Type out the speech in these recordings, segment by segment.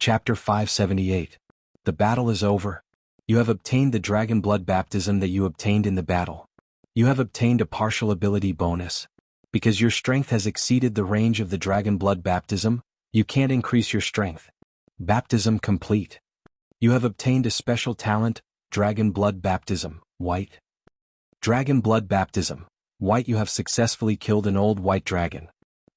Chapter 578. The battle is over. You have obtained the dragon blood baptism that you obtained in the battle. You have obtained a partial ability bonus. Because your strength has exceeded the range of the dragon blood baptism, you can't increase your strength. Baptism complete. You have obtained a special talent, Dragon Blood Baptism, White. Dragon Blood Baptism, White. You have successfully killed an old white dragon.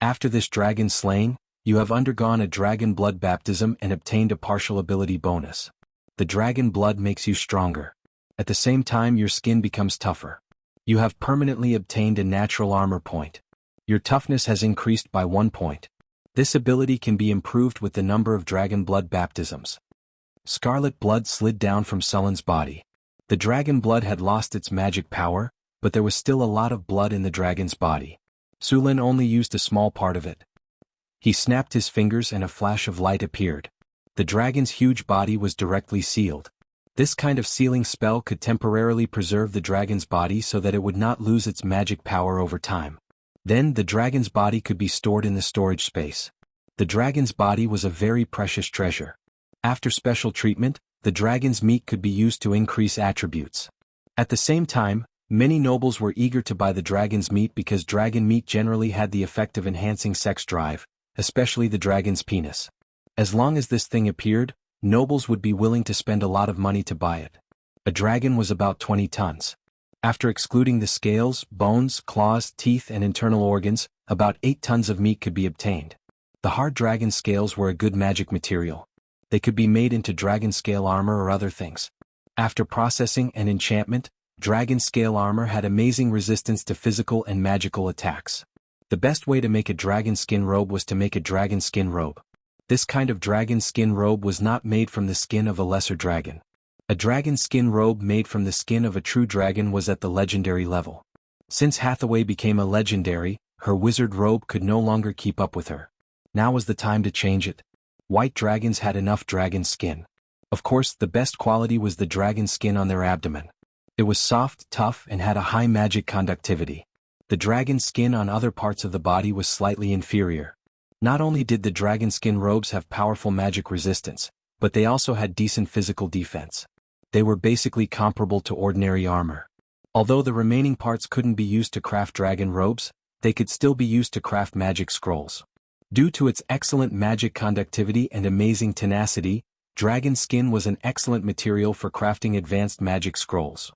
After this dragon slaying, you have undergone a dragon blood baptism and obtained a partial ability bonus. The dragon blood makes you stronger. At the same time your skin becomes tougher. You have permanently obtained a natural armor point. Your toughness has increased by 1 point. This ability can be improved with the number of dragon blood baptisms. Scarlet blood slid down from Sullen's body. The dragon blood had lost its magic power, but there was still a lot of blood in the dragon's body. Sullen only used a small part of it. He snapped his fingers and a flash of light appeared. The dragon's huge body was directly sealed. This kind of sealing spell could temporarily preserve the dragon's body so that it would not lose its magic power over time. Then the dragon's body could be stored in the storage space. The dragon's body was a very precious treasure. After special treatment, the dragon's meat could be used to increase attributes. At the same time, many nobles were eager to buy the dragon's meat because dragon meat generally had the effect of enhancing sex drive, especially the dragon's penis. As long as this thing appeared, nobles would be willing to spend a lot of money to buy it. A dragon was about 20 tons. After excluding the scales, bones, claws, teeth and internal organs, about 8 tons of meat could be obtained. The hard dragon scales were a good magic material. They could be made into dragon scale armor or other things. After processing and enchantment, dragon scale armor had amazing resistance to physical and magical attacks. The best way to make a dragon skin robe was to make a dragon skin robe. This kind of dragon skin robe was not made from the skin of a lesser dragon. A dragon skin robe made from the skin of a true dragon was at the legendary level. Since Hathaway became a legendary, her wizard robe could no longer keep up with her. Now was the time to change it. White dragons had enough dragon skin. Of course, the best quality was the dragon skin on their abdomen. It was soft, tough, and had a high magic conductivity. The dragon skin on other parts of the body was slightly inferior. Not only did the dragon skin robes have powerful magic resistance, but they also had decent physical defense. They were basically comparable to ordinary armor. Although the remaining parts couldn't be used to craft dragon robes, they could still be used to craft magic scrolls. Due to its excellent magic conductivity and amazing tenacity, dragon skin was an excellent material for crafting advanced magic scrolls.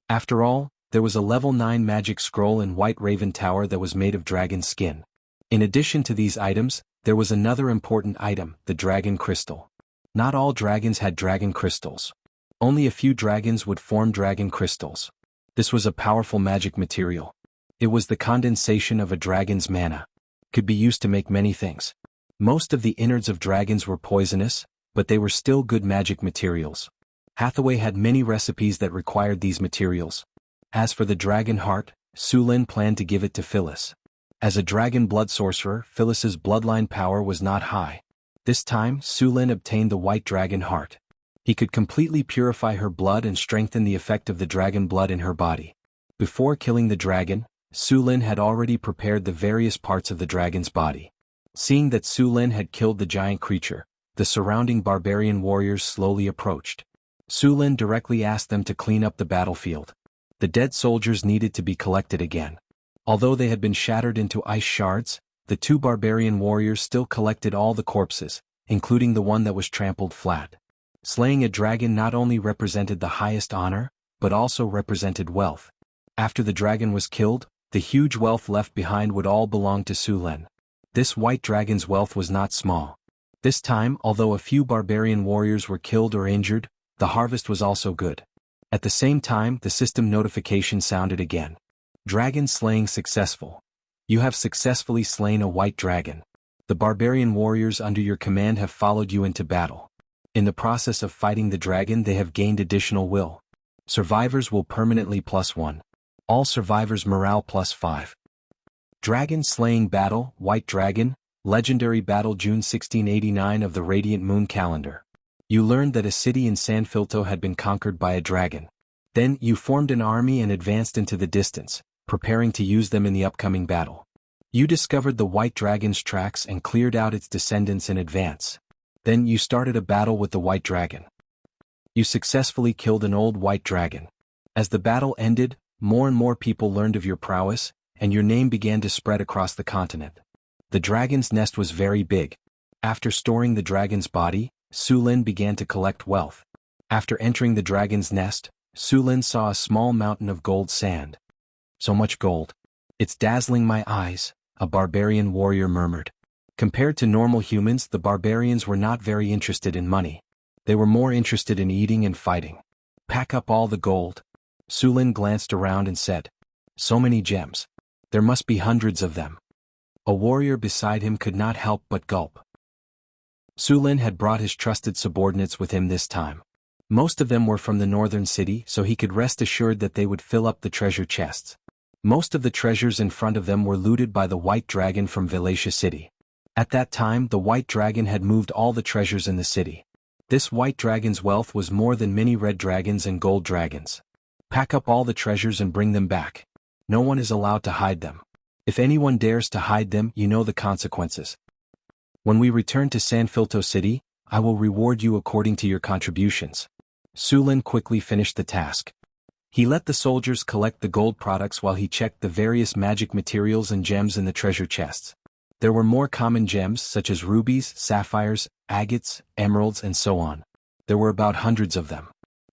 After all, there was a level 9 magic scroll in White Raven Tower that was made of dragon skin. In addition to these items, there was another important item, the dragon crystal. Not all dragons had dragon crystals. Only a few dragons would form dragon crystals. This was a powerful magic material. It was the condensation of a dragon's mana. Could be used to make many things. Most of the innards of dragons were poisonous, but they were still good magic materials. Hathaway had many recipes that required these materials. As for the dragon heart, Sulin planned to give it to Phyllis. As a dragon blood sorcerer, Phyllis's bloodline power was not high. This time, Sulin obtained the white dragon heart. He could completely purify her blood and strengthen the effect of the dragon blood in her body. Before killing the dragon, Sulin had already prepared the various parts of the dragon's body. Seeing that Sulin had killed the giant creature, the surrounding barbarian warriors slowly approached. Sulin directly asked them to clean up the battlefield. The dead soldiers needed to be collected again. Although they had been shattered into ice shards, the 2 barbarian warriors still collected all the corpses, including the one that was trampled flat. Slaying a dragon not only represented the highest honor, but also represented wealth. After the dragon was killed, the huge wealth left behind would all belong to Sulin. This white dragon's wealth was not small. This time, although a few barbarian warriors were killed or injured, the harvest was also good. At the same time, the system notification sounded again. Dragon slaying successful. You have successfully slain a white dragon. The barbarian warriors under your command have followed you into battle. In the process of fighting the dragon, they have gained additional will. Survivors will permanently +1. All survivors morale +5. Dragon slaying battle, white dragon, legendary battle June 1689 of the Radiant Moon calendar. You learned that a city in Sanfilto had been conquered by a dragon. Then, you formed an army and advanced into the distance, preparing to use them in the upcoming battle. You discovered the white dragon's tracks and cleared out its descendants in advance. Then you started a battle with the white dragon. You successfully killed an old white dragon. As the battle ended, more and more people learned of your prowess, and your name began to spread across the continent. The dragon's nest was very big. After storing the dragon's body, Su Lin began to collect wealth. After entering the dragon's nest, Su Lin saw a small mountain of gold sand. So much gold. It's dazzling my eyes, a barbarian warrior murmured. Compared to normal humans, the barbarians were not very interested in money. They were more interested in eating and fighting. Pack up all the gold. Su Lin glanced around and said, "So many gems. There must be hundreds of them." A warrior beside him could not help but gulp. Su Lin had brought his trusted subordinates with him this time. Most of them were from the northern city, so he could rest assured that they would fill up the treasure chests. Most of the treasures in front of them were looted by the white dragon from Wallachia city. At that time, the white dragon had moved all the treasures in the city. This white dragon's wealth was more than many red dragons and gold dragons. Pack up all the treasures and bring them back. No one is allowed to hide them. If anyone dares to hide them, you know the consequences. When we return to Sanfilto City, I will reward you according to your contributions. Su Lin quickly finished the task. He let the soldiers collect the gold products while he checked the various magic materials and gems in the treasure chests. There were more common gems such as rubies, sapphires, agates, emeralds and so on. There were about hundreds of them.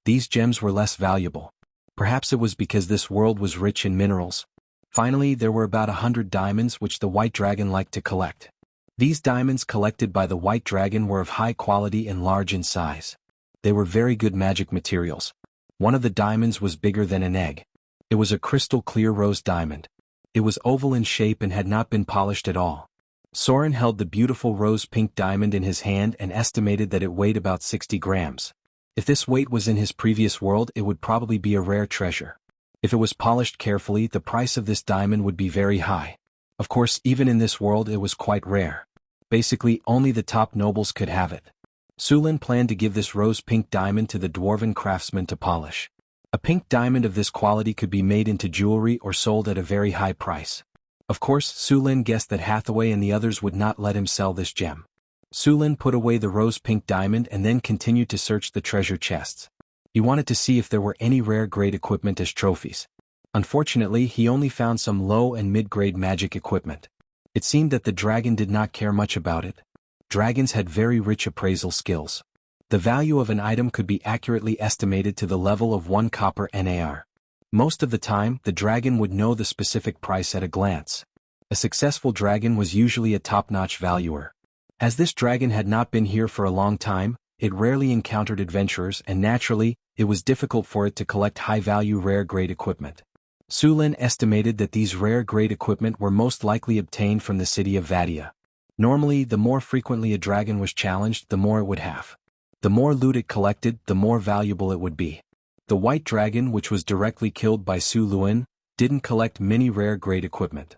These gems were less valuable. Perhaps it was because this world was rich in minerals. Finally, there were about 100 diamonds which the white dragon liked to collect. These diamonds collected by the white dragon were of high quality and large in size. They were very good magic materials. One of the diamonds was bigger than an egg. It was a crystal clear rose diamond. It was oval in shape and had not been polished at all. Soren held the beautiful rose-pink diamond in his hand and estimated that it weighed about 60 grams. If this weight was in his previous world, it would probably be a rare treasure. If it was polished carefully, the price of this diamond would be very high. Of course, even in this world it was quite rare. Basically, only the top nobles could have it. Su Lin planned to give this rose-pink diamond to the dwarven craftsman to polish. A pink diamond of this quality could be made into jewelry or sold at a very high price. Of course, Su Lin guessed that Hathaway and the others would not let him sell this gem. Su Lin put away the rose-pink diamond and then continued to search the treasure chests. He wanted to see if there were any rare-grade equipment as trophies. Unfortunately, he only found some low and mid-grade magic equipment. It seemed that the dragon did not care much about it. Dragons had very rich appraisal skills. The value of an item could be accurately estimated to the level of 1 copper NAR. Most of the time, the dragon would know the specific price at a glance. A successful dragon was usually a top-notch valuer. As this dragon had not been here for a long time, it rarely encountered adventurers and naturally, it was difficult for it to collect high-value rare-grade equipment. Su Lin estimated that these rare-grade equipment were most likely obtained from the city of Vadia. Normally, the more frequently a dragon was challenged, the more it would have. The more loot it collected, the more valuable it would be. The white dragon, which was directly killed by Su Lin, didn't collect many rare-grade equipment.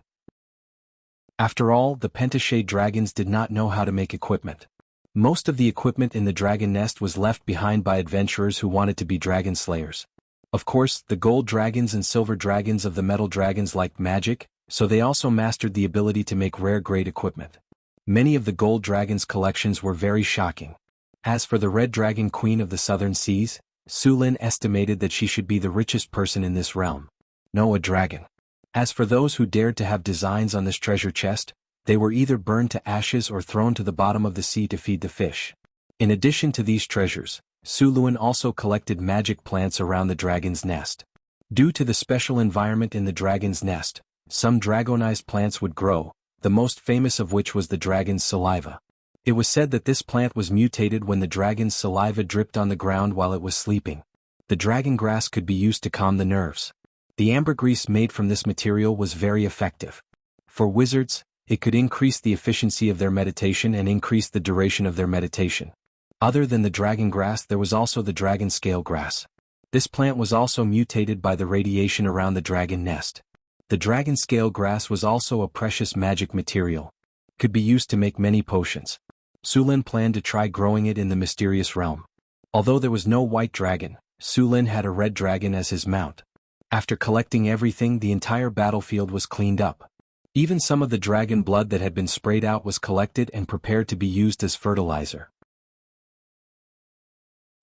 After all, the pentashade dragons did not know how to make equipment. Most of the equipment in the dragon nest was left behind by adventurers who wanted to be dragon slayers. Of course, the gold dragons and silver dragons of the metal dragons liked magic, so they also mastered the ability to make rare-grade equipment. Many of the gold dragons' collections were very shocking. As for the red dragon queen of the southern seas, Su Lin estimated that she should be the richest person in this realm. No, a dragon. As for those who dared to have designs on this treasure chest, they were either burned to ashes or thrown to the bottom of the sea to feed the fish. In addition to these treasures, Su Lin also collected magic plants around the dragon's nest. Due to the special environment in the dragon's nest, some dragonized plants would grow, the most famous of which was the dragon's saliva. It was said that this plant was mutated when the dragon's saliva dripped on the ground while it was sleeping. The dragon grass could be used to calm the nerves. The ambergris made from this material was very effective. For wizards, it could increase the efficiency of their meditation and increase the duration of their meditation. Other than the dragon grass, there was also the dragon scale grass. This plant was also mutated by the radiation around the dragon nest. The dragon scale grass was also a precious magic material. It could be used to make many potions. Su Lin planned to try growing it in the mysterious realm. Although there was no white dragon, Su Lin had a red dragon as his mount. After collecting everything, the entire battlefield was cleaned up. Even some of the dragon blood that had been sprayed out was collected and prepared to be used as fertilizer.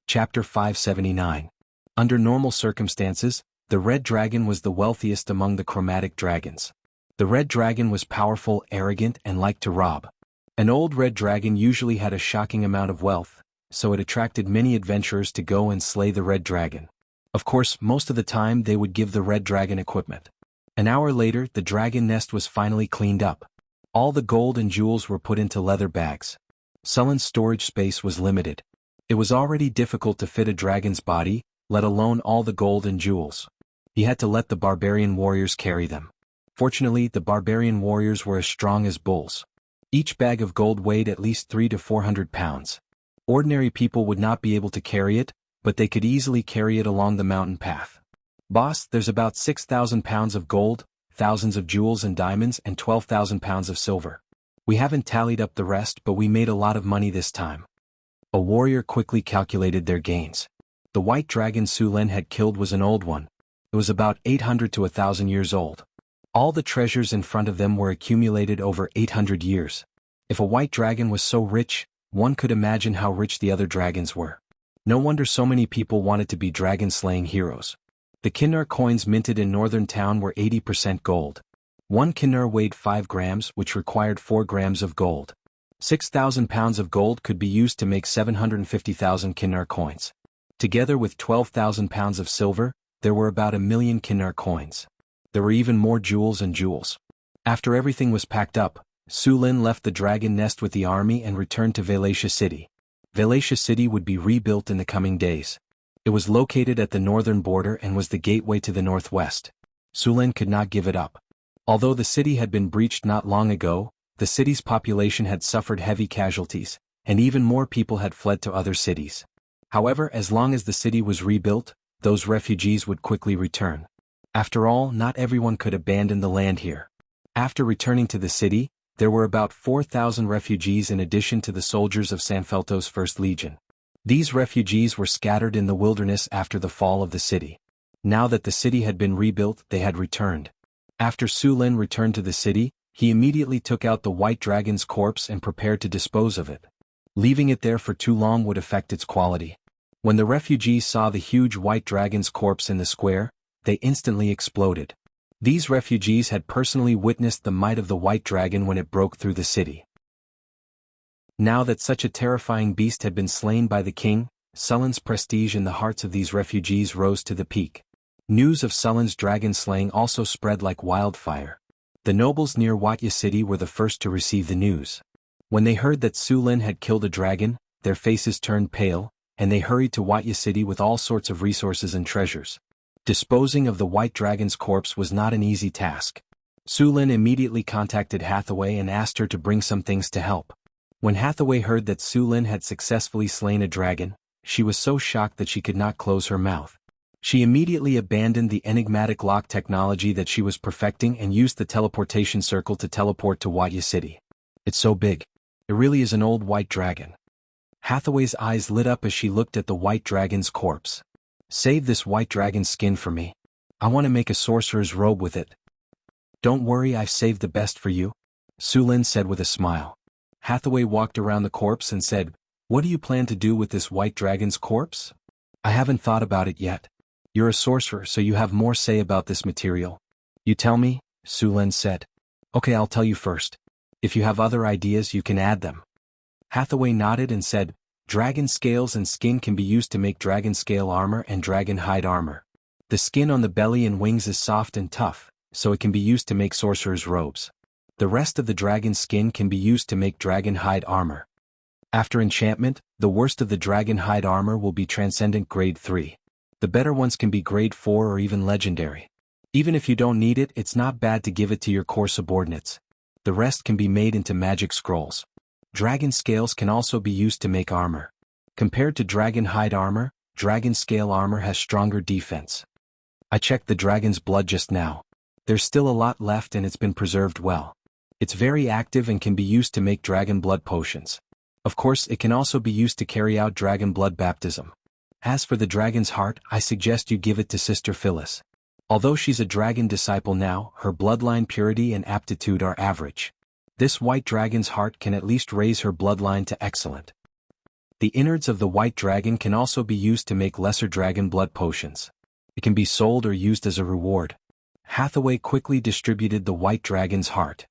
Chapter 579. Under normal circumstances, the red dragon was the wealthiest among the chromatic dragons. The red dragon was powerful, arrogant, and liked to rob. An old red dragon usually had a shocking amount of wealth, so it attracted many adventurers to go and slay the red dragon. Of course, most of the time they would give the red dragon equipment. An hour later, the dragon nest was finally cleaned up. All the gold and jewels were put into leather bags. Sullen's storage space was limited. It was already difficult to fit a dragon's body, let alone all the gold and jewels. He had to let the barbarian warriors carry them. Fortunately, the barbarian warriors were as strong as bulls. Each bag of gold weighed at least 300 to 400 pounds. Ordinary people would not be able to carry it, but they could easily carry it along the mountain path. Boss, there's about 6,000 pounds of gold, thousands of jewels and diamonds, and 12,000 pounds of silver. We haven't tallied up the rest, but we made a lot of money this time. A warrior quickly calculated their gains. The white dragon Su Lin had killed was an old one. It was about 800 to 1,000 years old. All the treasures in front of them were accumulated over 800 years. If a white dragon was so rich, one could imagine how rich the other dragons were. No wonder so many people wanted to be dragon-slaying heroes. The Kinnar coins minted in northern town were 80% gold. 1 Kinnar weighed 5 grams, which required 4 grams of gold. 6,000 pounds of gold could be used to make 750,000 Kinnar coins. Together with 12,000 pounds of silver, there were about 1,000,000 Kinnar coins. There were even more jewels and jewels. After everything was packed up, Su Lin left the dragon nest with the army and returned to Wallachia City. Wallachia City would be rebuilt in the coming days. It was located at the northern border and was the gateway to the northwest. Su Lin could not give it up. Although the city had been breached not long ago, the city's population had suffered heavy casualties, and even more people had fled to other cities. However, as long as the city was rebuilt, those refugees would quickly return. After all, not everyone could abandon the land here. After returning to the city, there were about 4,000 refugees in addition to the soldiers of Sanfelto's First Legion. These refugees were scattered in the wilderness after the fall of the city. Now that the city had been rebuilt, they had returned. After Su Lin returned to the city, he immediately took out the white dragon's corpse and prepared to dispose of it. Leaving it there for too long would affect its quality. When the refugees saw the huge white dragon's corpse in the square, they instantly exploded. These refugees had personally witnessed the might of the white dragon when it broke through the city. Now that such a terrifying beast had been slain by the king, Sullen's prestige in the hearts of these refugees rose to the peak. News of Sullen's dragon slaying also spread like wildfire. The nobles near Wuxia City were the first to receive the news. When they heard that Su Lin had killed a dragon, their faces turned pale, and they hurried to Wuxia City with all sorts of resources and treasures. Disposing of the white dragon's corpse was not an easy task. Su Lin immediately contacted Hathaway and asked her to bring some things to help. When Hathaway heard that Su Lin had successfully slain a dragon, she was so shocked that she could not close her mouth. She immediately abandoned the enigmatic lock technology that she was perfecting and used the teleportation circle to teleport to Wuxia City. It's so big. It really is an old white dragon. Hathaway's eyes lit up as she looked at the white dragon's corpse. Save this white dragon's skin for me. I want to make a sorcerer's robe with it. Don't worry, I've saved the best for you, Su Lin said with a smile. Hathaway walked around the corpse and said, "What do you plan to do with this white dragon's corpse?" "I haven't thought about it yet. You're a sorcerer, so you have more say about this material." "You tell me," Su Lin said. "Okay, I'll tell you first. If you have other ideas, you can add them." Hathaway nodded and said, "Dragon scales and skin can be used to make dragon scale armor and dragon hide armor. The skin on the belly and wings is soft and tough, so it can be used to make sorcerer's robes. The rest of the dragon skin can be used to make dragon hide armor. After enchantment, the worst of the dragon hide armor will be Transcendent Grade 3. The better ones can be Grade 4 or even Legendary. Even if you don't need it, it's not bad to give it to your core subordinates. The rest can be made into magic scrolls. Dragon scales can also be used to make armor. Compared to dragon hide armor, dragon scale armor has stronger defense. I checked the dragon's blood just now. There's still a lot left and it's been preserved well. It's very active and can be used to make dragon blood potions. Of course, it can also be used to carry out dragon blood baptism. As for the dragon's heart, I suggest you give it to Sister Phyllis. Although she's a dragon disciple now, her bloodline purity and aptitude are average. This white dragon's heart can at least raise her bloodline to excellent. The innards of the white dragon can also be used to make lesser dragon blood potions. It can be sold or used as a reward. Hathaway quickly distributed the white dragon's heart.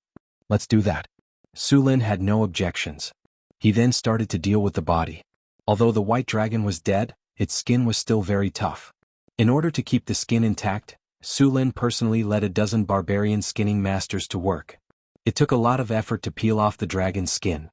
Let's do that. Su Lin had no objections. He then started to deal with the body. Although the white dragon was dead, its skin was still very tough. In order to keep the skin intact, Su Lin personally led a dozen barbarian skinning masters to work. It took a lot of effort to peel off the dragon's skin.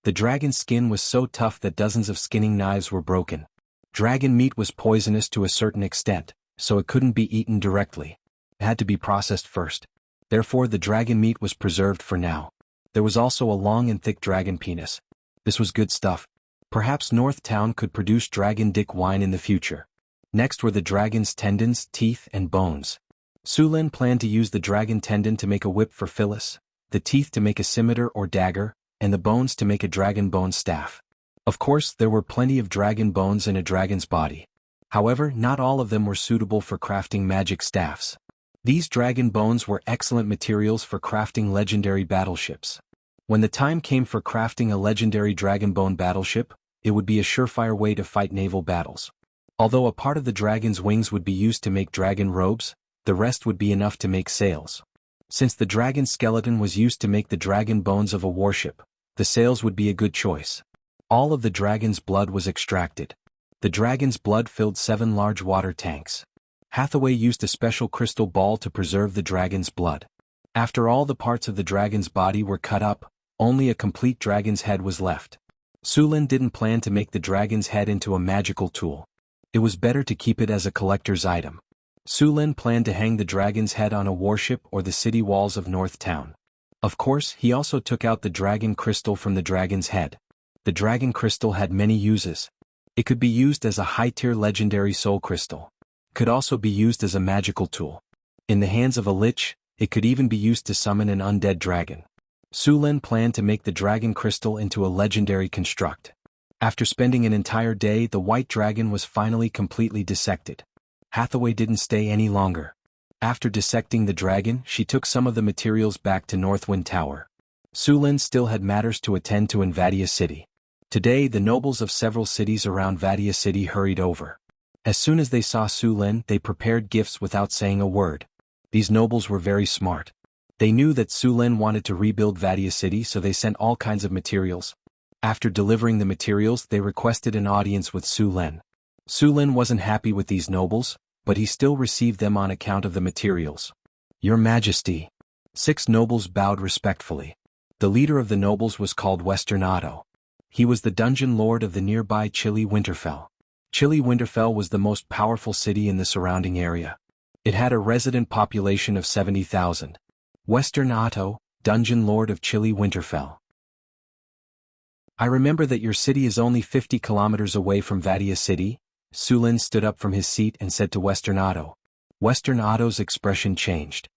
The dragon's skin was so tough that dozens of skinning knives were broken. Dragon meat was poisonous to a certain extent, so it couldn't be eaten directly. It had to be processed first. Therefore the dragon meat was preserved for now. There was also a long and thick dragon penis. This was good stuff. Perhaps North Town could produce dragon dick wine in the future. Next were the dragon's tendons, teeth, and bones. Su Lin planned to use the dragon tendon to make a whip for Phyllis, the teeth to make a scimitar or dagger, and the bones to make a dragon bone staff. Of course, there were plenty of dragon bones in a dragon's body. However, not all of them were suitable for crafting magic staffs. These dragon bones were excellent materials for crafting legendary battleships. When the time came for crafting a legendary dragon bone battleship, it would be a surefire way to fight naval battles. Although a part of the dragon's wings would be used to make dragon robes, the rest would be enough to make sails. Since the dragon skeleton was used to make the dragon bones of a warship, the sails would be a good choice. All of the dragon's blood was extracted. The dragon's blood filled 7 large water tanks. Hathaway used a special crystal ball to preserve the dragon's blood. After all the parts of the dragon's body were cut up, only a complete dragon's head was left. Su Lin didn't plan to make the dragon's head into a magical tool. It was better to keep it as a collector's item. Su Lin planned to hang the dragon's head on a warship or the city walls of North Town. Of course, he also took out the dragon crystal from the dragon's head. The dragon crystal had many uses. It could be used as a high-tier legendary soul crystal. It could also be used as a magical tool. In the hands of a lich, it could even be used to summon an undead dragon. Su Lin planned to make the dragon crystal into a legendary construct. After spending an entire day, the white dragon was finally completely dissected. Hathaway didn't stay any longer. After dissecting the dragon, she took some of the materials back to Northwind Tower. Su Lin still had matters to attend to in Vadia City. Today, the nobles of several cities around Vadia City hurried over. As soon as they saw Su Lin, they prepared gifts without saying a word. These nobles were very smart. They knew that Su Lin wanted to rebuild Vadia City, so they sent all kinds of materials. After delivering the materials, they requested an audience with Su Lin. Su Lin wasn't happy with these nobles, but he still received them on account of the materials. Your Majesty. 6 nobles bowed respectfully. The leader of the nobles was called Western Otto. He was the dungeon lord of the nearby Chili Winterfell. Chili Winterfell was the most powerful city in the surrounding area. It had a resident population of 70,000. Western Otto, dungeon lord of Chili Winterfell. I remember that your city is only 50 kilometers away from Vadia City. Su Lin stood up from his seat and said to Western Otto. Western Otto's expression changed.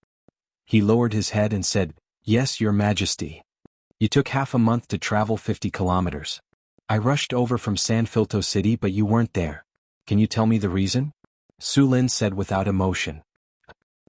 He lowered his head and said, "Yes, Your Majesty. You took half a month to travel 50 kilometers. I rushed over from San Filto City, but you weren't there. Can you tell me the reason?" Su Lin said without emotion.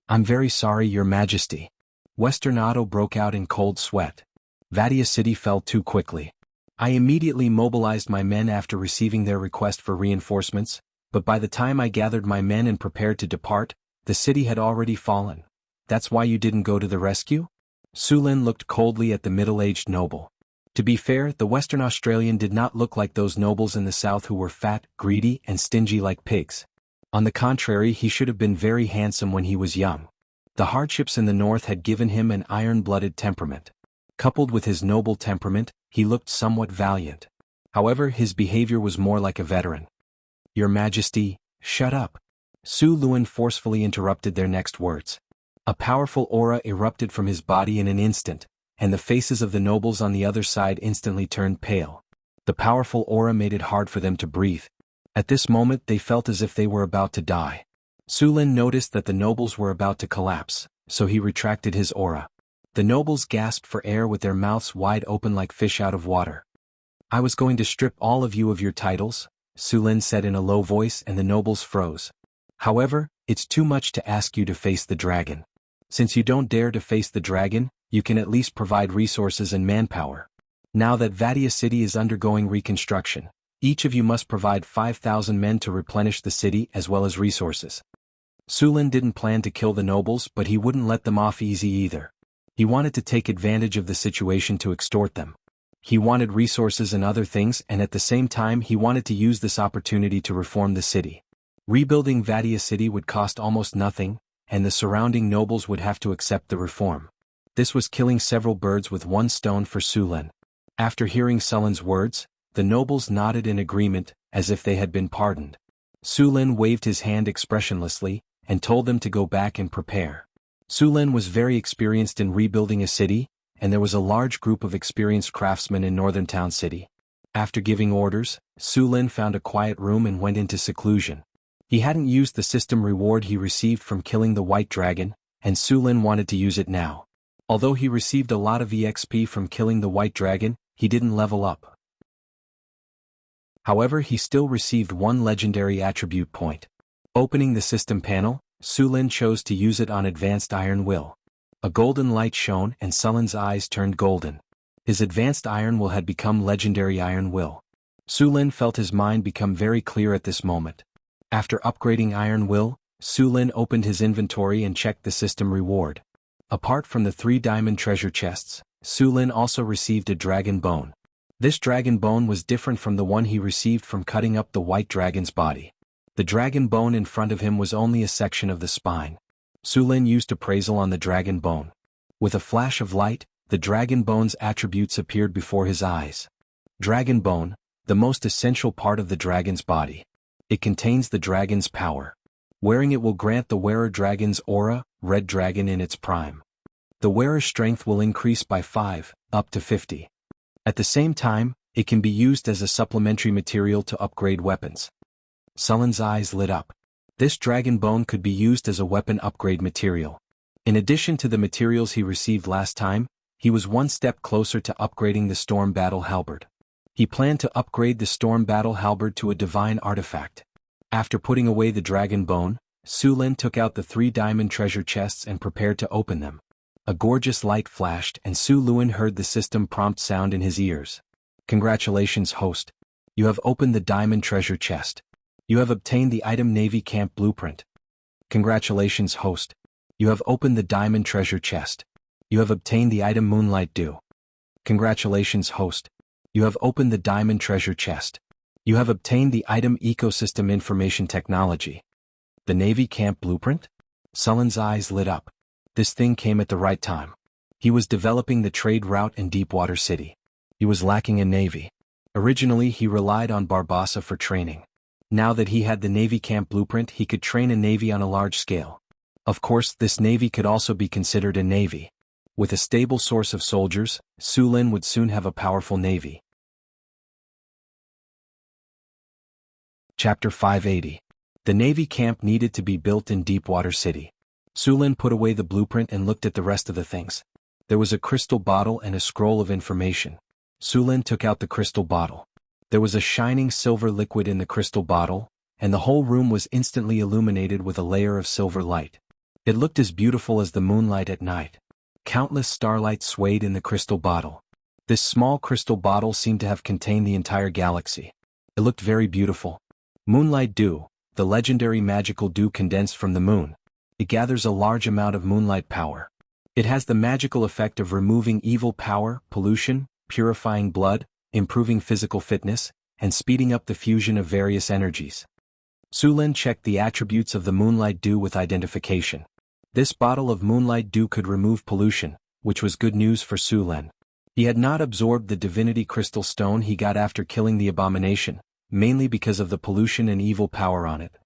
"I'm very sorry, Your Majesty." Western Otto broke out in cold sweat. Vadia City fell too quickly. I immediately mobilized my men after receiving their request for reinforcements, but by the time I gathered my men and prepared to depart, the city had already fallen. That's why you didn't go to the rescue? Su Lin looked coldly at the middle-aged noble. To be fair, the Western Australian did not look like those nobles in the south who were fat, greedy, and stingy like pigs. On the contrary, he should have been very handsome when he was young. The hardships in the north had given him an iron-blooded temperament. Coupled with his noble temperament, he looked somewhat valiant. However, his behavior was more like a veteran. Your Majesty, shut up. Su Lin forcefully interrupted their next words. A powerful aura erupted from his body in an instant, and the faces of the nobles on the other side instantly turned pale. The powerful aura made it hard for them to breathe. At this moment they felt as if they were about to die. Su Lin noticed that the nobles were about to collapse, so he retracted his aura. The nobles gasped for air with their mouths wide open like fish out of water. I was going to strip all of you of your titles, Su Lin said in a low voice, and the nobles froze. However, it's too much to ask you to face the dragon. Since you don't dare to face the dragon, you can at least provide resources and manpower. Now that Vadia City is undergoing reconstruction, each of you must provide 5,000 men to replenish the city as well as resources. Sulin didn't plan to kill the nobles, but he wouldn't let them off easy either. He wanted to take advantage of the situation to extort them. He wanted resources and other things, and at the same time he wanted to use this opportunity to reform the city. Rebuilding Vadia City would cost almost nothing, and the surrounding nobles would have to accept the reform. This was killing several birds with one stone for Sulin. After hearing Sulin's words, the nobles nodded in agreement, as if they had been pardoned. Sulin waved his hand expressionlessly, and told them to go back and prepare. Sulin was very experienced in rebuilding a city, and there was a large group of experienced craftsmen in northern town city. After giving orders, Sulin found a quiet room and went into seclusion. He hadn't used the system reward he received from killing the white dragon, and Sulin wanted to use it now. Although he received a lot of EXP from killing the white dragon, he didn't level up. However, he still received one legendary attribute point. Opening the system panel, Sulin chose to use it on Advanced Iron Will. A golden light shone and Sulin's eyes turned golden. His Advanced Iron Will had become Legendary Iron Will. Sulin felt his mind become very clear at this moment. After upgrading Iron Will, Sulin opened his inventory and checked the system reward. Apart from the 3 diamond treasure chests, Sulin also received a dragon bone. This dragon bone was different from the one he received from cutting up the white dragon's body. The dragon bone in front of him was only a section of the spine. Sulin used appraisal on the dragon bone. With a flash of light, the dragon bone's attributes appeared before his eyes. Dragon bone, the most essential part of the dragon's body. It contains the dragon's power. Wearing it will grant the wearer dragon's aura, red dragon in its prime. The wearer's strength will increase by 5, up to 50. At the same time, it can be used as a supplementary material to upgrade weapons. Sulin's eyes lit up. This dragon bone could be used as a weapon upgrade material. In addition to the materials he received last time, he was one step closer to upgrading the Storm Battle Halberd. He planned to upgrade the Storm Battle Halberd to a divine artifact. After putting away the dragon bone, Sulin took out the 3 diamond treasure chests and prepared to open them. A gorgeous light flashed and Sulin heard the system prompt sound in his ears. Congratulations, host. You have opened the diamond treasure chest. You have obtained the item Navy Camp Blueprint. Congratulations, host. You have opened the diamond treasure chest. You have obtained the item Moonlight Dew. Congratulations, host. You have opened the diamond treasure chest. You have obtained the item Ecosystem Information Technology. The Navy Camp Blueprint? Sulin's eyes lit up. This thing came at the right time. He was developing the trade route in Deepwater City. He was lacking a navy. Originally he relied on Barbassa for training. Now that he had the Navy Camp Blueprint, he could train a navy on a large scale. Of course, this navy could also be considered a navy. With a stable source of soldiers, Sulin would soon have a powerful navy. Chapter 580. The Navy camp needed to be built in Deepwater City. Sulin put away the blueprint and looked at the rest of the things. There was a crystal bottle and a scroll of information. Sulin took out the crystal bottle. There was a shining silver liquid in the crystal bottle, and the whole room was instantly illuminated with a layer of silver light. It looked as beautiful as the moonlight at night. Countless starlight swayed in the crystal bottle. This small crystal bottle seemed to have contained the entire galaxy. It looked very beautiful. Moonlight Dew, the legendary magical dew condensed from the moon. It gathers a large amount of moonlight power. It has the magical effect of removing evil power, pollution, purifying blood, improving physical fitness, and speeding up the fusion of various energies. Sulin checked the attributes of the Moonlight Dew with identification. This bottle of Moonlight Dew could remove pollution, which was good news for Sulin. He had not absorbed the divinity crystal stone he got after killing the abomination, mainly because of the pollution and evil power on it.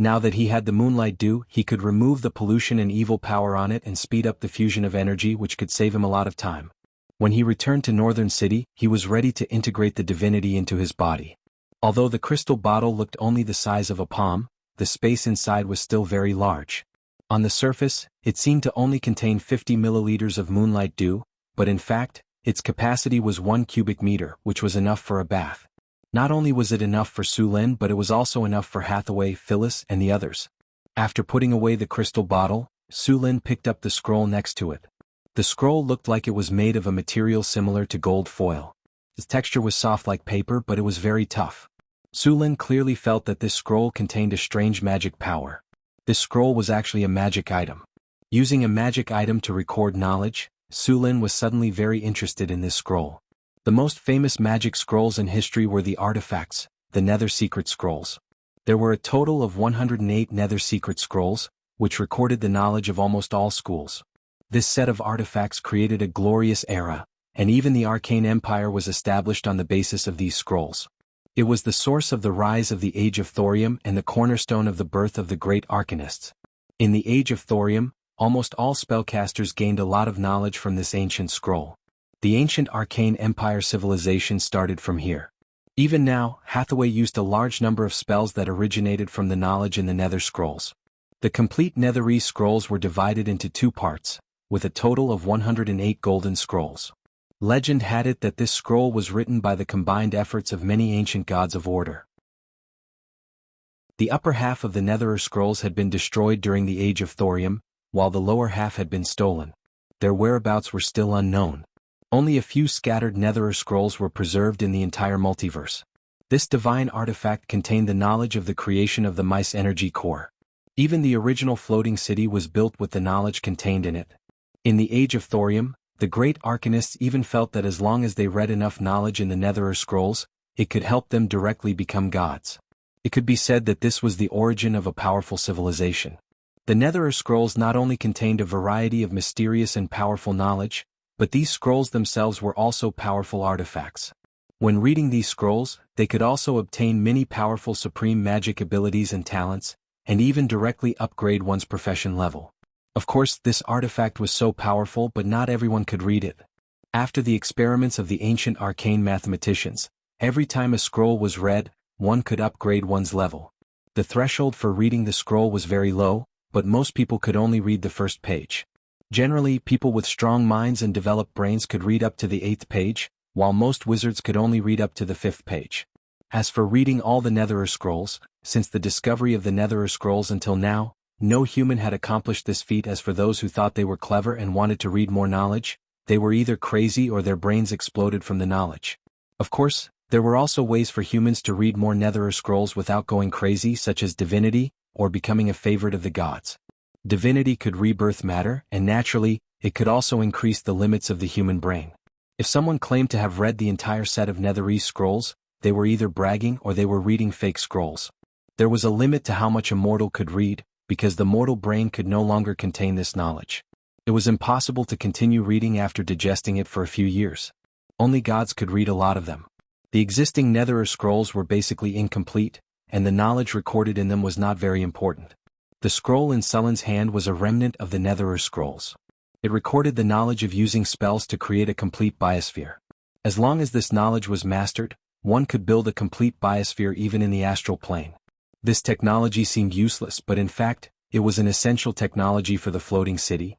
Now that he had the Moonlight Dew, he could remove the pollution and evil power on it and speed up the fusion of energy, which could save him a lot of time. When he returned to Northern City, he was ready to integrate the divinity into his body. Although the crystal bottle looked only the size of a palm, the space inside was still very large. On the surface, it seemed to only contain 50 milliliters of Moonlight Dew, but in fact, its capacity was 1 cubic meter, which was enough for a bath. Not only was it enough for Sulin, but it was also enough for Hathaway, Phyllis, and the others. After putting away the crystal bottle, Sulin picked up the scroll next to it. The scroll looked like it was made of a material similar to gold foil. Its texture was soft like paper, but it was very tough. Sulin clearly felt that this scroll contained a strange magic power. This scroll was actually a magic item. Using a magic item to record knowledge, Sulin was suddenly very interested in this scroll. The most famous magic scrolls in history were the artifacts, the Nether Secret Scrolls. There were a total of 108 Nether Secret Scrolls, which recorded the knowledge of almost all schools. This set of artifacts created a glorious era, and even the Arcane Empire was established on the basis of these scrolls. It was the source of the rise of the Age of Thorium and the cornerstone of the birth of the great Arcanists. In the Age of Thorium, almost all spellcasters gained a lot of knowledge from this ancient scroll. The ancient Arcane Empire civilization started from here. Even now, Hathaway used a large number of spells that originated from the knowledge in the Nether Scrolls. The complete Netherese scrolls were divided into 2 parts, with a total of 108 golden scrolls. Legend had it that this scroll was written by the combined efforts of many ancient gods of order. The upper half of the Netherer scrolls had been destroyed during the Age of Thorium, while the lower half had been stolen. Their whereabouts were still unknown. Only a few scattered Netherer scrolls were preserved in the entire multiverse. This divine artifact contained the knowledge of the creation of the Mice Energy Core. Even the original floating city was built with the knowledge contained in it. In the Age of Thorium, the great Arcanists even felt that as long as they read enough knowledge in the Netherer scrolls, it could help them directly become gods. It could be said that this was the origin of a powerful civilization. The Netherer scrolls not only contained a variety of mysterious and powerful knowledge, but these scrolls themselves were also powerful artifacts. When reading these scrolls, they could also obtain many powerful supreme magic abilities and talents, and even directly upgrade one's profession level. Of course, this artifact was so powerful, but not everyone could read it. After the experiments of the ancient arcane mathematicians, every time a scroll was read, one could upgrade one's level. The threshold for reading the scroll was very low, but most people could only read the first page. Generally, people with strong minds and developed brains could read up to the 8th page, while most wizards could only read up to the 5th page. As for reading all the Netherer scrolls, since the discovery of the Netherer scrolls until now, no human had accomplished this feat. As for those who thought they were clever and wanted to read more knowledge, they were either crazy or their brains exploded from the knowledge. Of course, there were also ways for humans to read more Netherer scrolls without going crazy, such as divinity, or becoming a favorite of the gods. Divinity could rebirth matter, and naturally, it could also increase the limits of the human brain. If someone claimed to have read the entire set of Netherese scrolls, they were either bragging or they were reading fake scrolls. There was a limit to how much a mortal could read, because the mortal brain could no longer contain this knowledge. It was impossible to continue reading after digesting it for a few years. Only gods could read a lot of them. The existing Netherer scrolls were basically incomplete, and the knowledge recorded in them was not very important. The scroll in Sulin's hand was a remnant of the Netherer scrolls. It recorded the knowledge of using spells to create a complete biosphere. As long as this knowledge was mastered, one could build a complete biosphere even in the astral plane. This technology seemed useless, but in fact, it was an essential technology for the floating city.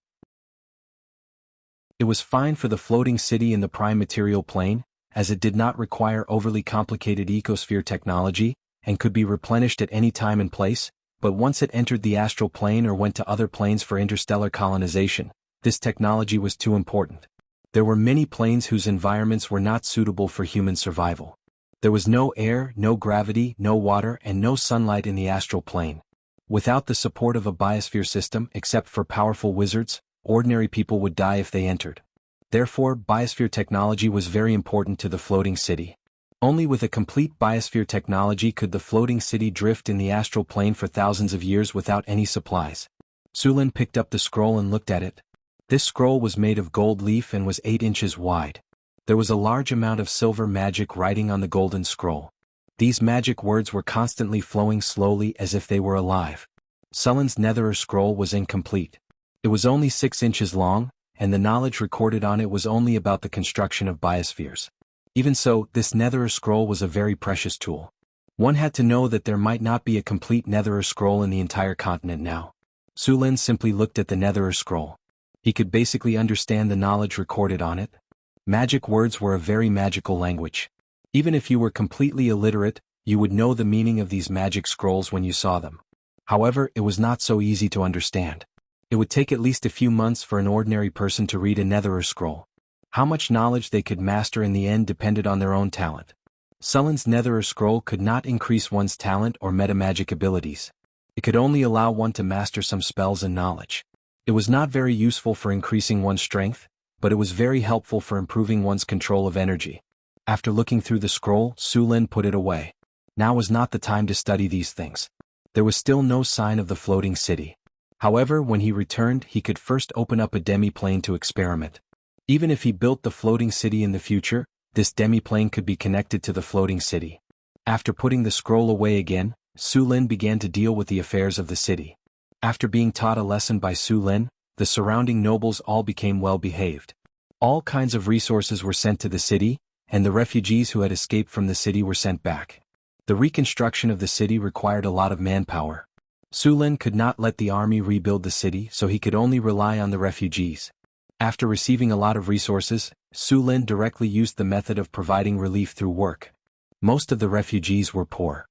It was fine for the floating city in the prime material plane, as it did not require overly complicated ecosphere technology, and could be replenished at any time and place, but once it entered the astral plane or went to other planes for interstellar colonization, this technology was too important. There were many planes whose environments were not suitable for human survival. There was no air, no gravity, no water, and no sunlight in the astral plane. Without the support of a biosphere system, except for powerful wizards, ordinary people would die if they entered. Therefore, biosphere technology was very important to the floating city. Only with a complete biosphere technology could the floating city drift in the astral plane for thousands of years without any supplies. Sulin picked up the scroll and looked at it. This scroll was made of gold leaf and was 8 inches wide. There was a large amount of silver magic writing on the golden scroll. These magic words were constantly flowing slowly as if they were alive. Sulin's Netherer scroll was incomplete. It was only 6 inches long, and the knowledge recorded on it was only about the construction of biospheres. Even so, this Netherer scroll was a very precious tool. One had to know that there might not be a complete Netherer scroll in the entire continent now. Sulin simply looked at the Netherer scroll. He could basically understand the knowledge recorded on it. Magic words were a very magical language. Even if you were completely illiterate, you would know the meaning of these magic scrolls when you saw them. However, it was not so easy to understand. It would take at least a few months for an ordinary person to read a Netherer scroll. How much knowledge they could master in the end depended on their own talent. Sullen's Netherer Scroll could not increase one's talent or metamagic abilities. It could only allow one to master some spells and knowledge. It was not very useful for increasing one's strength, but it was very helpful for improving one's control of energy. After looking through the scroll, Su Lin put it away. Now was not the time to study these things. There was still no sign of the floating city. However, when he returned, he could first open up a demi-plane to experiment. Even if he built the floating city in the future, this demi-plane could be connected to the floating city. After putting the scroll away again, Su Lin began to deal with the affairs of the city. After being taught a lesson by Su Lin, the surrounding nobles all became well-behaved. All kinds of resources were sent to the city, and the refugees who had escaped from the city were sent back. The reconstruction of the city required a lot of manpower. Su Lin could not let the army rebuild the city, so he could only rely on the refugees. After receiving a lot of resources, Su Lin directly used the method of providing relief through work. Most of the refugees were poor.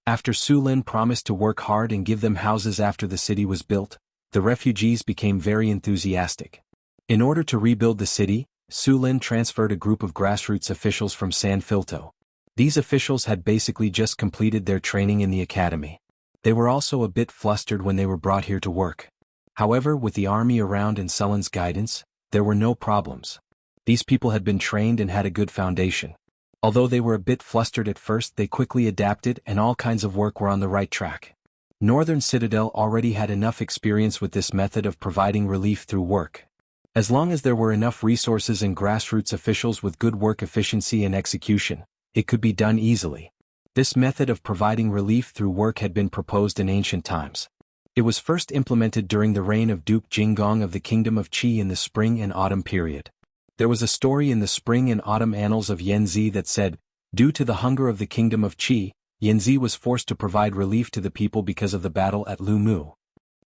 After Su Lin promised to work hard and give them houses after the city was built, the refugees became very enthusiastic. In order to rebuild the city, Su Lin transferred a group of grassroots officials from San Filto. These officials had basically just completed their training in the academy. They were also a bit flustered when they were brought here to work. However, with the army around and Sullen's guidance, there were no problems. These people had been trained and had a good foundation. Although they were a bit flustered at first, they quickly adapted and all kinds of work were on the right track. Northern Citadel already had enough experience with this method of providing relief through work. As long as there were enough resources and grassroots officials with good work efficiency and execution, it could be done easily. This method of providing relief through work had been proposed in ancient times. It was first implemented during the reign of Duke Jinggong of the Kingdom of Qi in the spring and autumn period. There was a story in the spring and autumn annals of Yanzi that said, due to the hunger of the Kingdom of Qi, Yanzi was forced to provide relief to the people because of the battle at Lu Mu.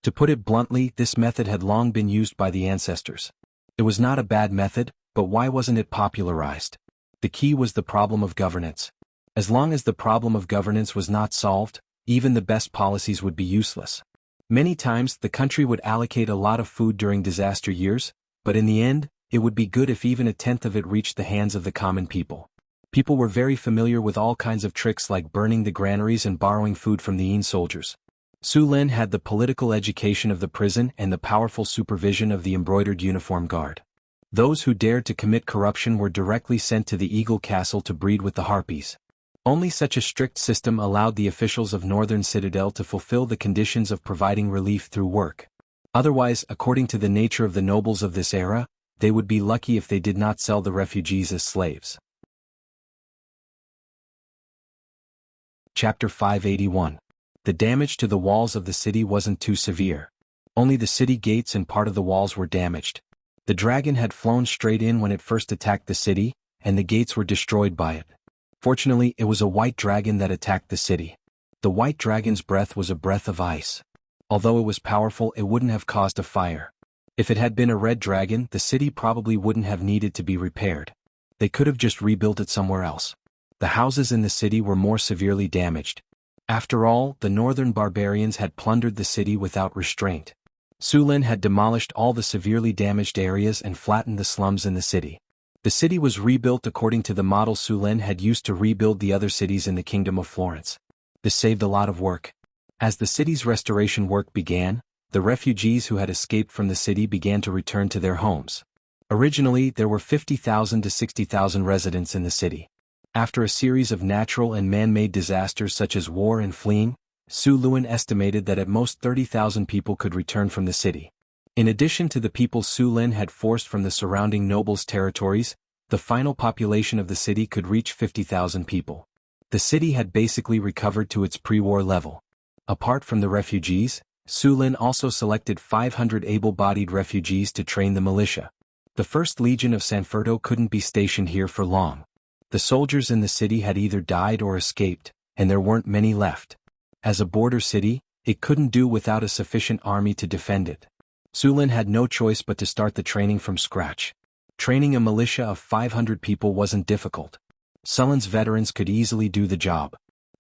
To put it bluntly, this method had long been used by the ancestors. It was not a bad method, but why wasn't it popularized? The key was the problem of governance. As long as the problem of governance was not solved, even the best policies would be useless. Many times, the country would allocate a lot of food during disaster years, but in the end, it would be good if even a tenth of it reached the hands of the common people. People were very familiar with all kinds of tricks like burning the granaries and borrowing food from the Yin soldiers. Su Lin had the political education of the prison and the powerful supervision of the embroidered uniform guard. Those who dared to commit corruption were directly sent to the Eagle Castle to breed with the harpies. Only such a strict system allowed the officials of Northern Citadel to fulfill the conditions of providing relief through work. Otherwise, according to the nature of the nobles of this era, they would be lucky if they did not sell the refugees as slaves. Chapter 581. The damage to the walls of the city wasn't too severe. Only the city gates and part of the walls were damaged. The dragon had flown straight in when it first attacked the city, and the gates were destroyed by it. Fortunately, it was a white dragon that attacked the city. The white dragon's breath was a breath of ice. Although it was powerful, it wouldn't have caused a fire. If it had been a red dragon, the city probably wouldn't have needed to be repaired. They could have just rebuilt it somewhere else. The houses in the city were more severely damaged. After all, the northern barbarians had plundered the city without restraint. Su Lin had demolished all the severely damaged areas and flattened the slums in the city. The city was rebuilt according to the model Su Lin had used to rebuild the other cities in the Kingdom of Florence. This saved a lot of work. As the city's restoration work began, the refugees who had escaped from the city began to return to their homes. Originally, there were 50,000 to 60,000 residents in the city. After a series of natural and man-made disasters such as war and fleeing, Su Lin estimated that at most 30,000 people could return from the city. In addition to the people Su Lin had forced from the surrounding nobles' territories, the final population of the city could reach 50,000 people. The city had basically recovered to its pre-war level. Apart from the refugees, Su Lin also selected 500 able-bodied refugees to train the militia. The 1st Legion of Sanfurto couldn't be stationed here for long. The soldiers in the city had either died or escaped, and there weren't many left. As a border city, it couldn't do without a sufficient army to defend it. Su Lin had no choice but to start the training from scratch. Training a militia of 500 people wasn't difficult. Sullen's veterans could easily do the job.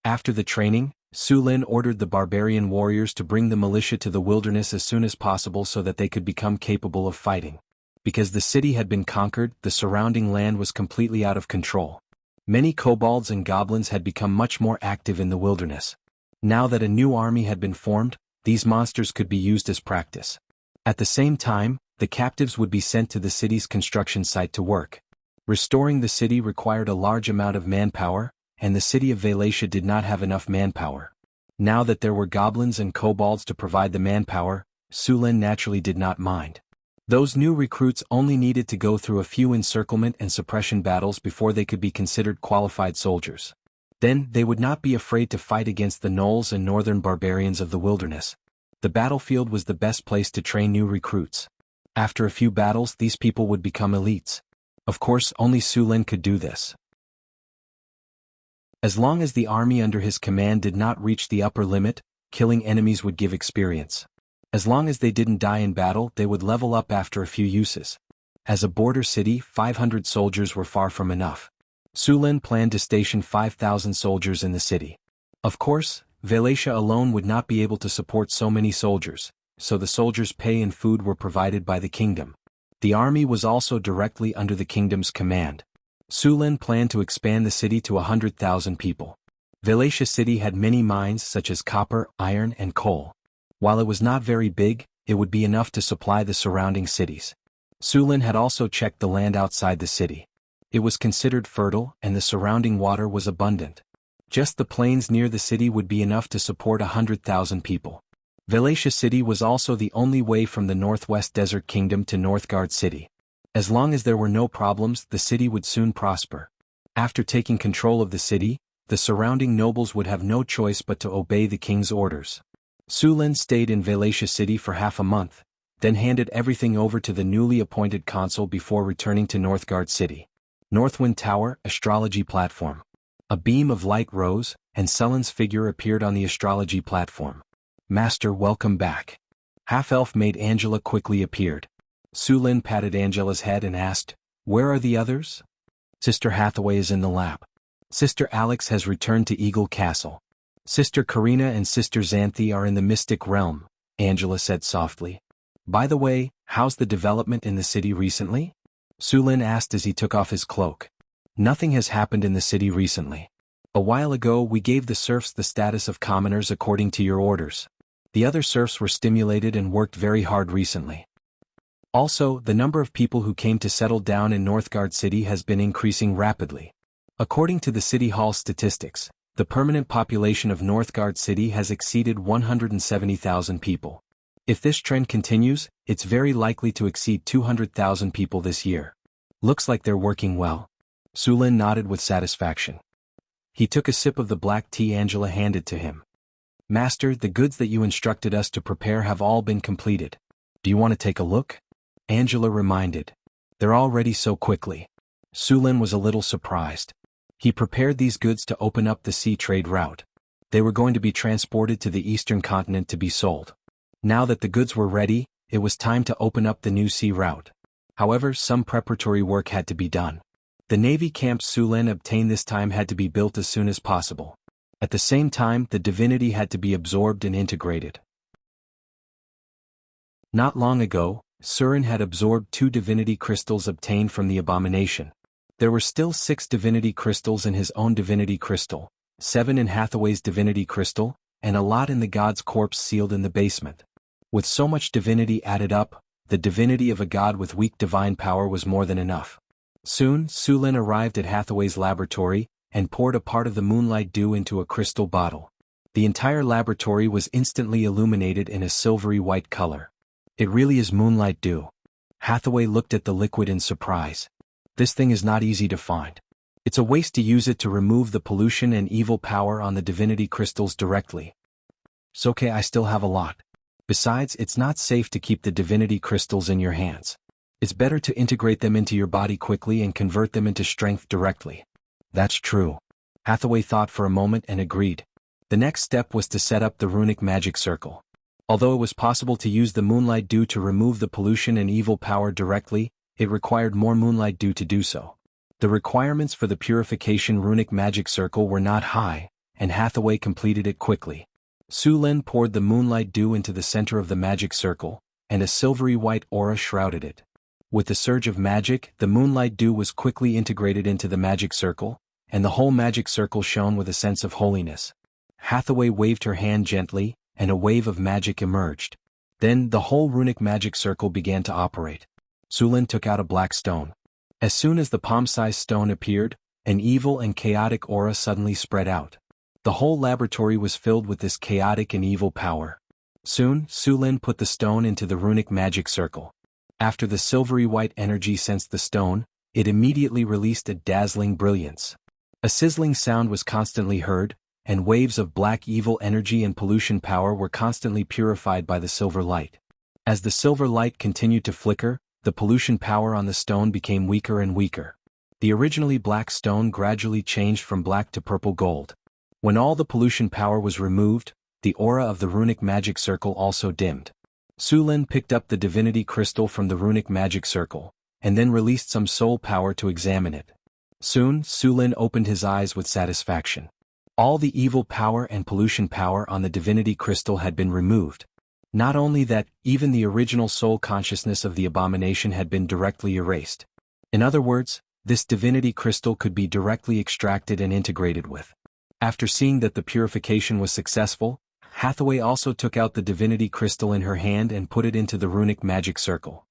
After the training, Su Lin ordered the barbarian warriors to bring the militia to the wilderness as soon as possible so that they could become capable of fighting. Because the city had been conquered, the surrounding land was completely out of control. Many kobolds and goblins had become much more active in the wilderness. Now that a new army had been formed, these monsters could be used as practice. At the same time, the captives would be sent to the city's construction site to work. Restoring the city required a large amount of manpower, and the city of Wallachia did not have enough manpower. Now that there were goblins and kobolds to provide the manpower, Sulin naturally did not mind. Those new recruits only needed to go through a few encirclement and suppression battles before they could be considered qualified soldiers. Then, they would not be afraid to fight against the gnolls and northern barbarians of the wilderness. The battlefield was the best place to train new recruits. After a few battles, these people would become elites. Of course, only Sulin could do this. As long as the army under his command did not reach the upper limit, killing enemies would give experience. As long as they didn't die in battle, they would level up after a few uses. As a border city, 500 soldiers were far from enough. Sulin planned to station 5,000 soldiers in the city. Of course, Wallachia alone would not be able to support so many soldiers, so the soldiers' pay and food were provided by the kingdom. The army was also directly under the kingdom's command. Sulin planned to expand the city to 100,000 people. Wallachia city had many mines such as copper, iron, and coal. While it was not very big, it would be enough to supply the surrounding cities. Sulin had also checked the land outside the city. It was considered fertile, and the surrounding water was abundant. Just the plains near the city would be enough to support 100,000 people. Wallachia city was also the only way from the northwest desert kingdom to Northgard city. As long as there were no problems, the city would soon prosper. After taking control of the city, the surrounding nobles would have no choice but to obey the king's orders. Sulin stayed in Wallachia city for half a month, then handed everything over to the newly appointed consul before returning to Northgard city. Northwind Tower, astrology platform. A beam of light rose, and Sulin's figure appeared on the astrology platform. Master, welcome back. Half-elf maid Angela quickly appeared. Sulin patted Angela's head and asked, "Where are the others?" "Sister Hathaway is in the lab. Sister Alex has returned to Eagle Castle. Sister Karina and Sister Xanthi are in the mystic realm," Angela said softly. "By the way, how's the development in the city recently?" Sulin asked as he took off his cloak. "Nothing has happened in the city recently. A while ago we gave the serfs the status of commoners according to your orders. The other serfs were stimulated and worked very hard recently. Also, the number of people who came to settle down in Northgard city has been increasing rapidly. According to the City Hall statistics, the permanent population of Northgard city has exceeded 170,000 people. If this trend continues, it's very likely to exceed 200,000 people this year. Looks like they're working well." Sulin nodded with satisfaction. He took a sip of the black tea Angela handed to him. "Master, the goods that you instructed us to prepare have all been completed. Do you want to take a look?" Angela reminded. "They're all ready so quickly." Sulin was a little surprised. He prepared these goods to open up the sea trade route. They were going to be transported to the eastern continent to be sold. Now that the goods were ready, it was time to open up the new sea route. However, some preparatory work had to be done. The navy camp Sulin obtained this time had to be built as soon as possible. At the same time, the divinity had to be absorbed and integrated. Not long ago, Surin had absorbed 2 divinity crystals obtained from the abomination. There were still 6 divinity crystals in his own divinity crystal, 7 in Hathaway's divinity crystal, and a lot in the god's corpse sealed in the basement. With so much divinity added up, the divinity of a god with weak divine power was more than enough. Soon, Sulin arrived at Hathaway's laboratory, and poured a part of the moonlight dew into a crystal bottle. The entire laboratory was instantly illuminated in a silvery white color. "It really is moonlight dew." Hathaway looked at the liquid in surprise. "This thing is not easy to find. It's a waste to use it to remove the pollution and evil power on the divinity crystals directly." "It's okay, I still have a lot. Besides, it's not safe to keep the divinity crystals in your hands. It's better to integrate them into your body quickly and convert them into strength directly." "That's true." Hathaway thought for a moment and agreed. The next step was to set up the runic magic circle. Although it was possible to use the moonlight dew to remove the pollution and evil power directly, it required more moonlight dew to do so. The requirements for the purification runic magic circle were not high, and Hathaway completed it quickly. Sulin poured the moonlight dew into the center of the magic circle, and a silvery white aura shrouded it. With the surge of magic, the moonlight dew was quickly integrated into the magic circle, and the whole magic circle shone with a sense of holiness. Hathaway waved her hand gently, and a wave of magic emerged. Then, the whole runic magic circle began to operate. Sulin took out a black stone. As soon as the palm-sized stone appeared, an evil and chaotic aura suddenly spread out. The whole laboratory was filled with this chaotic and evil power. Soon, Sulin put the stone into the runic magic circle. After the silvery white energy sensed the stone, it immediately released a dazzling brilliance. A sizzling sound was constantly heard, and waves of black evil energy and pollution power were constantly purified by the silver light. As the silver light continued to flicker, the pollution power on the stone became weaker and weaker. The originally black stone gradually changed from black to purple gold. When all the pollution power was removed, the aura of the runic magic circle also dimmed. Sulin picked up the divinity crystal from the runic magic circle, and then released some soul power to examine it. Soon, Sulin opened his eyes with satisfaction. All the evil power and pollution power on the divinity crystal had been removed. Not only that, even the original soul consciousness of the abomination had been directly erased. In other words, this divinity crystal could be directly extracted and integrated with. After seeing that the purification was successful, Hathaway also took out the divinity crystal in her hand and put it into the runic magic circle.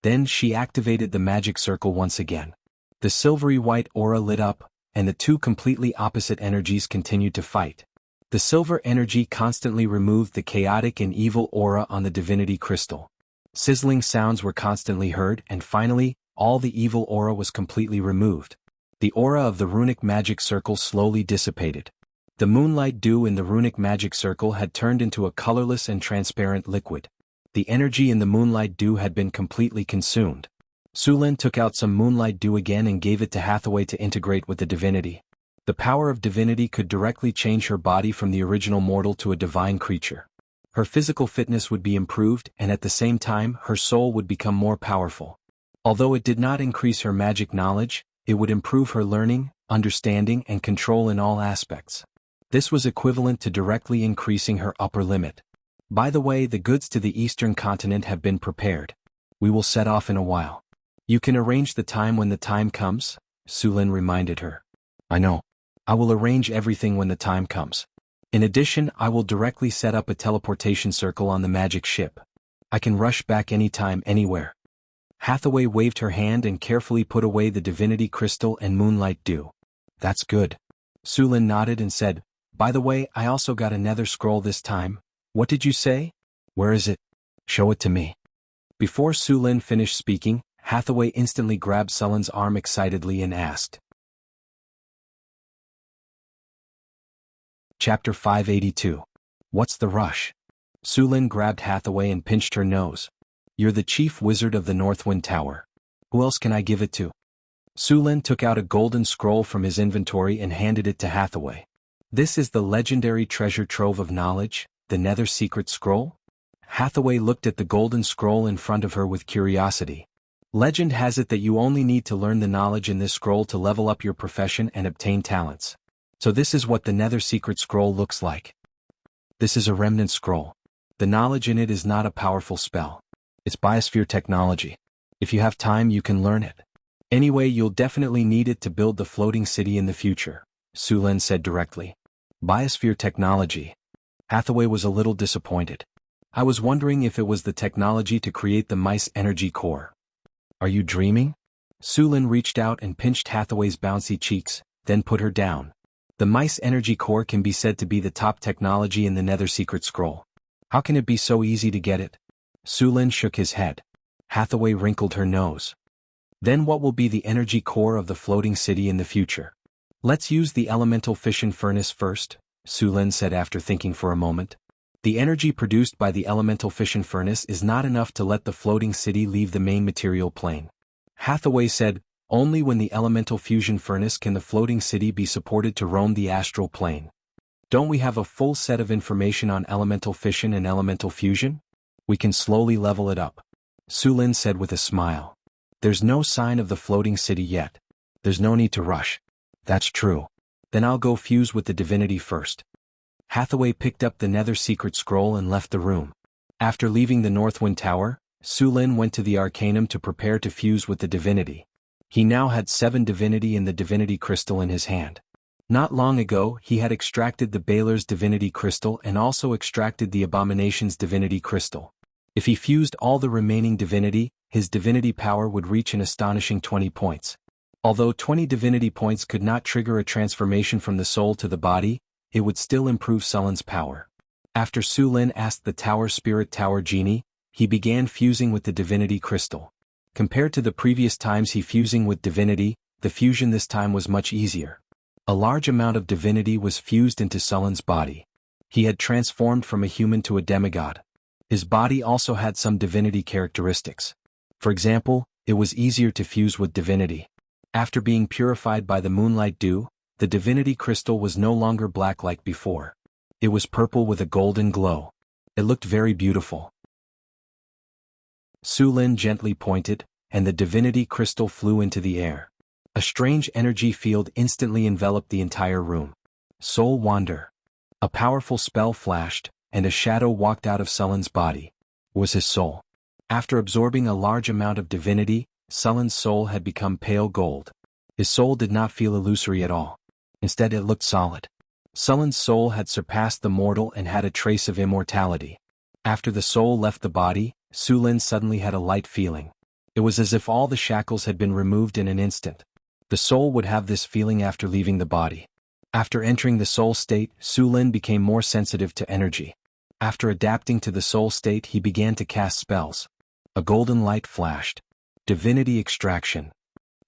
Then she activated the magic circle once again. The silvery white aura lit up, and the two completely opposite energies continued to fight. The silver energy constantly removed the chaotic and evil aura on the divinity crystal. Sizzling sounds were constantly heard, and finally, all the evil aura was completely removed. The aura of the runic magic circle slowly dissipated. The moonlight dew in the runic magic circle had turned into a colorless and transparent liquid. The energy in the moonlight dew had been completely consumed. Sulin took out some moonlight dew again and gave it to Hathaway to integrate with the divinity. The power of divinity could directly change her body from the original mortal to a divine creature. Her physical fitness would be improved, and at the same time, her soul would become more powerful. Although it did not increase her magic knowledge, it would improve her learning, understanding, and control in all aspects. This was equivalent to directly increasing her upper limit. By the way, the goods to the eastern continent have been prepared. We will set off in a while. You can arrange the time when the time comes, Sulin reminded her. I know. I will arrange everything when the time comes. In addition, I will directly set up a teleportation circle on the magic ship. I can rush back anytime, anywhere. Hathaway waved her hand and carefully put away the divinity crystal and moonlight dew. That's good. Sulin nodded and said, By the way, I also got a nether scroll this time. What did you say? Where is it? Show it to me. Before Sulin finished speaking, Hathaway instantly grabbed Sulin's arm excitedly and asked. Chapter 582. What's the rush? Sulin grabbed Hathaway and pinched her nose. You're the chief wizard of the Northwind Tower. Who else can I give it to? Sulin took out a golden scroll from his inventory and handed it to Hathaway. This is the legendary treasure trove of knowledge, the Nether Secret Scroll? Hathaway looked at the golden scroll in front of her with curiosity. Legend has it that you only need to learn the knowledge in this scroll to level up your profession and obtain talents. So this is what the Nether Secret Scroll looks like. This is a remnant scroll. The knowledge in it is not a powerful spell. It's biosphere technology. If you have time, you can learn it. Anyway, you'll definitely need it to build the floating city in the future, Sulin said directly. Biosphere technology. Hathaway was a little disappointed. I was wondering if it was the technology to create the mice energy core. Are you dreaming? Sulin reached out and pinched Hathaway's bouncy cheeks, then put her down. The mice energy core can be said to be the top technology in the Nether Secret Scroll. How can it be so easy to get it? Sulin shook his head. Hathaway wrinkled her nose. Then what will be the energy core of the floating city in the future? Let's use the elemental fission furnace first, Sulin said after thinking for a moment. The energy produced by the elemental fission furnace is not enough to let the floating city leave the main material plane. Hathaway said, only when the elemental fusion furnace can the floating city be supported to roam the astral plane. Don't we have a full set of information on elemental fission and elemental fusion? We can slowly level it up. Sulin said with a smile. There's no sign of the floating city yet. There's no need to rush. That's true. Then I'll go fuse with the divinity first. Hathaway picked up the Nether Secret Scroll and left the room. After leaving the Northwind Tower, Su Lin went to the Arcanum to prepare to fuse with the divinity. He now had 7 divinity in the divinity crystal in his hand. Not long ago, he had extracted the Baler's divinity crystal and also extracted the Abomination's divinity crystal. If he fused all the remaining divinity, his divinity power would reach an astonishing 20 points. Although 20 divinity points could not trigger a transformation from the soul to the body, it would still improve Sulin's power. After Su Lin asked the Tower Spirit Tower Genie, he began fusing with the divinity crystal. Compared to the previous times he fusing with divinity, the fusion this time was much easier. A large amount of divinity was fused into Sulin's body. He had transformed from a human to a demigod. His body also had some divinity characteristics. For example, it was easier to fuse with divinity. After being purified by the moonlight dew, the divinity crystal was no longer black like before. It was purple with a golden glow. It looked very beautiful. Su Lin gently pointed, and the divinity crystal flew into the air. A strange energy field instantly enveloped the entire room. Soul Wander. A powerful spell flashed, and a shadow walked out of Sulin's body. It was his soul. After absorbing a large amount of divinity, Sulin's soul had become pale gold. His soul did not feel illusory at all. Instead it looked solid. Sulin's soul had surpassed the mortal and had a trace of immortality. After the soul left the body, Su Lin suddenly had a light feeling. It was as if all the shackles had been removed in an instant. The soul would have this feeling after leaving the body. After entering the soul state, Su Lin became more sensitive to energy. After adapting to the soul state he began to cast spells. A golden light flashed. Divinity extraction.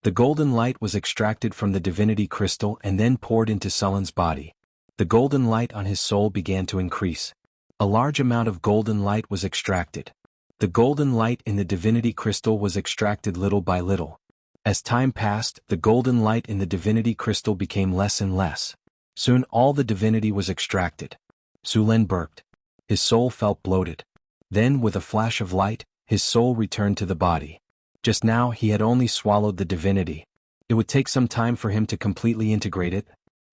The golden light was extracted from the divinity crystal and then poured into Sulin's body. The golden light on his soul began to increase. A large amount of golden light was extracted. The golden light in the divinity crystal was extracted little by little. As time passed, the golden light in the divinity crystal became less and less. Soon all the divinity was extracted. Su Lin burped. His soul felt bloated. Then, with a flash of light, his soul returned to the body. Just now he had only swallowed the divinity. It would take some time for him to completely integrate it.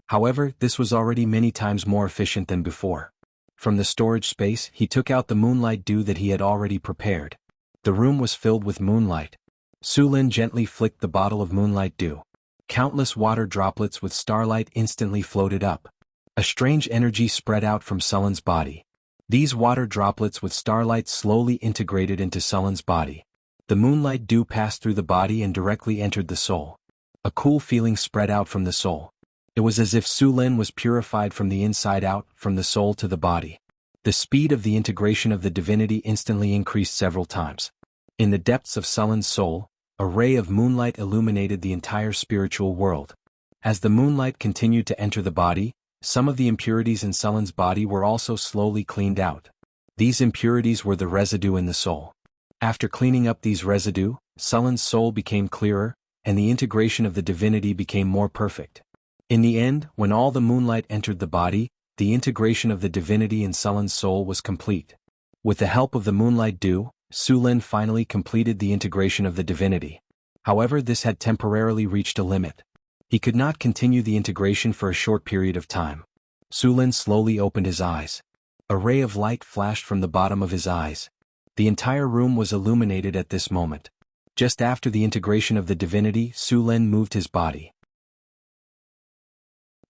However, this was already many times more efficient than before. From the storage space he took out the moonlight dew that he had already prepared. The room was filled with moonlight. Su Lin gently flicked the bottle of moonlight dew. Countless water droplets with starlight instantly floated up. A strange energy spread out from Sulin's body. These water droplets with starlight slowly integrated into Sulin's body. The moonlight dew passed through the body and directly entered the soul. A cool feeling spread out from the soul. It was as if Su Lin was purified from the inside out, from the soul to the body. The speed of the integration of the divinity instantly increased several times. In the depths of Sulin's soul, a ray of moonlight illuminated the entire spiritual world. As the moonlight continued to enter the body, some of the impurities in Sulin's body were also slowly cleaned out. These impurities were the residue in the soul. After cleaning up these residue, Sulin's soul became clearer, and the integration of the divinity became more perfect. In the end, when all the moonlight entered the body, the integration of the divinity in Sulin's soul was complete. With the help of the moonlight dew, Su Lin finally completed the integration of the divinity. However, this had temporarily reached a limit. He could not continue the integration for a short period of time. Su Lin slowly opened his eyes. A ray of light flashed from the bottom of his eyes. The entire room was illuminated at this moment. Just after the integration of the divinity, Su Lin moved his body.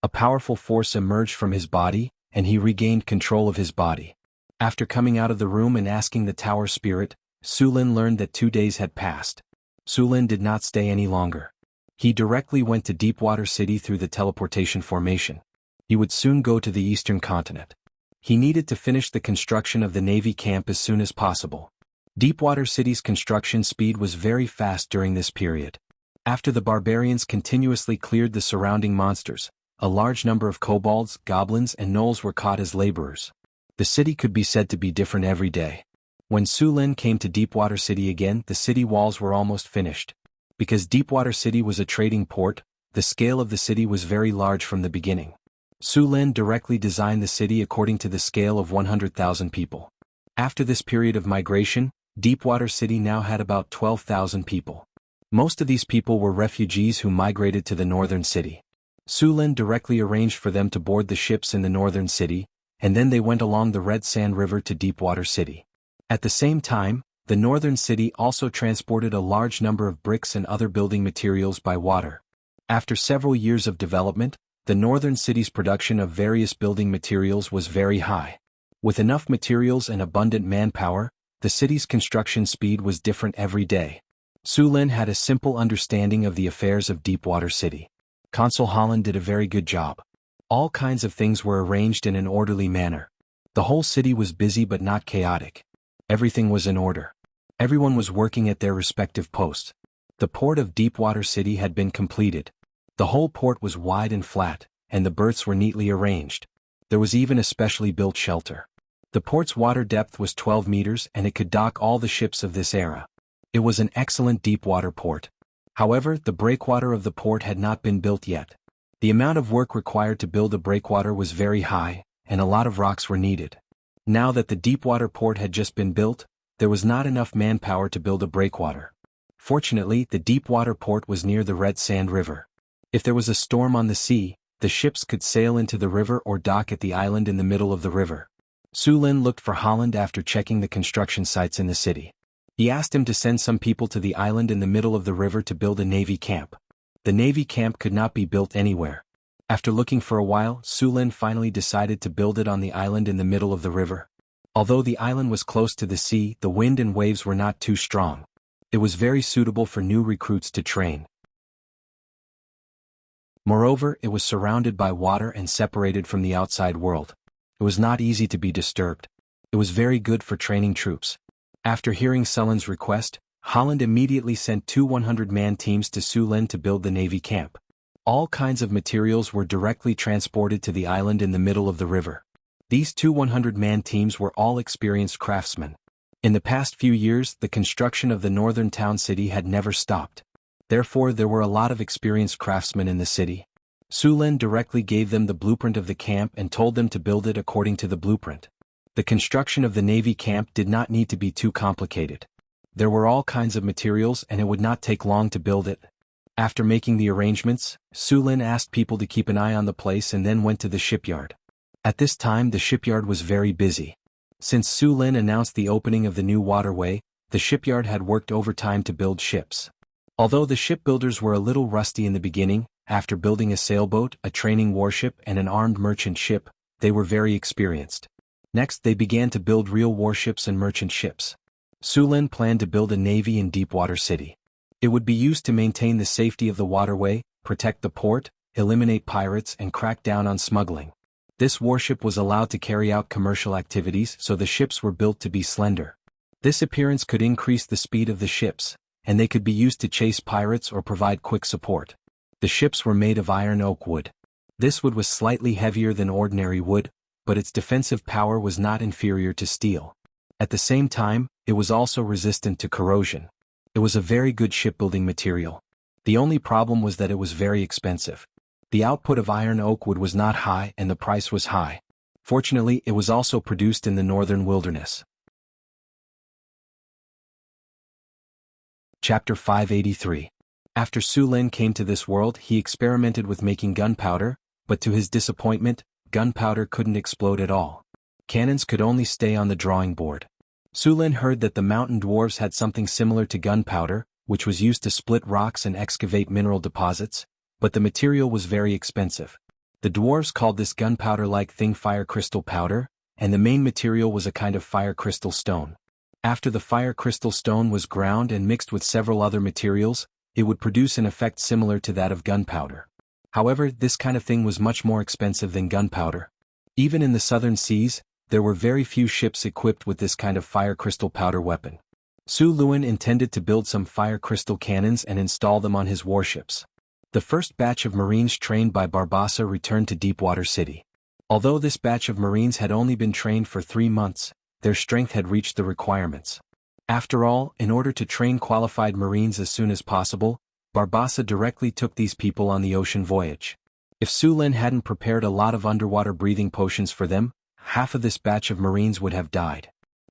A powerful force emerged from his body, and he regained control of his body. After coming out of the room and asking the tower spirit, Su Lin learned that 2 days had passed. Su Lin did not stay any longer. He directly went to Deepwater City through the teleportation formation. He would soon go to the eastern continent. He needed to finish the construction of the Navy camp as soon as possible. Deepwater City's construction speed was very fast during this period. After the barbarians continuously cleared the surrounding monsters, a large number of kobolds, goblins and gnolls were caught as laborers. The city could be said to be different every day. When Su Lin came to Deepwater City again, the city walls were almost finished. Because Deepwater City was a trading port, the scale of the city was very large from the beginning. Su Lin directly designed the city according to the scale of 100,000 people. After this period of migration, Deepwater City now had about 12,000 people. Most of these people were refugees who migrated to the northern city. Su Lin directly arranged for them to board the ships in the northern city, and then they went along the Red Sand River to Deepwater City. At the same time, The northern city also transported a large number of bricks and other building materials by water. After several years of development, the northern city's production of various building materials was very high. With enough materials and abundant manpower, the city's construction speed was different every day. Su Lin had a simple understanding of the affairs of Deepwater City. Consul Holland did a very good job. All kinds of things were arranged in an orderly manner. The whole city was busy but not chaotic. Everything was in order. Everyone was working at their respective posts. The port of Deepwater City had been completed. The whole port was wide and flat, and the berths were neatly arranged. There was even a specially built shelter. The port's water depth was 12 meters and it could dock all the ships of this era. It was an excellent deep-water port. However, the breakwater of the port had not been built yet. The amount of work required to build a breakwater was very high, and a lot of rocks were needed. Now that the deep-water port had just been built, there was not enough manpower to build a breakwater. Fortunately, the deep-water port was near the Red Sand River. If there was a storm on the sea, the ships could sail into the river or dock at the island in the middle of the river. Su Lin looked for Holland after checking the construction sites in the city. He asked him to send some people to the island in the middle of the river to build a navy camp. The navy camp could not be built anywhere. After looking for a while, Su Lin finally decided to build it on the island in the middle of the river. Although the island was close to the sea, the wind and waves were not too strong. It was very suitable for new recruits to train. Moreover, it was surrounded by water and separated from the outside world. It was not easy to be disturbed. It was very good for training troops. After hearing Su Lin's request, Holland immediately sent two 100-man teams to Su Lin to build the navy camp. All kinds of materials were directly transported to the island in the middle of the river. These two 100-man teams were all experienced craftsmen. In the past few years, the construction of the northern town city had never stopped. Therefore, there were a lot of experienced craftsmen in the city. Su Lin directly gave them the blueprint of the camp and told them to build it according to the blueprint. The construction of the navy camp did not need to be too complicated. There were all kinds of materials and it would not take long to build it. After making the arrangements, Su Lin asked people to keep an eye on the place and then went to the shipyard. At this time the shipyard was very busy. Since Su Lin announced the opening of the new waterway, the shipyard had worked overtime to build ships. Although the shipbuilders were a little rusty in the beginning, after building a sailboat, a training warship and an armed merchant ship, they were very experienced. Next they began to build real warships and merchant ships. Su Lin planned to build a navy in Deepwater City. It would be used to maintain the safety of the waterway, protect the port, eliminate pirates and crack down on smuggling. This warship was allowed to carry out commercial activities, so the ships were built to be slender. This appearance could increase the speed of the ships, and they could be used to chase pirates or provide quick support. The ships were made of iron oak wood. This wood was slightly heavier than ordinary wood, but its defensive power was not inferior to steel. At the same time, it was also resistant to corrosion. It was a very good shipbuilding material. The only problem was that it was very expensive. The output of iron oak wood was not high and the price was high. Fortunately, it was also produced in the northern wilderness. Chapter 583. After Su Lin came to this world, he experimented with making gunpowder, but to his disappointment, gunpowder couldn't explode at all. Cannons could only stay on the drawing board. Su Lin heard that the mountain dwarves had something similar to gunpowder, which was used to split rocks and excavate mineral deposits, but the material was very expensive. The dwarves called this gunpowder-like thing fire crystal powder, and the main material was a kind of fire crystal stone. After the fire crystal stone was ground and mixed with several other materials, it would produce an effect similar to that of gunpowder. However, this kind of thing was much more expensive than gunpowder. Even in the southern seas, there were very few ships equipped with this kind of fire crystal powder weapon. Su Lin intended to build some fire crystal cannons and install them on his warships. The first batch of Marines trained by Barbassa returned to Deepwater City. Although this batch of Marines had only been trained for 3 months, their strength had reached the requirements. After all, in order to train qualified Marines as soon as possible, Barbassa directly took these people on the ocean voyage. If Su Lin hadn't prepared a lot of underwater breathing potions for them, half of this batch of Marines would have died.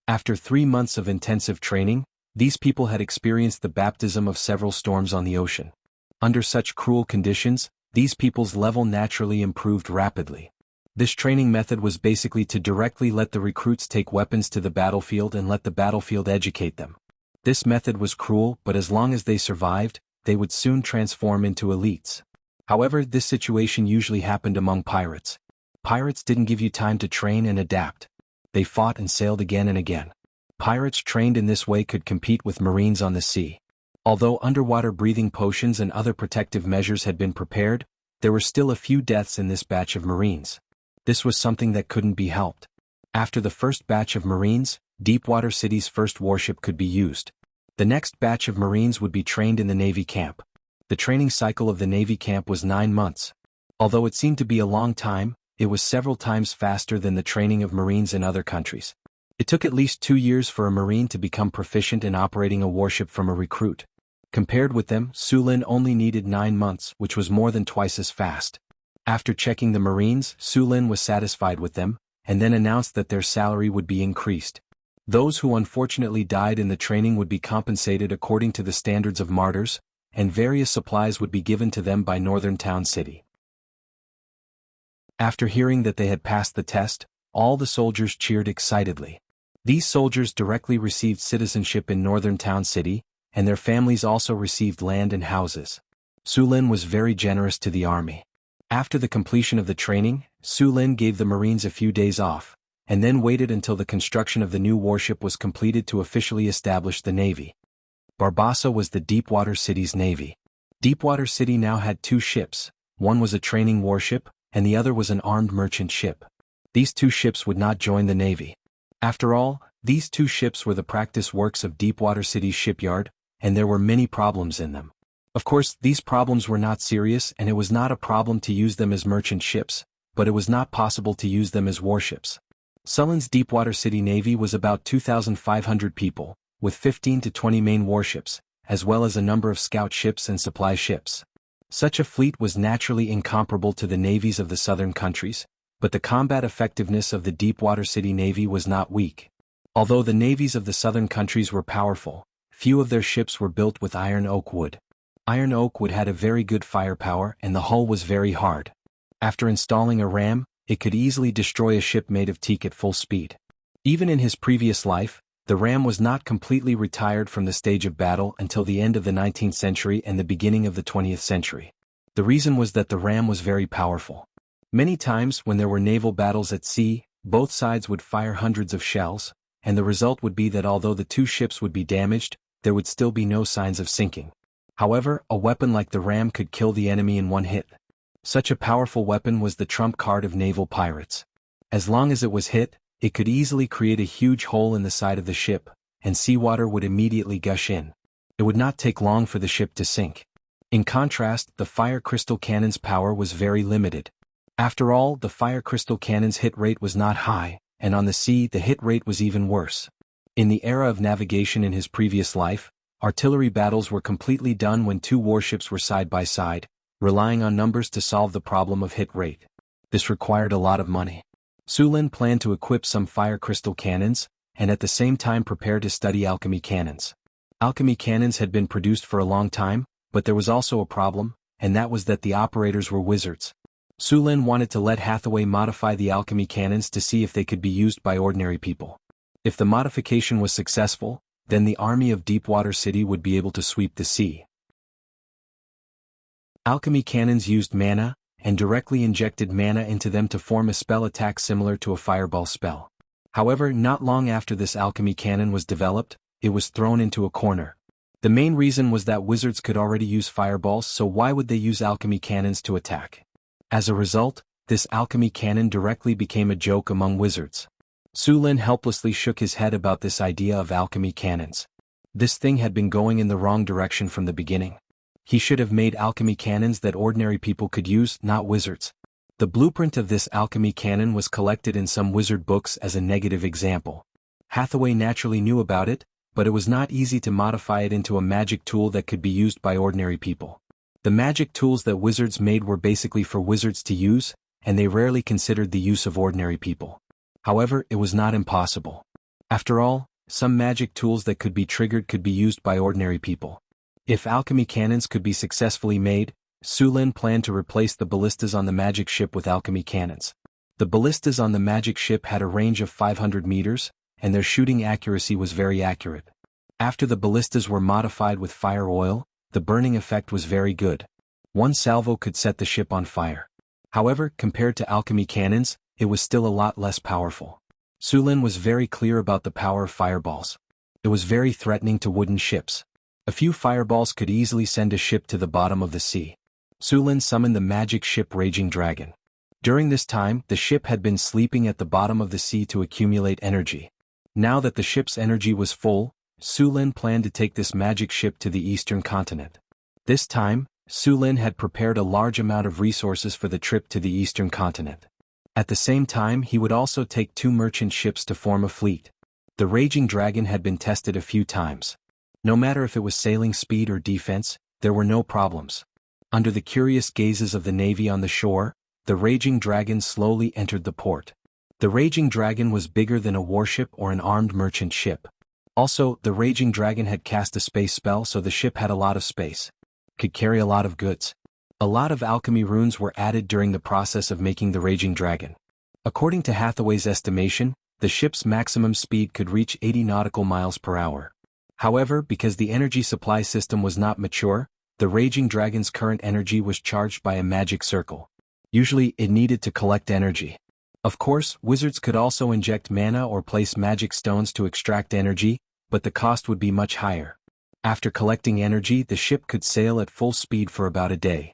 After 3 months of intensive training, these people had experienced the baptism of several storms on the ocean. Under such cruel conditions, these people's level naturally improved rapidly. This training method was basically to directly let the recruits take weapons to the battlefield and let the battlefield educate them. This method was cruel, but as long as they survived, they would soon transform into elites. However, this situation usually happened among pirates. Pirates didn't give you time to train and adapt. They fought and sailed again and again. Pirates trained in this way could compete with Marines on the sea. Although underwater breathing potions and other protective measures had been prepared, there were still a few deaths in this batch of Marines. This was something that couldn't be helped. After the first batch of Marines, Deepwater City's first warship could be used. The next batch of Marines would be trained in the Navy camp. The training cycle of the Navy camp was 9 months. Although it seemed to be a long time, it was several times faster than the training of Marines in other countries. It took at least 2 years for a Marine to become proficient in operating a warship from a recruit. Compared with them, Sulin only needed 9 months, which was more than twice as fast. After checking the Marines, Sulin was satisfied with them, and then announced that their salary would be increased. Those who unfortunately died in the training would be compensated according to the standards of martyrs, and various supplies would be given to them by Northern Town City. After hearing that they had passed the test, all the soldiers cheered excitedly. These soldiers directly received citizenship in Northern Town City, and their families also received land and houses. Sulin was very generous to the army. After the completion of the training, Sulin gave the Marines a few days off, and then waited until the construction of the new warship was completed to officially establish the Navy. Barbassa was the Deepwater City's navy. Deepwater City now had 2 ships, one was a training warship, and the other was an armed merchant ship. These 2 ships would not join the Navy. After all, these 2 ships were the practice works of Deepwater City's shipyard, and there were many problems in them. Of course, these problems were not serious, and it was not a problem to use them as merchant ships, but it was not possible to use them as warships. Sulin's Deepwater City Navy was about 2,500 people, with 15 to 20 main warships, as well as a number of scout ships and supply ships. Such a fleet was naturally incomparable to the navies of the southern countries, but the combat effectiveness of the Deepwater City Navy was not weak. Although the navies of the southern countries were powerful, few of their ships were built with iron oak wood. Iron oak wood had a very good firepower and the hull was very hard. After installing a ram, it could easily destroy a ship made of teak at full speed. Even in his previous life, the ram was not completely retired from the stage of battle until the end of the 19th century and the beginning of the 20th century. The reason was that the ram was very powerful. Many times when there were naval battles at sea, both sides would fire hundreds of shells, and the result would be that although the 2 ships would be damaged, there would still be no signs of sinking. However, a weapon like the ram could kill the enemy in one hit. Such a powerful weapon was the trump card of naval pirates. As long as it was hit, it could easily create a huge hole in the side of the ship, and seawater would immediately gush in. It would not take long for the ship to sink. In contrast, the fire crystal cannon's power was very limited. After all, the fire crystal cannon's hit rate was not high, and on the sea the hit rate was even worse. In the era of navigation in his previous life, artillery battles were completely done when 2 warships were side by side, relying on numbers to solve the problem of hit rate. This required a lot of money. Sulin planned to equip some fire crystal cannons, and at the same time prepare to study alchemy cannons. Alchemy cannons had been produced for a long time, but there was also a problem, and that was that the operators were wizards. Sulin wanted to let Hathaway modify the alchemy cannons to see if they could be used by ordinary people. If the modification was successful, then the army of Deepwater City would be able to sweep the sea. Alchemy cannons used mana, and directly injected mana into them to form a spell attack similar to a fireball spell. However, not long after this alchemy cannon was developed, it was thrown into a corner. The main reason was that wizards could already use fireballs, so why would they use alchemy cannons to attack? As a result, this alchemy cannon directly became a joke among wizards. Sulin helplessly shook his head about this idea of alchemy cannons. This thing had been going in the wrong direction from the beginning. He should have made alchemy cannons that ordinary people could use, not wizards. The blueprint of this alchemy cannon was collected in some wizard books as a negative example. Hathaway naturally knew about it, but it was not easy to modify it into a magic tool that could be used by ordinary people. The magic tools that wizards made were basically for wizards to use, and they rarely considered the use of ordinary people. However, it was not impossible. After all, some magic tools that could be triggered could be used by ordinary people. If alchemy cannons could be successfully made, Sulin planned to replace the ballistas on the magic ship with alchemy cannons. The ballistas on the magic ship had a range of 500 meters, and their shooting accuracy was very accurate. After the ballistas were modified with fire oil, the burning effect was very good. One salvo could set the ship on fire. However, compared to alchemy cannons, it was still a lot less powerful. Su Lin was very clear about the power of fireballs. It was very threatening to wooden ships. A few fireballs could easily send a ship to the bottom of the sea. Su Lin summoned the magic ship Raging Dragon. During this time, the ship had been sleeping at the bottom of the sea to accumulate energy. Now that the ship's energy was full, Su Lin planned to take this magic ship to the eastern continent. This time, Su Lin had prepared a large amount of resources for the trip to the eastern continent. At the same time, he would also take 2 merchant ships to form a fleet. The Raging Dragon had been tested a few times. No matter if it was sailing speed or defense, there were no problems. Under the curious gazes of the navy on the shore, the Raging Dragon slowly entered the port. The Raging Dragon was bigger than a warship or an armed merchant ship. Also, the Raging Dragon had cast a space spell, so the ship had a lot of space. Could carry a lot of goods. A lot of alchemy runes were added during the process of making the Raging Dragon. According to Hathaway's estimation, the ship's maximum speed could reach 80 nautical miles per hour. However, because the energy supply system was not mature, the Raging Dragon's current energy was charged by a magic circle. Usually, it needed to collect energy. Of course, wizards could also inject mana or place magic stones to extract energy, but the cost would be much higher. After collecting energy, the ship could sail at full speed for about a day.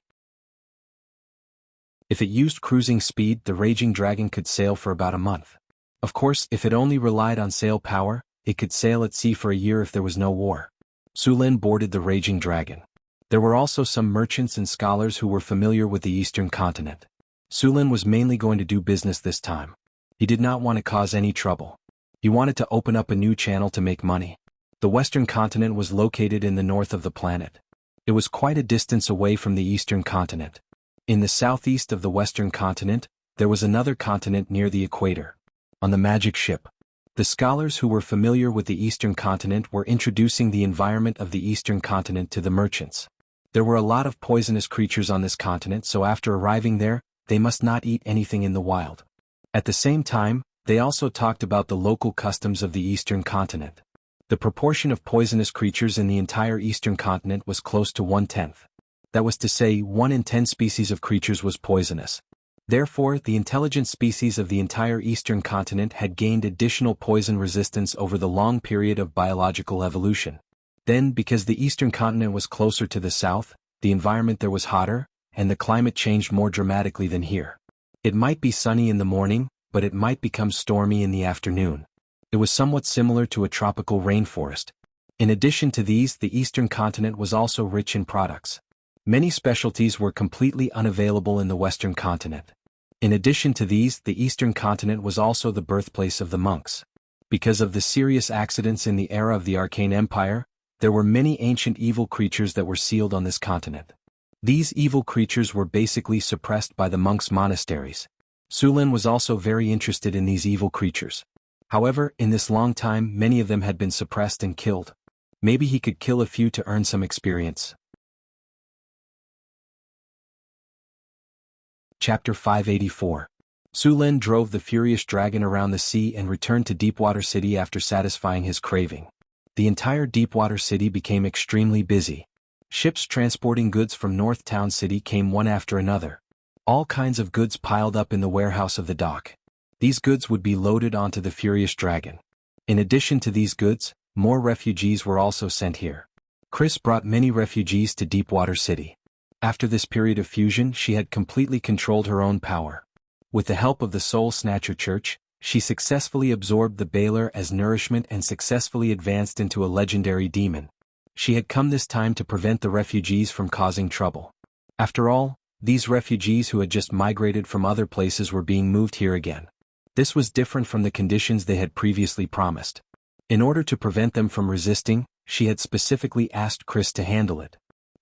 If it used cruising speed, the Raging Dragon could sail for about a month. Of course, if it only relied on sail power, it could sail at sea for a year if there was no war. Su Lin boarded the Raging Dragon. There were also some merchants and scholars who were familiar with the eastern continent. Su Lin was mainly going to do business this time. He did not want to cause any trouble. He wanted to open up a new channel to make money. The western continent was located in the north of the planet. It was quite a distance away from the eastern continent. In the southeast of the western continent, there was another continent near the equator. On the magic ship, the scholars who were familiar with the eastern continent were introducing the environment of the eastern continent to the merchants. There were a lot of poisonous creatures on this continent, so after arriving there, they must not eat anything in the wild. At the same time, they also talked about the local customs of the eastern continent. The proportion of poisonous creatures in the entire eastern continent was close to 1/10. That was to say, 1 in 10 species of creatures was poisonous. Therefore, the intelligent species of the entire eastern continent had gained additional poison resistance over the long period of biological evolution. Then, because the eastern continent was closer to the south, the environment there was hotter, and the climate changed more dramatically than here. It might be sunny in the morning, but it might become stormy in the afternoon. It was somewhat similar to a tropical rainforest. In addition to these, the eastern continent was also rich in products. Many specialties were completely unavailable in the western continent. In addition to these, the eastern continent was also the birthplace of the monks. Because of the serious accidents in the era of the Arcane Empire, there were many ancient evil creatures that were sealed on this continent. These evil creatures were basically suppressed by the monks' monasteries. Su Lin was also very interested in these evil creatures. However, in this long time, many of them had been suppressed and killed. Maybe he could kill a few to earn some experience. Chapter 584. Su Lin drove the furious dragon around the sea and returned to Deepwater City after satisfying his craving. The entire Deepwater City became extremely busy. Ships transporting goods from North Town City came one after another. All kinds of goods piled up in the warehouse of the dock. These goods would be loaded onto the furious dragon. In addition to these goods, more refugees were also sent here. Chris brought many refugees to Deepwater City. After this period of fusion, she had completely controlled her own power. With the help of the Soul Snatcher Church, she successfully absorbed the Baylor as nourishment and successfully advanced into a legendary demon. She had come this time to prevent the refugees from causing trouble. After all, these refugees who had just migrated from other places were being moved here again. This was different from the conditions they had previously promised. In order to prevent them from resisting, she had specifically asked Chris to handle it.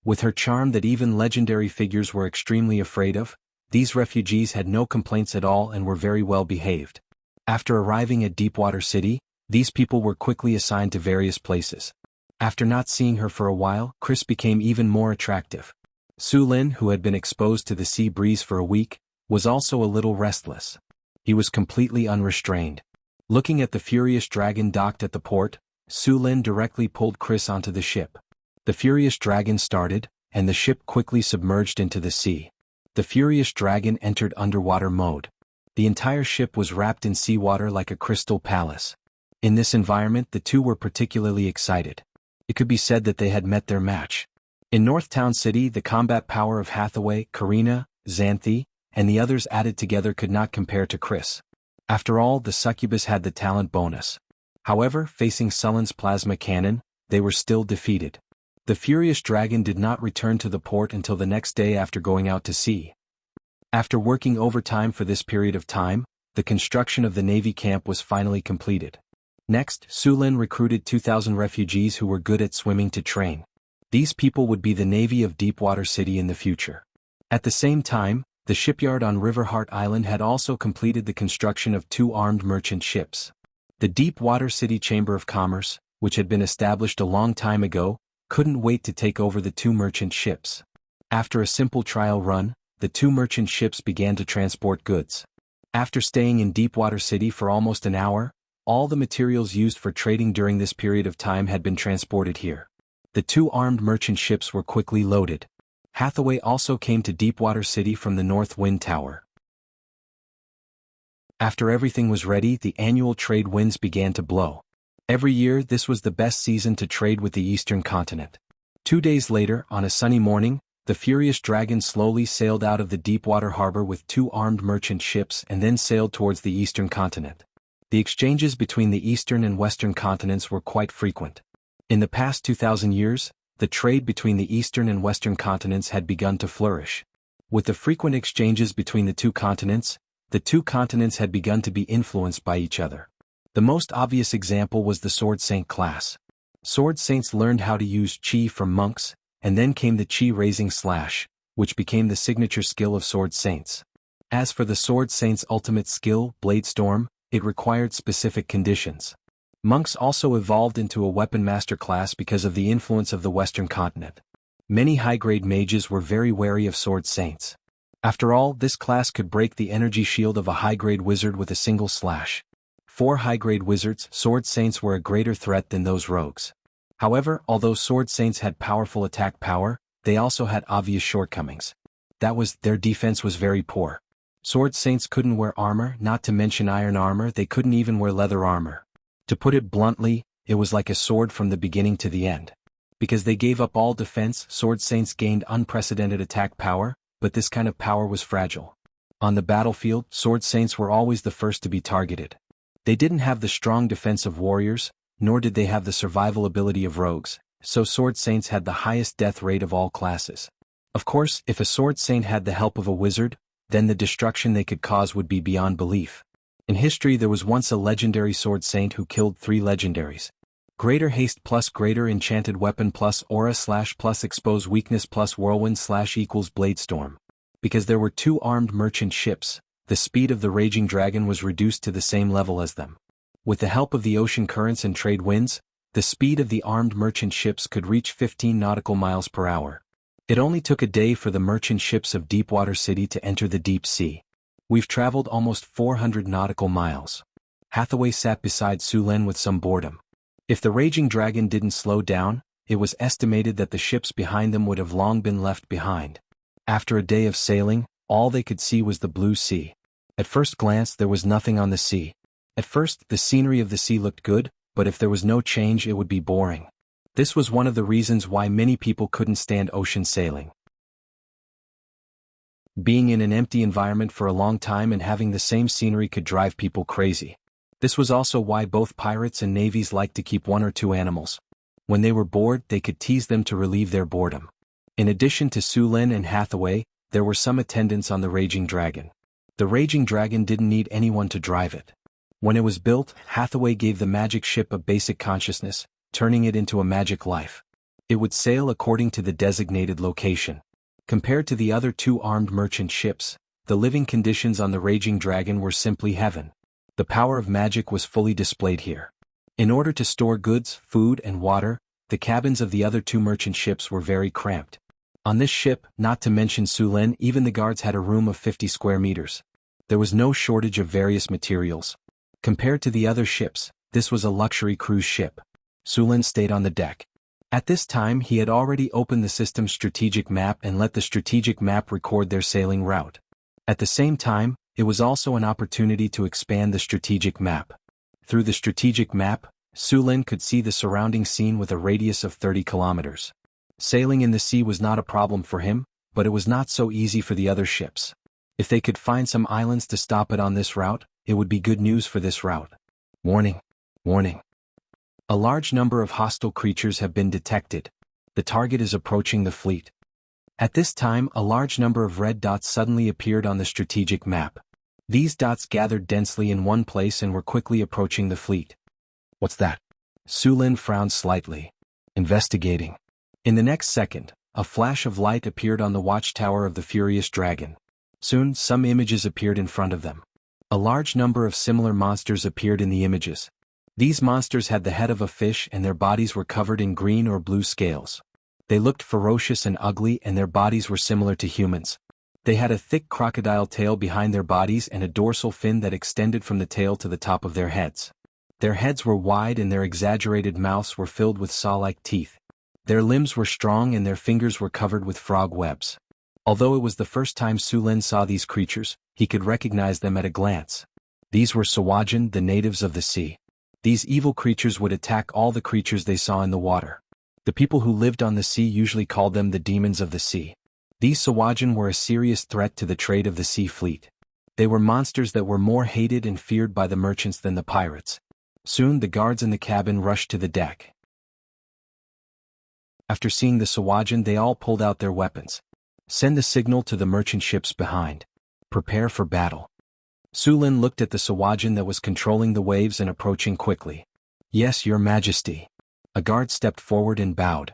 With her charm that even legendary figures were extremely afraid of, these refugees had no complaints at all and were very well behaved. After arriving at Deepwater City, these people were quickly assigned to various places. After not seeing her for a while, Chris became even more attractive. Su Lin, who had been exposed to the sea breeze for a week, was also a little restless. He was completely unrestrained. Looking at the furious dragon docked at the port, Su Lin directly pulled Chris onto the ship. The furious dragon started, and the ship quickly submerged into the sea. The furious dragon entered underwater mode. The entire ship was wrapped in seawater like a crystal palace. In this environment, the two were particularly excited. It could be said that they had met their match. In Northtown City, the combat power of Hathaway, Karina, Xanthi, and the others added together could not compare to Chris. After all, the succubus had the talent bonus. However, facing Sullen's plasma cannon, they were still defeated. The furious dragon did not return to the port until the next day after going out to sea. After working overtime for this period of time, the construction of the Navy camp was finally completed. Next, Su Lin recruited 2,000 refugees who were good at swimming to train. These people would be the Navy of Deepwater City in the future. At the same time, the shipyard on Riverheart Island had also completed the construction of 2 armed merchant ships. The Deepwater City Chamber of Commerce, which had been established a long time ago, couldn't wait to take over the 2 merchant ships. After a simple trial run, the 2 merchant ships began to transport goods. After staying in Deepwater City for almost an hour, all the materials used for trading during this period of time had been transported here. The 2 armed merchant ships were quickly loaded. Hathaway also came to Deepwater City from the North Wind Tower. After everything was ready, the annual trade winds began to blow. Every year, this was the best season to trade with the eastern continent. 2 days later, on a sunny morning, the furious dragon slowly sailed out of the Deepwater harbor with 2 armed merchant ships and then sailed towards the eastern continent. The exchanges between the eastern and western continents were quite frequent. In the past 2,000 years, the trade between the eastern and western continents had begun to flourish. With the frequent exchanges between the 2 continents, the 2 continents had begun to be influenced by each other. The most obvious example was the Sword Saint class. Sword Saints learned how to use Qi from monks, and then came the Qi raising slash, which became the signature skill of Sword Saints. As for the Sword Saint's ultimate skill, Blade Storm, it required specific conditions. Monks also evolved into a weapon master class because of the influence of the western continent. Many high-grade mages were very wary of Sword Saints. After all, this class could break the energy shield of a high-grade wizard with a single slash. For high-grade wizards, Sword Saints were a greater threat than those rogues. However, although Sword Saints had powerful attack power, they also had obvious shortcomings. That was, their defense was very poor. Sword Saints couldn't wear armor, not to mention iron armor. They couldn't even wear leather armor. To put it bluntly, it was like a sword from the beginning to the end. Because they gave up all defense, Sword Saints gained unprecedented attack power, but this kind of power was fragile. On the battlefield, Sword Saints were always the first to be targeted. They didn't have the strong defense of warriors, nor did they have the survival ability of rogues, so Sword Saints had the highest death rate of all classes. Of course, if a Sword Saint had the help of a wizard, then the destruction they could cause would be beyond belief. In history, there was once a legendary Sword Saint who killed 3 legendaries. Greater haste plus greater enchanted weapon plus aura slash plus expose weakness plus whirlwind slash equals blade storm. Because there were 2 armed merchant ships, the speed of the raging dragon was reduced to the same level as them. With the help of the ocean currents and trade winds, the speed of the armed merchant ships could reach 15 nautical miles per hour. It only took a day for the merchant ships of Deepwater City to enter the deep sea. We've traveled almost 400 nautical miles. Hathaway sat beside Su Lin with some boredom. If the raging dragon didn't slow down, it was estimated that the ships behind them would have long been left behind. After a day of sailing, all they could see was the blue sea. At first glance, there was nothing on the sea. At first, the scenery of the sea looked good, but if there was no change, it would be boring. This was one of the reasons why many people couldn't stand ocean sailing. Being in an empty environment for a long time and having the same scenery could drive people crazy. This was also why both pirates and navies liked to keep 1 or 2 animals. When they were bored, they could tease them to relieve their boredom. In addition to Su Lin and Hathaway, there were some attendants on the Raging Dragon. The Raging Dragon didn't need anyone to drive it. When it was built, Hathaway gave the magic ship a basic consciousness, turning it into a magic life. It would sail according to the designated location. Compared to the other 2 armed merchant ships, the living conditions on the Raging Dragon were simply heaven. The power of magic was fully displayed here. In order to store goods, food, and water, the cabins of the other 2 merchant ships were very cramped. On this ship, not to mention Su Lin, even the guards had a room of 50 square meters. There was no shortage of various materials. Compared to the other ships, this was a luxury cruise ship. Sulin stayed on the deck. At this time he had already opened the system's strategic map and let the strategic map record their sailing route. At the same time, it was also an opportunity to expand the strategic map. Through the strategic map, Sulin could see the surrounding scene with a radius of 30 kilometers. Sailing in the sea was not a problem for him, but it was not so easy for the other ships. If they could find some islands to stop it on this route, it would be good news for this route. Warning! Warning! A large number of hostile creatures have been detected. The target is approaching the fleet. At this time, a large number of red dots suddenly appeared on the strategic map. These dots gathered densely in one place and were quickly approaching the fleet. What's that? Sulin frowned slightly. Investigating. In the next second, a flash of light appeared on the watchtower of the Furious Dragon. Soon, some images appeared in front of them. A large number of similar monsters appeared in the images. These monsters had the head of a fish and their bodies were covered in green or blue scales. They looked ferocious and ugly and their bodies were similar to humans. They had a thick crocodile tail behind their bodies and a dorsal fin that extended from the tail to the top of their heads. Their heads were wide and their exaggerated mouths were filled with saw-like teeth. Their limbs were strong and their fingers were covered with frog webs. Although it was the first time Sulin saw these creatures, he could recognize them at a glance. These were Sawajin, the natives of the sea. These evil creatures would attack all the creatures they saw in the water. The people who lived on the sea usually called them the demons of the sea. These Sawajin were a serious threat to the trade of the sea fleet. They were monsters that were more hated and feared by the merchants than the pirates. Soon the guards in the cabin rushed to the deck. After seeing the Sawajin, they all pulled out their weapons. Send the signal to the merchant ships behind. Prepare for battle. Sulin looked at the Sawajin that was controlling the waves and approaching quickly. Yes, your majesty. A guard stepped forward and bowed.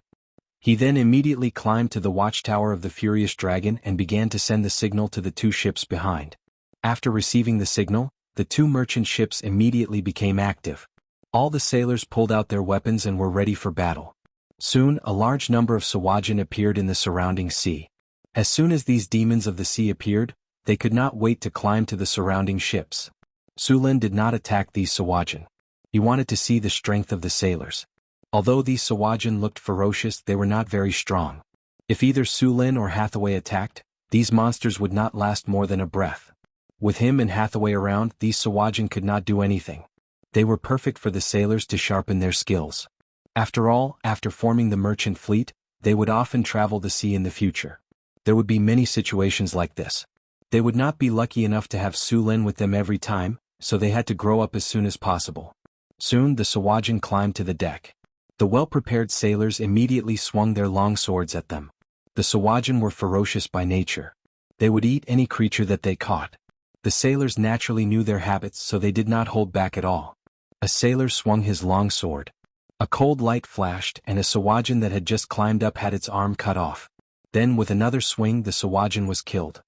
He then immediately climbed to the watchtower of the Furious Dragon and began to send the signal to the two ships behind. After receiving the signal, the two merchant ships immediately became active. All the sailors pulled out their weapons and were ready for battle. Soon, a large number of Sawajin appeared in the surrounding sea. As soon as these demons of the sea appeared, they could not wait to climb to the surrounding ships. Sulin did not attack these Sawajin. He wanted to see the strength of the sailors. Although these Sawajin looked ferocious, they were not very strong. If either Sulin or Hathaway attacked, these monsters would not last more than a breath. With him and Hathaway around, these Sawajin could not do anything. They were perfect for the sailors to sharpen their skills. After all, after forming the merchant fleet, they would often travel the sea in the future. There would be many situations like this. They would not be lucky enough to have Sulin with them every time, so they had to grow up as soon as possible. Soon the Sawajin climbed to the deck. The well-prepared sailors immediately swung their long swords at them. The Sawajin were ferocious by nature. They would eat any creature that they caught. The sailors naturally knew their habits, so they did not hold back at all. A sailor swung his long sword. A cold light flashed and a Sawajin that had just climbed up had its arm cut off. Then with another swing the Sawajin was killed.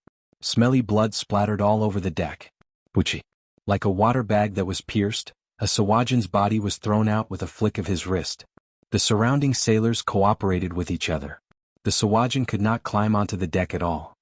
Smelly blood splattered all over the deck. Wuxia. Like a water bag that was pierced, a Sawajin's body was thrown out with a flick of his wrist. The surrounding sailors cooperated with each other. The Sawajin could not climb onto the deck at all.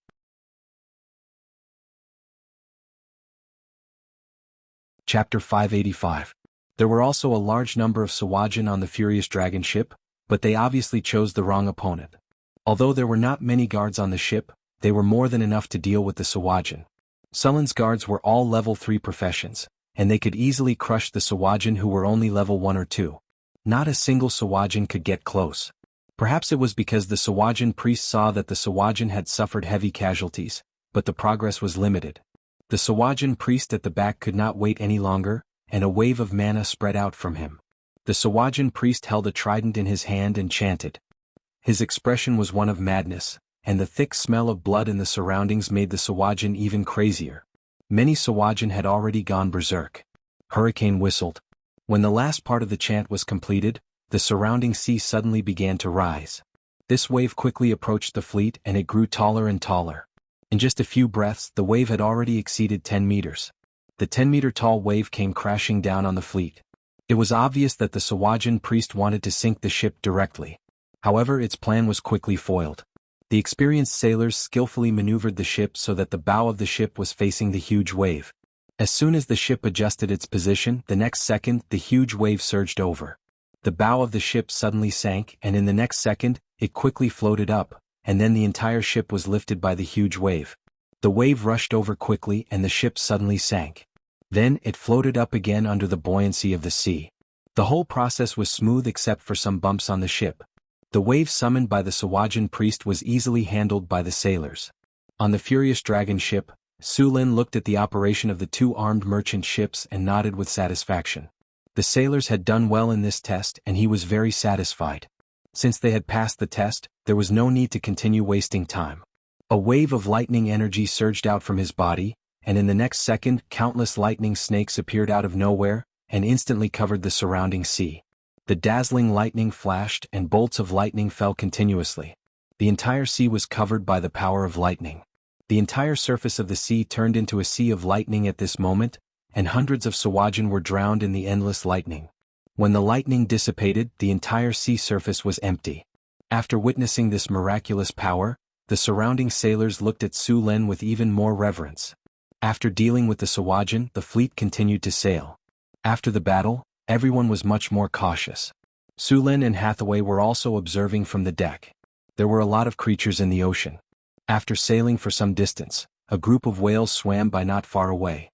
Chapter 585. There were also a large number of Sawajin on the Furious Dragon ship, but they obviously chose the wrong opponent. Although there were not many guards on the ship, they were more than enough to deal with the Sawajin. Sulin's guards were all level 3 professions, and they could easily crush the Sawajin who were only level 1 or 2. Not a single Sawajin could get close. Perhaps it was because the Sawajin priest saw that the Sawajin had suffered heavy casualties, but the progress was limited. The Sawajin priest at the back could not wait any longer, and a wave of mana spread out from him. The Sawajin priest held a trident in his hand and chanted. His expression was one of madness, and the thick smell of blood in the surroundings made the Sawajin even crazier. Many Sawajin had already gone berserk. Hurricane whistled. When the last part of the chant was completed, the surrounding sea suddenly began to rise. This wave quickly approached the fleet and it grew taller and taller. In just a few breaths, the wave had already exceeded 10 meters. The 10-meter-tall wave came crashing down on the fleet. It was obvious that the Sawajin priest wanted to sink the ship directly. However, its plan was quickly foiled. The experienced sailors skillfully maneuvered the ship so that the bow of the ship was facing the huge wave. As soon as the ship adjusted its position, the next second, the huge wave surged over. The bow of the ship suddenly sank, and in the next second, it quickly floated up, and then the entire ship was lifted by the huge wave. The wave rushed over quickly and the ship suddenly sank. Then it floated up again under the buoyancy of the sea. The whole process was smooth except for some bumps on the ship. The wave summoned by the Sawajin priest was easily handled by the sailors. On the furious dragon ship, Su Lin looked at the operation of the two armed merchant ships and nodded with satisfaction. The sailors had done well in this test and he was very satisfied. Since they had passed the test, there was no need to continue wasting time. A wave of lightning energy surged out from his body, and in the next second countless lightning snakes appeared out of nowhere, and instantly covered the surrounding sea. The dazzling lightning flashed and bolts of lightning fell continuously. The entire sea was covered by the power of lightning. The entire surface of the sea turned into a sea of lightning at this moment, and hundreds of Sawajin were drowned in the endless lightning. When the lightning dissipated, the entire sea surface was empty. After witnessing this miraculous power, the surrounding sailors looked at Su Lin with even more reverence. After dealing with the Sawajin, the fleet continued to sail. After the battle, everyone was much more cautious. Su Lin and Hathaway were also observing from the deck. There were a lot of creatures in the ocean. After sailing for some distance, a group of whales swam by not far away.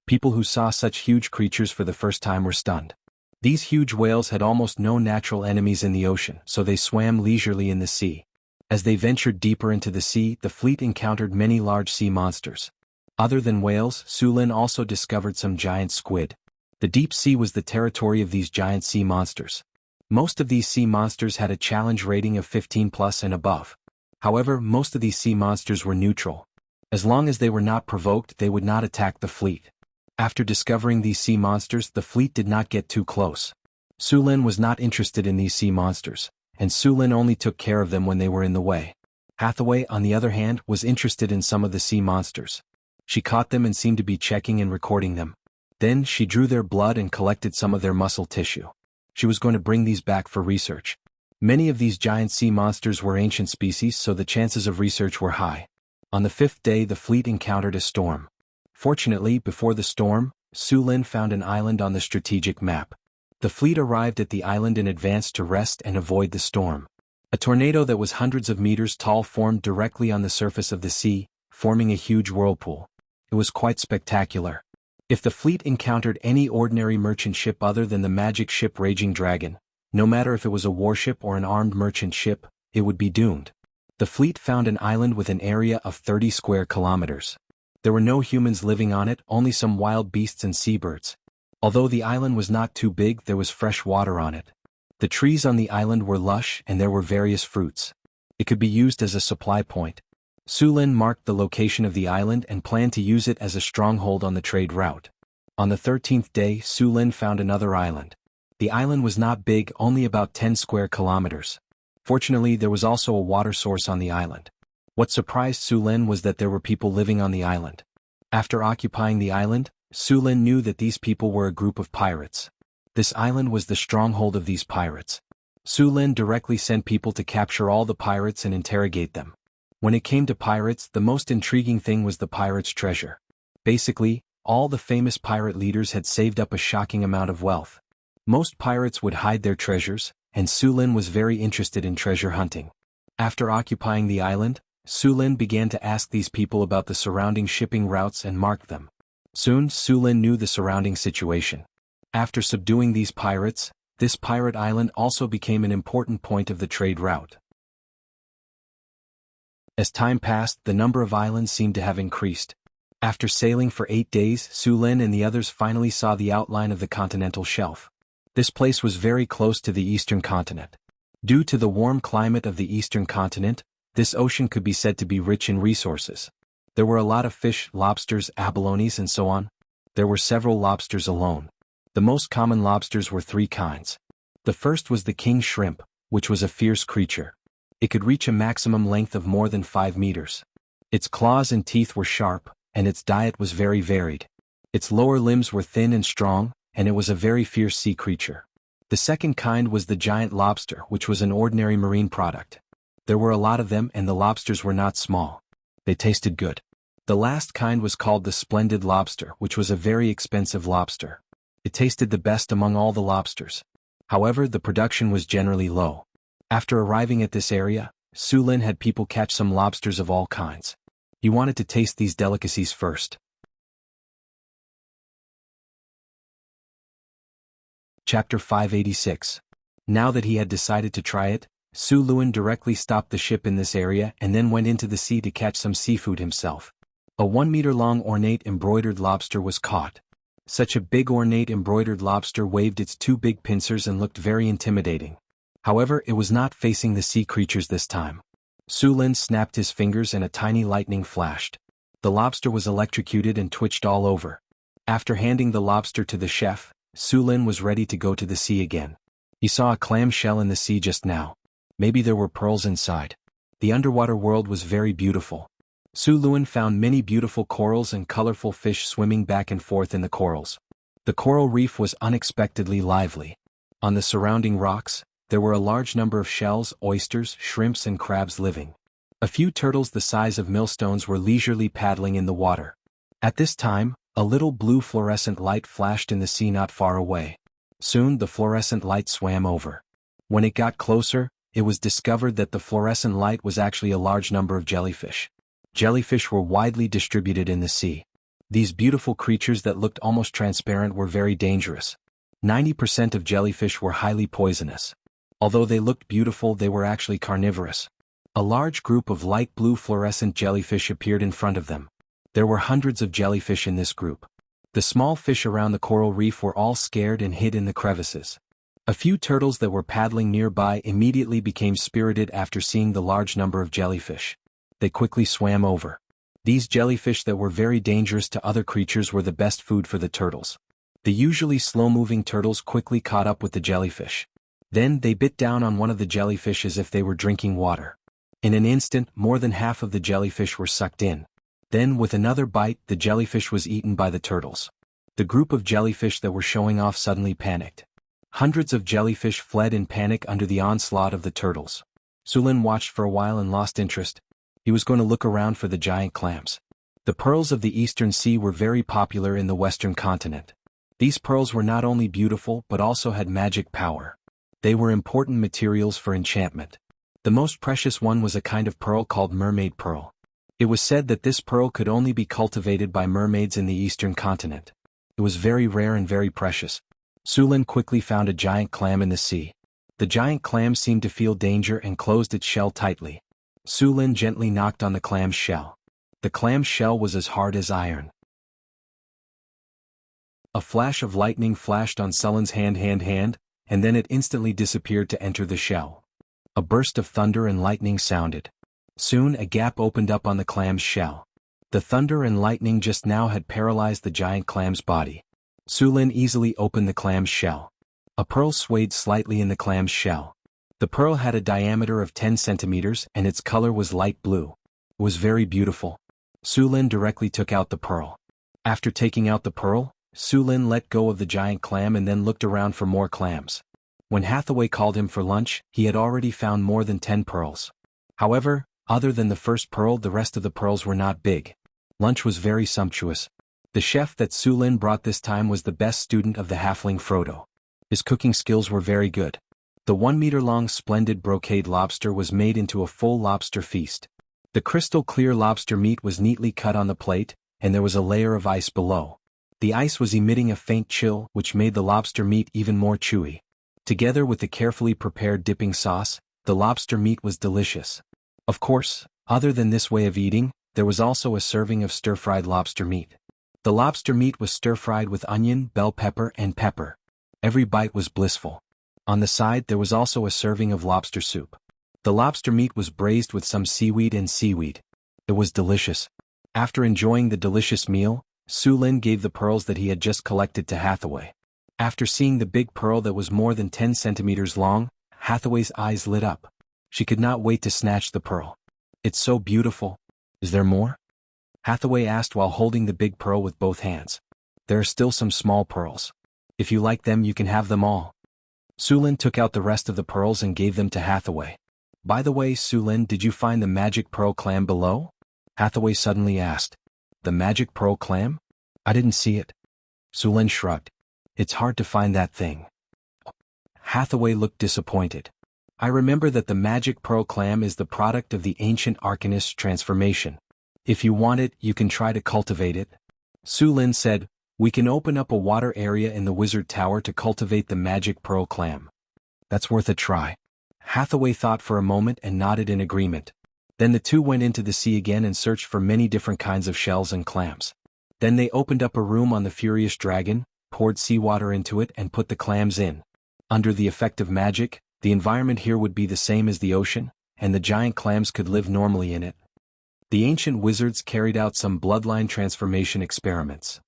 People who saw such huge creatures for the first time were stunned. These huge whales had almost no natural enemies in the ocean, so they swam leisurely in the sea. As they ventured deeper into the sea, the fleet encountered many large sea monsters. Other than whales, Su Lin also discovered some giant squid. The deep sea was the territory of these giant sea monsters. Most of these sea monsters had a challenge rating of 15+ and above. However, most of these sea monsters were neutral. As long as they were not provoked, they would not attack the fleet. After discovering these sea monsters, the fleet did not get too close. Su Lin was not interested in these sea monsters, and Su Lin only took care of them when they were in the way. Hathaway, on the other hand, was interested in some of the sea monsters. She caught them and seemed to be checking and recording them. Then she drew their blood and collected some of their muscle tissue. She was going to bring these back for research. Many of these giant sea monsters were ancient species, so the chances of research were high. On the 5th day, the fleet encountered a storm. Fortunately, before the storm, Su Lin found an island on the strategic map. The fleet arrived at the island in advance to rest and avoid the storm. A tornado that was hundreds of meters tall formed directly on the surface of the sea, forming a huge whirlpool. It was quite spectacular. If the fleet encountered any ordinary merchant ship other than the magic ship Raging Dragon, no matter if it was a warship or an armed merchant ship, it would be doomed. The fleet found an island with an area of 30 square kilometers. There were no humans living on it, only some wild beasts and seabirds. Although the island was not too big, there was fresh water on it. The trees on the island were lush and there were various fruits. It could be used as a supply point. Su Lin marked the location of the island and planned to use it as a stronghold on the trade route. On the 13th day, Su Lin found another island. The island was not big, only about 10 square kilometers. Fortunately, there was also a water source on the island. What surprised Su Lin was that there were people living on the island. After occupying the island, Su Lin knew that these people were a group of pirates. This island was the stronghold of these pirates. Su Lin directly sent people to capture all the pirates and interrogate them. When it came to pirates, the most intriguing thing was the pirates' treasure. Basically, all the famous pirate leaders had saved up a shocking amount of wealth. Most pirates would hide their treasures, and Su Lin was very interested in treasure hunting. After occupying the island, Su Lin began to ask these people about the surrounding shipping routes and marked them. Soon, Su Lin knew the surrounding situation. After subduing these pirates, this pirate island also became an important point of the trade route. As time passed, the number of islands seemed to have increased. After sailing for 8 days, Su Lin and the others finally saw the outline of the continental shelf. This place was very close to the eastern continent. Due to the warm climate of the eastern continent, this ocean could be said to be rich in resources. There were a lot of fish, lobsters, abalones and so on. There were several lobsters alone. The most common lobsters were 3 kinds. The first was the king shrimp, which was a fierce creature. It could reach a maximum length of more than 5 meters. Its claws and teeth were sharp, and its diet was very varied. Its lower limbs were thin and strong, and it was a very fierce sea creature. The second kind was the giant lobster, which was an ordinary marine product. There were a lot of them and the lobsters were not small. They tasted good. The last kind was called the splendid lobster, which was a very expensive lobster. It tasted the best among all the lobsters. However, the production was generally low. After arriving at this area, Su Lin had people catch some lobsters of all kinds. He wanted to taste these delicacies first. Chapter 586. Now that he had decided to try it, Su Lin directly stopped the ship in this area and then went into the sea to catch some seafood himself. A 1-meter-long ornate embroidered lobster was caught. Such a big ornate embroidered lobster waved its 2 big pincers and looked very intimidating. However, it was not facing the sea creatures this time. Su Lin snapped his fingers and a tiny lightning flashed. The lobster was electrocuted and twitched all over. After handing the lobster to the chef, Su Lin was ready to go to the sea again. He saw a clam shell in the sea just now. Maybe there were pearls inside. The underwater world was very beautiful. Su Lin found many beautiful corals and colorful fish swimming back and forth in the corals. The coral reef was unexpectedly lively. On the surrounding rocks, there were a large number of shells, oysters, shrimps and crabs living. A few turtles the size of millstones were leisurely paddling in the water. At this time, a little blue fluorescent light flashed in the sea not far away. Soon the fluorescent light swam over. When it got closer, it was discovered that the fluorescent light was actually a large number of jellyfish. Jellyfish were widely distributed in the sea. These beautiful creatures that looked almost transparent were very dangerous. 90% of jellyfish were highly poisonous. Although they looked beautiful, they were actually carnivorous. A large group of light blue fluorescent jellyfish appeared in front of them. There were hundreds of jellyfish in this group. The small fish around the coral reef were all scared and hid in the crevices. A few turtles that were paddling nearby immediately became spirited after seeing the large number of jellyfish. They quickly swam over. These jellyfish that were very dangerous to other creatures were the best food for the turtles. The usually slow-moving turtles quickly caught up with the jellyfish. Then they bit down on one of the jellyfish as if they were drinking water. In an instant, more than half of the jellyfish were sucked in. Then, with another bite, the jellyfish was eaten by the turtles. The group of jellyfish that were showing off suddenly panicked. Hundreds of jellyfish fled in panic under the onslaught of the turtles. Su Lin watched for a while and lost interest. He was going to look around for the giant clams. The pearls of the Eastern Sea were very popular in the Western continent. These pearls were not only beautiful but also had magic power. They were important materials for enchantment. The most precious one was a kind of pearl called mermaid pearl. It was said that this pearl could only be cultivated by mermaids in the Eastern continent. It was very rare and very precious. Su Lin quickly found a giant clam in the sea. The giant clam seemed to feel danger and closed its shell tightly. Su Lin gently knocked on the clam's shell. The clam's shell was as hard as iron. A flash of lightning flashed on Su Lin's hand, and then it instantly disappeared to enter the shell. A burst of thunder and lightning sounded. Soon a gap opened up on the clam's shell. The thunder and lightning just now had paralyzed the giant clam's body. Su Lin easily opened the clam's shell. A pearl swayed slightly in the clam's shell. The pearl had a diameter of 10 centimeters and its color was light blue. It was very beautiful. Su Lin directly took out the pearl. After taking out the pearl, Su Lin let go of the giant clam and then looked around for more clams. When Hathaway called him for lunch, he had already found more than 10 pearls. However, other than the first pearl, the rest of the pearls were not big. Lunch was very sumptuous. The chef that Su Lin brought this time was the best student of the halfling Frodo. His cooking skills were very good. The 1-meter-long splendid brocade lobster was made into a full lobster feast. The crystal-clear lobster meat was neatly cut on the plate, and there was a layer of ice below. The ice was emitting a faint chill, which made the lobster meat even more chewy. Together with the carefully prepared dipping sauce, the lobster meat was delicious. Of course, other than this way of eating, there was also a serving of stir-fried lobster meat. The lobster meat was stir-fried with onion, bell pepper, and pepper. Every bite was blissful. On the side there was also a serving of lobster soup. The lobster meat was braised with some seaweed and seaweed. It was delicious. After enjoying the delicious meal, Su Lin gave the pearls that he had just collected to Hathaway. After seeing the big pearl that was more than 10 centimeters long, Hathaway's eyes lit up. She could not wait to snatch the pearl. "It's so beautiful. Is there more?" Hathaway asked while holding the big pearl with both hands. "There are still some small pearls. If you like them, you can have them all." Su Lin took out the rest of the pearls and gave them to Hathaway. "By the way, Su Lin, did you find the magic pearl clam below?" Hathaway suddenly asked. "The magic pearl clam? I didn't see it." Su Lin shrugged. It's hard to find that thing. Hathaway looked disappointed. I remember that the magic pearl clam is the product of the ancient Arcanist transformation. If you want it, you can try to cultivate it. Su Lin said, we can open up a water area in the wizard tower to cultivate the magic pearl clam. That's worth a try. Hathaway thought for a moment and nodded in agreement. Then the two went into the sea again and searched for many different kinds of shells and clams. Then they opened up a room on the Furious Dragon, poured seawater into it and put the clams in. Under the effect of magic, the environment here would be the same as the ocean, and the giant clams could live normally in it. The ancient wizards carried out some bloodline transformation experiments.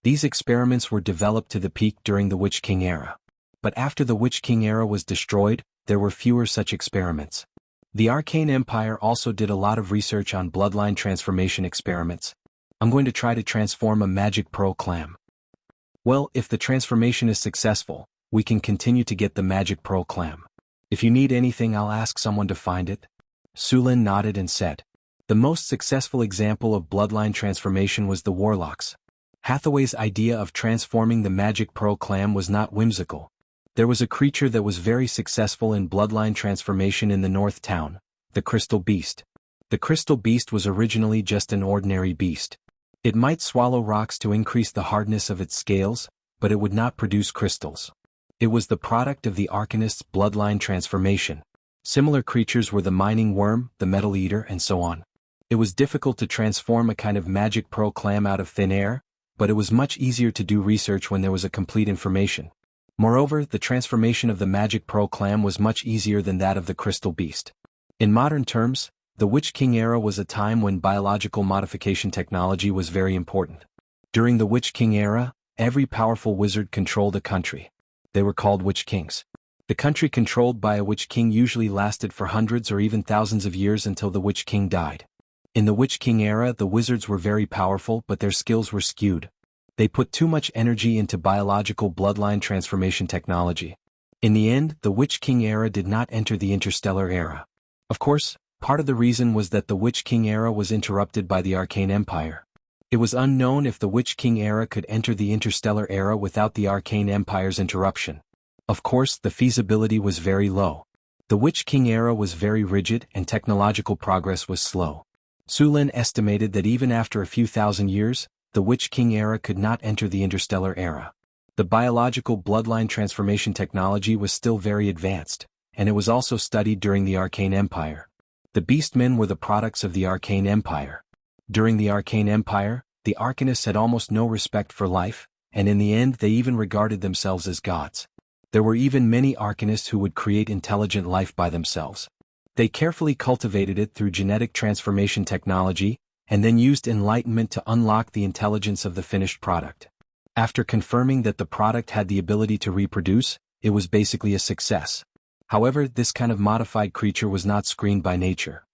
These experiments were developed to the peak during the Witch King era. But after the Witch King era was destroyed, there were fewer such experiments. The Arcane Empire also did a lot of research on bloodline transformation experiments. I'm going to try to transform a magic pearl clam. Well, if the transformation is successful, we can continue to get the magic pearl clam. If you need anything, I'll ask someone to find it. Su Lin nodded and said. The most successful example of bloodline transformation was the warlocks. Hathaway's idea of transforming the magic pearl clam was not whimsical. There was a creature that was very successful in bloodline transformation in the North Town, the Crystal Beast. The Crystal Beast was originally just an ordinary beast. It might swallow rocks to increase the hardness of its scales, but it would not produce crystals. It was the product of the Arcanist's bloodline transformation. Similar creatures were the mining worm, the metal eater, and so on. It was difficult to transform a kind of magic pearl clam out of thin air, but it was much easier to do research when there was a complete information. Moreover, the transformation of the magic pearl clam was much easier than that of the crystal beast. In modern terms, the Witch King era was a time when biological modification technology was very important. During the Witch King era, every powerful wizard controlled a country. They were called Witch Kings. The country controlled by a Witch King usually lasted for hundreds or even thousands of years until the Witch King died. In the Witch King era, the wizards were very powerful, but their skills were skewed. They put too much energy into biological bloodline transformation technology. In the end, the Witch King era did not enter the Interstellar era. Of course, part of the reason was that the Witch King era was interrupted by the Arcane Empire. It was unknown if the Witch King era could enter the Interstellar era without the Arcane Empire's interruption. Of course, the feasibility was very low. The Witch King era was very rigid and technological progress was slow. Su Lin estimated that even after a few thousand years, the Witch King era could not enter the Interstellar era. The biological bloodline transformation technology was still very advanced, and it was also studied during the Arcane Empire. The Beastmen were the products of the Arcane Empire. During the Arcane Empire, the Arcanists had almost no respect for life, and in the end they even regarded themselves as gods. There were even many Arcanists who would create intelligent life by themselves. They carefully cultivated it through genetic transformation technology, and then used enlightenment to unlock the intelligence of the finished product. After confirming that the product had the ability to reproduce, it was basically a success. However, this kind of modified creature was not screened by nature.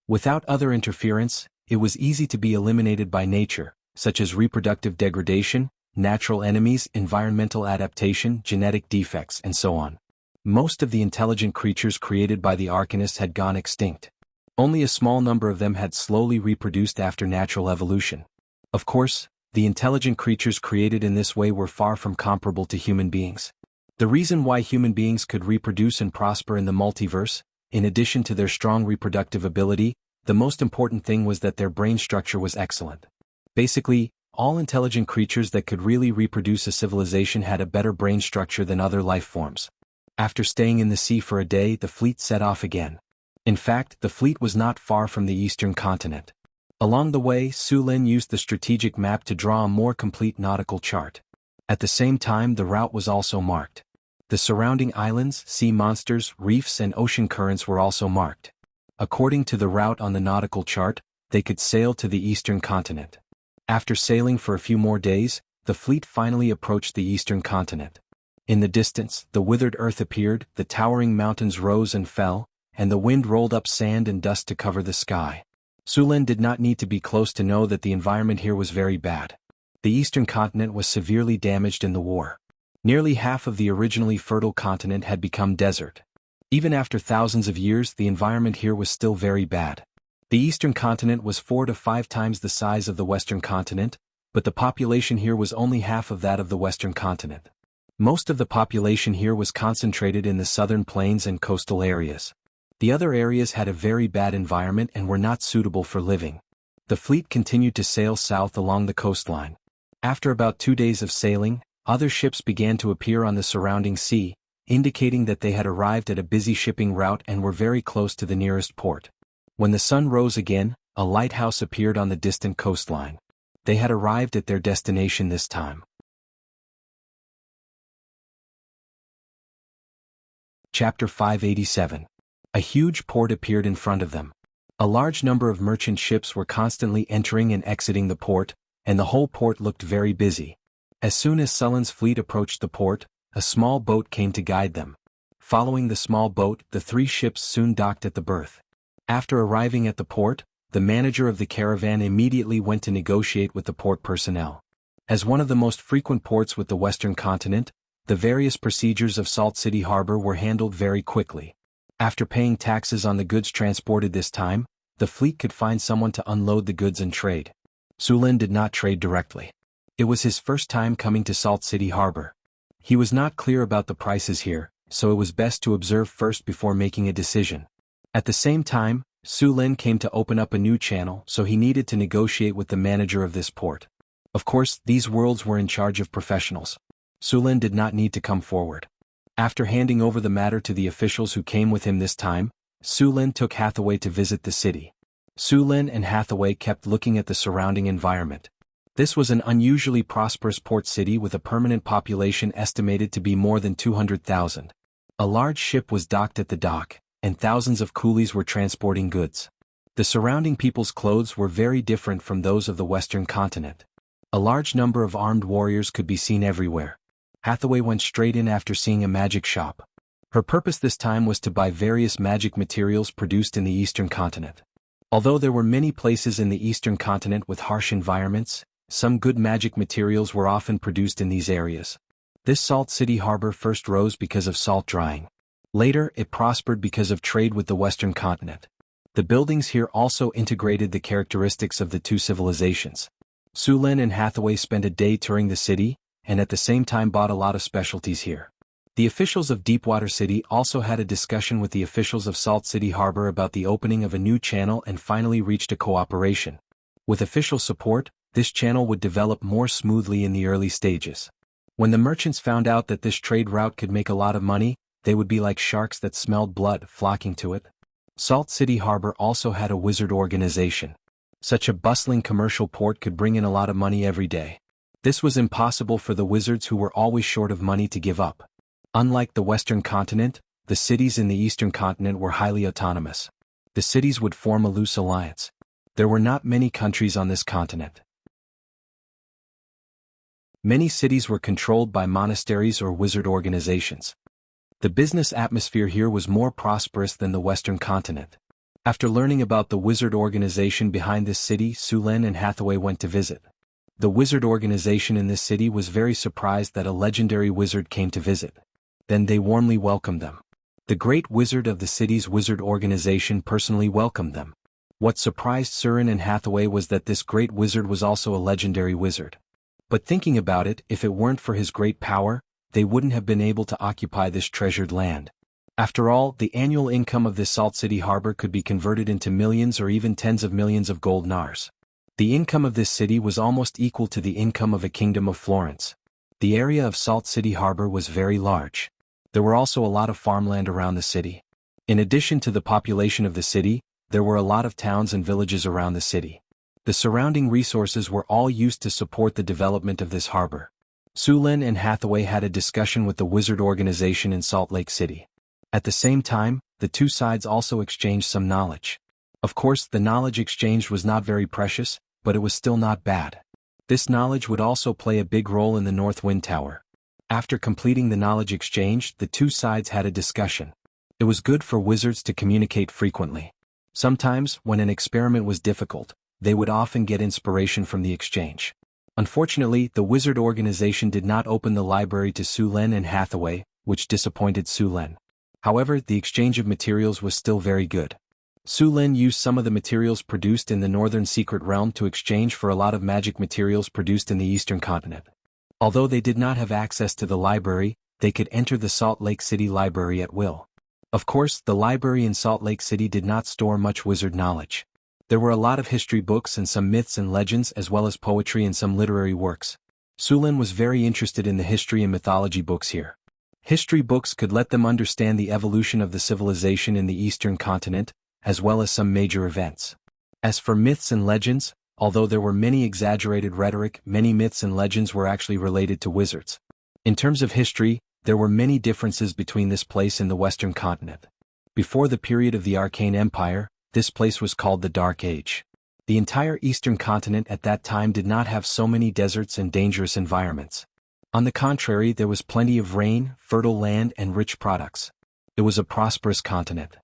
Without other interference, it was easy to be eliminated by nature, such as reproductive degradation, natural enemies, environmental adaptation, genetic defects, and so on. Most of the intelligent creatures created by the Arcanists had gone extinct. Only a small number of them had slowly reproduced after natural evolution. Of course, the intelligent creatures created in this way were far from comparable to human beings. The reason why human beings could reproduce and prosper in the multiverse, in addition to their strong reproductive ability, the most important thing was that their brain structure was excellent. Basically, all intelligent creatures that could really reproduce a civilization had a better brain structure than other life forms. After staying in the sea for a day, the fleet set off again. In fact, the fleet was not far from the eastern continent. Along the way, Su Lin used the strategic map to draw a more complete nautical chart. At the same time, the route was also marked. The surrounding islands, sea monsters, reefs, and ocean currents were also marked. According to the route on the nautical chart, they could sail to the eastern continent. After sailing for a few more days, the fleet finally approached the eastern continent. In the distance, the withered earth appeared, the towering mountains rose and fell, and the wind rolled up sand and dust to cover the sky. Su Lin did not need to be close to know that the environment here was very bad. The eastern continent was severely damaged in the war. Nearly half of the originally fertile continent had become desert. Even after thousands of years, the environment here was still very bad. The eastern continent was 4 to 5 times the size of the western continent, but the population here was only half of that of the western continent. Most of the population here was concentrated in the southern plains and coastal areas. The other areas had a very bad environment and were not suitable for living. The fleet continued to sail south along the coastline. After about 2 days of sailing, other ships began to appear on the surrounding sea, indicating that they had arrived at a busy shipping route and were very close to the nearest port. When the sun rose again, a lighthouse appeared on the distant coastline. They had arrived at their destination this time. Chapter 587. A huge port appeared in front of them. A large number of merchant ships were constantly entering and exiting the port, and the whole port looked very busy. As soon as Sullen's fleet approached the port, a small boat came to guide them. Following the small boat, the 3 ships soon docked at the berth. After arriving at the port, the manager of the caravan immediately went to negotiate with the port personnel. As one of the most frequent ports with the western continent, the various procedures of Salt City Harbor were handled very quickly. After paying taxes on the goods transported this time, the fleet could find someone to unload the goods and trade. Sulin did not trade directly. It was his first time coming to Salt City Harbor. He was not clear about the prices here, so it was best to observe first before making a decision. At the same time, Sulin came to open up a new channel, so he needed to negotiate with the manager of this port. Of course, these worlds were in charge of professionals. Sulin did not need to come forward. After handing over the matter to the officials who came with him this time, Sulin took Hathaway to visit the city. Sulin and Hathaway kept looking at the surrounding environment. This was an unusually prosperous port city with a permanent population estimated to be more than 200,000. A large ship was docked at the dock, and thousands of coolies were transporting goods. The surrounding people's clothes were very different from those of the western continent. A large number of armed warriors could be seen everywhere. Hathaway went straight in after seeing a magic shop. Her purpose this time was to buy various magic materials produced in the eastern continent. Although there were many places in the eastern continent with harsh environments, some good magic materials were often produced in these areas. This Salt City Harbor first rose because of salt drying. Later, it prospered because of trade with the western continent. The buildings here also integrated the characteristics of the two civilizations. Sulin and Hathaway spent a day touring the city, and at the same time bought a lot of specialties here. The officials of Deepwater City also had a discussion with the officials of Salt City Harbor about the opening of a new channel and finally reached a cooperation. With official support, this channel would develop more smoothly in the early stages. When the merchants found out that this trade route could make a lot of money, they would be like sharks that smelled blood flocking to it. Salt City Harbor also had a wizard organization. Such a bustling commercial port could bring in a lot of money every day. This was impossible for the wizards who were always short of money to give up. Unlike the western continent, the cities in the eastern continent were highly autonomous. The cities would form a loose alliance. There were not many countries on this continent. Many cities were controlled by monasteries or wizard organizations. The business atmosphere here was more prosperous than the western continent. After learning about the wizard organization behind this city, Sulin and Hathaway went to visit. The wizard organization in this city was very surprised that a legendary wizard came to visit. Then they warmly welcomed them. The great wizard of the city's wizard organization personally welcomed them. What surprised Surin and Hathaway was that this great wizard was also a legendary wizard. But thinking about it, if it weren't for his great power, they wouldn't have been able to occupy this treasured land. After all, the annual income of this Salt City Harbor could be converted into millions or even tens of millions of gold nars. The income of this city was almost equal to the income of a kingdom of Florence. The area of Salt City Harbor was very large. There were also a lot of farmland around the city. In addition to the population of the city, there were a lot of towns and villages around the city. The surrounding resources were all used to support the development of this harbor. Sulin and Hathaway had a discussion with the wizard organization in Salt Lake City. At the same time, the two sides also exchanged some knowledge. Of course, the knowledge exchanged was not very precious, but it was still not bad. This knowledge would also play a big role in the North Wind Tower. After completing the knowledge exchange, the two sides had a discussion. It was good for wizards to communicate frequently. Sometimes, when an experiment was difficult, they would often get inspiration from the exchange. Unfortunately, the wizard organization did not open the library to Sulin and Hathaway, which disappointed Sulin. However, the exchange of materials was still very good. Su Lin used some of the materials produced in the Northern Secret Realm to exchange for a lot of magic materials produced in the Eastern Continent. Although they did not have access to the library, they could enter the Salt Lake City Library at will. Of course, the library in Salt Lake City did not store much wizard knowledge. There were a lot of history books and some myths and legends as well as poetry and some literary works. Su Lin was very interested in the history and mythology books here. History books could let them understand the evolution of the civilization in the Eastern Continent, as well as some major events. As for myths and legends, although there were many exaggerated rhetoric, many myths and legends were actually related to wizards. In terms of history, there were many differences between this place and the Western Continent. Before the period of the Arcane Empire, this place was called the Dark Age. The entire Eastern Continent at that time did not have so many deserts and dangerous environments. On the contrary, there was plenty of rain, fertile land and rich products. It was a prosperous continent.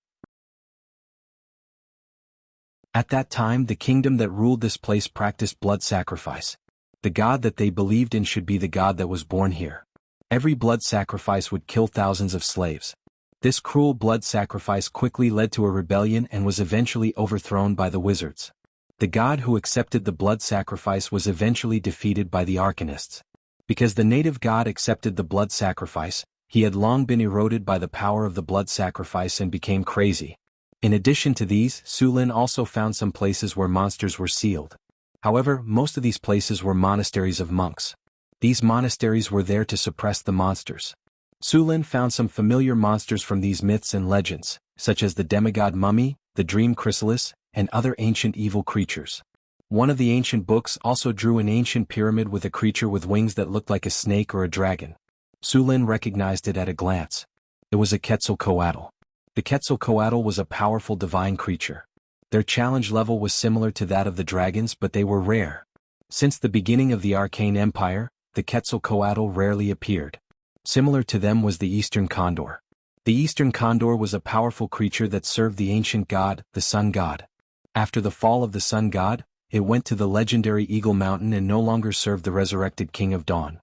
At that time, the kingdom that ruled this place practiced blood sacrifice. The god that they believed in should be the god that was born here. Every blood sacrifice would kill thousands of slaves. This cruel blood sacrifice quickly led to a rebellion and was eventually overthrown by the wizards. The god who accepted the blood sacrifice was eventually defeated by the Arcanists. Because the native god accepted the blood sacrifice, he had long been eroded by the power of the blood sacrifice and became crazy. In addition to these, Su Lin also found some places where monsters were sealed. However, most of these places were monasteries of monks. These monasteries were there to suppress the monsters. Su Lin found some familiar monsters from these myths and legends, such as the demigod mummy, the dream chrysalis, and other ancient evil creatures. One of the ancient books also drew an ancient pyramid with a creature with wings that looked like a snake or a dragon. Su Lin recognized it at a glance. It was a Quetzalcoatl. The Quetzalcoatl was a powerful divine creature. Their challenge level was similar to that of the dragons, but they were rare. Since the beginning of the Arcane Empire, the Quetzalcoatl rarely appeared. Similar to them was the Eastern Condor. The Eastern Condor was a powerful creature that served the ancient god, the Sun God. After the fall of the Sun God, it went to the legendary Eagle Mountain and no longer served the resurrected King of Dawn.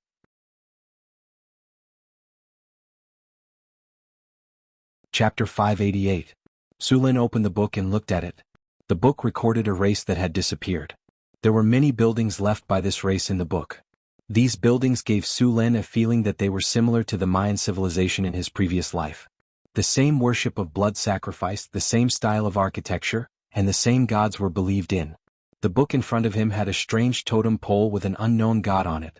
Chapter 588. Su Lin opened the book and looked at it. The book recorded a race that had disappeared. There were many buildings left by this race in the book. These buildings gave Su Lin a feeling that they were similar to the Mayan civilization in his previous life. The same worship of blood sacrifice, the same style of architecture, and the same gods were believed in. The book in front of him had a strange totem pole with an unknown god on it.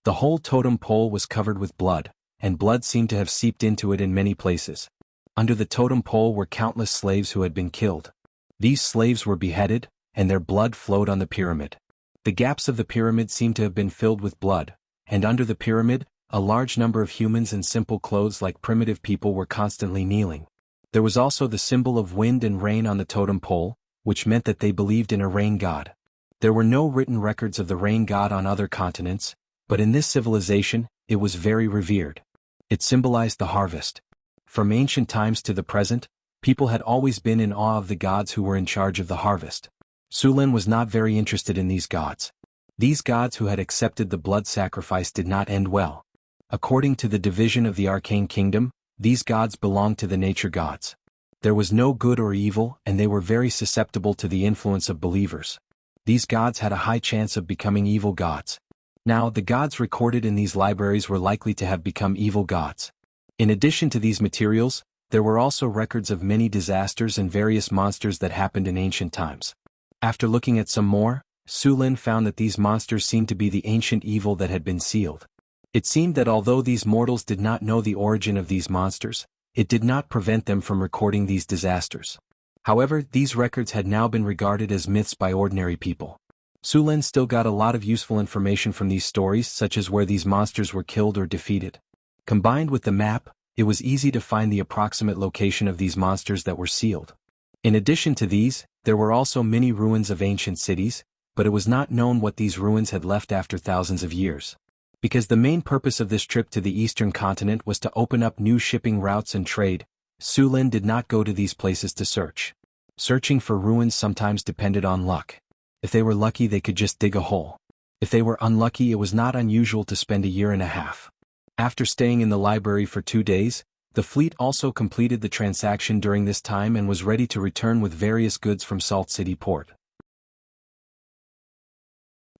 The whole totem pole was covered with blood, and blood seemed to have seeped into it in many places. Under the totem pole were countless slaves who had been killed. These slaves were beheaded, and their blood flowed on the pyramid. The gaps of the pyramid seemed to have been filled with blood, and under the pyramid, a large number of humans in simple clothes like primitive people were constantly kneeling. There was also the symbol of wind and rain on the totem pole, which meant that they believed in a rain god. There were no written records of the rain god on other continents, but in this civilization, it was very revered. It symbolized the harvest. From ancient times to the present, people had always been in awe of the gods who were in charge of the harvest. Su Lin was not very interested in these gods. These gods who had accepted the blood sacrifice did not end well. According to the division of the Arcane Kingdom, these gods belonged to the nature gods. There was no good or evil, and they were very susceptible to the influence of believers. These gods had a high chance of becoming evil gods. Now, the gods recorded in these libraries were likely to have become evil gods. In addition to these materials, there were also records of many disasters and various monsters that happened in ancient times. After looking at some more, Su Lin found that these monsters seemed to be the ancient evil that had been sealed. It seemed that although these mortals did not know the origin of these monsters, it did not prevent them from recording these disasters. However, these records had now been regarded as myths by ordinary people. Su Lin still got a lot of useful information from these stories, such as where these monsters were killed or defeated. Combined with the map, it was easy to find the approximate location of these monsters that were sealed. In addition to these, there were also many ruins of ancient cities, but it was not known what these ruins had left after thousands of years. Because the main purpose of this trip to the Eastern Continent was to open up new shipping routes and trade, Su Lin did not go to these places to search. Searching for ruins sometimes depended on luck. If they were lucky, they could just dig a hole. If they were unlucky, it was not unusual to spend a year and a half. After staying in the library for 2 days, The fleet also completed the transaction during this time and was ready to return with various goods from Salt City Port.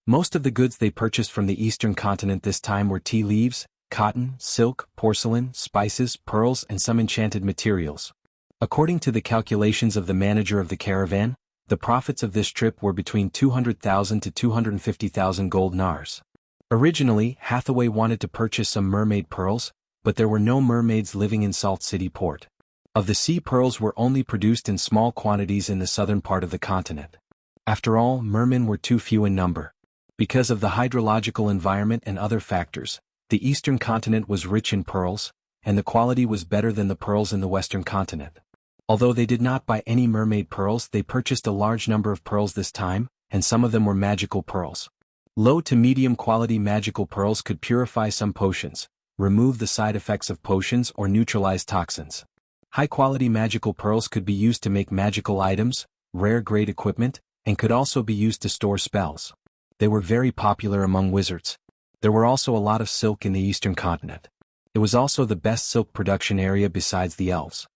Most of the goods they purchased from the eastern continent this time were tea leaves, cotton, silk, porcelain, spices, pearls, and some enchanted materials. According to the calculations of the manager of the caravan, the profits of this trip were between 200,000 to 250,000 gold nars. Originally, Hathaway wanted to purchase some mermaid pearls, but there were no mermaids living in Salt City Port. Of the sea pearls were only produced in small quantities in the southern part of the continent. After all, mermen were too few in number. Because of the hydrological environment and other factors, the eastern continent was rich in pearls, and the quality was better than the pearls in the western continent. Although they did not buy any mermaid pearls, they purchased a large number of pearls this time, and some of them were magical pearls. Low to medium quality magical pearls could purify some potions, remove the side effects of potions, or neutralize toxins. High quality magical pearls could be used to make magical items, rare grade equipment, and could also be used to store spells. They were very popular among wizards. There were also a lot of silk in the eastern continent. It was also the best silk production area besides the elves.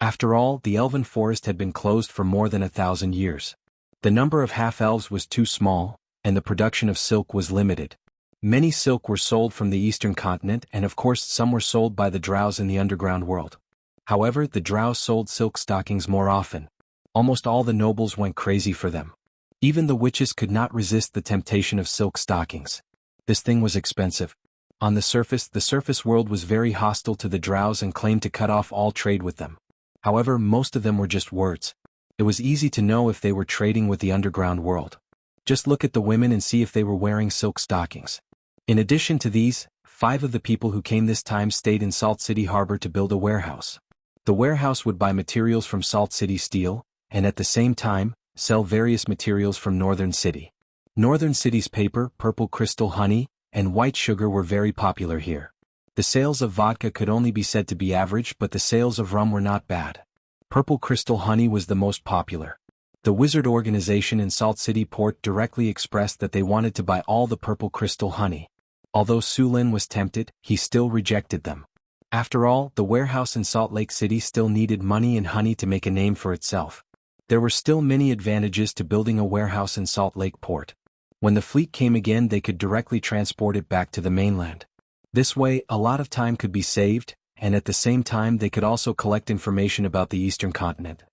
After all, the elven forest had been closed for more than 1,000 years. The number of half-elves was too small, and the production of silk was limited. Many silk were sold from the eastern continent, and of course some were sold by the drows in the underground world. However, the drows sold silk stockings more often. Almost all the nobles went crazy for them. Even the witches could not resist the temptation of silk stockings. This thing was expensive. On the surface world was very hostile to the drows and claimed to cut off all trade with them. However, most of them were just words. It was easy to know if they were trading with the underground world. Just look at the women and see if they were wearing silk stockings. In addition to these, 5 of the people who came this time stayed in Salt City Harbor to build a warehouse. The warehouse would buy materials from Salt City Steel, and at the same time, sell various materials from Northern City. Northern City's paper, purple crystal honey, and white sugar were very popular here. The sales of vodka could only be said to be average, but the sales of rum were not bad. Purple crystal honey was the most popular. The wizard organization in Salt City Port directly expressed that they wanted to buy all the purple crystal honey. Although Su Lin was tempted, he still rejected them. After all, the warehouse in Salt Lake City still needed money and honey to make a name for itself. There were still many advantages to building a warehouse in Salt Lake Port. When the fleet came again, they could directly transport it back to the mainland. This way, a lot of time could be saved, and at the same time they could also collect information about the eastern continent.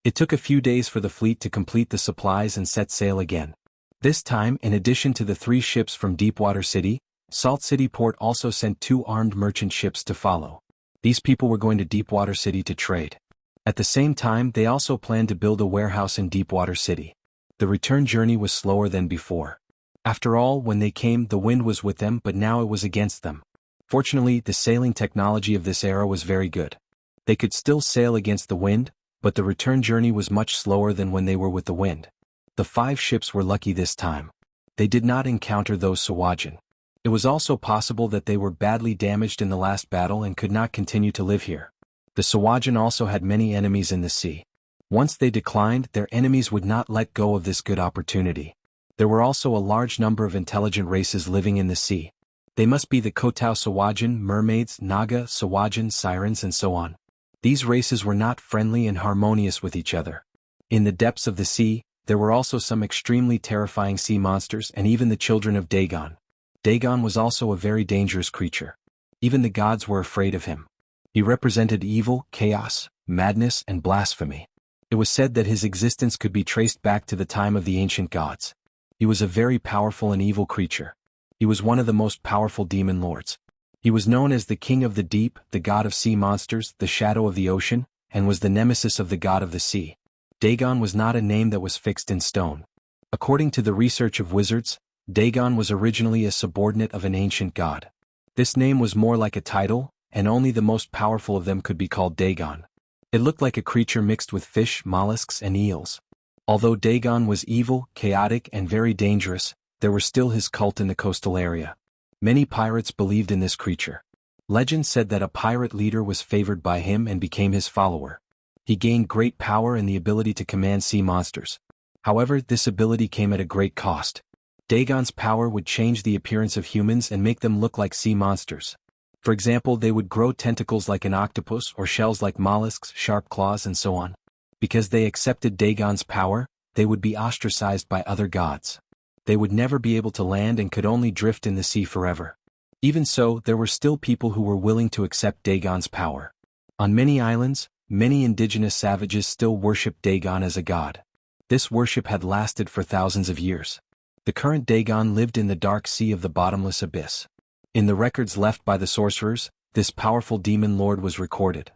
It took a few days for the fleet to complete the supplies and set sail again. This time, in addition to the 3 ships from Deepwater City, Salt City Port also sent 2 armed merchant ships to follow. These people were going to Deepwater City to trade. At the same time, they also planned to build a warehouse in Deepwater City. The return journey was slower than before. After all, when they came, the wind was with them, but now it was against them. Fortunately, the sailing technology of this era was very good. They could still sail against the wind, but the return journey was much slower than when they were with the wind. The 5 ships were lucky this time. They did not encounter those Sawajin. It was also possible that they were badly damaged in the last battle and could not continue to live here. The Sawajin also had many enemies in the sea. Once they declined, their enemies would not let go of this good opportunity. There were also a large number of intelligent races living in the sea. They must be the Kotao Sawajin, mermaids, Naga, Sawajin, sirens, and so on. These races were not friendly and harmonious with each other. In the depths of the sea, there were also some extremely terrifying sea monsters and even the children of Dagon. Dagon was also a very dangerous creature. Even the gods were afraid of him. He represented evil, chaos, madness, and blasphemy. It was said that his existence could be traced back to the time of the ancient gods. He was a very powerful and evil creature. He was one of the most powerful demon lords. He was known as the King of the Deep, the god of sea monsters, the shadow of the ocean, and was the nemesis of the god of the sea. Dagon was not a name that was fixed in stone. According to the research of wizards, Dagon was originally a subordinate of an ancient god. This name was more like a title, and only the most powerful of them could be called Dagon. It looked like a creature mixed with fish, mollusks, and eels. Although Dagon was evil, chaotic, and very dangerous, there was still his cult in the coastal area. Many pirates believed in this creature. Legend said that a pirate leader was favored by him and became his follower. He gained great power and the ability to command sea monsters. However, this ability came at a great cost. Dagon's power would change the appearance of humans and make them look like sea monsters. For example, they would grow tentacles like an octopus or shells like mollusks, sharp claws and so on. Because they accepted Dagon's power, they would be ostracized by other gods. They would never be able to land and could only drift in the sea forever. Even so, there were still people who were willing to accept Dagon's power. On many islands, many indigenous savages still worshipped Dagon as a god. This worship had lasted for thousands of years. The current Dagon lived in the dark sea of the bottomless abyss. In the records left by the sorcerers, this powerful demon lord was recorded.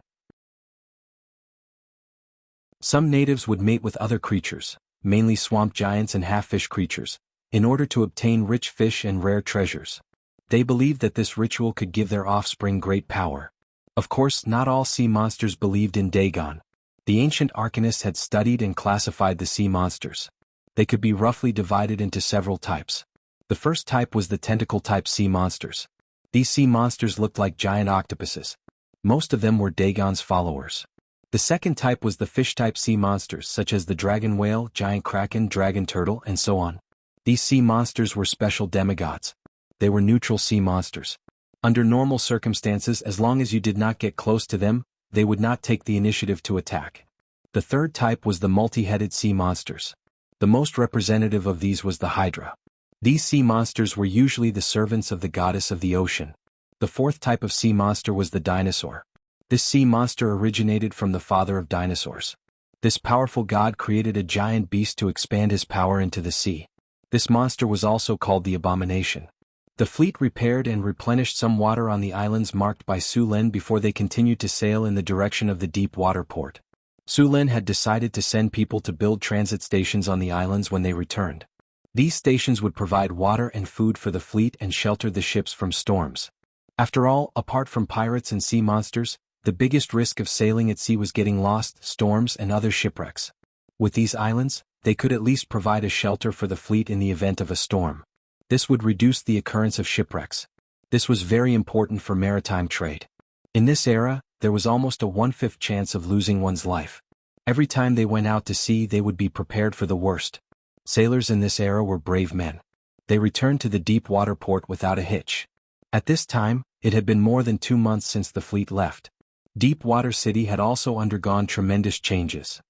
Some natives would mate with other creatures, mainly swamp giants and half-fish creatures, in order to obtain rich fish and rare treasures. They believed that this ritual could give their offspring great power. Of course, not all sea monsters believed in Dagon. The ancient arcanists had studied and classified the sea monsters. They could be roughly divided into several types. The first type was the tentacle-type sea monsters. These sea monsters looked like giant octopuses. Most of them were Dagon's followers. The second type was the fish-type sea monsters such as the dragon whale, giant kraken, dragon turtle, and so on. These sea monsters were special demigods. They were neutral sea monsters. Under normal circumstances, as long as you did not get close to them, they would not take the initiative to attack. The third type was the multi-headed sea monsters. The most representative of these was the Hydra. These sea monsters were usually the servants of the goddess of the ocean. The fourth type of sea monster was the dinosaur. This sea monster originated from the father of dinosaurs. This powerful god created a giant beast to expand his power into the sea. This monster was also called the Abomination. The fleet repaired and replenished some water on the islands marked by Sulen before they continued to sail in the direction of the deep water port. Sulen had decided to send people to build transit stations on the islands when they returned. These stations would provide water and food for the fleet and shelter the ships from storms. After all, apart from pirates and sea monsters, the biggest risk of sailing at sea was getting lost, storms, and other shipwrecks. With these islands, they could at least provide a shelter for the fleet in the event of a storm. This would reduce the occurrence of shipwrecks. This was very important for maritime trade. In this era, there was almost a 1/5 chance of losing one's life. Every time they went out to sea, they would be prepared for the worst. Sailors in this era were brave men. They returned to the deep water port without a hitch. At this time, it had been more than 2 months since the fleet left. Deep Water City had also undergone tremendous changes.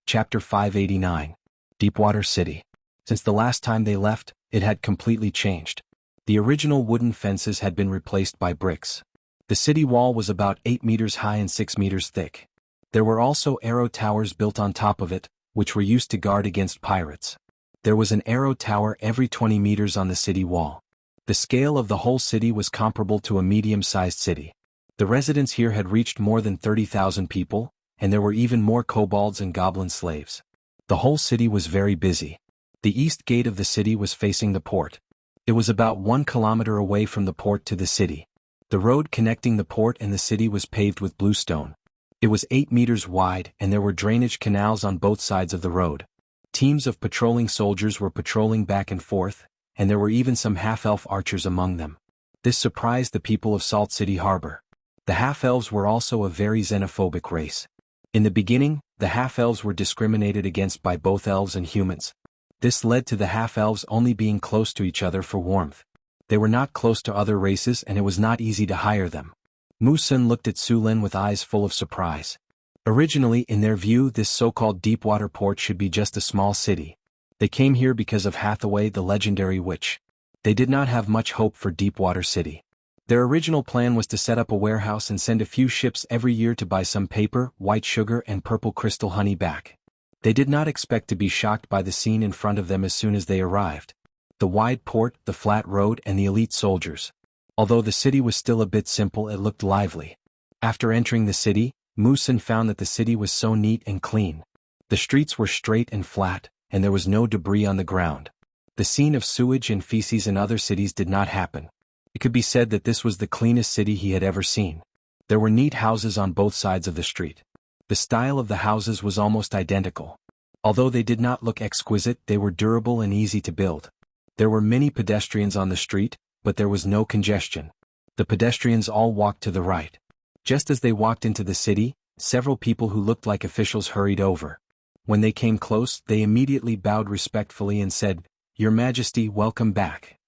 Chapter 589. Deepwater City. Since the last time they left, it had completely changed. The original wooden fences had been replaced by bricks. The city wall was about 8 meters high and 6 meters thick. There were also arrow towers built on top of it, which were used to guard against pirates. There was an arrow tower every 20 meters on the city wall. The scale of the whole city was comparable to a medium-sized city. The residents here had reached more than 30,000 people, and there were even more kobolds and goblin slaves. The whole city was very busy. The east gate of the city was facing the port. It was about 1 kilometer away from the port to the city. The road connecting the port and the city was paved with bluestone. It was 8 meters wide and there were drainage canals on both sides of the road. Teams of patrolling soldiers were patrolling back and forth, and there were even some half-elf archers among them. This surprised the people of Salt City Harbor. The half-elves were also a very xenophobic race. In the beginning, the half-elves were discriminated against by both elves and humans. This led to the half-elves only being close to each other for warmth. They were not close to other races and it was not easy to hire them. Musun looked at Sulen with eyes full of surprise. Originally, in their view, this so-called deepwater port should be just a small city. They came here because of Hathaway, the legendary witch. They did not have much hope for Deepwater City. Their original plan was to set up a warehouse and send a few ships every year to buy some paper, white sugar and purple crystal honey back. They did not expect to be shocked by the scene in front of them as soon as they arrived. The wide port, the flat road and the elite soldiers. Although the city was still a bit simple, it looked lively. After entering the city, Musun found that the city was so neat and clean. The streets were straight and flat, and there was no debris on the ground. The scene of sewage and feces in other cities did not happen. It could be said that this was the cleanest city he had ever seen. There were neat houses on both sides of the street. The style of the houses was almost identical. Although they did not look exquisite, they were durable and easy to build. There were many pedestrians on the street, but there was no congestion. The pedestrians all walked to the right. Just as they walked into the city, several people who looked like officials hurried over. When they came close, they immediately bowed respectfully and said, Your Majesty, welcome back.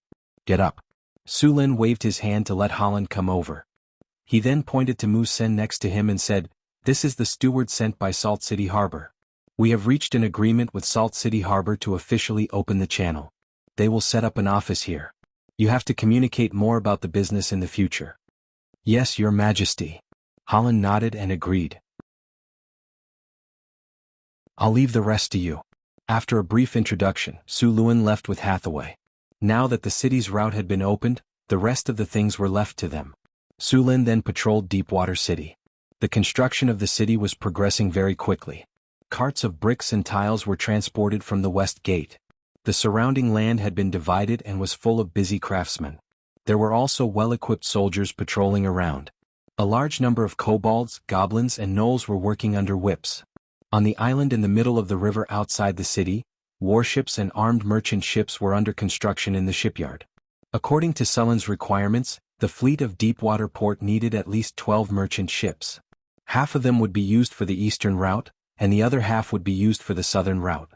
Get up. Su Lin waved his hand to let Holland come over. He then pointed to Mu Sen next to him and said, "This is the steward sent by Salt City Harbor. We have reached an agreement with Salt City Harbor to officially open the channel. They will set up an office here. You have to communicate more about the business in the future." "Yes, Your Majesty." Holland nodded and agreed. "I'll leave the rest to you." After a brief introduction, Su Lin left with Hathaway. Now that the city's route had been opened, the rest of the things were left to them. Su Lin then patrolled Deepwater City. The construction of the city was progressing very quickly. Carts of bricks and tiles were transported from the west gate. The surrounding land had been divided and was full of busy craftsmen. There were also well-equipped soldiers patrolling around. A large number of kobolds, goblins and gnolls were working under whips. On the island in the middle of the river outside the city, warships and armed merchant ships were under construction in the shipyard. According to Sullen's requirements, the fleet of Deepwater Port needed at least 12 merchant ships. Half of them would be used for the eastern route, and the other half would be used for the southern route.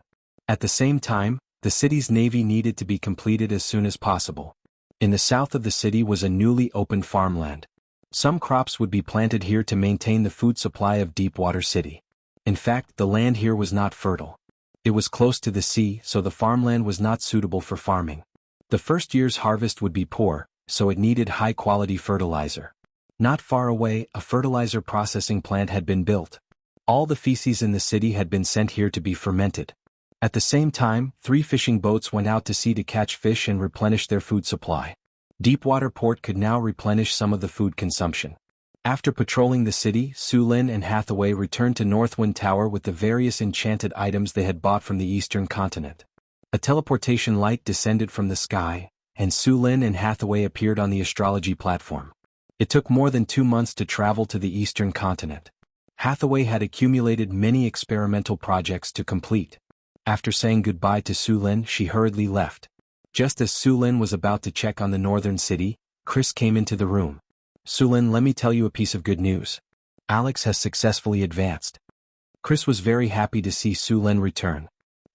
At the same time, the city's navy needed to be completed as soon as possible. In the south of the city was a newly opened farmland. Some crops would be planted here to maintain the food supply of Deepwater City. In fact, the land here was not fertile. It was close to the sea, so the farmland was not suitable for farming. The first year's harvest would be poor, so it needed high-quality fertilizer. Not far away, a fertilizer processing plant had been built. All the feces in the city had been sent here to be fermented. At the same time, 3 fishing boats went out to sea to catch fish and replenish their food supply. Deepwater Port could now replenish some of the food consumption. After patrolling the city, Su Lin and Hathaway returned to Northwind Tower with the various enchanted items they had bought from the eastern continent. A teleportation light descended from the sky, and Su Lin and Hathaway appeared on the astrology platform. It took more than 2 months to travel to the eastern continent. Hathaway had accumulated many experimental projects to complete. After saying goodbye to Su Lin, she hurriedly left. Just as Su Lin was about to check on the northern city, Chris came into the room. "Su Lin, let me tell you a piece of good news. Alex has successfully advanced." Chris was very happy to see Su Lin return.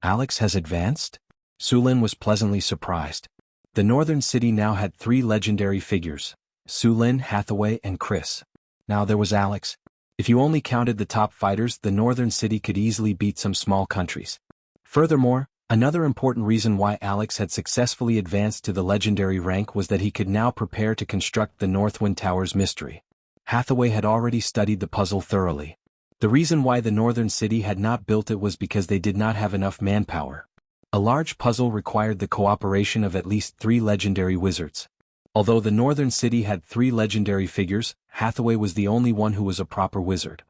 "Alex has advanced?" Su Lin was pleasantly surprised. The northern city now had 3 legendary figures: Su Lin, Hathaway, and Chris. Now there was Alex. If you only counted the top fighters, the northern city could easily beat some small countries. Furthermore, another important reason why Alex had successfully advanced to the legendary rank was that he could now prepare to construct the Northwind Tower's mystery. Hathaway had already studied the puzzle thoroughly. The reason why the northern city had not built it was because they did not have enough manpower. A large puzzle required the cooperation of at least 3 legendary wizards. Although the northern city had 3 legendary figures, Hathaway was the only one who was a proper wizard.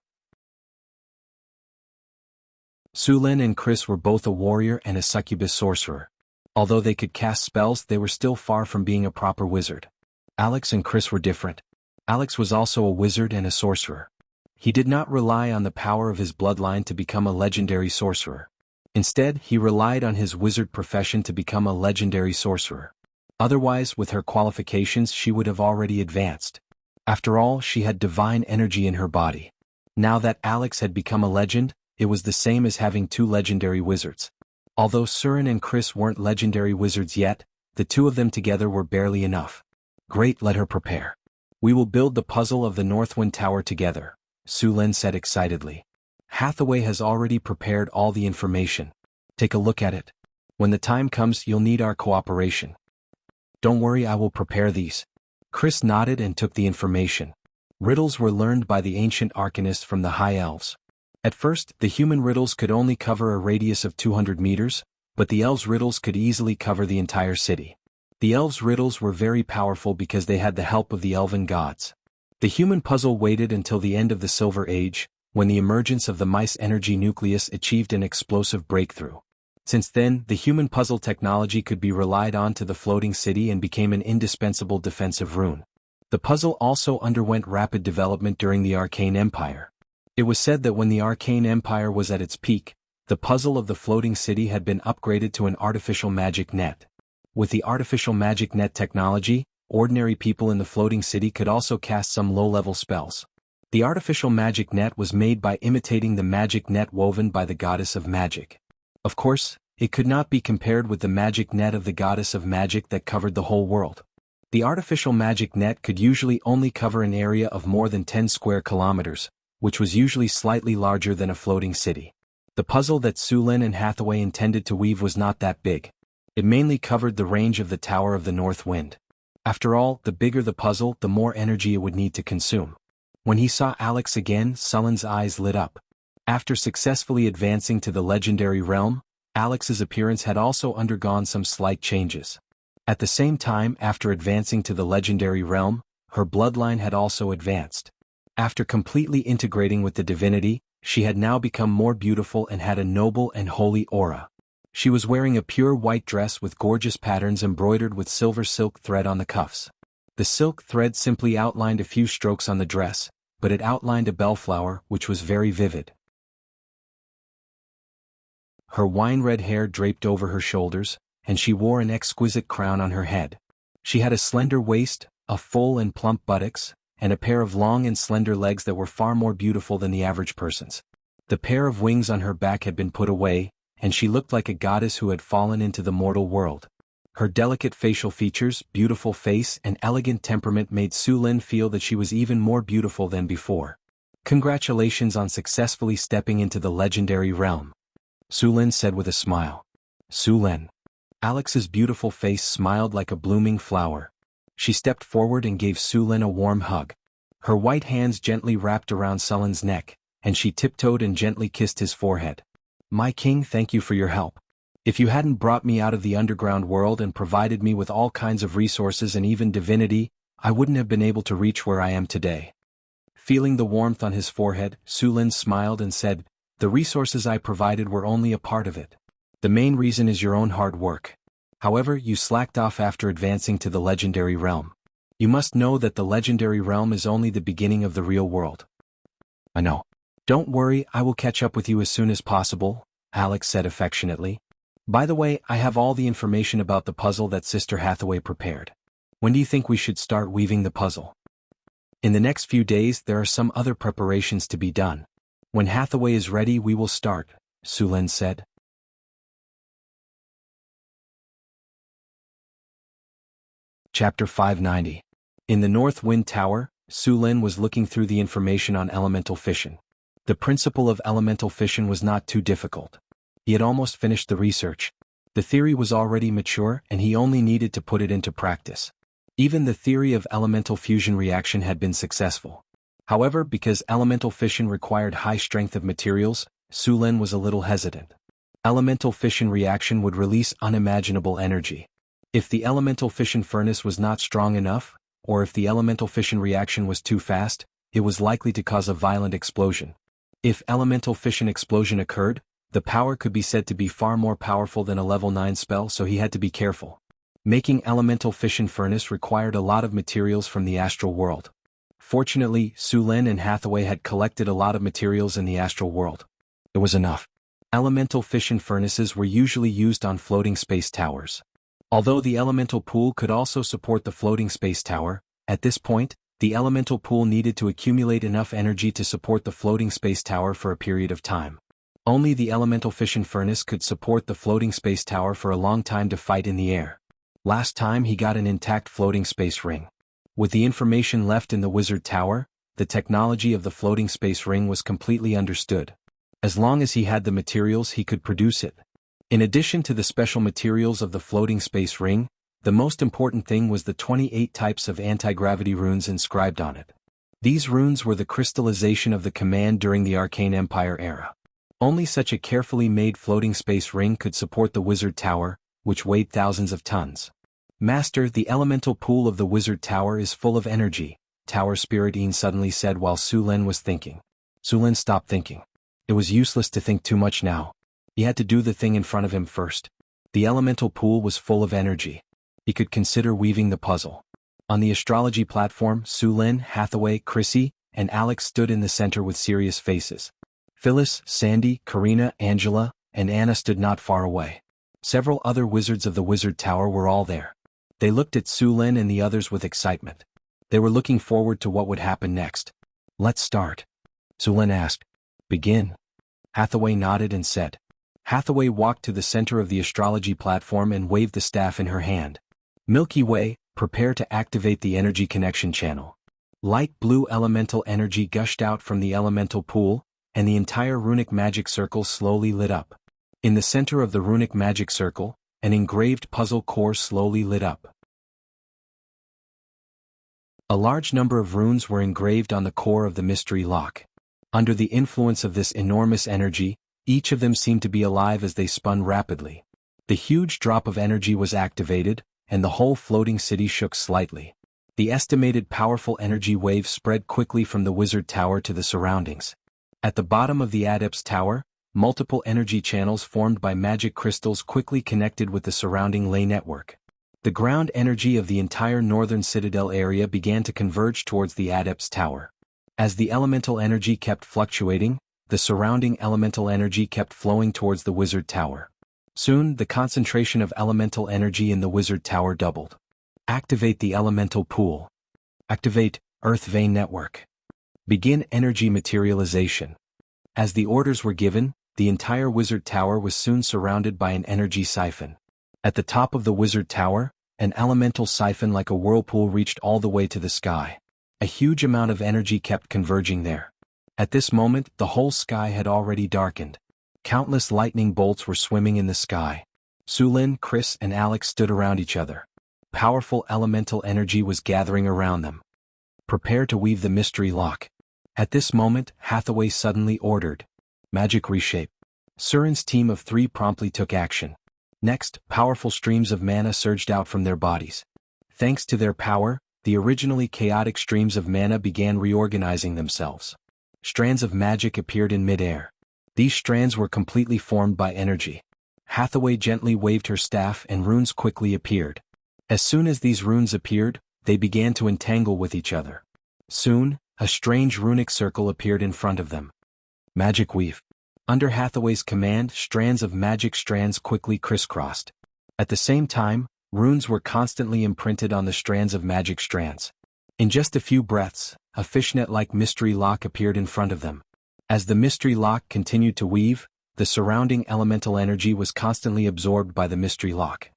Su Lin and Chris were both a warrior and a succubus sorcerer. Although they could cast spells, they were still far from being a proper wizard. Alex and Chris were different. Alex was also a wizard and a sorcerer. He did not rely on the power of his bloodline to become a legendary sorcerer. Instead, he relied on his wizard profession to become a legendary sorcerer. Otherwise, with her qualifications, she would have already advanced. After all, she had divine energy in her body. Now that Alex had become a legend, it was the same as having 2 legendary wizards. Although Surin and Chris weren't legendary wizards yet, the 2 of them together were barely enough. "Great, let her prepare. We will build the puzzle of the Northwind Tower together," Su Lin said excitedly. "Hathaway has already prepared all the information. Take a look at it. When the time comes, you'll need our cooperation." "Don't worry, I will prepare these." Chris nodded and took the information. Riddles were learned by the ancient arcanists from the High Elves. At first, the human riddles could only cover a radius of 200 meters, but the elves' riddles could easily cover the entire city. The elves' riddles were very powerful because they had the help of the elven gods. The human puzzle waited until the end of the Silver Age, when the emergence of the mice energy nucleus achieved an explosive breakthrough. Since then, the human puzzle technology could be relied on to the floating city and became an indispensable defensive rune. The puzzle also underwent rapid development during the Arcane Empire. It was said that when the Arcane Empire was at its peak, the puzzle of the floating city had been upgraded to an artificial magic net. With the artificial magic net technology, ordinary people in the floating city could also cast some low-level spells. The artificial magic net was made by imitating the magic net woven by the goddess of magic. Of course, It could not be compared with the magic net of the goddess of magic that covered the whole world. The artificial magic net could usually only cover an area of more than 10 square kilometers, which was usually slightly larger than a floating city. The puzzle that Su Lin and Hathaway intended to weave was not that big. It mainly covered the range of the Tower of the North Wind. After all, the bigger the puzzle, the more energy it would need to consume. When he saw Alex again, Sullen's eyes lit up. After successfully advancing to the legendary realm, Alex's appearance had also undergone some slight changes. At the same time, after advancing to the legendary realm, her bloodline had also advanced. After completely integrating with the divinity, she had now become more beautiful and had a noble and holy aura. She was wearing a pure white dress with gorgeous patterns embroidered with silver silk thread on the cuffs. The silk thread simply outlined a few strokes on the dress, but it outlined a bellflower which was very vivid. Her wine-red hair draped over her shoulders, and she wore an exquisite crown on her head. She had a slender waist, a full and plump buttocks, and a pair of long and slender legs that were far more beautiful than the average person's. The pair of wings on her back had been put away, and she looked like a goddess who had fallen into the mortal world. Her delicate facial features, beautiful face, and elegant temperament made Su Lin feel that she was even more beautiful than before. Congratulations on successfully stepping into the legendary realm, Su Lin said with a smile. Su Lin. Alex's beautiful face smiled like a blooming flower. She stepped forward and gave Su Lin a warm hug. Her white hands gently wrapped around Sullen's neck, and she tiptoed and gently kissed his forehead. My king, thank you for your help. If you hadn't brought me out of the underground world and provided me with all kinds of resources and even divinity, I wouldn't have been able to reach where I am today. Feeling the warmth on his forehead, Su Lin smiled and said, the resources I provided were only a part of it. The main reason is your own hard work. However, you slacked off after advancing to the legendary realm. You must know that the legendary realm is only the beginning of the real world. I know. Don't worry, I will catch up with you as soon as possible, Alex said affectionately. By the way, I have all the information about the puzzle that Sister Hathaway prepared. When do you think we should start weaving the puzzle? In the next few days, there are some other preparations to be done. When Hathaway is ready, we will start, Su Lin said. Chapter 590. In the North Wind Tower, Su Lin was looking through the information on elemental fission. The principle of elemental fission was not too difficult. He had almost finished the research. The theory was already mature and he only needed to put it into practice. Even the theory of elemental fusion reaction had been successful. However, because elemental fission required high strength of materials, Su Lin was a little hesitant. Elemental fission reaction would release unimaginable energy. If the elemental fission furnace was not strong enough, or if the elemental fission reaction was too fast, it was likely to cause a violent explosion. If elemental fission explosion occurred, the power could be said to be far more powerful than a level 9 spell, so he had to be careful. Making elemental fission furnace required a lot of materials from the astral world. Fortunately, Su Lin and Hathaway had collected a lot of materials in the astral world. It was enough. Elemental fission furnaces were usually used on floating space towers. Although the elemental pool could also support the floating space tower, at this point, the elemental pool needed to accumulate enough energy to support the floating space tower for a period of time. Only the elemental fission furnace could support the floating space tower for a long time to fight in the air. Last time he got an intact floating space ring. With the information left in the wizard tower, the technology of the floating space ring was completely understood. As long as he had the materials, he could produce it. In addition to the special materials of the floating space ring, the most important thing was the 28 types of anti-gravity runes inscribed on it. These runes were the crystallization of the command during the Arcane Empire era. Only such a carefully made floating space ring could support the wizard tower, which weighed thousands of tons. Master, the elemental pool of the wizard tower is full of energy, Tower Spirit Een suddenly said while Su Lin was thinking. Su Lin stopped thinking. It was useless to think too much now. He had to do the thing in front of him first. The elemental pool was full of energy. He could consider weaving the puzzle. On the astrology platform, Su Lin, Hathaway, Chrissy, and Alex stood in the center with serious faces. Phyllis, Sandy, Karina, Angela, and Anna stood not far away. Several other wizards of the wizard tower were all there. They looked at Su Lin and the others with excitement. They were looking forward to what would happen next. Let's start. Su Lin asked. Begin. Hathaway nodded and said. Hathaway walked to the center of the astrology platform and waved the staff in her hand. Milky Way, prepare to activate the energy connection channel. Light blue elemental energy gushed out from the elemental pool, and the entire runic magic circle slowly lit up. In the center of the runic magic circle, an engraved puzzle core slowly lit up. A large number of runes were engraved on the core of the mystery lock. Under the influence of this enormous energy, each of them seemed to be alive as they spun rapidly. The huge drop of energy was activated, and the whole floating city shook slightly. The estimated powerful energy wave spread quickly from the wizard tower to the surroundings. At the bottom of the adept's tower, multiple energy channels formed by magic crystals quickly connected with the surrounding ley network. The ground energy of the entire northern citadel area began to converge towards the adept's tower. As the elemental energy kept fluctuating, the surrounding elemental energy kept flowing towards the wizard tower. Soon, the concentration of elemental energy in the wizard tower doubled. Activate the elemental pool. Activate Earth Vein Network. Begin energy materialization. As the orders were given, the entire wizard tower was soon surrounded by an energy siphon. At the top of the wizard tower, an elemental siphon like a whirlpool reached all the way to the sky. A huge amount of energy kept converging there. At this moment, the whole sky had already darkened. Countless lightning bolts were swimming in the sky. Sulin, Chris, and Alex stood around each other. Powerful elemental energy was gathering around them. Prepare to weave the mystery lock. At this moment, Hathaway suddenly ordered. Magic reshape. Surin's team of 3 promptly took action. Next, powerful streams of mana surged out from their bodies. Thanks to their power, the originally chaotic streams of mana began reorganizing themselves. Strands of magic appeared in midair. These strands were completely formed by energy. Hathaway gently waved her staff and runes quickly appeared. As soon as these runes appeared, they began to entangle with each other. Soon, a strange runic circle appeared in front of them. Magic weave. Under Hathaway's command, strands of magic strands quickly crisscrossed. At the same time, runes were constantly imprinted on the strands of magic strands. In just a few breaths, a fishnet-like mystery lock appeared in front of them. As the mystery lock continued to weave, the surrounding elemental energy was constantly absorbed by the mystery lock.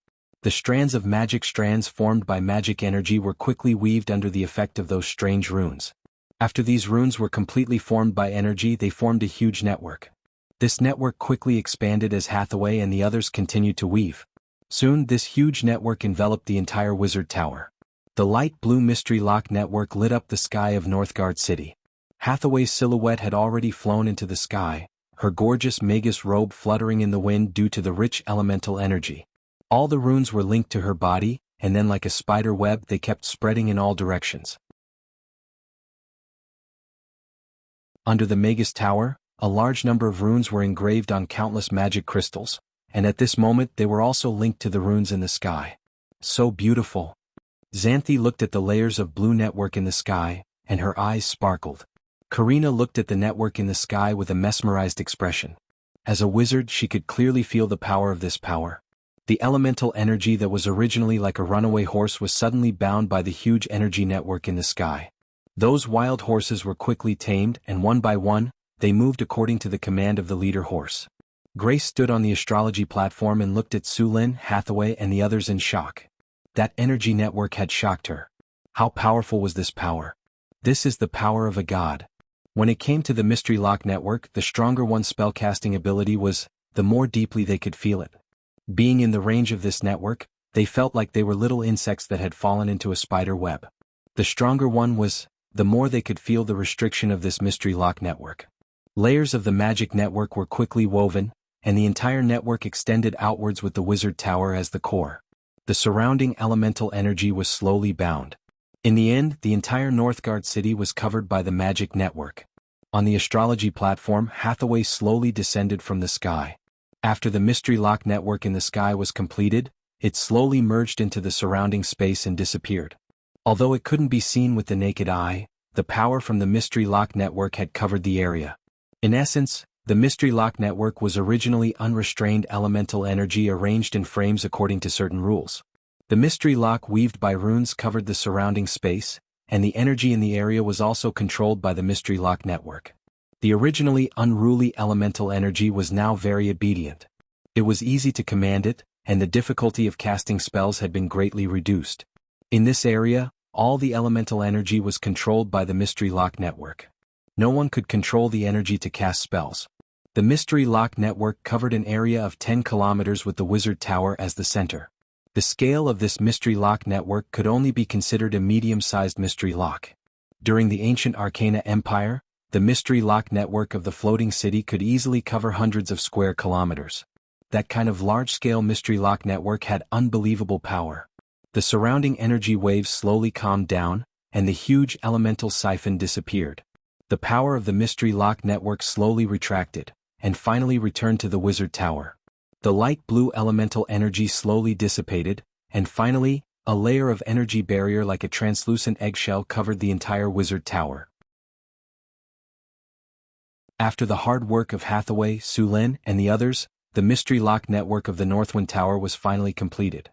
The strands of magic strands formed by magic energy were quickly weaved under the effect of those strange runes. After these runes were completely formed by energy, they formed a huge network. This network quickly expanded as Hathaway and the others continued to weave. Soon, this huge network enveloped the entire wizard tower. The light blue mystery lock network lit up the sky of Northgard City. Hathaway's silhouette had already flown into the sky, her gorgeous magus robe fluttering in the wind due to the rich elemental energy. All the runes were linked to her body, and then like a spider web they kept spreading in all directions. Under the magus tower, a large number of runes were engraved on countless magic crystals, and at this moment they were also linked to the runes in the sky. So beautiful. Xanthi looked at the layers of blue network in the sky, and her eyes sparkled. Karina looked at the network in the sky with a mesmerized expression. As a wizard, she could clearly feel the power of this power. The elemental energy that was originally like a runaway horse was suddenly bound by the huge energy network in the sky. Those wild horses were quickly tamed, and one by one, they moved according to the command of the leader horse. Grace stood on the astrology platform and looked at Sulin, Hathaway, and the others in shock. That energy network had shocked her. How powerful was this power? This is the power of a god. When it came to the mystery lock network, the stronger one's spellcasting ability was, the more deeply they could feel it. Being in the range of this network, they felt like they were little insects that had fallen into a spider web. The stronger one was, the more they could feel the restriction of this mystery lock network. Layers of the magic network were quickly woven, and the entire network extended outwards with the wizard tower as the core. The surrounding elemental energy was slowly bound. In the end, the entire Northgard city was covered by the magic network. On the astrology platform, Hathaway slowly descended from the sky. After the mystery lock network in the sky was completed, it slowly merged into the surrounding space and disappeared. Although it couldn't be seen with the naked eye, the power from the mystery lock network had covered the area. In essence, the mystery lock network was originally unrestrained elemental energy arranged in frames according to certain rules. The mystery lock weaved by runes covered the surrounding space, and the energy in the area was also controlled by the mystery lock network. The originally unruly elemental energy was now very obedient. It was easy to command it, and the difficulty of casting spells had been greatly reduced. In this area, all the elemental energy was controlled by the Mystery Lock Network. No one could control the energy to cast spells. The Mystery Lock Network covered an area of 10 kilometers with the Wizard Tower as the center. The scale of this Mystery Lock Network could only be considered a medium-sized mystery lock. During the ancient Arcana Empire, the Mystery Lock Network of the floating city could easily cover hundreds of square kilometers. That kind of large-scale Mystery Lock Network had unbelievable power. The surrounding energy waves slowly calmed down, and the huge elemental siphon disappeared. The power of the Mystery Lock Network slowly retracted, and finally returned to the Wizard Tower. The light blue elemental energy slowly dissipated, and finally, a layer of energy barrier like a translucent eggshell covered the entire Wizard Tower. After the hard work of Hathaway, Su Lin, and the others, the Mystery Lock Network of the Northwind Tower was finally completed.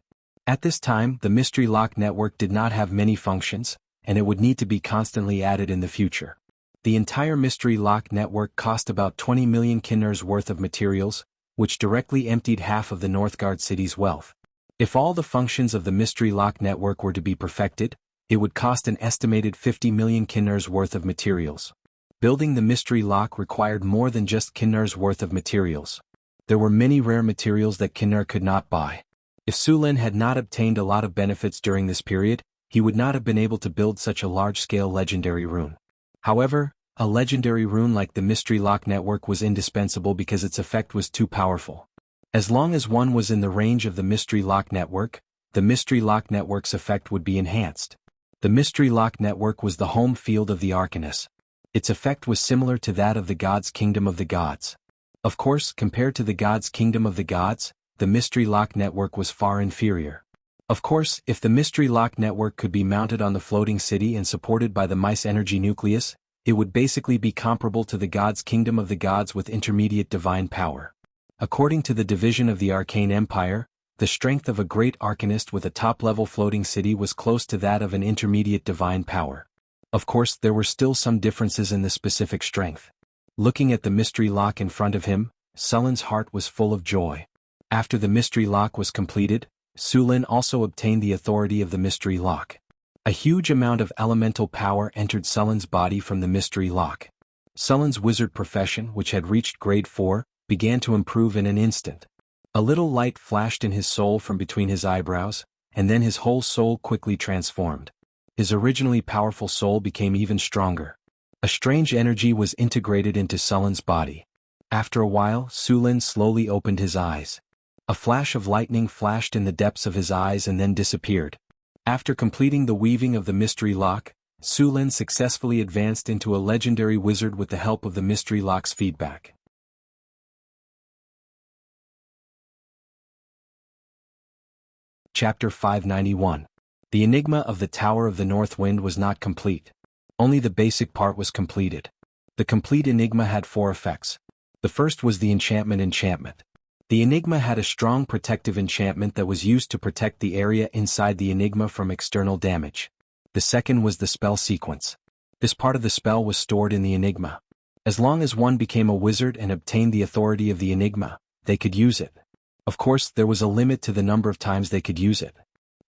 At this time, the Mystery Lock Network did not have many functions, and it would need to be constantly added in the future. The entire Mystery Lock Network cost about 20 million kinners worth of materials, which directly emptied half of the Northgard city's wealth. If all the functions of the Mystery Lock Network were to be perfected, it would cost an estimated 50 million kinners worth of materials. Building the Mystery Lock required more than just kinners worth of materials. There were many rare materials that Kinner could not buy. If Su Lin had not obtained a lot of benefits during this period, he would not have been able to build such a large-scale legendary rune. However, a legendary rune like the Mystery Lock Network was indispensable because its effect was too powerful. As long as one was in the range of the Mystery Lock Network, the Mystery Lock Network's effect would be enhanced. The Mystery Lock Network was the home field of the Arcanist. Its effect was similar to that of the God's Kingdom of the Gods. Of course, compared to the God's Kingdom of the Gods, the Mystery Lock Network was far inferior. Of course, if the Mystery Lock Network could be mounted on the floating city and supported by the Mice Energy Nucleus, it would basically be comparable to the God's Kingdom of the Gods with intermediate divine power. According to the division of the Arcane Empire, the strength of a great Arcanist with a top-level floating city was close to that of an intermediate divine power. Of course, there were still some differences in the specific strength. Looking at the Mystery Lock in front of him, Su Lin's heart was full of joy. After the Mystery Lock was completed, Su Lin also obtained the authority of the Mystery Lock. A huge amount of elemental power entered Su Lin's body from the Mystery Lock. Su Lin's wizard profession, which had reached grade 4, began to improve in an instant. A little light flashed in his soul from between his eyebrows, and then his whole soul quickly transformed. His originally powerful soul became even stronger. A strange energy was integrated into Su Lin's body. After a while, Su Lin slowly opened his eyes. A flash of lightning flashed in the depths of his eyes and then disappeared. After completing the weaving of the Mystery Lock, Su Lin successfully advanced into a legendary wizard with the help of the Mystery Lock's feedback. Chapter 591. The Enigma of the Tower of the North Wind was not complete. Only the basic part was completed. The complete enigma had 4 effects. The first was the enchantment. The enigma had a strong protective enchantment that was used to protect the area inside the enigma from external damage. The second was the spell sequence. This part of the spell was stored in the enigma. As long as one became a wizard and obtained the authority of the enigma, they could use it. Of course, there was a limit to the number of times they could use it.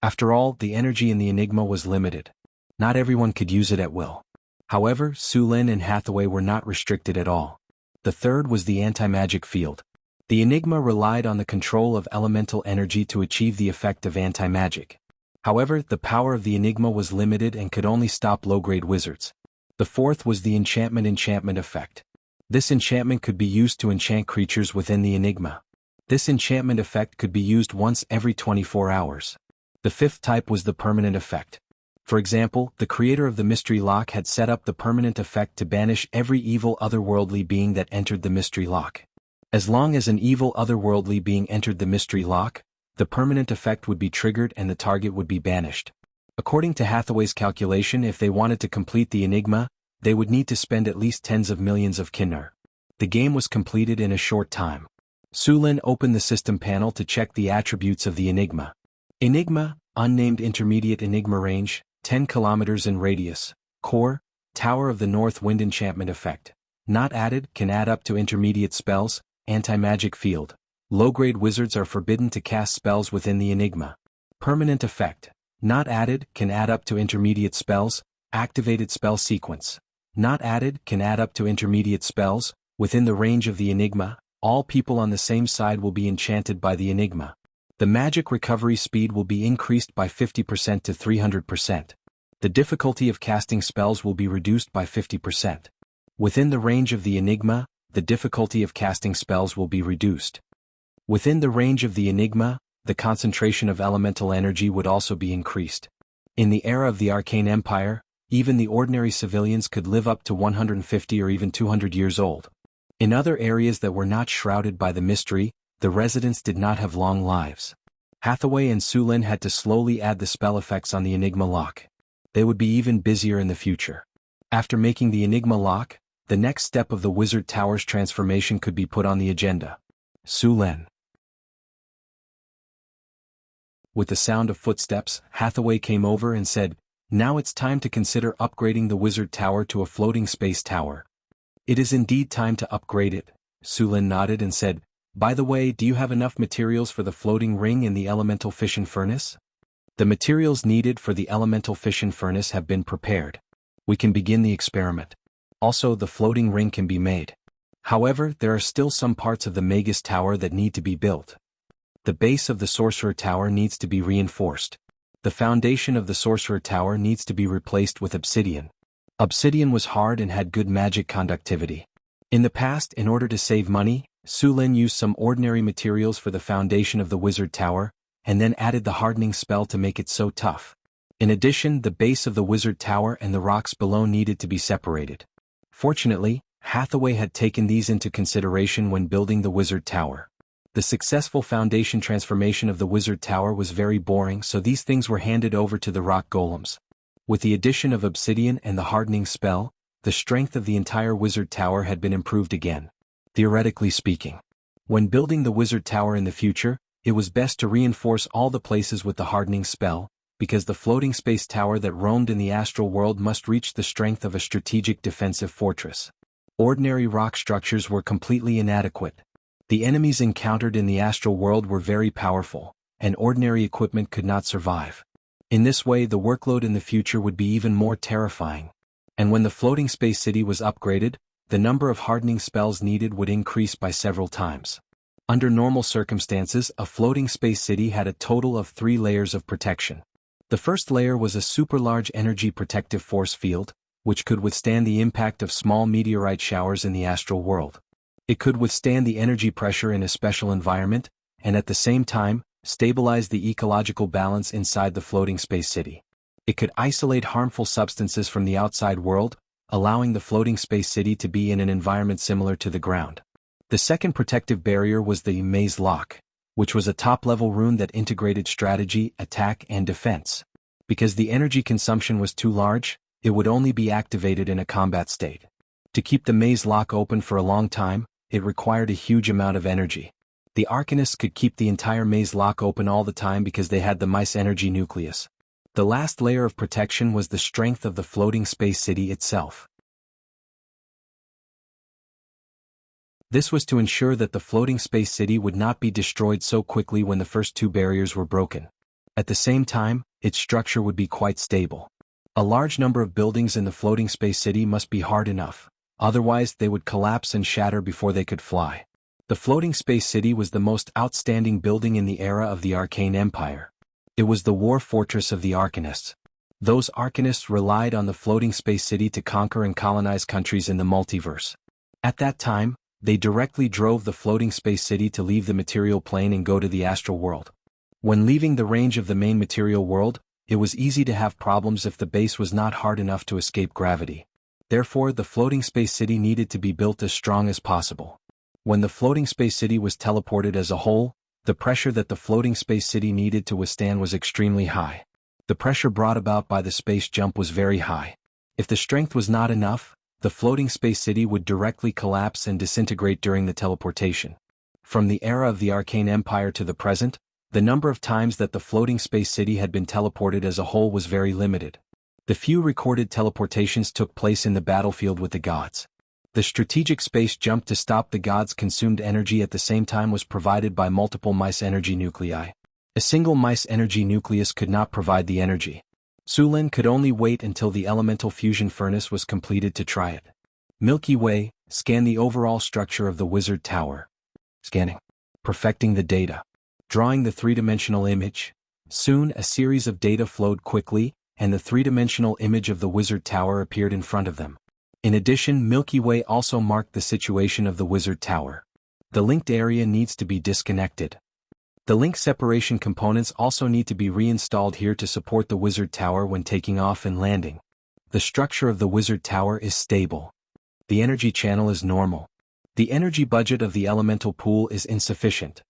After all, the energy in the enigma was limited. Not everyone could use it at will. However, Su Lin and Hathaway were not restricted at all. The third was the anti-magic field. The enigma relied on the control of elemental energy to achieve the effect of anti-magic. However, the power of the enigma was limited and could only stop low-grade wizards. The fourth was the enchantment effect. This enchantment could be used to enchant creatures within the enigma. This enchantment effect could be used once every 24 hours. The fifth type was the permanent effect. For example, the creator of the Mystery Lock had set up the permanent effect to banish every evil otherworldly being that entered the Mystery Lock. As long as an evil otherworldly being entered the Mystery Lock, the permanent effect would be triggered and the target would be banished. According to Hathaway's calculation, if they wanted to complete the enigma, they would need to spend at least tens of millions of kinner. The game was completed in a short time. Su Lin opened the system panel to check the attributes of the enigma. Enigma, unnamed intermediate enigma range, 10 kilometers in radius. Core, Tower of the North Wind enchantment effect. Not added, can add up to intermediate spells. Anti-magic field. Low-grade wizards are forbidden to cast spells within the Enigma. Permanent effect. Not added, can add up to intermediate spells. Activated spell sequence. Not added, can add up to intermediate spells. Within the range of the Enigma, all people on the same side will be enchanted by the Enigma. The magic recovery speed will be increased by 50% to 300%. The difficulty of casting spells will be reduced by 50%. Within the range of the Enigma, the difficulty of casting spells will be reduced. Within the range of the Enigma, the concentration of elemental energy would also be increased. In the era of the Arcane Empire, even the ordinary civilians could live up to 150 or even 200 years old. In other areas that were not shrouded by the mystery, the residents did not have long lives. Hathaway and Sulin had to slowly add the spell effects on the Enigma lock. They would be even busier in the future. After making the Enigma lock, the next step of the Wizard Tower's transformation could be put on the agenda. Sulin. With the sound of footsteps, Hathaway came over and said, "Now it's time to consider upgrading the Wizard Tower to a floating space tower." "It is indeed time to upgrade it," Sulin nodded and said, "By the way, do you have enough materials for the floating ring and the elemental fission furnace?" "The materials needed for the elemental fission furnace have been prepared. We can begin the experiment. Also, the floating ring can be made. However, there are still some parts of the Magus Tower that need to be built. The base of the Sorcerer Tower needs to be reinforced. The foundation of the Sorcerer Tower needs to be replaced with obsidian. Obsidian was hard and had good magic conductivity. In the past, in order to save money, Sulin used some ordinary materials for the foundation of the Wizard Tower, and then added the hardening spell to make it so tough. In addition, the base of the Wizard Tower and the rocks below needed to be separated. Fortunately, Hathaway had taken these into consideration when building the Wizard Tower. The successful foundation transformation of the Wizard Tower was very boring, so these things were handed over to the rock golems. With the addition of obsidian and the hardening spell, the strength of the entire Wizard Tower had been improved again. Theoretically speaking, when building the Wizard Tower in the future, it was best to reinforce all the places with the hardening spell, because the floating space tower that roamed in the astral world must reach the strength of a strategic defensive fortress. Ordinary rock structures were completely inadequate. The enemies encountered in the astral world were very powerful, and ordinary equipment could not survive. In this way, the workload in the future would be even more terrifying. And when the floating space city was upgraded, the number of hardening spells needed would increase by several times. Under normal circumstances, a floating space city had a total of 3 layers of protection. The first layer was a super-large energy protective force field, which could withstand the impact of small meteorite showers in the astral world. It could withstand the energy pressure in a special environment, and at the same time, stabilize the ecological balance inside the floating space city. It could isolate harmful substances from the outside world, allowing the floating space city to be in an environment similar to the ground. The second protective barrier was the Maze Lock, which was a top-level rune that integrated strategy, attack, and defense. Because the energy consumption was too large, it would only be activated in a combat state. To keep the Maze Lock open for a long time, it required a huge amount of energy. The Arcanists could keep the entire Maze Lock open all the time because they had the Mice Energy Nucleus. The last layer of protection was the strength of the floating space city itself. This was to ensure that the floating space city would not be destroyed so quickly when the first 2 barriers were broken. At the same time, its structure would be quite stable. A large number of buildings in the floating space city must be hard enough, otherwise they would collapse and shatter before they could fly. The floating space city was the most outstanding building in the era of the Arcane Empire. It was the war fortress of the Arcanists. Those Arcanists relied on the floating space city to conquer and colonize countries in the multiverse. At that time, they directly drove the floating space city to leave the material plane and go to the astral world. When leaving the range of the main material world, it was easy to have problems if the base was not hard enough to escape gravity. Therefore, the floating space city needed to be built as strong as possible. When the floating space city was teleported as a whole, the pressure that the floating space city needed to withstand was extremely high. The pressure brought about by the space jump was very high. If the strength was not enough, the floating space city would directly collapse and disintegrate during the teleportation. From the era of the Arcane Empire to the present, the number of times that the floating space city had been teleported as a whole was very limited. The few recorded teleportations took place in the battlefield with the gods. The strategic space jump to stop the gods' consumed energy at the same time was provided by multiple mice energy nuclei. A single mice energy nucleus could not provide the energy. Su Lin could only wait until the elemental fusion furnace was completed to try it. Milky Way, scan the overall structure of the wizard tower. Scanning. Perfecting the data. Drawing the three-dimensional image. Soon a series of data flowed quickly, and the three-dimensional image of the wizard tower appeared in front of them. In addition, Milky Way also marked the situation of the wizard tower. The linked area needs to be disconnected. The link separation components also need to be reinstalled here to support the wizard tower when taking off and landing. The structure of the wizard tower is stable. The energy channel is normal. The energy budget of the elemental pool is insufficient.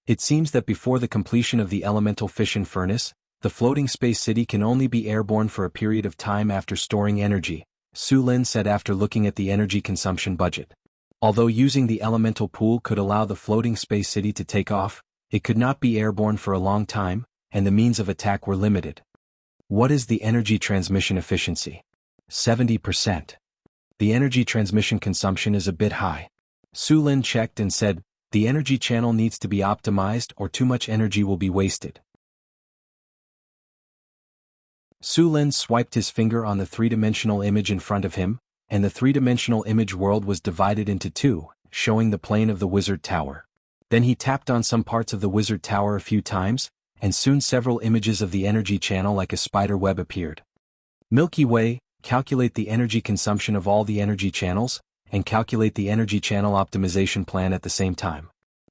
It seems that before the completion of the elemental fission furnace, the floating space city can only be airborne for a period of time after storing energy, Su Lin said after looking at the energy consumption budget. Although using the elemental pool could allow the floating space city to take off, it could not be airborne for a long time, and the means of attack were limited. What is the energy transmission efficiency? 70%. The energy transmission consumption is a bit high. Su Lin checked and said, the energy channel needs to be optimized or too much energy will be wasted. Su Lin swiped his finger on the three-dimensional image in front of him, and the three-dimensional image world was divided into two, showing the plane of the wizard tower. Then he tapped on some parts of the wizard tower a few times, and soon several images of the energy channel like a spider web appeared. Milky Way, calculate the energy consumption of all the energy channels, and calculate the energy channel optimization plan at the same time.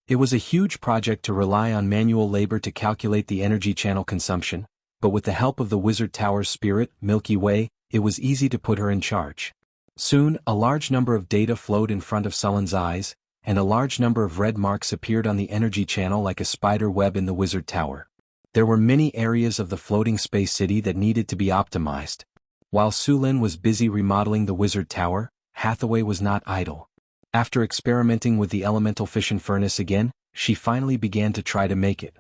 It was a huge project to rely on manual labor to calculate the energy channel consumption, but with the help of the wizard tower's spirit, Milky Way, it was easy to put her in charge. Soon, a large number of data flowed in front of Sullen's eyes, and a large number of red marks appeared on the energy channel like a spider web in the wizard tower. There were many areas of the floating space city that needed to be optimized. While Su Lin was busy remodeling the wizard tower, Hathaway was not idle. After experimenting with the elemental fission furnace again, she finally began to try to make it.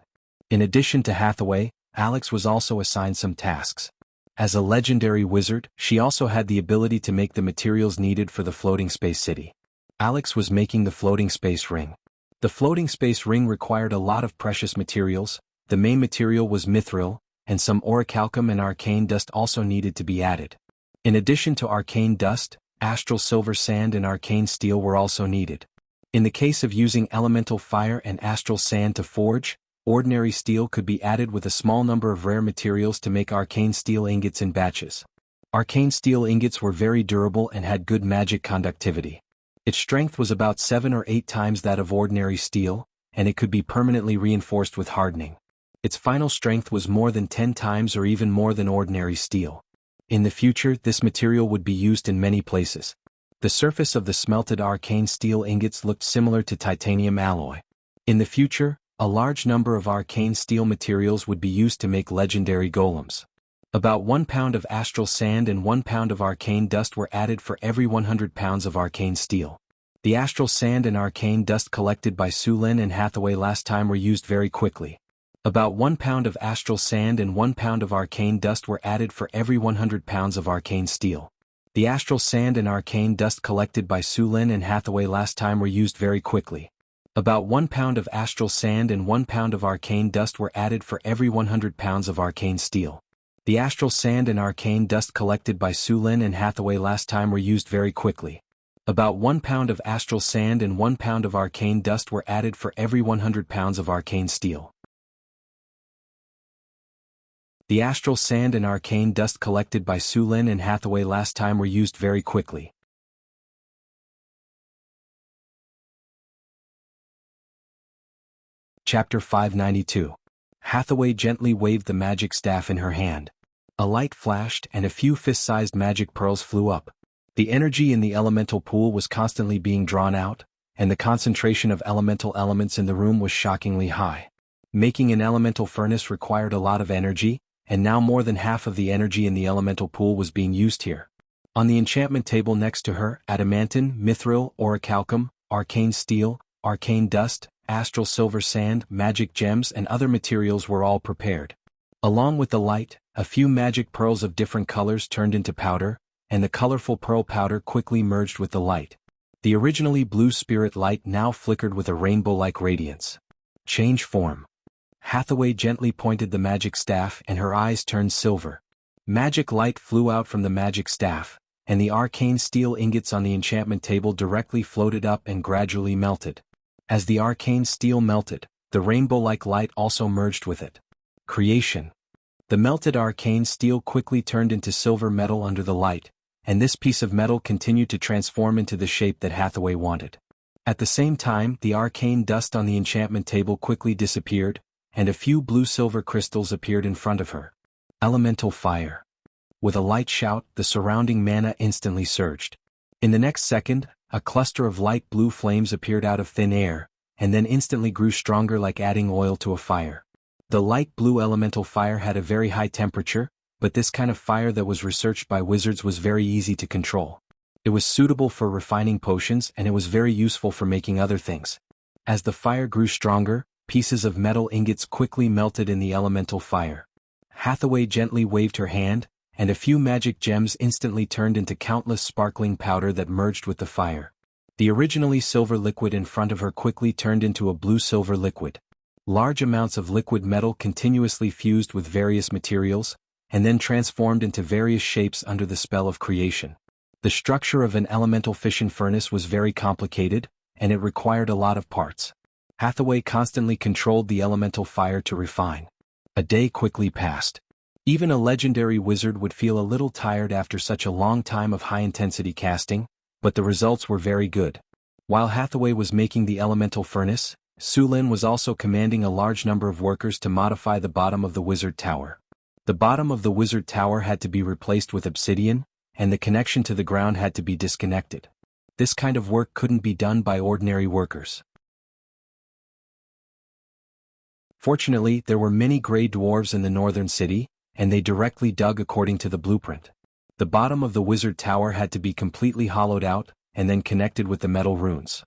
In addition to Hathaway, Alex was also assigned some tasks. As a legendary wizard, she also had the ability to make the materials needed for the floating space city. Alex was making the floating space ring. The floating space ring required a lot of precious materials. The main material was mithril, and some orichalcum and arcane dust also needed to be added. In addition to arcane dust, astral silver sand and arcane steel were also needed. In the case of using elemental fire and astral sand to forge, ordinary steel could be added with a small number of rare materials to make arcane steel ingots in batches. Arcane steel ingots were very durable and had good magic conductivity. Its strength was about 7 or 8 times that of ordinary steel, and it could be permanently reinforced with hardening. Its final strength was more than 10 times or even more than ordinary steel. In the future, this material would be used in many places. The surface of the smelted arcane steel ingots looked similar to titanium alloy. In the future, a large number of arcane steel materials would be used to make legendary golems. About 1 pound of astral sand and 1 pound of arcane dust were added for every 100 pounds of arcane steel. The astral sand and arcane dust collected by Su Lin and Hathaway last time were used very quickly. About 1 pound of astral sand and 1 pound of arcane dust were added for every 100 pounds of arcane steel. The astral sand and arcane dust collected by Su Lin and Hathaway last time were used very quickly. About 1 pound of astral sand and 1 pound of arcane dust were added for every 100 pounds of arcane steel. The astral sand and arcane dust collected by Su Lin and Hathaway last time were used very quickly. About 1 pound of astral sand and 1 pound of arcane dust were added for every 100 pounds of arcane steel. The astral sand and arcane dust collected by Su Lin and Hathaway last time were used very quickly. Chapter 592. Hathaway gently waved the magic staff in her hand. A light flashed and a few fist-sized magic pearls flew up. The energy in the elemental pool was constantly being drawn out, and the concentration of elemental elements in the room was shockingly high. Making an elemental furnace required a lot of energy, and now more than half of the energy in the elemental pool was being used here. On the enchantment table next to her, adamantine, mithril, orichalcum, arcane steel, arcane dust, astral silver sand, magic gems and other materials were all prepared. Along with the light, a few magic pearls of different colors turned into powder, and the colorful pearl powder quickly merged with the light. The originally blue spirit light now flickered with a rainbow-like radiance. Change form. Hathaway gently pointed the magic staff and her eyes turned silver. Magic light flew out from the magic staff, and the arcane steel ingots on the enchantment table directly floated up and gradually melted. As the arcane steel melted, the rainbow-like light also merged with it. Creation. The melted arcane steel quickly turned into silver metal under the light, and this piece of metal continued to transform into the shape that Hathaway wanted. At the same time, the arcane dust on the enchantment table quickly disappeared, and a few blue-silver crystals appeared in front of her. Elemental fire. With a light shout, the surrounding mana instantly surged. In the next second, a cluster of light blue flames appeared out of thin air, and then instantly grew stronger like adding oil to a fire. The light blue elemental fire had a very high temperature, but this kind of fire that was researched by wizards was very easy to control. It was suitable for refining potions and it was very useful for making other things. As the fire grew stronger, pieces of metal ingots quickly melted in the elemental fire. Hathaway gently waved her hand, and a few magic gems instantly turned into countless sparkling powder that merged with the fire. The originally silver liquid in front of her quickly turned into a blue-silver liquid. Large amounts of liquid metal continuously fused with various materials, and then transformed into various shapes under the spell of creation. The structure of an elemental fission furnace was very complicated, and it required a lot of parts. Hathaway constantly controlled the elemental fire to refine. A day quickly passed. Even a legendary wizard would feel a little tired after such a long time of high-intensity casting, but the results were very good. While Hathaway was making the elemental furnace, Sulin was also commanding a large number of workers to modify the bottom of the wizard tower. The bottom of the wizard tower had to be replaced with obsidian, and the connection to the ground had to be disconnected. This kind of work couldn't be done by ordinary workers. Fortunately, there were many gray dwarves in the northern city, and they directly dug according to the blueprint. The bottom of the wizard tower had to be completely hollowed out, and then connected with the metal runes.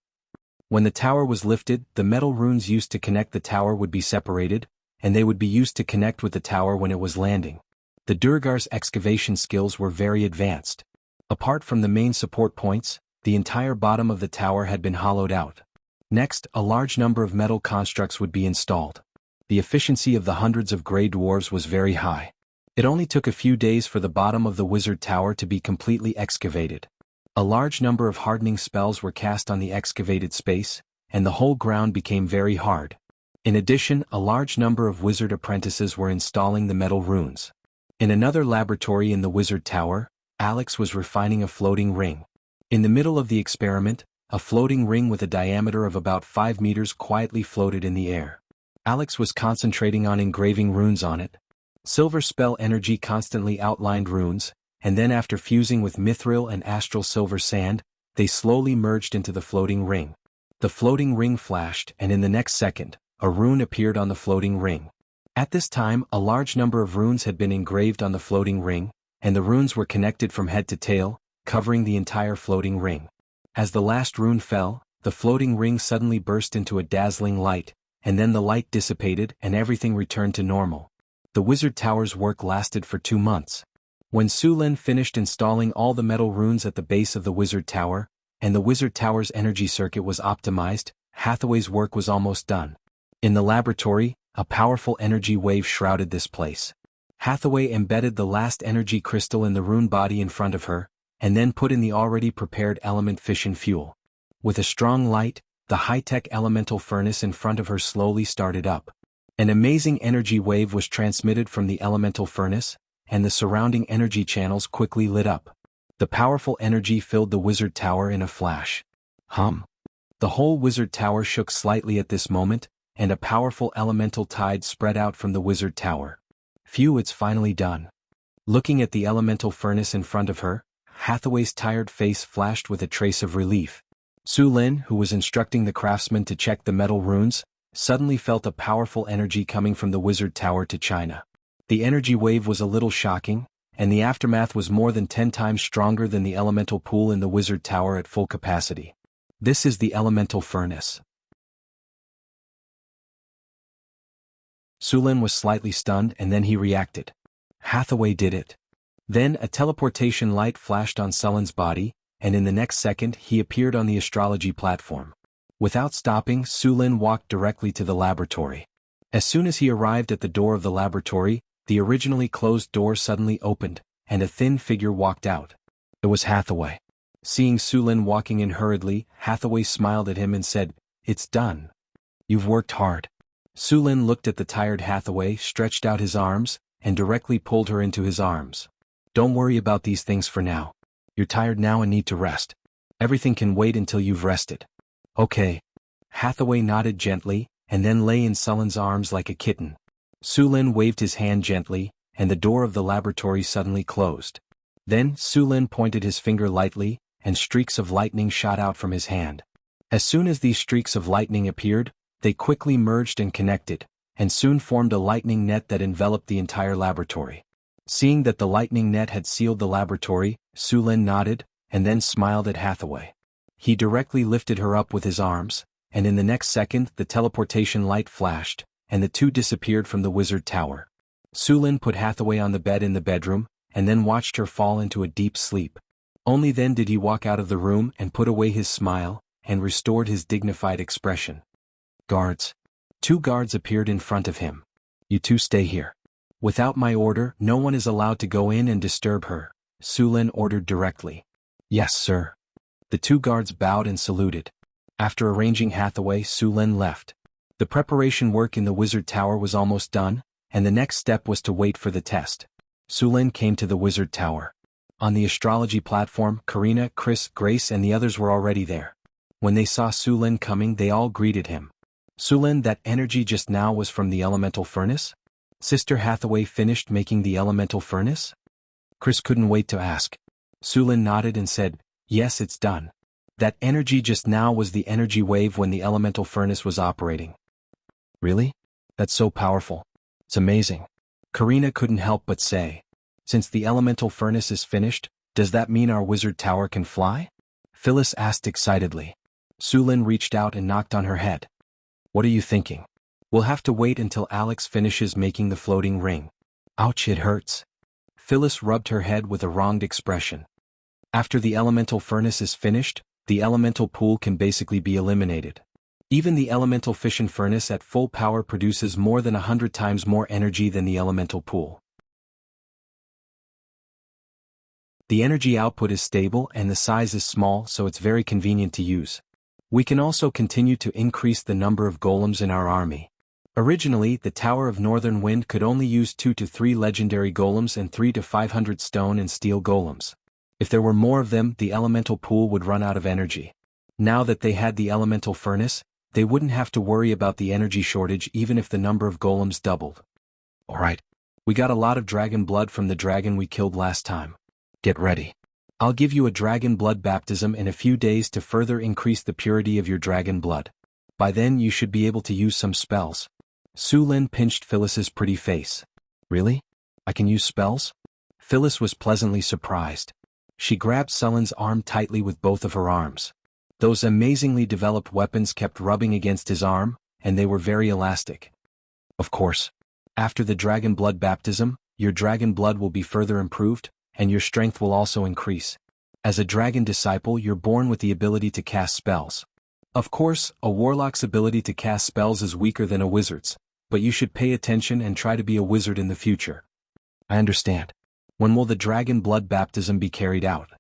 When the tower was lifted, the metal runes used to connect the tower would be separated, and they would be used to connect with the tower when it was landing. The Durgar's excavation skills were very advanced. Apart from the main support points, the entire bottom of the tower had been hollowed out. Next, a large number of metal constructs would be installed. The efficiency of the hundreds of gray dwarves was very high. It only took a few days for the bottom of the wizard tower to be completely excavated. A large number of hardening spells were cast on the excavated space, and the whole ground became very hard. In addition, a large number of wizard apprentices were installing the metal runes. In another laboratory in the wizard tower, Alex was refining a floating ring. In the middle of the experiment, a floating ring with a diameter of about 5 meters quietly floated in the air. Alex was concentrating on engraving runes on it. Silver spell energy constantly outlined runes, and then after fusing with mithril and astral silver sand, they slowly merged into the floating ring. The floating ring flashed, and in the next second, a rune appeared on the floating ring. At this time, a large number of runes had been engraved on the floating ring, and the runes were connected from head to tail, covering the entire floating ring. As the last rune fell, the floating ring suddenly burst into a dazzling light, and then the light dissipated and everything returned to normal. The wizard tower's work lasted for 2 months. When Sulin finished installing all the metal runes at the base of the wizard tower, and the wizard tower's energy circuit was optimized, Hathaway's work was almost done. In the laboratory, a powerful energy wave shrouded this place. Hathaway embedded the last energy crystal in the rune body in front of her, and then put in the already prepared element fission fuel. With a strong light, the high-tech elemental furnace in front of her slowly started up. An amazing energy wave was transmitted from the elemental furnace, and the surrounding energy channels quickly lit up. The powerful energy filled the wizard tower in a flash. The whole wizard tower shook slightly at this moment, and a powerful elemental tide spread out from the wizard tower. Phew, it's finally done. Looking at the elemental furnace in front of her, Hathaway's tired face flashed with a trace of relief. Sulin, who was instructing the craftsman to check the metal runes, suddenly felt a powerful energy coming from the wizard tower to China. The energy wave was a little shocking, and the aftermath was more than 10 times stronger than the elemental pool in the wizard tower at full capacity. This is the elemental furnace. Sulin was slightly stunned and then he reacted. Hathaway did it. Then a teleportation light flashed on Sulin's body, and in the next second he appeared on the astrology platform. Without stopping, Su Lin walked directly to the laboratory. As soon as he arrived at the door of the laboratory, the originally closed door suddenly opened, and a thin figure walked out. It was Hathaway. Seeing Su Lin walking in hurriedly, Hathaway smiled at him and said, "It's done. You've worked hard." Su Lin looked at the tired Hathaway, stretched out his arms, and directly pulled her into his arms. "Don't worry about these things for now. You're tired now and need to rest. Everything can wait until you've rested." "Okay." Hathaway nodded gently, and then lay in Su Lin's arms like a kitten. Su Lin waved his hand gently, and the door of the laboratory suddenly closed. Then Su Lin pointed his finger lightly, and streaks of lightning shot out from his hand. As soon as these streaks of lightning appeared, they quickly merged and connected, and soon formed a lightning net that enveloped the entire laboratory. Seeing that the lightning net had sealed the laboratory, Su Lin nodded, and then smiled at Hathaway. He directly lifted her up with his arms, and in the next second the teleportation light flashed, and the two disappeared from the wizard tower. Su Lin put Hathaway on the bed in the bedroom, and then watched her fall into a deep sleep. Only then did he walk out of the room and put away his smile, and restored his dignified expression. "Guards." 2 guards appeared in front of him. "You two stay here. Without my order, no one is allowed to go in and disturb her," Su Lin ordered directly. "Yes, sir." The 2 guards bowed and saluted. After arranging Hathaway, Su Lin left. The preparation work in the wizard tower was almost done, and the next step was to wait for the test. Su Lin came to the wizard tower. On the astrology platform, Karina, Chris, Grace and the others were already there. When they saw Su Lin coming, they all greeted him. "Su Lin, that energy just now was from the elemental furnace? Sister Hathaway finished making the elemental furnace?" Chris couldn't wait to ask. Su Lin nodded and said, "Yes, it's done. That energy just now was the energy wave when the elemental furnace was operating." "Really? That's so powerful. It's amazing." Karina couldn't help but say. "Since the elemental furnace is finished, does that mean our wizard tower can fly?" Phyllis asked excitedly. Su Lin reached out and knocked on her head. "What are you thinking? We'll have to wait until Alex finishes making the floating ring." "Ouch, it hurts." Phyllis rubbed her head with a wronged expression. "After the elemental furnace is finished, the elemental pool can basically be eliminated. Even the elemental fission furnace at full power produces more than 100 times more energy than the elemental pool. The energy output is stable and the size is small, so it's very convenient to use. We can also continue to increase the number of golems in our army. Originally, the Tower of Northern Wind could only use 2 to 3 legendary golems and 3 to 500 stone and steel golems. If there were more of them, the elemental pool would run out of energy. Now that they had the elemental furnace, they wouldn't have to worry about the energy shortage even if the number of golems doubled. "Alright. We got a lot of dragon blood from the dragon we killed last time. Get ready. I'll give you a dragon blood baptism in a few days to further increase the purity of your dragon blood. By then you should be able to use some spells." Su Lin pinched Phyllis's pretty face. "Really? I can use spells?" Phyllis was pleasantly surprised. She grabbed Su Lin's arm tightly with both of her arms. Those amazingly developed weapons kept rubbing against his arm, and they were very elastic. "Of course. After the dragon blood baptism, your dragon blood will be further improved, and your strength will also increase. As a dragon disciple, you're born with the ability to cast spells. Of course, a warlock's ability to cast spells is weaker than a wizard's, but you should pay attention and try to be a wizard in the future." "I understand. When will the dragon blood baptism be carried out?"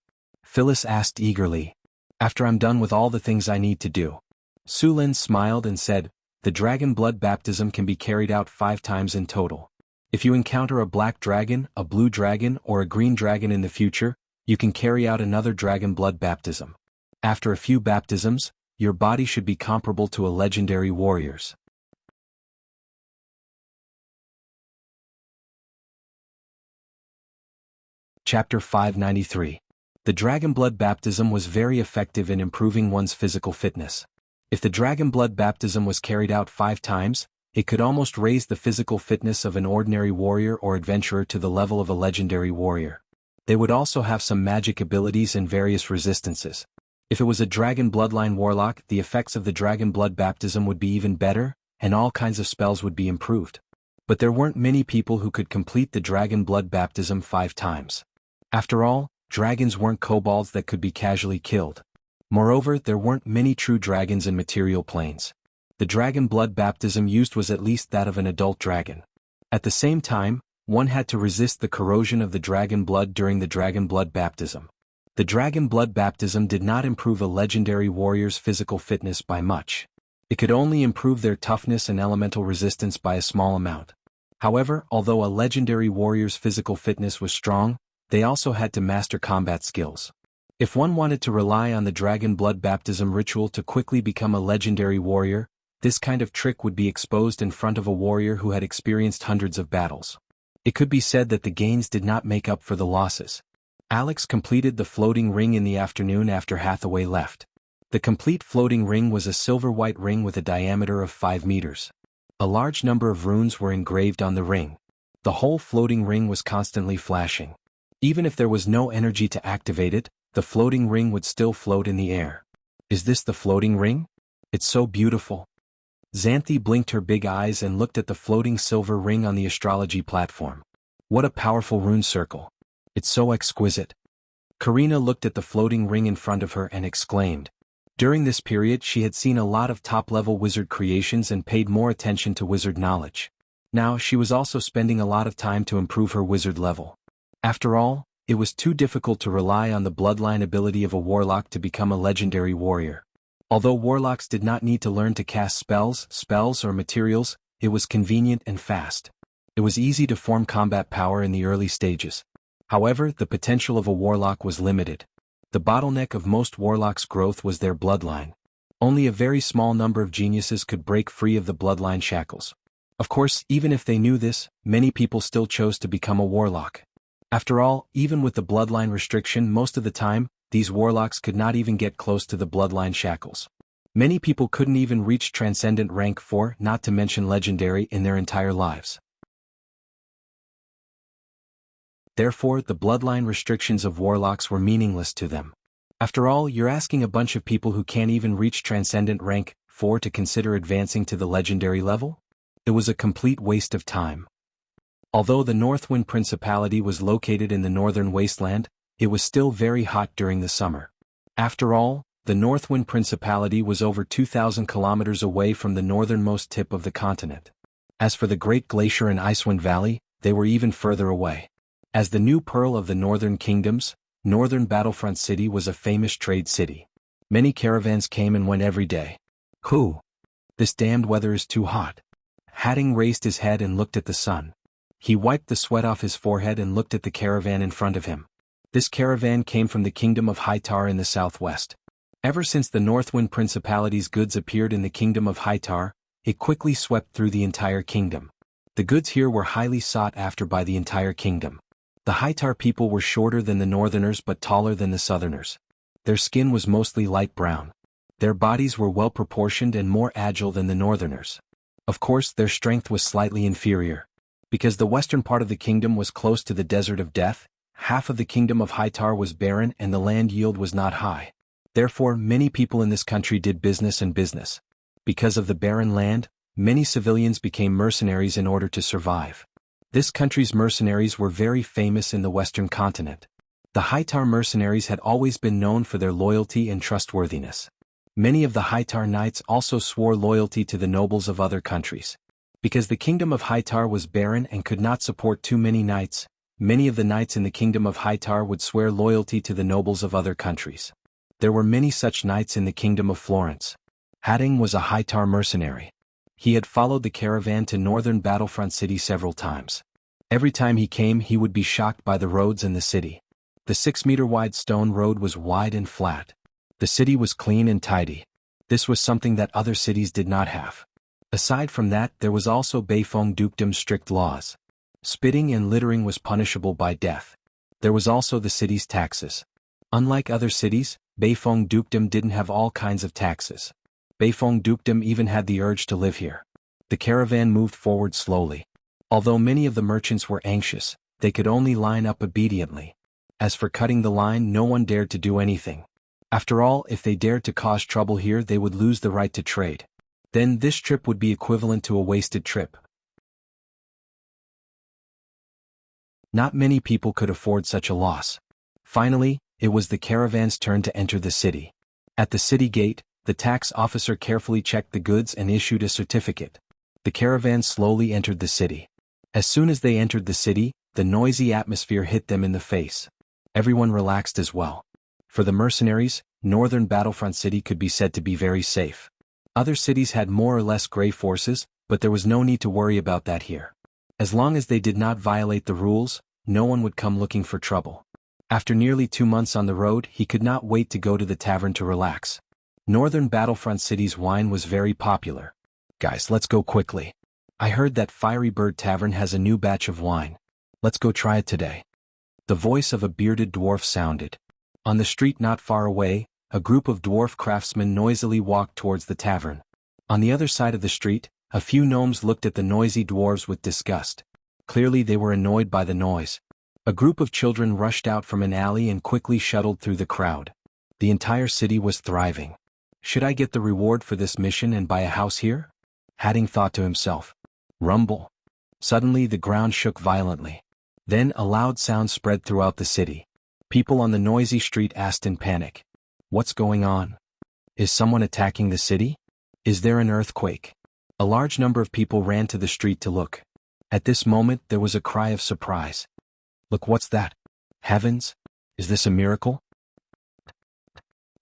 Phyllis asked eagerly. "After I'm done with all the things I need to do." Su Lin smiled and said, "The dragon blood baptism can be carried out 5 times in total. If you encounter a black dragon, a blue dragon, or a green dragon in the future, you can carry out another dragon blood baptism. After a few baptisms, your body should be comparable to a legendary warrior's." Chapter 593. The dragon blood baptism was very effective in improving one's physical fitness. If the dragon blood baptism was carried out 5 times, it could almost raise the physical fitness of an ordinary warrior or adventurer to the level of a legendary warrior. They would also have some magic abilities and various resistances. If it was a dragon bloodline warlock, the effects of the dragon blood baptism would be even better, and all kinds of spells would be improved. But there weren't many people who could complete the dragon blood baptism 5 times. After all, dragons weren't kobolds that could be casually killed. Moreover, there weren't many true dragons in material planes. The dragon blood baptism used was at least that of an adult dragon. At the same time, one had to resist the corrosion of the dragon blood during the dragon blood baptism. The dragon blood baptism did not improve a legendary warrior's physical fitness by much. It could only improve their toughness and elemental resistance by a small amount. However, although a legendary warrior's physical fitness was strong, they also had to master combat skills. If one wanted to rely on the dragon blood baptism ritual to quickly become a legendary warrior, this kind of trick would be exposed in front of a warrior who had experienced hundreds of battles. It could be said that the gains did not make up for the losses. Alex completed the floating ring in the afternoon after Hathaway left. The complete floating ring was a silver-white ring with a diameter of 5 meters. A large number of runes were engraved on the ring. The whole floating ring was constantly flashing. Even if there was no energy to activate it, the floating ring would still float in the air. Is this the floating ring? It's so beautiful. Xanthi blinked her big eyes and looked at the floating silver ring on the astrology platform. What a powerful rune circle. It's so exquisite. Karina looked at the floating ring in front of her and exclaimed. During this period she had seen a lot of top-level wizard creations and paid more attention to wizard knowledge. Now she was also spending a lot of time to improve her wizard level. After all, it was too difficult to rely on the bloodline ability of a warlock to become a legendary warrior. Although warlocks did not need to learn to cast spells or materials, it was convenient and fast. It was easy to form combat power in the early stages. However, the potential of a warlock was limited. The bottleneck of most warlocks' growth was their bloodline. Only a very small number of geniuses could break free of the bloodline shackles. Of course, even if they knew this, many people still chose to become a warlock. After all, even with the bloodline restriction most of the time, these warlocks could not even get close to the bloodline shackles. Many people couldn't even reach Transcendent rank 4, not to mention Legendary, in their entire lives. Therefore, the bloodline restrictions of warlocks were meaningless to them. After all, you're asking a bunch of people who can't even reach Transcendent rank 4 to consider advancing to the Legendary level? It was a complete waste of time. Although the Northwind Principality was located in the northern wasteland, it was still very hot during the summer. After all, the Northwind Principality was over 2,000 kilometers away from the northernmost tip of the continent. As for the Great Glacier and Icewind Valley, they were even further away. As the new pearl of the northern kingdoms, Northern Battlefront City was a famous trade city. Many caravans came and went every day. Whew! This damned weather is too hot. Hatting raised his head and looked at the sun. He wiped the sweat off his forehead and looked at the caravan in front of him. This caravan came from the kingdom of Hytar in the southwest. Ever since the Northwind Principality's goods appeared in the kingdom of Hytar, it quickly swept through the entire kingdom. The goods here were highly sought after by the entire kingdom. The Hytar people were shorter than the northerners but taller than the southerners. Their skin was mostly light brown. Their bodies were well proportioned and more agile than the northerners. Of course, their strength was slightly inferior. Because the western part of the kingdom was close to the Desert of Death, half of the kingdom of Hytar was barren and the land yield was not high. Therefore, many people in this country did business. Because of the barren land, many civilians became mercenaries in order to survive. This country's mercenaries were very famous in the western continent. The Hytar mercenaries had always been known for their loyalty and trustworthiness. Many of the Hytar knights also swore loyalty to the nobles of other countries. Because the kingdom of Hytar was barren and could not support too many knights, many of the knights in the kingdom of Hytar would swear loyalty to the nobles of other countries. There were many such knights in the kingdom of Florence. Hatting was a Hytar mercenary. He had followed the caravan to northern Battlefront City several times. Every time he came he would be shocked by the roads in the city. The 6-meter-wide stone road was wide and flat. The city was clean and tidy. This was something that other cities did not have. Aside from that, there was also Beifeng Dukedom's strict laws. Spitting and littering was punishable by death. There was also the city's taxes. Unlike other cities, Beifeng Dukedom didn't have all kinds of taxes. Beifeng Dukedom even had the urge to live here. The caravan moved forward slowly. Although many of the merchants were anxious, they could only line up obediently. As for cutting the line, no one dared to do anything. After all, if they dared to cause trouble here, they would lose the right to trade. Then this trip would be equivalent to a wasted trip. Not many people could afford such a loss. Finally, it was the caravan's turn to enter the city. At the city gate, the tax officer carefully checked the goods and issued a certificate. The caravan slowly entered the city. As soon as they entered the city, the noisy atmosphere hit them in the face. Everyone relaxed as well. For the mercenaries, northern Battlefront City could be said to be very safe. Other cities had more or less gray forces, but there was no need to worry about that here. As long as they did not violate the rules, no one would come looking for trouble. After nearly 2 months on the road, he could not wait to go to the tavern to relax. Northern Battlefront City's wine was very popular. Guys, let's go quickly. I heard that Fiery Bird Tavern has a new batch of wine. Let's go try it today. The voice of a bearded dwarf sounded. On the street not far away, a group of dwarf craftsmen noisily walked towards the tavern. On the other side of the street, a few gnomes looked at the noisy dwarves with disgust. Clearly they were annoyed by the noise. A group of children rushed out from an alley and quickly shuttled through the crowd. The entire city was thriving. Should I get the reward for this mission and buy a house here? Hadding thought to himself. Rumble. Suddenly the ground shook violently. Then a loud sound spread throughout the city. People on the noisy street asked in panic. What's going on? Is someone attacking the city? Is there an earthquake? A large number of people ran to the street to look. At this moment there was a cry of surprise. Look, what's that? Heavens! Is this a miracle?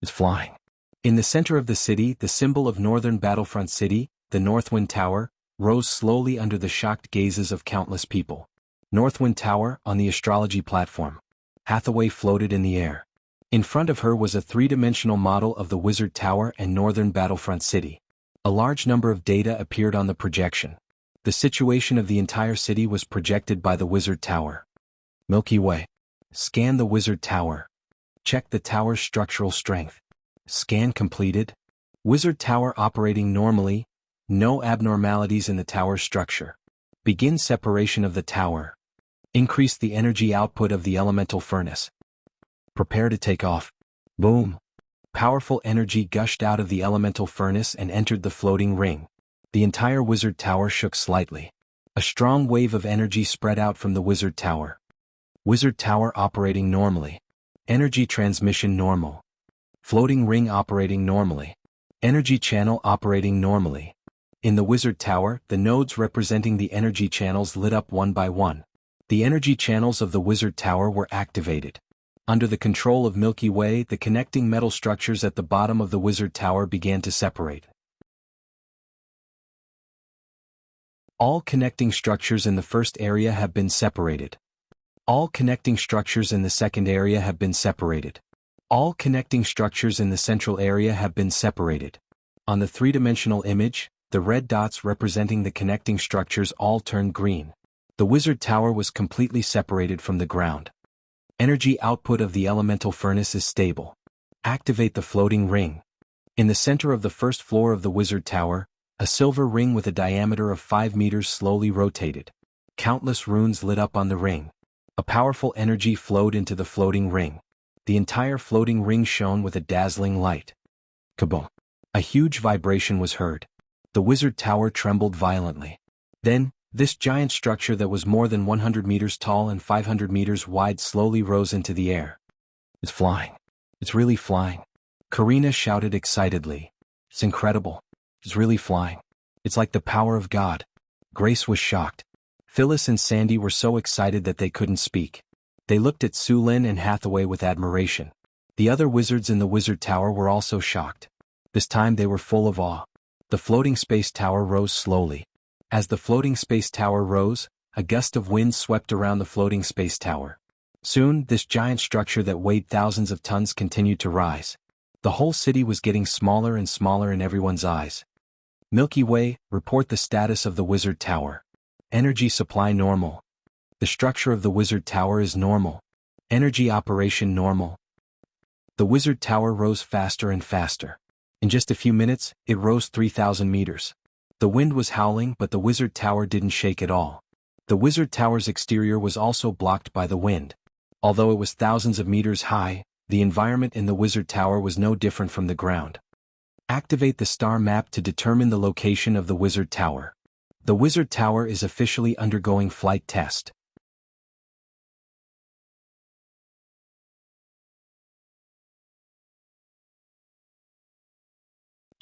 It's flying. In the center of the city, the symbol of Northern Battlefront City, the Northwind Tower, rose slowly under the shocked gazes of countless people. Northwind Tower, on the astrology platform. Hathaway floated in the air. In front of her was a three-dimensional model of the Wizard Tower and Northern Battlefront City. A large number of data appeared on the projection. The situation of the entire city was projected by the Wizard Tower. Milky Way. Scan the Wizard Tower. Check the tower's structural strength. Scan completed. Wizard Tower operating normally. No abnormalities in the tower's structure. Begin separation of the tower. Increase the energy output of the elemental furnace. Prepare to take off. Boom. Powerful energy gushed out of the elemental furnace and entered the floating ring. The entire Wizard Tower shook slightly. A strong wave of energy spread out from the Wizard Tower. Wizard Tower operating normally. Energy transmission normal. Floating ring operating normally. Energy channel operating normally. In the Wizard Tower, the nodes representing the energy channels lit up one by one. The energy channels of the Wizard Tower were activated. Under the control of Milky Way, the connecting metal structures at the bottom of the Wizard Tower began to separate. All connecting structures in the first area have been separated. All connecting structures in the second area have been separated. All connecting structures in the central area have been separated. On the three-dimensional image, the red dots representing the connecting structures all turned green. The Wizard Tower was completely separated from the ground. Energy output of the elemental furnace is stable. Activate the floating ring. In the center of the first floor of the Wizard Tower, a silver ring with a diameter of 5 meters slowly rotated. Countless runes lit up on the ring. A powerful energy flowed into the floating ring. The entire floating ring shone with a dazzling light. Kaboom! A huge vibration was heard. The Wizard Tower trembled violently. Then, this giant structure that was more than 100 meters tall and 500 meters wide slowly rose into the air. It's flying. It's really flying. Karina shouted excitedly. It's incredible. It's really flying. It's like the power of God. Grace was shocked. Phyllis and Sandy were so excited that they couldn't speak. They looked at Sulin and Hathaway with admiration. The other wizards in the Wizard Tower were also shocked. This time they were full of awe. The floating space tower rose slowly. As the floating space tower rose, a gust of wind swept around the floating space tower. Soon, this giant structure that weighed thousands of tons continued to rise. The whole city was getting smaller and smaller in everyone's eyes. Milky Way, report the status of the Wizard Tower. Energy supply normal. The structure of the Wizard Tower is normal. Energy operation normal. The Wizard Tower rose faster and faster. In just a few minutes, it rose 3,000 meters. The wind was howling, but the Wizard Tower didn't shake at all. The Wizard Tower's exterior was also blocked by the wind. Although it was thousands of meters high, the environment in the Wizard Tower was no different from the ground. Activate the star map to determine the location of the Wizard Tower. The Wizard Tower is officially undergoing flight test.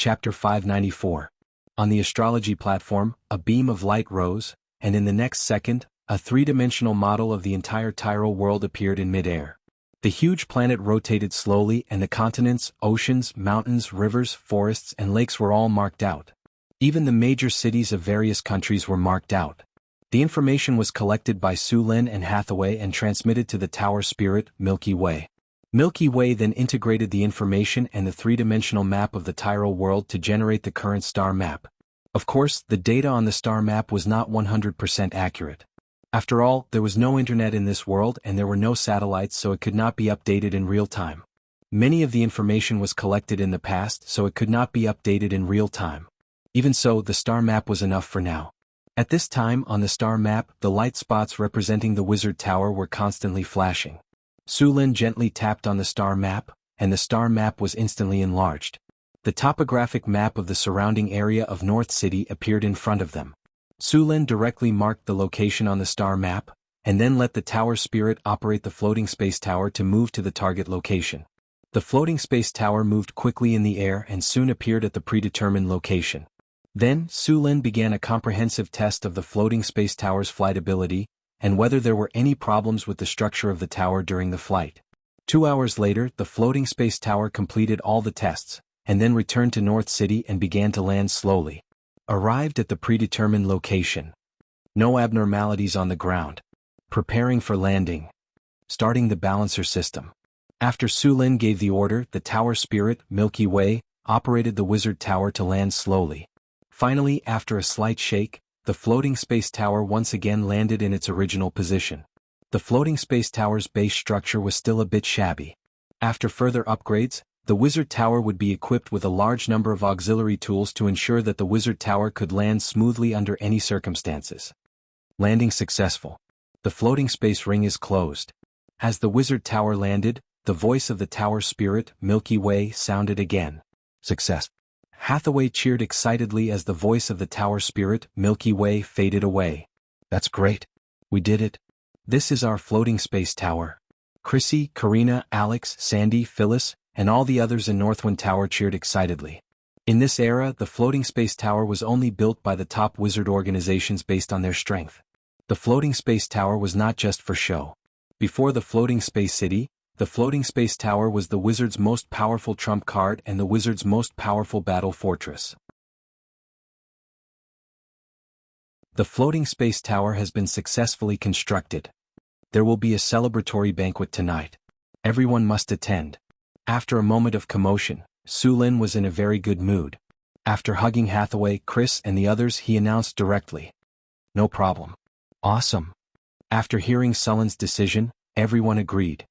Chapter 594. On the astrology platform, a beam of light rose, and in the next second, a three-dimensional model of the entire Tyrol world appeared in mid-air. The huge planet rotated slowly and the continents, oceans, mountains, rivers, forests and lakes were all marked out. Even the major cities of various countries were marked out. The information was collected by Su Lin and Hathaway and transmitted to the Tower Spirit, Milky Way. Milky Way then integrated the information and the three-dimensional map of the Tyrol world to generate the current star map. Of course, the data on the star map was not 100% accurate. After all, there was no internet in this world and there were no satellites, so it could not be updated in real time. Many of the information was collected in the past, so it could not be updated in real time. Even so, the star map was enough for now. At this time, on the star map, the light spots representing the Wizard Tower were constantly flashing. Su Lin gently tapped on the star map, and the star map was instantly enlarged. The topographic map of the surrounding area of North City appeared in front of them. Su Lin directly marked the location on the star map, and then let the Tower Spirit operate the floating space tower to move to the target location. The floating space tower moved quickly in the air and soon appeared at the predetermined location. Then, Su Lin began a comprehensive test of the floating space tower's flightability, and whether there were any problems with the structure of the tower during the flight. 2 hours later, the floating space tower completed all the tests, and then returned to North City and began to land slowly. Arrived at the predetermined location. No abnormalities on the ground. Preparing for landing. Starting the balancer system. After Su Lin gave the order, the Tower Spirit, Milky Way, operated the Wizard Tower to land slowly. Finally, after a slight shake, the floating space tower once again landed in its original position. The floating space tower's base structure was still a bit shabby. After further upgrades, the Wizard Tower would be equipped with a large number of auxiliary tools to ensure that the Wizard Tower could land smoothly under any circumstances. Landing successful. The floating space ring is closed. As the Wizard Tower landed, the voice of the Tower Spirit, Milky Way, sounded again. Success. Hathaway cheered excitedly as the voice of the Tower Spirit, Milky Way, faded away. That's great. We did it. This is our floating space tower. Chrissy, Karina, Alex, Sandy, Phyllis, and all the others in Northwind Tower cheered excitedly. In this era, the floating space tower was only built by the top wizard organizations based on their strength. The floating space tower was not just for show. Before the floating space city, the floating space tower was the wizard's most powerful trump card and the wizard's most powerful battle fortress. The floating space tower has been successfully constructed. There will be a celebratory banquet tonight. Everyone must attend. After a moment of commotion, Su Lin was in a very good mood. After hugging Hathaway, Chris, and the others, he announced directly. No problem. Awesome. After hearing Sullen's decision, everyone agreed.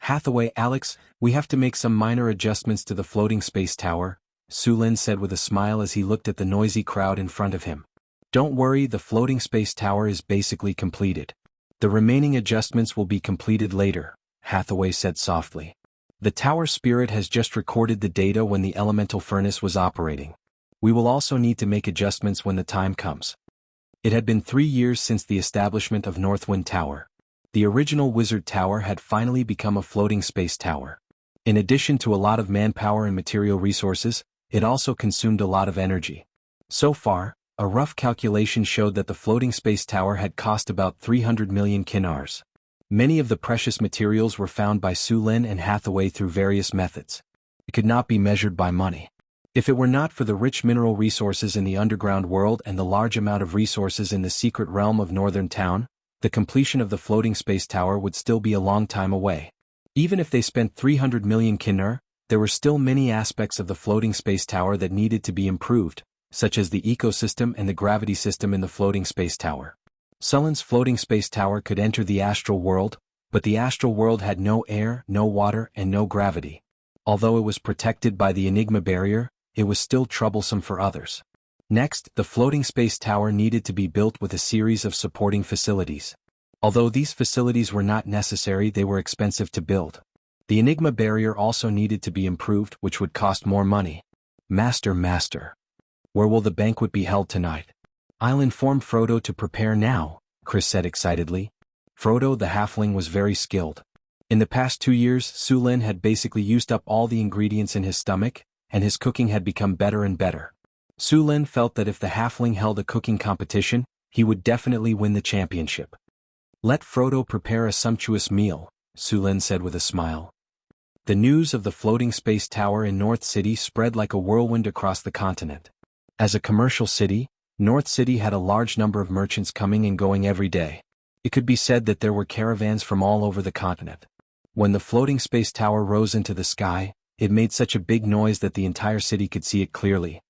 Hathaway, Alex, we have to make some minor adjustments to the floating space tower, Su Lin said with a smile as he looked at the noisy crowd in front of him. Don't worry, the floating space tower is basically completed. The remaining adjustments will be completed later, Hathaway said softly. The Tower Spirit has just recorded the data when the elemental furnace was operating. We will also need to make adjustments when the time comes. It had been 3 years since the establishment of Northwind Tower. The original Wizard Tower had finally become a floating space tower. In addition to a lot of manpower and material resources, it also consumed a lot of energy. So far, a rough calculation showed that the floating space tower had cost about 300 million kinars. Many of the precious materials were found by Su Lin and Hathaway through various methods. It could not be measured by money. If it were not for the rich mineral resources in the underground world and the large amount of resources in the secret realm of Northern Town, the completion of the floating space tower would still be a long time away. Even if they spent 300 million kinar, there were still many aspects of the floating space tower that needed to be improved, such as the ecosystem and the gravity system in the floating space tower. Sullen's floating space tower could enter the astral world, but the astral world had no air, no water, and no gravity. Although it was protected by the Enigma barrier, it was still troublesome for others. Next, the floating space tower needed to be built with a series of supporting facilities. Although these facilities were not necessary, they were expensive to build. The Enigma barrier also needed to be improved, which would cost more money. Master, where will the banquet be held tonight? I'll inform Frodo to prepare now, Chris said excitedly. Frodo the halfling was very skilled. In the past 2 years, Su Lin had basically used up all the ingredients in his stomach, and his cooking had become better and better. Su Lin felt that if the halfling held a cooking competition, he would definitely win the championship. "Let Frodo prepare a sumptuous meal," Su Lin said with a smile. The news of the floating space tower in North City spread like a whirlwind across the continent. As a commercial city, North City had a large number of merchants coming and going every day. It could be said that there were caravans from all over the continent. When the floating space tower rose into the sky, it made such a big noise that the entire city could see it clearly.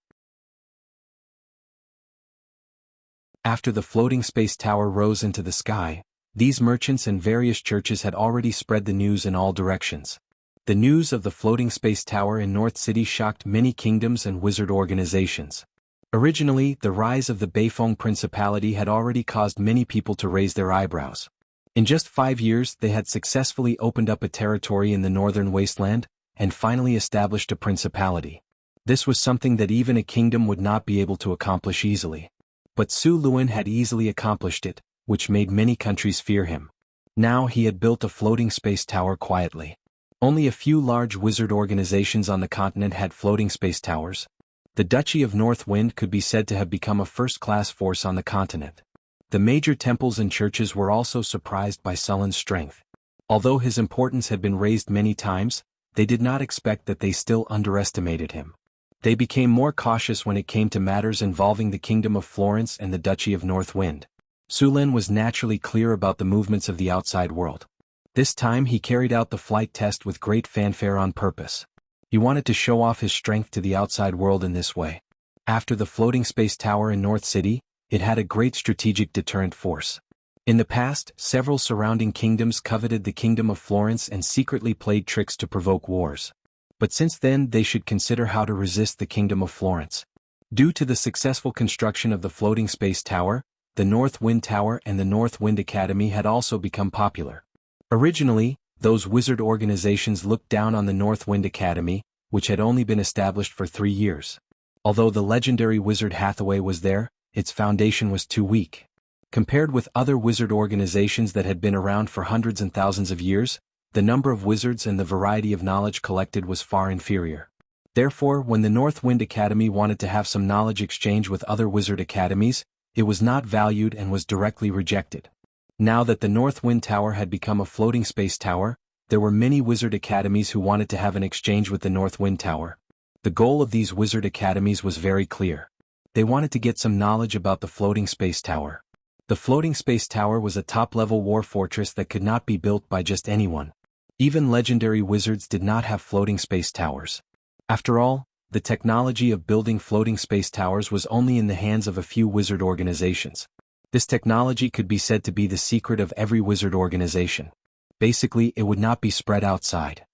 After the floating space tower rose into the sky, these merchants and various churches had already spread the news in all directions. The news of the floating space tower in North City shocked many kingdoms and wizard organizations. Originally, the rise of the Beifeng Principality had already caused many people to raise their eyebrows. In just 5 years, they had successfully opened up a territory in the northern wasteland, and finally established a principality. This was something that even a kingdom would not be able to accomplish easily. But Su Luin had easily accomplished it, which made many countries fear him. Now he had built a floating space tower quietly. Only a few large wizard organizations on the continent had floating space towers. The Duchy of North Wind could be said to have become a first-class force on the continent. The major temples and churches were also surprised by Sullen's strength. Although his importance had been raised many times, they did not expect that they still underestimated him. They became more cautious when it came to matters involving the Kingdom of Florence and the Duchy of North Wind. Su Lin was naturally clear about the movements of the outside world. This time he carried out the flight test with great fanfare on purpose. He wanted to show off his strength to the outside world in this way. After the floating space tower in North City, it had a great strategic deterrent force. In the past, several surrounding kingdoms coveted the Kingdom of Florence and secretly played tricks to provoke wars. But since then they should consider how to resist the Kingdom of Florence. Due to the successful construction of the floating space tower, the North Wind Tower and the North Wind Academy had also become popular. Originally, those wizard organizations looked down on the North Wind Academy, which had only been established for 3 years. Although the legendary wizard Hathaway was there, its foundation was too weak. Compared with other wizard organizations that had been around for hundreds and thousands of years, the number of wizards and the variety of knowledge collected was far inferior. Therefore, when the North Wind Academy wanted to have some knowledge exchange with other wizard academies, it was not valued and was directly rejected. Now that the North Wind Tower had become a floating space tower, there were many wizard academies who wanted to have an exchange with the North Wind Tower. The goal of these wizard academies was very clear. They wanted to get some knowledge about the floating space tower. The floating space tower was a top-level war fortress that could not be built by just anyone. Even legendary wizards did not have floating space towers. After all, the technology of building floating space towers was only in the hands of a few wizard organizations. This technology could be said to be the secret of every wizard organization. Basically, it would not be spread outside.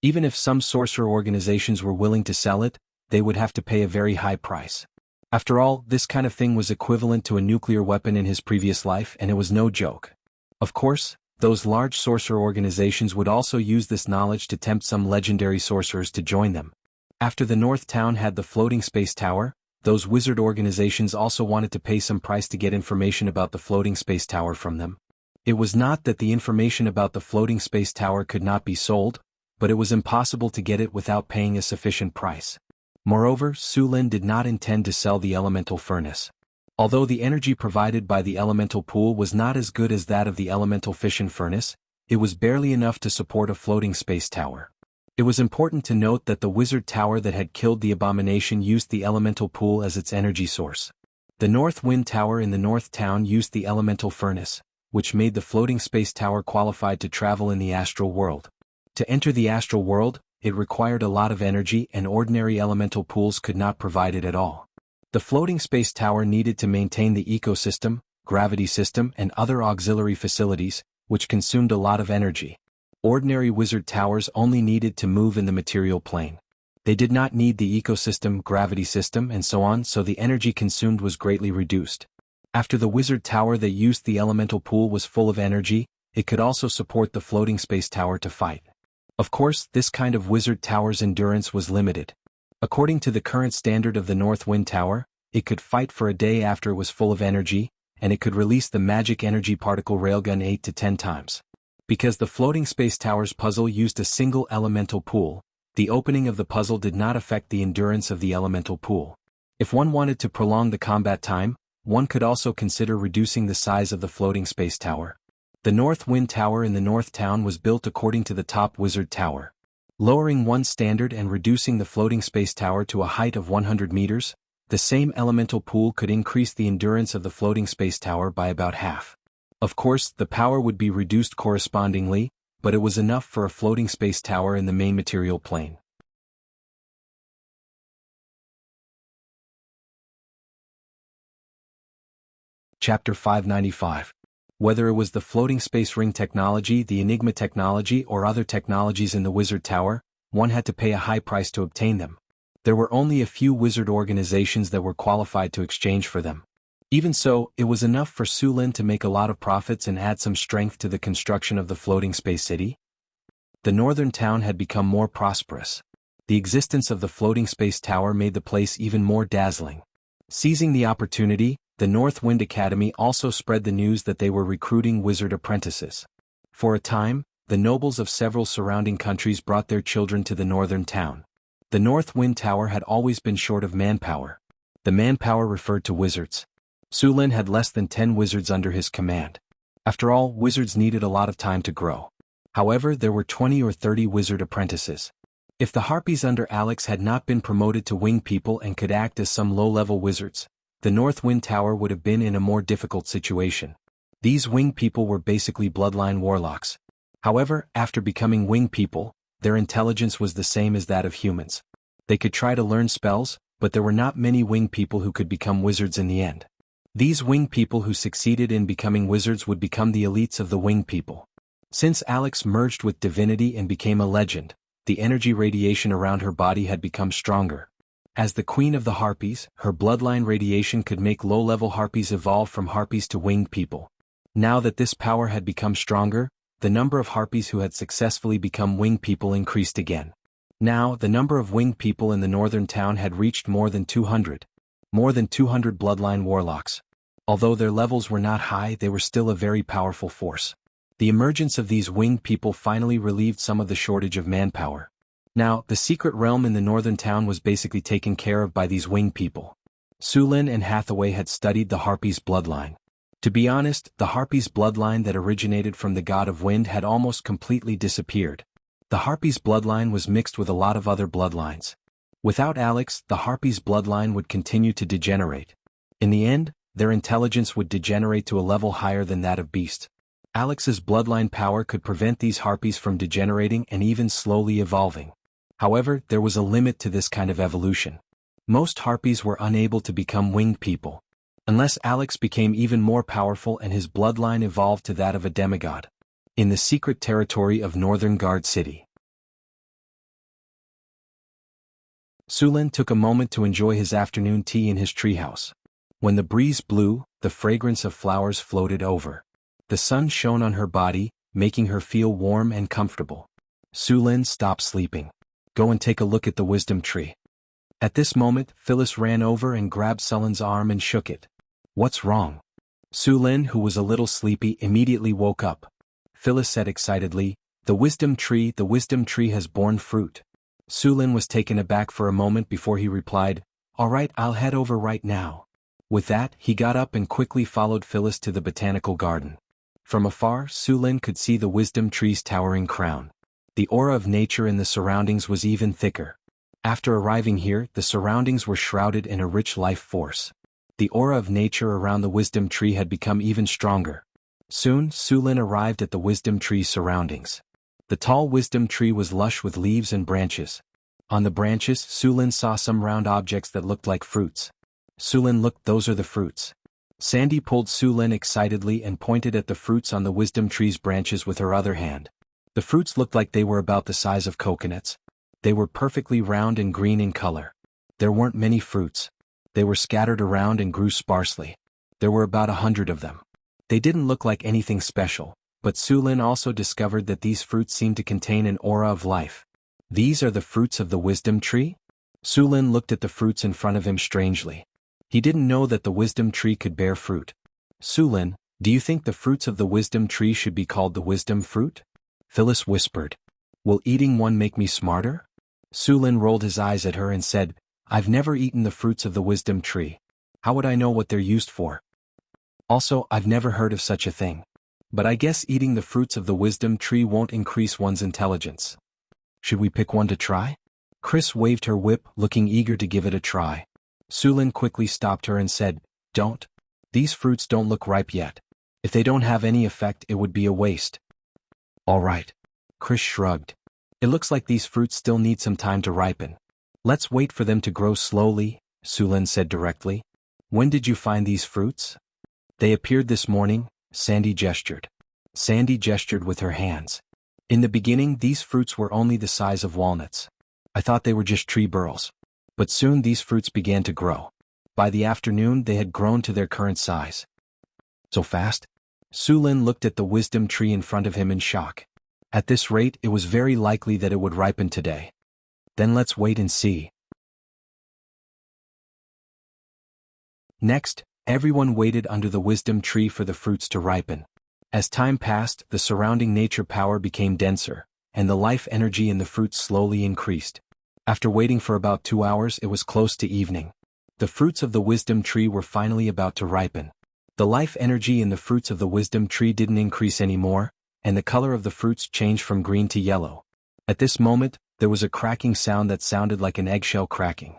Even if some sorcerer organizations were willing to sell it, they would have to pay a very high price. After all, this kind of thing was equivalent to a nuclear weapon in his previous life, and it was no joke. Of course, those large sorcerer organizations would also use this knowledge to tempt some legendary sorcerers to join them. After the North Town had the floating space tower, those wizard organizations also wanted to pay some price to get information about the floating space tower from them. It was not that the information about the floating space tower could not be sold, but it was impossible to get it without paying a sufficient price. Moreover, Su Lin did not intend to sell the elemental furnace. Although the energy provided by the elemental pool was not as good as that of the elemental fission furnace, it was barely enough to support a floating space tower. It was important to note that the wizard tower that had killed the abomination used the elemental pool as its energy source. The North Wind Tower in the North Town used the elemental furnace, which made the floating space tower qualified to travel in the astral world. To enter the astral world, it required a lot of energy, and ordinary elemental pools could not provide it at all. The floating space tower needed to maintain the ecosystem, gravity system, and other auxiliary facilities, which consumed a lot of energy. Ordinary wizard towers only needed to move in the material plane. They did not need the ecosystem, gravity system, and so on, so the energy consumed was greatly reduced. After the wizard tower that used the elemental pool was full of energy, it could also support the floating space tower to fight. Of course, this kind of wizard tower's endurance was limited. According to the current standard of the North Wind Tower, it could fight for a day after it was full of energy, and it could release the magic energy particle railgun 8 to 10 times. Because the floating space towers puzzle used a single elemental pool, the opening of the puzzle did not affect the endurance of the elemental pool. If one wanted to prolong the combat time, one could also consider reducing the size of the floating space tower. The North Wind Tower in the North Town was built according to the top Wizard Tower. Lowering one standard and reducing the floating space tower to a height of 100 meters, the same elemental pool could increase the endurance of the floating space tower by about half. Of course, the power would be reduced correspondingly, but it was enough for a floating space tower in the main material plane. Chapter 595. Whether it was the floating space ring technology, the Enigma technology, or other technologies in the Wizard Tower, one had to pay a high price to obtain them. There were only a few wizard organizations that were qualified to exchange for them. Even so, it was enough for Su Lin to make a lot of profits and add some strength to the construction of the floating space city. The northern town had become more prosperous. The existence of the floating space tower made the place even more dazzling. Seizing the opportunity, the North Wind Academy also spread the news that they were recruiting wizard apprentices. For a time, the nobles of several surrounding countries brought their children to the northern town. The North Wind Tower had always been short of manpower. The manpower referred to wizards. Su Lin had less than 10 wizards under his command. After all, wizards needed a lot of time to grow. However, there were 20 or 30 wizard apprentices. If the harpies under Alex had not been promoted to wing people and could act as some low-level wizards, the North Wind Tower would have been in a more difficult situation. These wing people were basically bloodline warlocks. However, after becoming wing people, their intelligence was the same as that of humans. They could try to learn spells, but there were not many wing people who could become wizards in the end. These wing people who succeeded in becoming wizards would become the elites of the wing people. Since Alex merged with divinity and became a legend, the energy radiation around her body had become stronger. As the queen of the harpies, her bloodline radiation could make low-level harpies evolve from harpies to winged people. Now that this power had become stronger, the number of harpies who had successfully become winged people increased again. Now, the number of winged people in the northern town had reached more than 200. More than 200 bloodline warlocks. Although their levels were not high, they were still a very powerful force. The emergence of these winged people finally relieved some of the shortage of manpower. Now, the secret realm in the northern town was basically taken care of by these winged people. Su Lin and Hathaway had studied the Harpies' bloodline. To be honest, the Harpies' bloodline that originated from the god of wind had almost completely disappeared. The Harpies' bloodline was mixed with a lot of other bloodlines. Without Alex, the Harpies' bloodline would continue to degenerate. In the end, their intelligence would degenerate to a level higher than that of beast. Alex's bloodline power could prevent these Harpies from degenerating and even slowly evolving. However, there was a limit to this kind of evolution. Most Harpies were unable to become winged people. Unless Alex became even more powerful and his bloodline evolved to that of a demigod. In the secret territory of Northern Guard City. Su Lin took a moment to enjoy his afternoon tea in his treehouse. When the breeze blew, the fragrance of flowers floated over. The sun shone on her body, making her feel warm and comfortable. Su Lin stopped sleeping. Go and take a look at the wisdom tree. At this moment, Phyllis ran over and grabbed Su Lin's arm and shook it. What's wrong? Su Lin, who was a little sleepy, immediately woke up. Phyllis said excitedly, the wisdom tree has borne fruit. Su Lin was taken aback for a moment before he replied, all right, I'll head over right now. With that, he got up and quickly followed Phyllis to the botanical garden. From afar, Su Lin could see the wisdom tree's towering crown. The aura of nature in the surroundings was even thicker. After arriving here, the surroundings were shrouded in a rich life force. The aura of nature around the wisdom tree had become even stronger. Soon, Su Lin arrived at the wisdom tree's surroundings. The tall wisdom tree was lush with leaves and branches. On the branches, Su Lin saw some round objects that looked like fruits. Su Lin looked, those are the fruits. Sandy pulled Su Lin excitedly and pointed at the fruits on the wisdom tree's branches with her other hand. The fruits looked like they were about the size of coconuts. They were perfectly round and green in color. There weren't many fruits. They were scattered around and grew sparsely. There were about 100 of them. They didn't look like anything special, but Su Lin also discovered that these fruits seemed to contain an aura of life. These are the fruits of the wisdom tree? Su Lin looked at the fruits in front of him strangely. He didn't know that the wisdom tree could bear fruit. Su Lin, Do you think the fruits of the wisdom tree should be called the wisdom fruit? Phyllis whispered. Will eating one make me smarter? Sulin rolled his eyes at her and said, I've never eaten the fruits of the wisdom tree. How would I know what they're used for? Also, I've never heard of such a thing. But I guess eating the fruits of the wisdom tree won't increase one's intelligence. Should we pick one to try? Chris waved her whip, looking eager to give it a try. Sulin quickly stopped her and said, Don't. These fruits don't look ripe yet. If they don't have any effect, it would be a waste. All right. Chris shrugged. It looks like these fruits still need some time to ripen. Let's wait for them to grow slowly, Sulin said directly. When did you find these fruits? They appeared this morning, Sandy gestured. Sandy gestured with her hands. In the beginning, these fruits were only the size of walnuts. I thought they were just tree burls. But soon these fruits began to grow. By the afternoon, they had grown to their current size. So fast? Sulin looked at the wisdom tree in front of him in shock. At this rate, it was very likely that it would ripen today. Then let's wait and see. Next, everyone waited under the wisdom tree for the fruits to ripen. As time passed, the surrounding nature power became denser, and the life energy in the fruits slowly increased. After waiting for about 2 hours, it was close to evening. The fruits of the wisdom tree were finally about to ripen. The life energy in the fruits of the wisdom tree didn't increase anymore, and the color of the fruits changed from green to yellow. At this moment, there was a cracking sound that sounded like an eggshell cracking.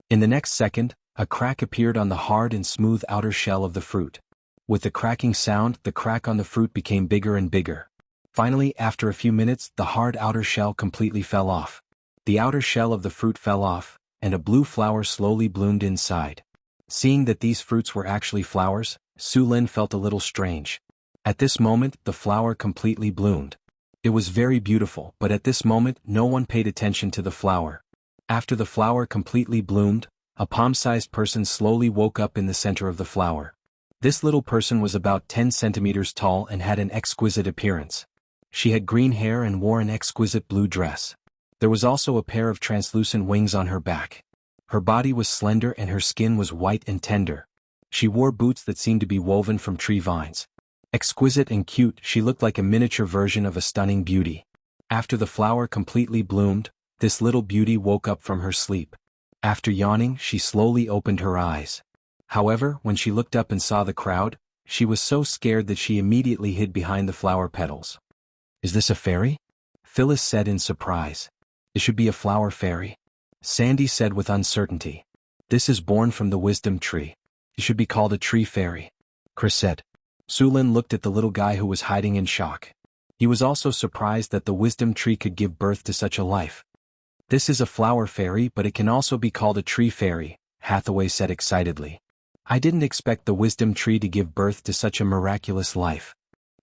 In the next second, a crack appeared on the hard and smooth outer shell of the fruit. With the cracking sound, the crack on the fruit became bigger and bigger. Finally, after a few minutes, the hard outer shell completely fell off. The outer shell of the fruit fell off, and a blue flower slowly bloomed inside. Seeing that these fruits were actually flowers, Sulin felt a little strange. At this moment, the flower completely bloomed. It was very beautiful, but at this moment, no one paid attention to the flower. After the flower completely bloomed, a palm-sized person slowly woke up in the center of the flower. This little person was about 10 centimeters tall and had an exquisite appearance. She had green hair and wore an exquisite blue dress. There was also a pair of translucent wings on her back. Her body was slender and her skin was white and tender. She wore boots that seemed to be woven from tree vines. Exquisite and cute, she looked like a miniature version of a stunning beauty. After the flower completely bloomed, this little beauty woke up from her sleep. After yawning, she slowly opened her eyes. However, when she looked up and saw the crowd, she was so scared that she immediately hid behind the flower petals. Is this a fairy? Phyllis said in surprise. It should be a flower fairy. Sandy said with uncertainty. This is born from the wisdom tree. It should be called a tree fairy. Chris said. Sulin looked at the little guy who was hiding in shock. He was also surprised that the wisdom tree could give birth to such a life. This is a flower fairy, but it can also be called a tree fairy, Hathaway said excitedly. I didn't expect the wisdom tree to give birth to such a miraculous life.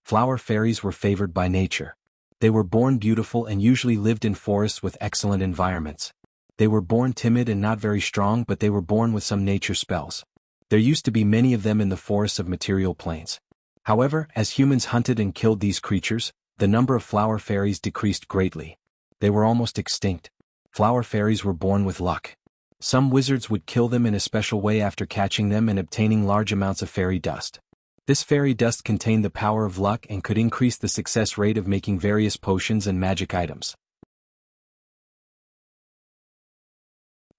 Flower fairies were favored by nature. They were born beautiful and usually lived in forests with excellent environments. They were born timid and not very strong, but they were born with some nature spells. There used to be many of them in the forests of material plains. However, as humans hunted and killed these creatures, the number of flower fairies decreased greatly. They were almost extinct. Flower fairies were born with luck. Some wizards would kill them in a special way after catching them and obtaining large amounts of fairy dust. This fairy dust contained the power of luck and could increase the success rate of making various potions and magic items.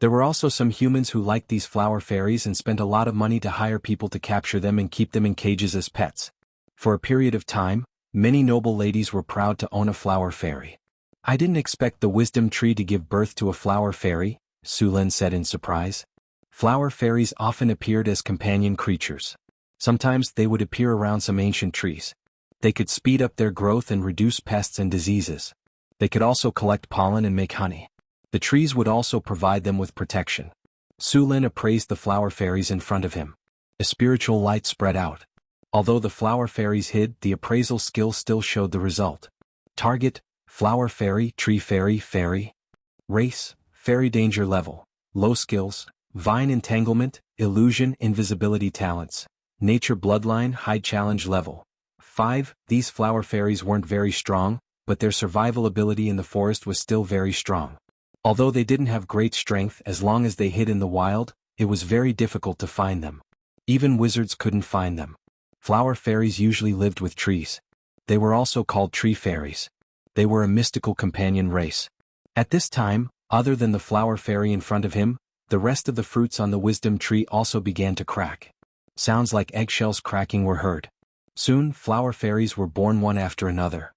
There were also some humans who liked these flower fairies and spent a lot of money to hire people to capture them and keep them in cages as pets. For a period of time, many noble ladies were proud to own a flower fairy. I didn't expect the wisdom tree to give birth to a flower fairy, Sulin said in surprise. Flower fairies often appeared as companion creatures. Sometimes they would appear around some ancient trees. They could speed up their growth and reduce pests and diseases. They could also collect pollen and make honey. The trees would also provide them with protection. Sulin appraised the flower fairies in front of him. A spiritual light spread out. Although the flower fairies hid, the appraisal skill still showed the result. Target: flower fairy, tree fairy, fairy. Race: fairy danger level. Low skills: vine entanglement, illusion, invisibility talents. Nature bloodline, high challenge level. 5. These flower fairies weren't very strong, but their survival ability in the forest was still very strong. Although they didn't have great strength, as long as they hid in the wild, it was very difficult to find them. Even wizards couldn't find them. Flower fairies usually lived with trees. They were also called tree fairies. They were a mystical companion race. At this time, other than the flower fairy in front of him, the rest of the fruits on the wisdom tree also began to crack. Sounds like eggshells cracking were heard. Soon, flower fairies were born one after another.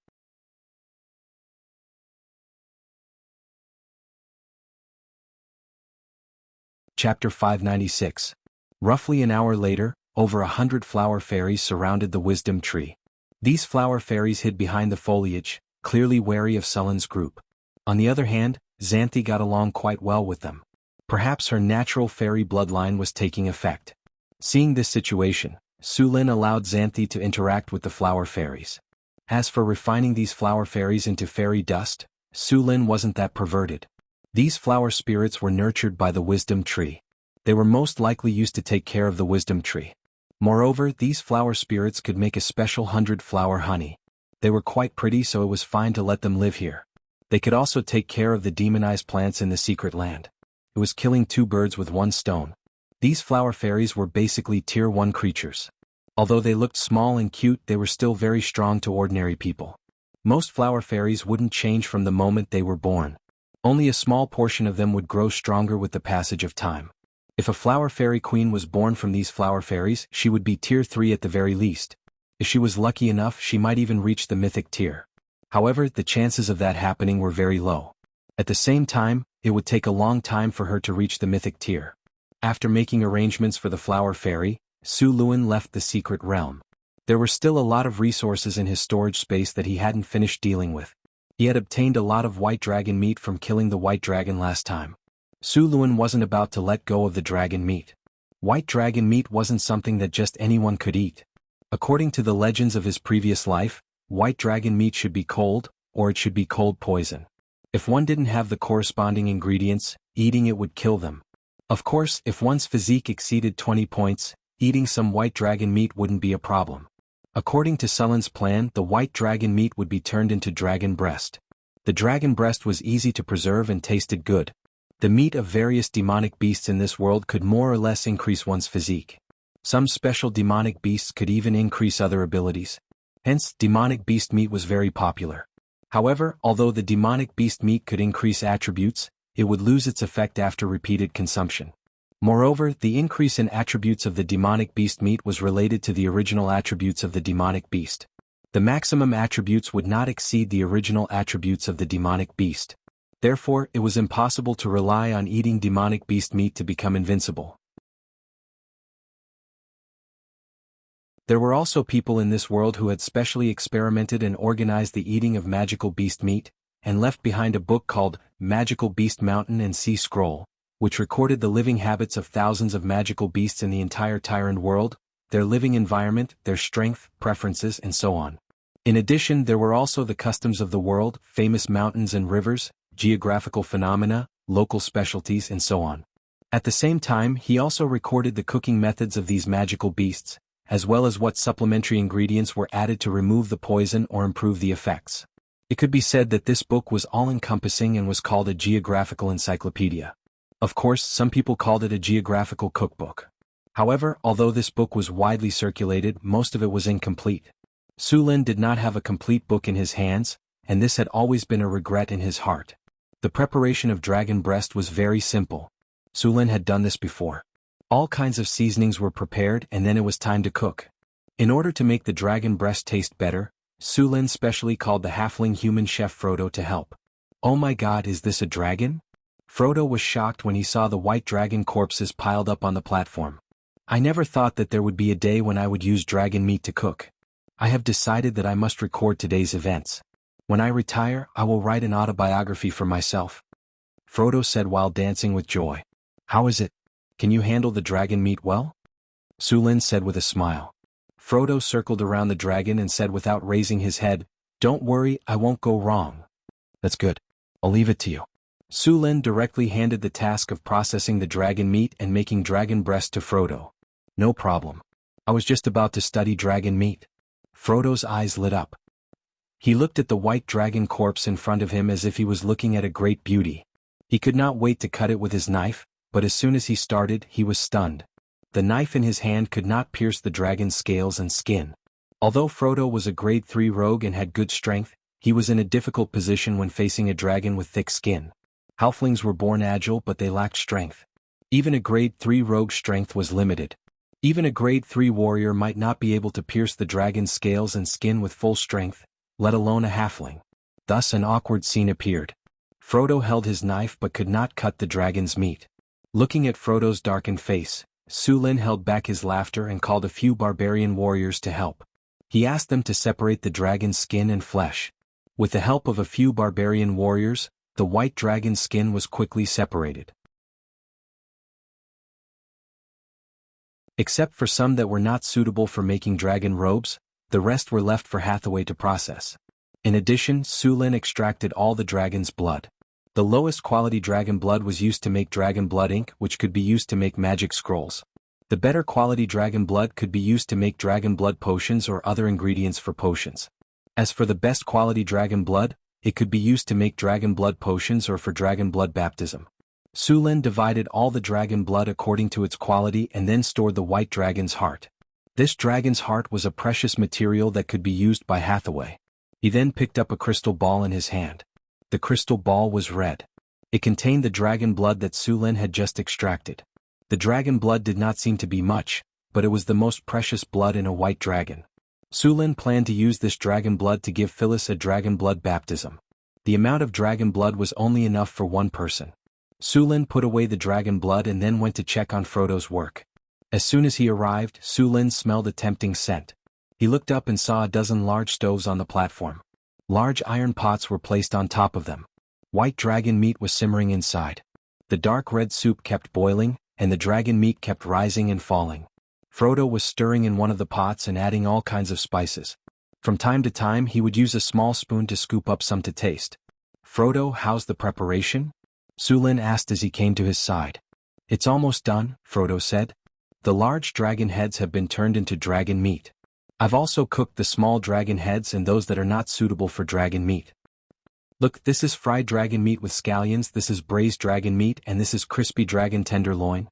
Chapter 596. Roughly an hour later, over 100 flower fairies surrounded the wisdom tree. These flower fairies hid behind the foliage, clearly wary of Sullen's group. On the other hand, Xanthi got along quite well with them. Perhaps her natural fairy bloodline was taking effect. Seeing this situation, Su Lin allowed Xanthi to interact with the flower fairies. As for refining these flower fairies into fairy dust, Su Lin wasn't that perverted. These flower spirits were nurtured by the wisdom tree. They were most likely used to take care of the wisdom tree. Moreover, these flower spirits could make a special 100-flower honey. They were quite pretty, so it was fine to let them live here. They could also take care of the demonized plants in the secret land. It was killing two birds with one stone. These flower fairies were basically tier 1 creatures. Although they looked small and cute, they were still very strong to ordinary people. Most flower fairies wouldn't change from the moment they were born. Only a small portion of them would grow stronger with the passage of time. If a flower fairy queen was born from these flower fairies, she would be tier 3 at the very least. If she was lucky enough, she might even reach the mythic tier. However, the chances of that happening were very low. At the same time, it would take a long time for her to reach the mythic tier. After making arrangements for the flower fairy, Su Lin left the secret realm. There were still a lot of resources in his storage space that he hadn't finished dealing with. He had obtained a lot of white dragon meat from killing the white dragon last time. Su Lin wasn't about to let go of the dragon meat. White dragon meat wasn't something that just anyone could eat. According to the legends of his previous life, white dragon meat should be cold, or it should be cold poison. If one didn't have the corresponding ingredients, eating it would kill them. Of course, if one's physique exceeded 20 points, eating some white dragon meat wouldn't be a problem. According to Sullen's plan, the white dragon meat would be turned into dragon breast. The dragon breast was easy to preserve and tasted good. The meat of various demonic beasts in this world could more or less increase one's physique. Some special demonic beasts could even increase other abilities. Hence, demonic beast meat was very popular. However, although the demonic beast meat could increase attributes, it would lose its effect after repeated consumption. Moreover, the increase in attributes of the demonic beast meat was related to the original attributes of the demonic beast. The maximum attributes would not exceed the original attributes of the demonic beast. Therefore, it was impossible to rely on eating demonic beast meat to become invincible. There were also people in this world who had specially experimented and organized the eating of magical beast meat, and left behind a book called Magical Beast Mountain and Sea Scroll, which recorded the living habits of thousands of magical beasts in the entire Tyrant world, their living environment, their strength, preferences, and so on. In addition, there were also the customs of the world, famous mountains and rivers, geographical phenomena, local specialties, and so on. At the same time, he also recorded the cooking methods of these magical beasts, as well as what supplementary ingredients were added to remove the poison or improve the effects. It could be said that this book was all-encompassing and was called a geographical encyclopedia. Of course, some people called it a geographical cookbook. However, although this book was widely circulated, most of it was incomplete. Su Lin did not have a complete book in his hands, and this had always been a regret in his heart. The preparation of dragon breast was very simple. Su Lin had done this before. All kinds of seasonings were prepared and then it was time to cook. In order to make the dragon breast taste better, Su Lin specially called the halfling human chef Frodo to help. "Oh my god, is this a dragon?" Frodo was shocked when he saw the white dragon corpses piled up on the platform. "I never thought that there would be a day when I would use dragon meat to cook. I have decided that I must record today's events. When I retire, I will write an autobiography for myself," Frodo said while dancing with joy. "How is it? Can you handle the dragon meat well?" Su Lin said with a smile. Frodo circled around the dragon and said without raising his head, "Don't worry, I won't go wrong." "That's good. I'll leave it to you." Su Lin directly handed the task of processing the dragon meat and making dragon breast to Frodo. "No problem. I was just about to study dragon meat." Frodo's eyes lit up. He looked at the white dragon corpse in front of him as if he was looking at a great beauty. He could not wait to cut it with his knife, but as soon as he started, he was stunned. the knife in his hand could not pierce the dragon's scales and skin. Although Frodo was a grade 3 rogue and had good strength, he was in a difficult position when facing a dragon with thick skin. Halflings were born agile but they lacked strength. Even a grade 3 rogue's strength was limited. Even a grade 3 warrior might not be able to pierce the dragon's scales and skin with full strength, let alone a halfling. Thus an awkward scene appeared. Frodo held his knife but could not cut the dragon's meat. Looking at Frodo's darkened face, Sulin held back his laughter and called a few barbarian warriors to help. He asked them to separate the dragon's skin and flesh. With the help of a few barbarian warriors, the white dragon's skin was quickly separated. Except for some that were not suitable for making dragon robes, the rest were left for Hathaway to process. In addition, Sulin extracted all the dragon's blood. The lowest quality dragon blood was used to make dragon blood ink, which could be used to make magic scrolls. The better quality dragon blood could be used to make dragon blood potions or other ingredients for potions. As for the best quality dragon blood, it could be used to make dragon blood potions or for dragon blood baptism. Sulin divided all the dragon blood according to its quality and then stored the white dragon's heart. This dragon's heart was a precious material that could be used by Hathaway. He then picked up a crystal ball in his hand. The crystal ball was red. It contained the dragon blood that Sulin had just extracted. The dragon blood did not seem to be much, but it was the most precious blood in a white dragon. Sulin planned to use this dragon blood to give Phyllis a dragon blood baptism. The amount of dragon blood was only enough for one person. Sulin put away the dragon blood and then went to check on Frodo's work. As soon as he arrived, Sulin smelled a tempting scent. He looked up and saw a dozen large stoves on the platform. Large iron pots were placed on top of them. White dragon meat was simmering inside. The dark red soup kept boiling, and the dragon meat kept rising and falling. Frodo was stirring in one of the pots and adding all kinds of spices. From time to time he would use a small spoon to scoop up some to taste. "Frodo, how's the preparation?" Sulin asked as he came to his side. "It's almost done," Frodo said. "The large dragon heads have been turned into dragon meat. I've also cooked the small dragon heads and those that are not suitable for dragon meat. Look, this is fried dragon meat with scallions, this is braised dragon meat, and this is crispy dragon tenderloin."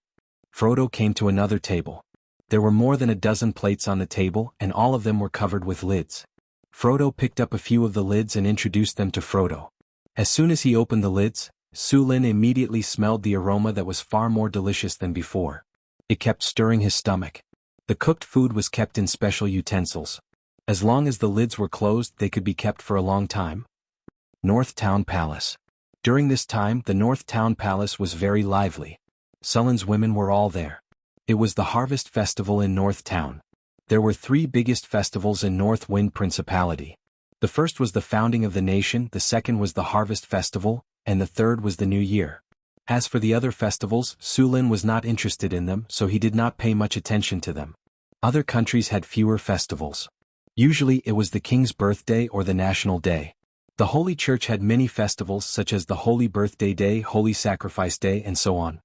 Frodo came to another table. There were more than a dozen plates on the table, and all of them were covered with lids. Frodo picked up a few of the lids and introduced them to Frodo. As soon as he opened the lids, Sulin immediately smelled the aroma that was far more delicious than before. It kept stirring his stomach. The cooked food was kept in special utensils. As long as the lids were closed, they could be kept for a long time. North Town Palace. During this time, the North Town Palace was very lively. Sulin's women were all there. It was the Harvest Festival in North Town. There were 3 biggest festivals in North Wind Principality. The first was the founding of the nation, the second was the Harvest Festival, and the third was the New Year. As for the other festivals, Sulin was not interested in them, so he did not pay much attention to them. Other countries had fewer festivals. Usually it was the king's birthday or the national day. The Holy Church had many festivals such as the Holy Birthday Day, Holy Sacrifice Day, and so on.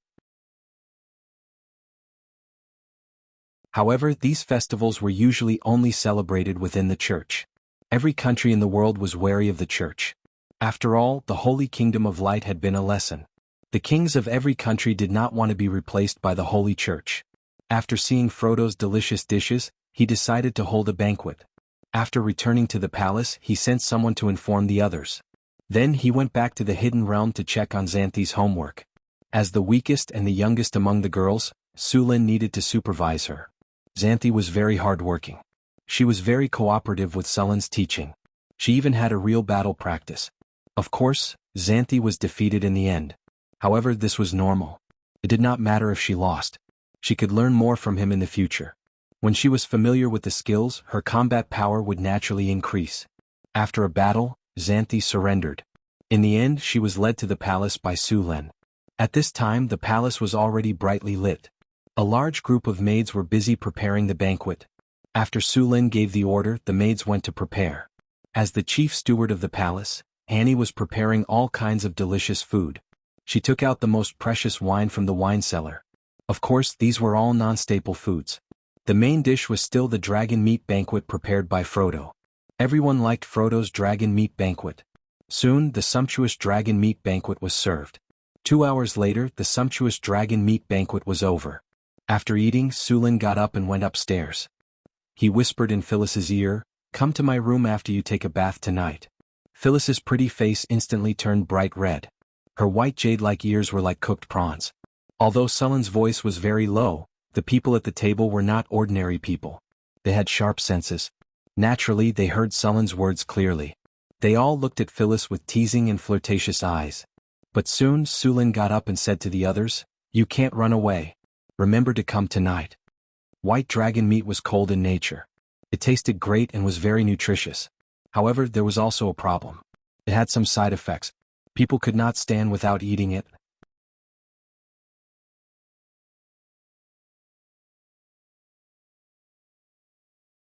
However, these festivals were usually only celebrated within the church. Every country in the world was wary of the church. After all, the Holy Kingdom of Light had been a lesson. The kings of every country did not want to be replaced by the Holy Church. After seeing Frodo's delicious dishes, he decided to hold a banquet. After returning to the palace, he sent someone to inform the others. Then he went back to the Hidden Realm to check on Xanthi's homework. As the weakest and the youngest among the girls, Sulin needed to supervise her. Xanthi was very hardworking. She was very cooperative with Sulin's teaching. She even had a real battle practice. Of course, Xanthi was defeated in the end. However, this was normal. It did not matter if she lost. She could learn more from him in the future. When she was familiar with the skills, her combat power would naturally increase. After a battle, Xanthi surrendered. In the end, she was led to the palace by Sulin. At this time, the palace was already brightly lit. A large group of maids were busy preparing the banquet. After Sulin gave the order, the maids went to prepare. As the chief steward of the palace, Annie was preparing all kinds of delicious food. She took out the most precious wine from the wine cellar. Of course, these were all non-staple foods. The main dish was still the dragon meat banquet prepared by Frodo. Everyone liked Frodo's dragon meat banquet. Soon, the sumptuous dragon meat banquet was served. 2 hours later, the sumptuous dragon meat banquet was over. After eating, Sulin got up and went upstairs. He whispered in Phyllis's ear, "Come to my room after you take a bath tonight." Phyllis's pretty face instantly turned bright red. Her white jade-like ears were like cooked prawns. Although Sulin's voice was very low, the people at the table were not ordinary people. They had sharp senses. Naturally, they heard Sulin's words clearly. They all looked at Phyllis with teasing and flirtatious eyes. But soon Sulin got up and said to the others, "You can't run away. Remember to come tonight." White dragon meat was cold in nature. It tasted great and was very nutritious. However, there was also a problem. It had some side effects. People could not stand without eating it.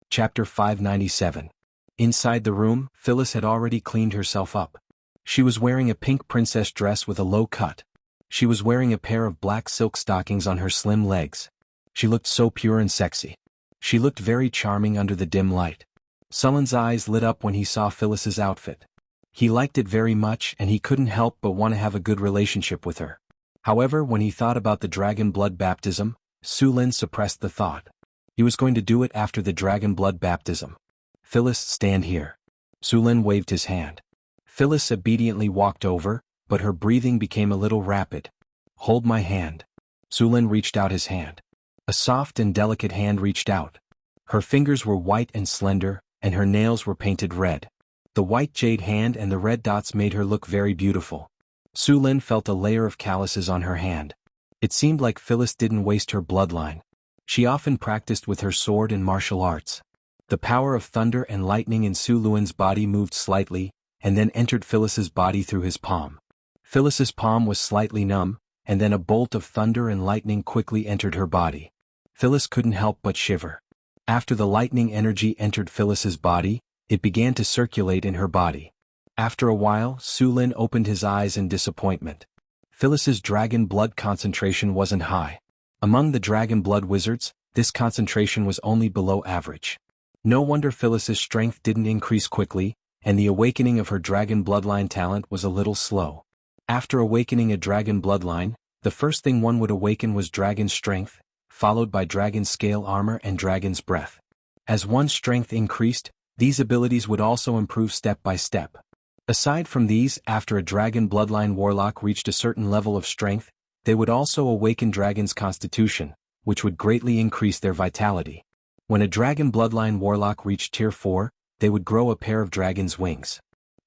Chapter 597. Inside the room, Phyllis had already cleaned herself up. She was wearing a pink princess dress with a low cut. She was wearing a pair of black silk stockings on her slim legs. She looked so pure and sexy. She looked very charming under the dim light. Sulin's eyes lit up when he saw Phyllis's outfit. He liked it very much and he couldn't help but want to have a good relationship with her. However, when he thought about the dragon blood baptism, Sulin suppressed the thought. He was going to do it after the dragon blood baptism. "Phyllis, stand here." Sulin waved his hand. Phyllis obediently walked over, but her breathing became a little rapid. "Hold my hand." Sulin reached out his hand. A soft and delicate hand reached out. Her fingers were white and slender, and her nails were painted red. The white jade hand and the red dots made her look very beautiful. Sulin felt a layer of calluses on her hand. It seemed like Phyllis didn't waste her bloodline. She often practiced with her sword and martial arts. The power of thunder and lightning in Sulin's body moved slightly, and then entered Phyllis's body through his palm. Phyllis's palm was slightly numb, and then a bolt of thunder and lightning quickly entered her body. Phyllis couldn't help but shiver. After the lightning energy entered Phyllis's body, it began to circulate in her body. After a while, Sulin opened his eyes in disappointment. Phyllis's dragon blood concentration wasn't high. Among the dragon blood wizards, this concentration was only below average. No wonder Phyllis's strength didn't increase quickly, and the awakening of her dragon bloodline talent was a little slow. After awakening a dragon bloodline, the first thing one would awaken was dragon strength, followed by dragon scale armor and dragon's breath. As one's strength increased, these abilities would also improve step by step. Aside from these, after a dragon bloodline warlock reached a certain level of strength, they would also awaken dragon's constitution, which would greatly increase their vitality. When a dragon bloodline warlock reached tier 4, they would grow a pair of dragon's wings.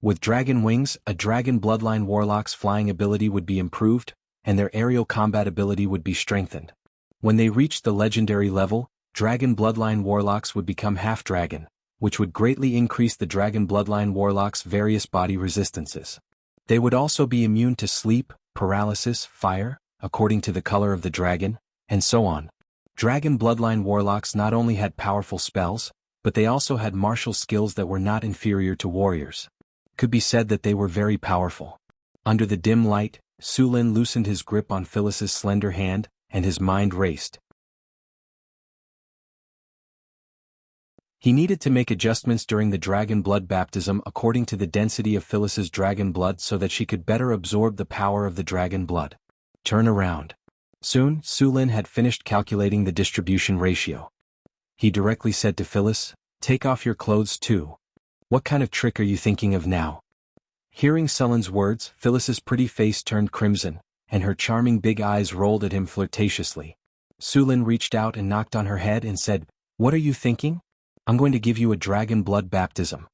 With dragon wings, a dragon bloodline warlock's flying ability would be improved, and their aerial combat ability would be strengthened. When they reached the legendary level, dragon bloodline warlocks would become half-dragon, which would greatly increase the dragon bloodline warlock's various body resistances. They would also be immune to sleep, paralysis, fire, according to the color of the dragon, and so on. Dragon bloodline warlocks not only had powerful spells, but they also had martial skills that were not inferior to warriors. It could be said that they were very powerful. Under the dim light, Sulin loosened his grip on Phyllis's slender hand, and his mind raced. He needed to make adjustments during the dragon blood baptism according to the density of Phyllis's dragon blood so that she could better absorb the power of the dragon blood. Turn around. Soon, Sulin had finished calculating the distribution ratio. He directly said to Phyllis, "Take off your clothes too. What kind of trick are you thinking of now?" Hearing Sulin's words, Phyllis's pretty face turned crimson, and her charming big eyes rolled at him flirtatiously. Sulin reached out and knocked on her head and said, "What are you thinking? I'm going to give you a dragon blood baptism."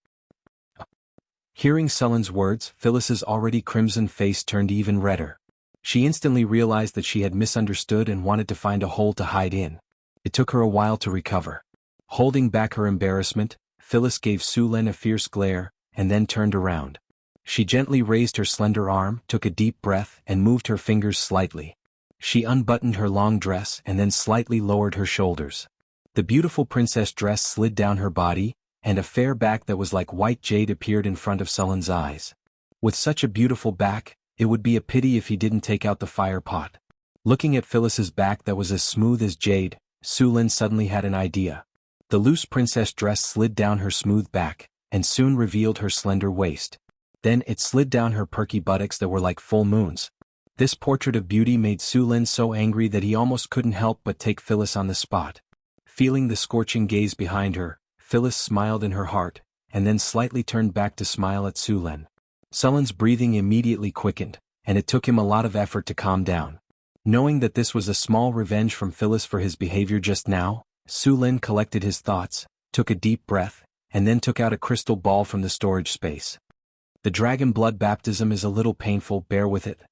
Hearing Sulin's words, Phyllis's already crimson face turned even redder. She instantly realized that she had misunderstood and wanted to find a hole to hide in. It took her a while to recover. Holding back her embarrassment, Phyllis gave Sulin a fierce glare, and then turned around. She gently raised her slender arm, took a deep breath, and moved her fingers slightly. She unbuttoned her long dress and then slightly lowered her shoulders. The beautiful princess dress slid down her body, and a fair back that was like white jade appeared in front of Sulin's eyes. With such a beautiful back, it would be a pity if he didn't take out the fire pot. Looking at Phyllis's back that was as smooth as jade, Sulin suddenly had an idea. The loose princess dress slid down her smooth back, and soon revealed her slender waist. Then it slid down her perky buttocks that were like full moons. This portrait of beauty made Su Lin so angry that he almost couldn't help but take Phyllis on the spot. Feeling the scorching gaze behind her, Phyllis smiled in her heart, and then slightly turned back to smile at Su Lin. Su Lin's breathing immediately quickened, and it took him a lot of effort to calm down. Knowing that this was a small revenge from Phyllis for his behavior just now, Su Lin collected his thoughts, took a deep breath, and then took out a crystal ball from the storage space. The dragon blood baptism is a little painful, bear with it,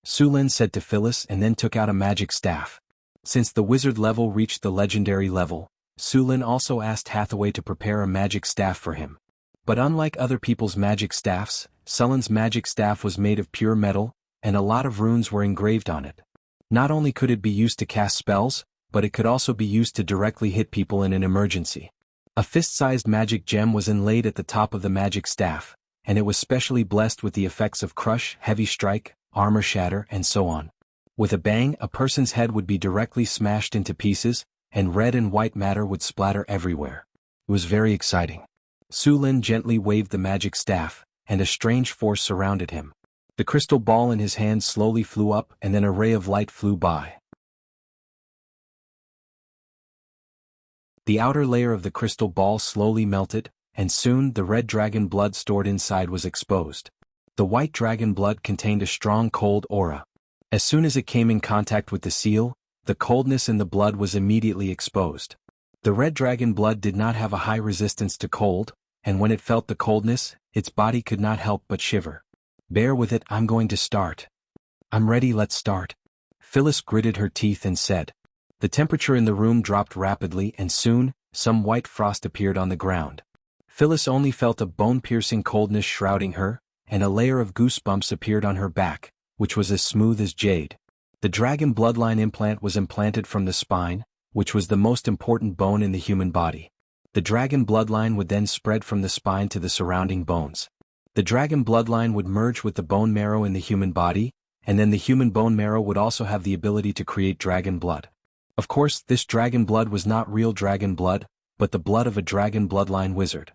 Su Lin said to Phyllis, and then took out a magic staff. Since the wizard level reached the legendary level, Su Lin also asked Hathaway to prepare a magic staff for him. But unlike other people's magic staffs, Su Lin's magic staff was made of pure metal, and a lot of runes were engraved on it. Not only could it be used to cast spells, but it could also be used to directly hit people in an emergency. A fist-sized magic gem was inlaid at the top of the magic staff, and it was specially blessed with the effects of crush, heavy strike, armor shatter, and so on. With a bang, a person's head would be directly smashed into pieces, and red and white matter would splatter everywhere. It was very exciting. Su Lin gently waved the magic staff, and a strange force surrounded him. The crystal ball in his hand slowly flew up, and then a ray of light flew by. The outer layer of the crystal ball slowly melted, and soon the red dragon blood stored inside was exposed. The white dragon blood contained a strong cold aura. As soon as it came in contact with the seal, the coldness in the blood was immediately exposed. The red dragon blood did not have a high resistance to cold, and when it felt the coldness, its body could not help but shiver. Bear with it, I'm going to start. I'm ready, let's start. Phyllis gritted her teeth and said. The temperature in the room dropped rapidly, and soon, some white frost appeared on the ground. Phyllis only felt a bone-piercing coldness shrouding her, and a layer of goosebumps appeared on her back, which was as smooth as jade. The dragon bloodline implant was implanted from the spine, which was the most important bone in the human body. The dragon bloodline would then spread from the spine to the surrounding bones. The dragon bloodline would merge with the bone marrow in the human body, and then the human bone marrow would also have the ability to create dragon blood. Of course, this dragon blood was not real dragon blood, but the blood of a dragon bloodline wizard.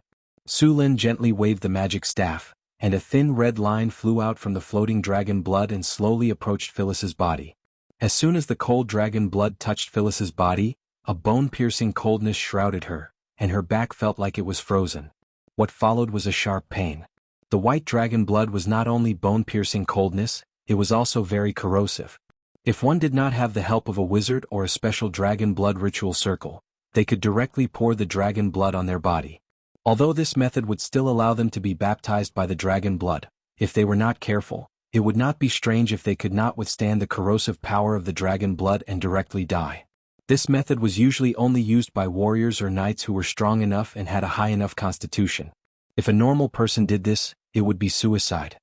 Su Lin gently waved the magic staff, and a thin red line flew out from the floating dragon blood and slowly approached Phyllis's body. As soon as the cold dragon blood touched Phyllis's body, a bone-piercing coldness shrouded her, and her back felt like it was frozen. What followed was a sharp pain. The white dragon blood was not only bone-piercing coldness, it was also very corrosive. If one did not have the help of a wizard or a special dragon blood ritual circle, they could directly pour the dragon blood on their body. Although this method would still allow them to be baptized by the dragon blood, if they were not careful, it would not be strange if they could not withstand the corrosive power of the dragon blood and directly die. This method was usually only used by warriors or knights who were strong enough and had a high enough constitution. If a normal person did this, it would be suicide.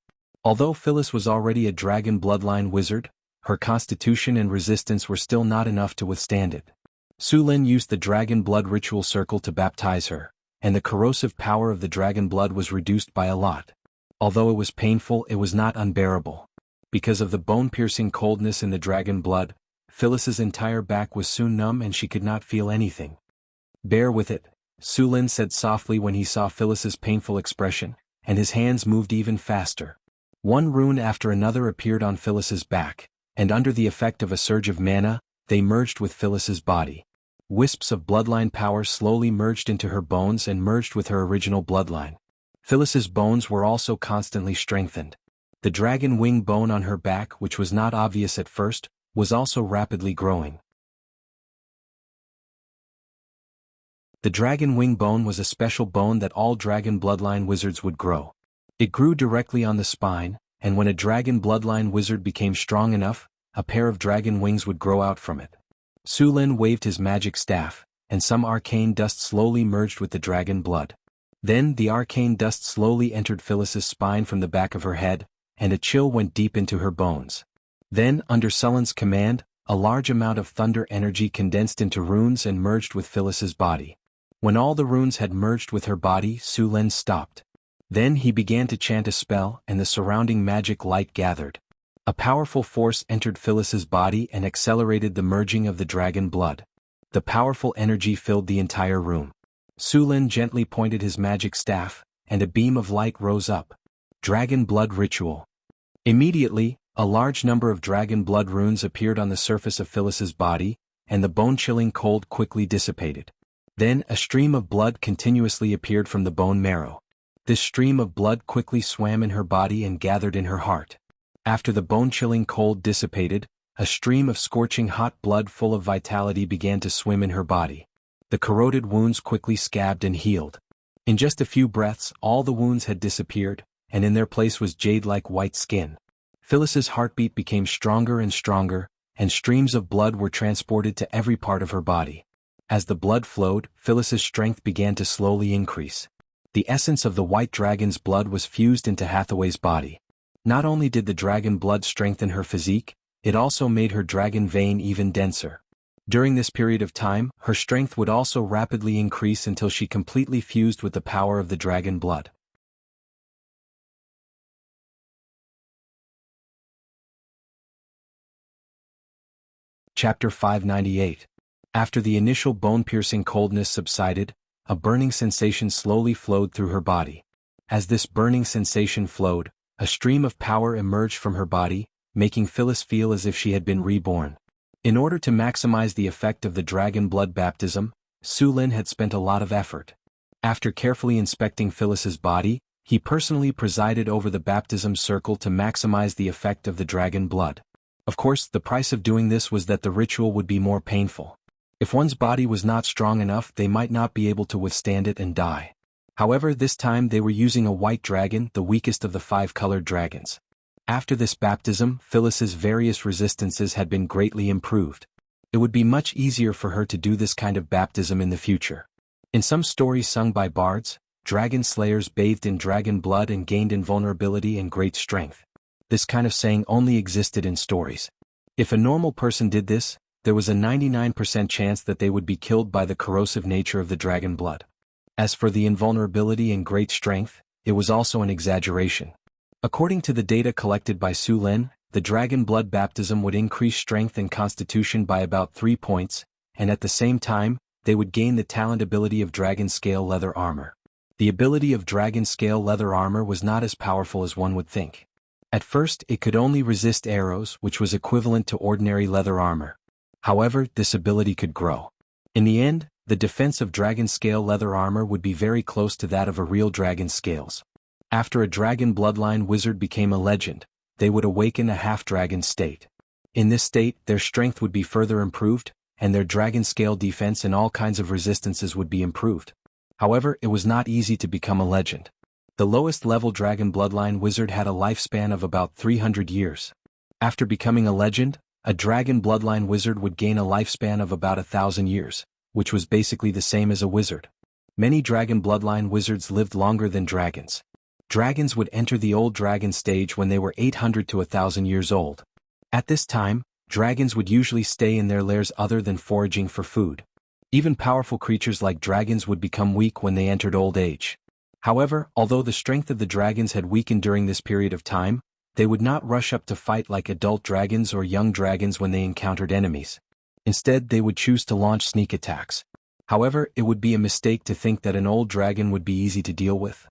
Although Phyllis was already a dragon bloodline wizard, her constitution and resistance were still not enough to withstand it. Su Lin used the dragon blood ritual circle to baptize her, and the corrosive power of the dragon blood was reduced by a lot. Although it was painful, it was not unbearable. Because of the bone-piercing coldness in the dragon blood, Phyllis's entire back was soon numb and she could not feel anything. Bear with it, Su Lin said softly when he saw Phyllis's painful expression, and his hands moved even faster. One rune after another appeared on Phyllis's back, and under the effect of a surge of mana, they merged with Phyllis's body. Wisps of bloodline power slowly merged into her bones and merged with her original bloodline. Phyllis's bones were also constantly strengthened. The dragon wing bone on her back, which was not obvious at first, was also rapidly growing. The dragon wing bone was a special bone that all dragon bloodline wizards would grow. It grew directly on the spine, and when a dragon bloodline wizard became strong enough, a pair of dragon wings would grow out from it. Su Lin waved his magic staff, and some arcane dust slowly merged with the dragon blood. Then the arcane dust slowly entered Phyllis's spine from the back of her head, and a chill went deep into her bones. Then, under Su Lin's command, a large amount of thunder energy condensed into runes and merged with Phyllis's body. When all the runes had merged with her body, Su Lin stopped. Then he began to chant a spell, and the surrounding magic light gathered. A powerful force entered Phyllis's body and accelerated the merging of the dragon blood. The powerful energy filled the entire room. Su Lin gently pointed his magic staff, and a beam of light rose up. Dragon blood ritual. Immediately, A large number of dragon blood runes appeared on the surface of Phyllis's body, and the bone-chilling cold quickly dissipated. Then a stream of blood continuously appeared from the bone marrow. This stream of blood quickly swam in her body and gathered in her heart. After the bone-chilling cold dissipated, a stream of scorching hot blood full of vitality began to swim in her body. The corroded wounds quickly scabbed and healed. In just a few breaths, all the wounds had disappeared, and in their place was jade-like white skin. Phyllis's heartbeat became stronger and stronger, and streams of blood were transported to every part of her body. As the blood flowed, Phyllis's strength began to slowly increase. The essence of the white dragon's blood was fused into Hathaway's body. Not only did the dragon blood strengthen her physique, it also made her dragon vein even denser. During this period of time, her strength would also rapidly increase until she completely fused with the power of the dragon blood. Chapter 598. After the initial bone-piercing coldness subsided, a burning sensation slowly flowed through her body. As this burning sensation flowed, a stream of power emerged from her body, making Phyllis feel as if she had been reborn. In order to maximize the effect of the dragon blood baptism, Su Lin had spent a lot of effort. After carefully inspecting Phyllis's body, he personally presided over the baptism circle to maximize the effect of the dragon blood. Of course, the price of doing this was that the ritual would be more painful. If one's body was not strong enough, they might not be able to withstand it and die. However, this time they were using a white dragon, the weakest of the 5 colored dragons. After this baptism, Phyllis's various resistances had been greatly improved. It would be much easier for her to do this kind of baptism in the future. In some stories sung by bards, dragon slayers bathed in dragon blood and gained invulnerability and great strength. This kind of saying only existed in stories. If a normal person did this, there was a 99% chance that they would be killed by the corrosive nature of the dragon blood. As for the invulnerability and great strength, it was also an exaggeration. According to the data collected by Su Lin, the dragon blood baptism would increase strength and constitution by about 3 points, and at the same time, they would gain the talent ability of dragon scale leather armor. The ability of dragon scale leather armor was not as powerful as one would think. At first, it could only resist arrows, which was equivalent to ordinary leather armor. However, this ability could grow. In the end, the defense of dragon scale leather armor would be very close to that of a real dragon's scales. After a dragon bloodline wizard became a legend, they would awaken a half-dragon state. In this state, their strength would be further improved, and their dragon scale defense and all kinds of resistances would be improved. However, it was not easy to become a legend. The lowest level dragon bloodline wizard had a lifespan of about 300 years. After becoming a legend, a dragon bloodline wizard would gain a lifespan of about 1,000 years, which was basically the same as a wizard. Many dragon bloodline wizards lived longer than dragons. Dragons would enter the old dragon stage when they were 800 to 1,000 years old. At this time, dragons would usually stay in their lairs other than foraging for food. Even powerful creatures like dragons would become weak when they entered old age. However, although the strength of the dragons had weakened during this period of time, they would not rush up to fight like adult dragons or young dragons when they encountered enemies. Instead, they would choose to launch sneak attacks. However, it would be a mistake to think that an old dragon would be easy to deal with.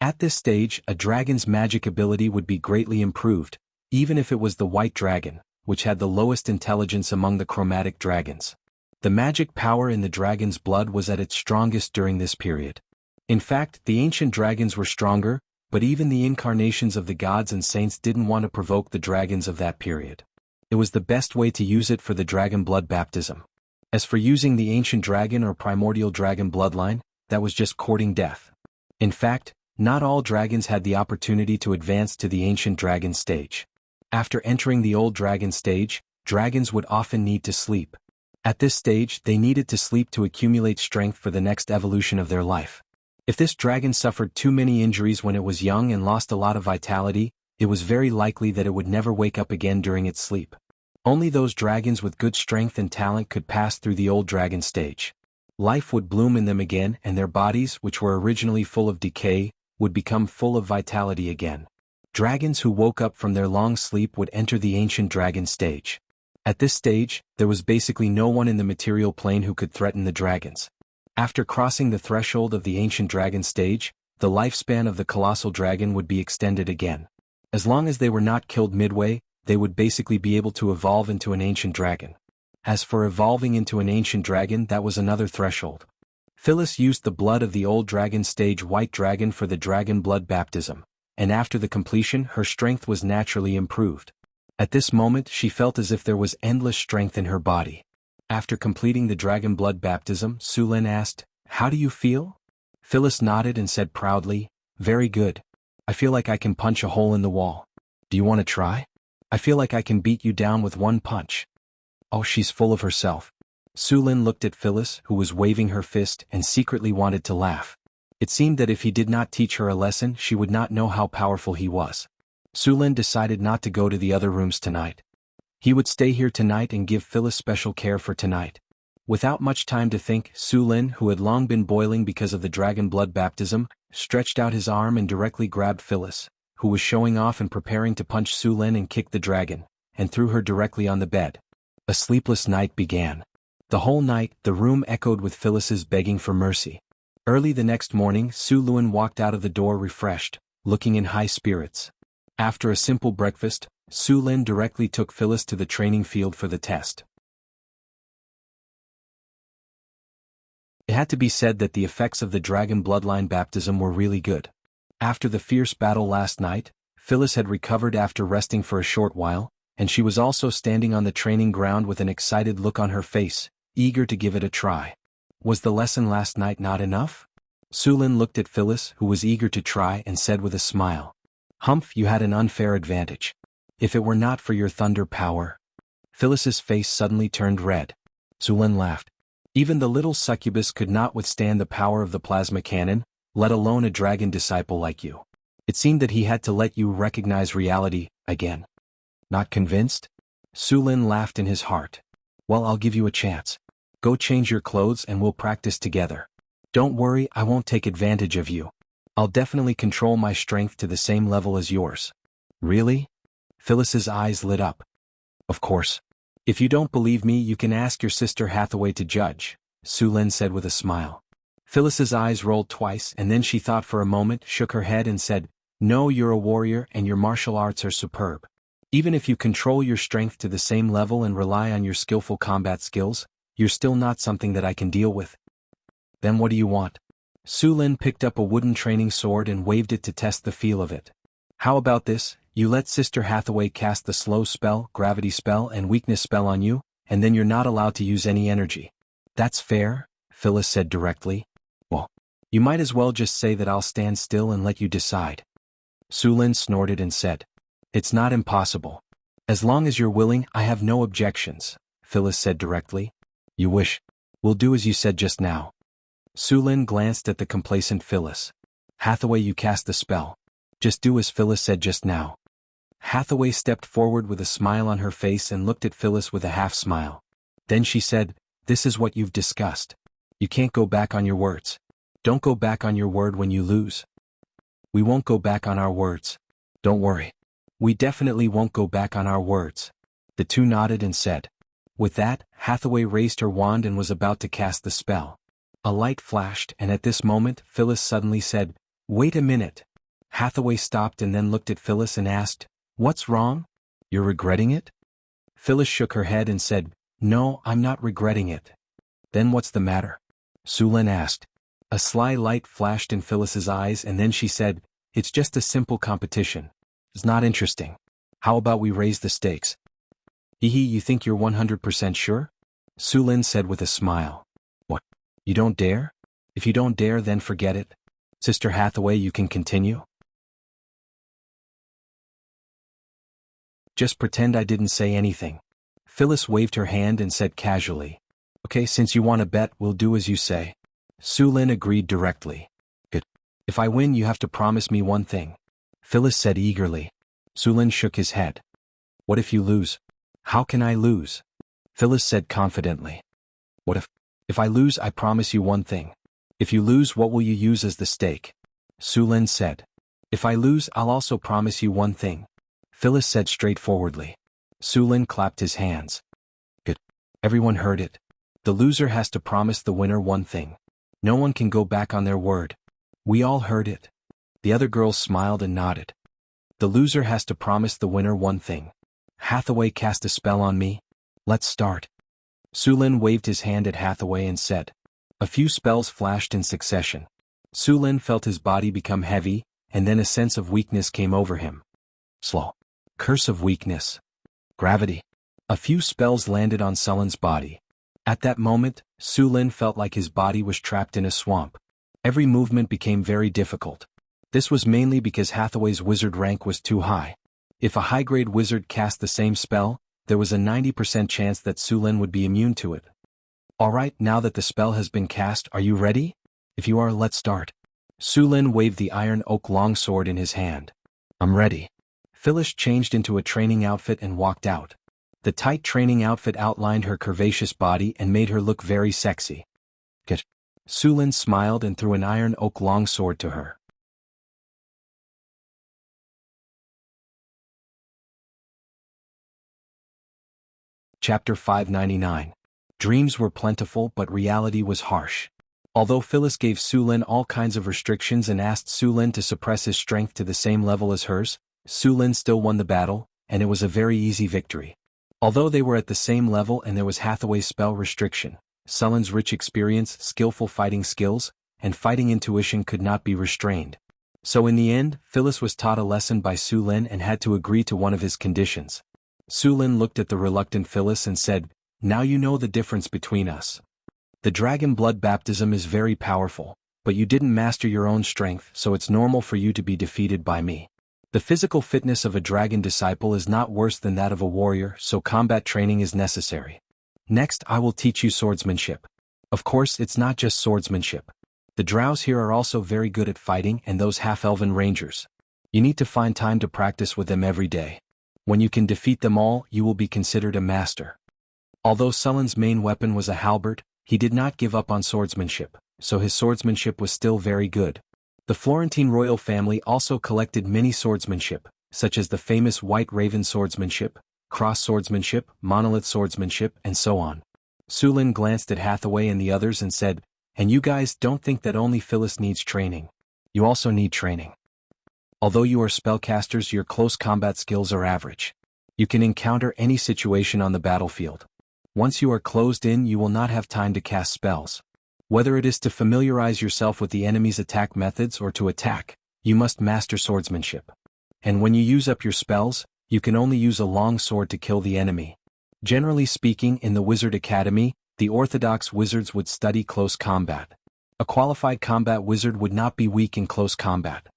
At this stage, a dragon's magic ability would be greatly improved, even if it was the white dragon, which had the lowest intelligence among the chromatic dragons. The magic power in the dragon's blood was at its strongest during this period. In fact, the ancient dragons were stronger, but even the incarnations of the gods and saints didn't want to provoke the dragons of that period. It was the best way to use it for the dragon blood baptism. As for using the ancient dragon or primordial dragon bloodline, that was just courting death. In fact, not all dragons had the opportunity to advance to the ancient dragon stage. After entering the old dragon stage, dragons would often need to sleep. At this stage, they needed to sleep to accumulate strength for the next evolution of their life. If this dragon suffered too many injuries when it was young and lost a lot of vitality, it was very likely that it would never wake up again during its sleep. Only those dragons with good strength and talent could pass through the old dragon stage. Life would bloom in them again, and their bodies, which were originally full of decay, would become full of vitality again. Dragons who woke up from their long sleep would enter the ancient dragon stage. At this stage, there was basically no one in the material plane who could threaten the dragons. After crossing the threshold of the ancient dragon stage, the lifespan of the colossal dragon would be extended again. As long as they were not killed midway, they would basically be able to evolve into an ancient dragon. As for evolving into an ancient dragon, that was another threshold. Phyllis used the blood of the old dragon stage white dragon for the dragon blood baptism, and after the completion her strength was naturally improved. At this moment she felt as if there was endless strength in her body. After completing the dragon blood baptism, Sulin asked, "How do you feel?" Phyllis nodded and said proudly, "Very good. I feel like I can punch a hole in the wall. Do you want to try? I feel like I can beat you down with one punch." Oh, she's full of herself. Sulin looked at Phyllis, who was waving her fist, and secretly wanted to laugh. It seemed that if he did not teach her a lesson, she would not know how powerful he was. Sulin decided not to go to the other rooms tonight. He would stay here tonight and give Phyllis special care for tonight. Without much time to think, Sulin, who had long been boiling because of the dragon blood baptism, stretched out his arm and directly grabbed Phyllis, who was showing off and preparing to punch Sulin and kick the dragon, and threw her directly on the bed. A sleepless night began. The whole night, the room echoed with Phyllis's begging for mercy. Early the next morning, Sulin walked out of the door refreshed, looking in high spirits. After a simple breakfast, Sulin directly took Phyllis to the training field for the test. It had to be said that the effects of the dragon bloodline baptism were really good. After the fierce battle last night, Phyllis had recovered after resting for a short while, and she was also standing on the training ground with an excited look on her face, eager to give it a try. Was the lesson last night not enough? Sulin looked at Phyllis, who was eager to try, and said with a smile, "Humph, you had an unfair advantage. If it were not for your thunder power." Phyllis's face suddenly turned red. Sulin laughed. Even the little succubus could not withstand the power of the plasma cannon, let alone a dragon disciple like you. It seemed that he had to let you recognize reality again. Not convinced? Sulin laughed in his heart. Well, I'll give you a chance. Go change your clothes and we'll practice together. Don't worry, I won't take advantage of you. I'll definitely control my strength to the same level as yours. Really? Phyllis's eyes lit up. Of course. If you don't believe me, you can ask your sister Hathaway to judge, Sulin said with a smile. Phyllis's eyes rolled twice and then she thought for a moment, shook her head and said, "No, you're a warrior and your martial arts are superb. Even if you control your strength to the same level and rely on your skillful combat skills, you're still not something that I can deal with." Then what do you want? Sulin picked up a wooden training sword and waved it to test the feel of it. How about this? You let Sister Hathaway cast the slow spell, gravity spell, and weakness spell on you, and then you're not allowed to use any energy. That's fair, Phyllis said directly. Well, you might as well just say that I'll stand still and let you decide. Sulin snorted and said, "It's not impossible. As long as you're willing, I have no objections," Phyllis said directly. "You wish. We'll do as you said just now." Sulin glanced at the complacent Phyllis. "Hathaway, you cast the spell. Just do as Phyllis said just now." Hathaway stepped forward with a smile on her face and looked at Phyllis with a half-smile. Then she said, "This is what you've discussed. You can't go back on your words. Don't go back on your word when you lose." "We won't go back on our words. Don't worry. We definitely won't go back on our words." The two nodded and said. With that, Hathaway raised her wand and was about to cast the spell. A light flashed, and at this moment, Phyllis suddenly said, "Wait a minute." Hathaway stopped and then looked at Phyllis and asked, "What's wrong? You're regretting it?" Phyllis shook her head and said, "No, I'm not regretting it." "Then what's the matter?" Sulin asked. A sly light flashed in Phyllis's eyes and then she said, "It's just a simple competition. It's not interesting. How about we raise the stakes?" "Hehe, you think you're 100% sure?" Sulin said with a smile. "What? You don't dare? If you don't dare, then forget it. Sister Hathaway, you can continue." "Just pretend I didn't say anything." Phyllis waved her hand and said casually, "Okay, since you want to bet, we'll do as you say." Sulin agreed directly. "Good. If I win, you have to promise me one thing," Phyllis said eagerly. Sulin shook his head. "What if you lose?" "How can I lose?" Phyllis said confidently. "What if I lose, I promise you one thing." "If you lose, what will you use as the stake?" Sulin said. "If I lose, I'll also promise you one thing," Phyllis said straightforwardly. Sulin clapped his hands. "Good. Everyone heard it. The loser has to promise the winner one thing. No one can go back on their word." We all heard it. The other girls smiled and nodded. The loser has to promise the winner one thing. Hathaway cast a spell on me. Let's start. Sulin waved his hand at Hathaway and said. A few spells flashed in succession. Sulin felt his body become heavy, and then a sense of weakness came over him. Slow. Curse of weakness. Gravity. A few spells landed on Sulin's body. At that moment, Sulin felt like his body was trapped in a swamp. Every movement became very difficult. This was mainly because Hathaway's wizard rank was too high. If a high-grade wizard cast the same spell, there was a 90% chance that Sulin would be immune to it. Alright, now that the spell has been cast, are you ready? If you are, let's start. Sulin waved the iron oak longsword in his hand. I'm ready. Phyllis changed into a training outfit and walked out. The tight training outfit outlined her curvaceous body and made her look very sexy. Get. Sulin smiled and threw an iron oak longsword to her. Chapter 599. Dreams were plentiful but reality was harsh. Although Phyllis gave Sulin all kinds of restrictions and asked Sulin to suppress his strength to the same level as hers, Sulin still won the battle, and it was a very easy victory. Although they were at the same level and there was Hathaway's spell restriction, Sulin's rich experience, skillful fighting skills, and fighting intuition could not be restrained. So in the end, Phyllis was taught a lesson by Sulin and had to agree to one of his conditions. Sulin looked at the reluctant Phyllis and said, Now you know the difference between us. The dragon blood baptism is very powerful, but you didn't master your own strength, so it's normal for you to be defeated by me. The physical fitness of a dragon disciple is not worse than that of a warrior, so combat training is necessary. Next, I will teach you swordsmanship. Of course, it's not just swordsmanship. The drows here are also very good at fighting, and those half-elven rangers. You need to find time to practice with them every day. When you can defeat them all, you will be considered a master. Although Sulin's main weapon was a halberd, he did not give up on swordsmanship, so his swordsmanship was still very good. The Florentine royal family also collected many swordsmanship, such as the famous White Raven swordsmanship, cross swordsmanship, monolith swordsmanship, and so on. Sulin glanced at Hathaway and the others and said, And you guys don't think that only Phyllis needs training. You also need training. Although you are spellcasters, your close combat skills are average. You can encounter any situation on the battlefield. Once you are closed in, you will not have time to cast spells. Whether it is to familiarize yourself with the enemy's attack methods or to attack, you must master swordsmanship. And when you use up your spells, you can only use a long sword to kill the enemy. Generally speaking, in the Wizard Academy, the orthodox wizards would study close combat. A qualified combat wizard would not be weak in close combat.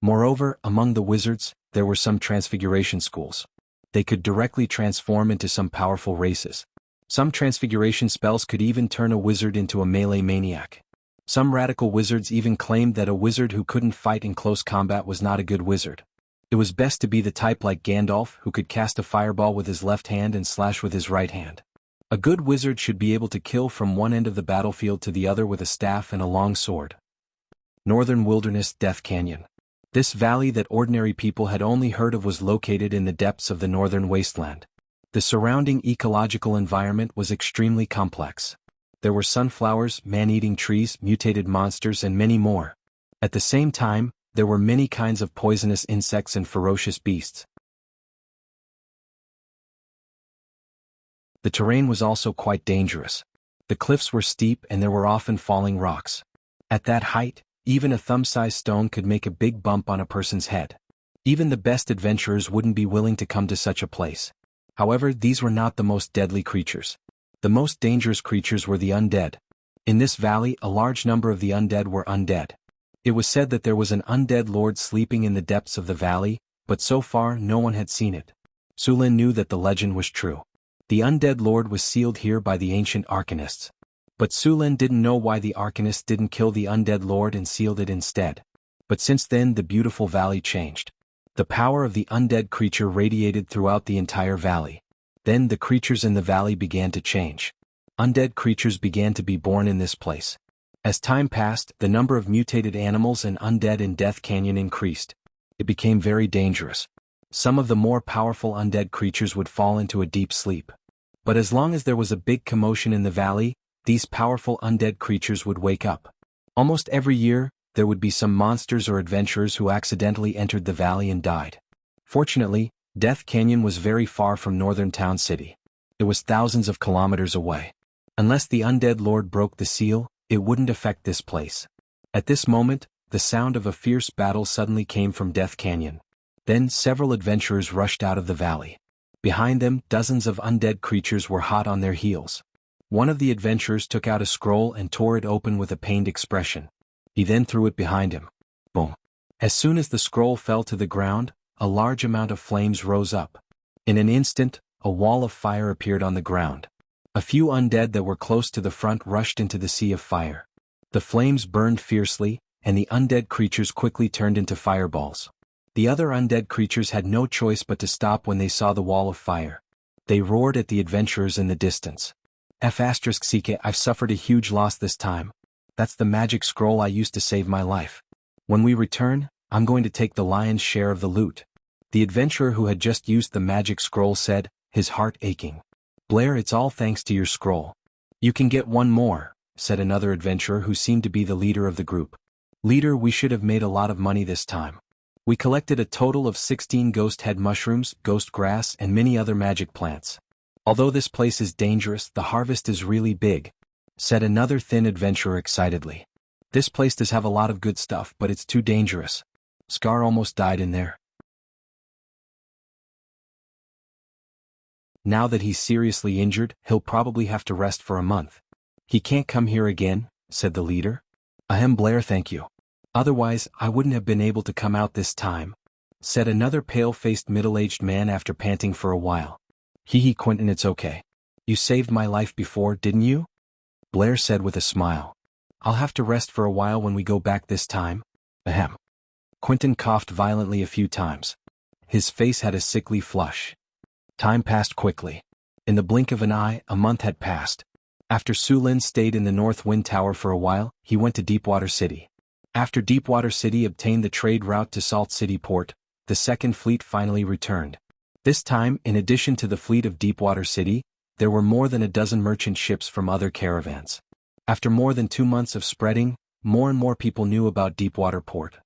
Moreover, among the wizards, there were some transfiguration schools. They could directly transform into some powerful races. Some transfiguration spells could even turn a wizard into a melee maniac. Some radical wizards even claimed that a wizard who couldn't fight in close combat was not a good wizard. It was best to be the type like Gandalf who could cast a fireball with his left hand and slash with his right hand. A good wizard should be able to kill from one end of the battlefield to the other with a staff and a long sword. Northern Wilderness Death Canyon. This valley that ordinary people had only heard of was located in the depths of the northern wasteland. The surrounding ecological environment was extremely complex. There were sunflowers, man-eating trees, mutated monsters, and many more. At the same time, there were many kinds of poisonous insects and ferocious beasts. The terrain was also quite dangerous. The cliffs were steep and there were often falling rocks. At that height, even a thumb-sized stone could make a big bump on a person's head. Even the best adventurers wouldn't be willing to come to such a place. However, these were not the most deadly creatures. The most dangerous creatures were the undead. In this valley, a large number of the undead were undead. It was said that there was an undead lord sleeping in the depths of the valley, but so far no one had seen it. Sulin knew that the legend was true. The undead lord was sealed here by the ancient arcanists. But Sulin didn't know why the arcanists didn't kill the undead lord and sealed it instead. But since then the beautiful valley changed. The power of the undead creature radiated throughout the entire valley. Then the creatures in the valley began to change. Undead creatures began to be born in this place. As time passed, the number of mutated animals and undead in Death Canyon increased. It became very dangerous. Some of the more powerful undead creatures would fall into a deep sleep. But as long as there was a big commotion in the valley, these powerful undead creatures would wake up. Almost every year, there would be some monsters or adventurers who accidentally entered the valley and died. Fortunately, Death Canyon was very far from northern Town City. It was thousands of kilometers away. Unless the undead lord broke the seal, it wouldn't affect this place. At this moment, the sound of a fierce battle suddenly came from Death Canyon. Then several adventurers rushed out of the valley. Behind them, dozens of undead creatures were hot on their heels. One of the adventurers took out a scroll and tore it open with a pained expression. He then threw it behind him. Boom. As soon as the scroll fell to the ground, a large amount of flames rose up. In an instant, a wall of fire appeared on the ground. A few undead that were close to the front rushed into the sea of fire. The flames burned fiercely, and the undead creatures quickly turned into fireballs. The other undead creatures had no choice but to stop when they saw the wall of fire. They roared at the adventurers in the distance. F***ck, I've suffered a huge loss this time. That's the magic scroll I used to save my life. When we return, I'm going to take the lion's share of the loot. The adventurer who had just used the magic scroll said, his heart aching. Blair, it's all thanks to your scroll. You can get one more, said another adventurer who seemed to be the leader of the group. Leader, we should have made a lot of money this time. We collected a total of 16 ghost head mushrooms, ghost grass, and many other magic plants. Although this place is dangerous, the harvest is really big, said another thin adventurer excitedly. This place does have a lot of good stuff, but it's too dangerous. Scar almost died in there. Now that he's seriously injured, he'll probably have to rest for a month. He can't come here again, said the leader. Ahem, Blair, thank you. Otherwise, I wouldn't have been able to come out this time, said another pale-faced middle-aged man after panting for a while. Hee, Quentin, it's okay. You saved my life before, didn't you? Blair said with a smile. I'll have to rest for a while when we go back this time. Ahem. Quentin coughed violently a few times. His face had a sickly flush. Time passed quickly. In the blink of an eye, a month had passed. After Su Lin stayed in the North Wind Tower for a while, he went to Deepwater City. After Deepwater City obtained the trade route to Salt City Port, the second fleet finally returned. This time, in addition to the fleet of Deepwater City, there were more than a dozen merchant ships from other caravans. After more than 2 months of spreading, more and more people knew about Deepwater Port.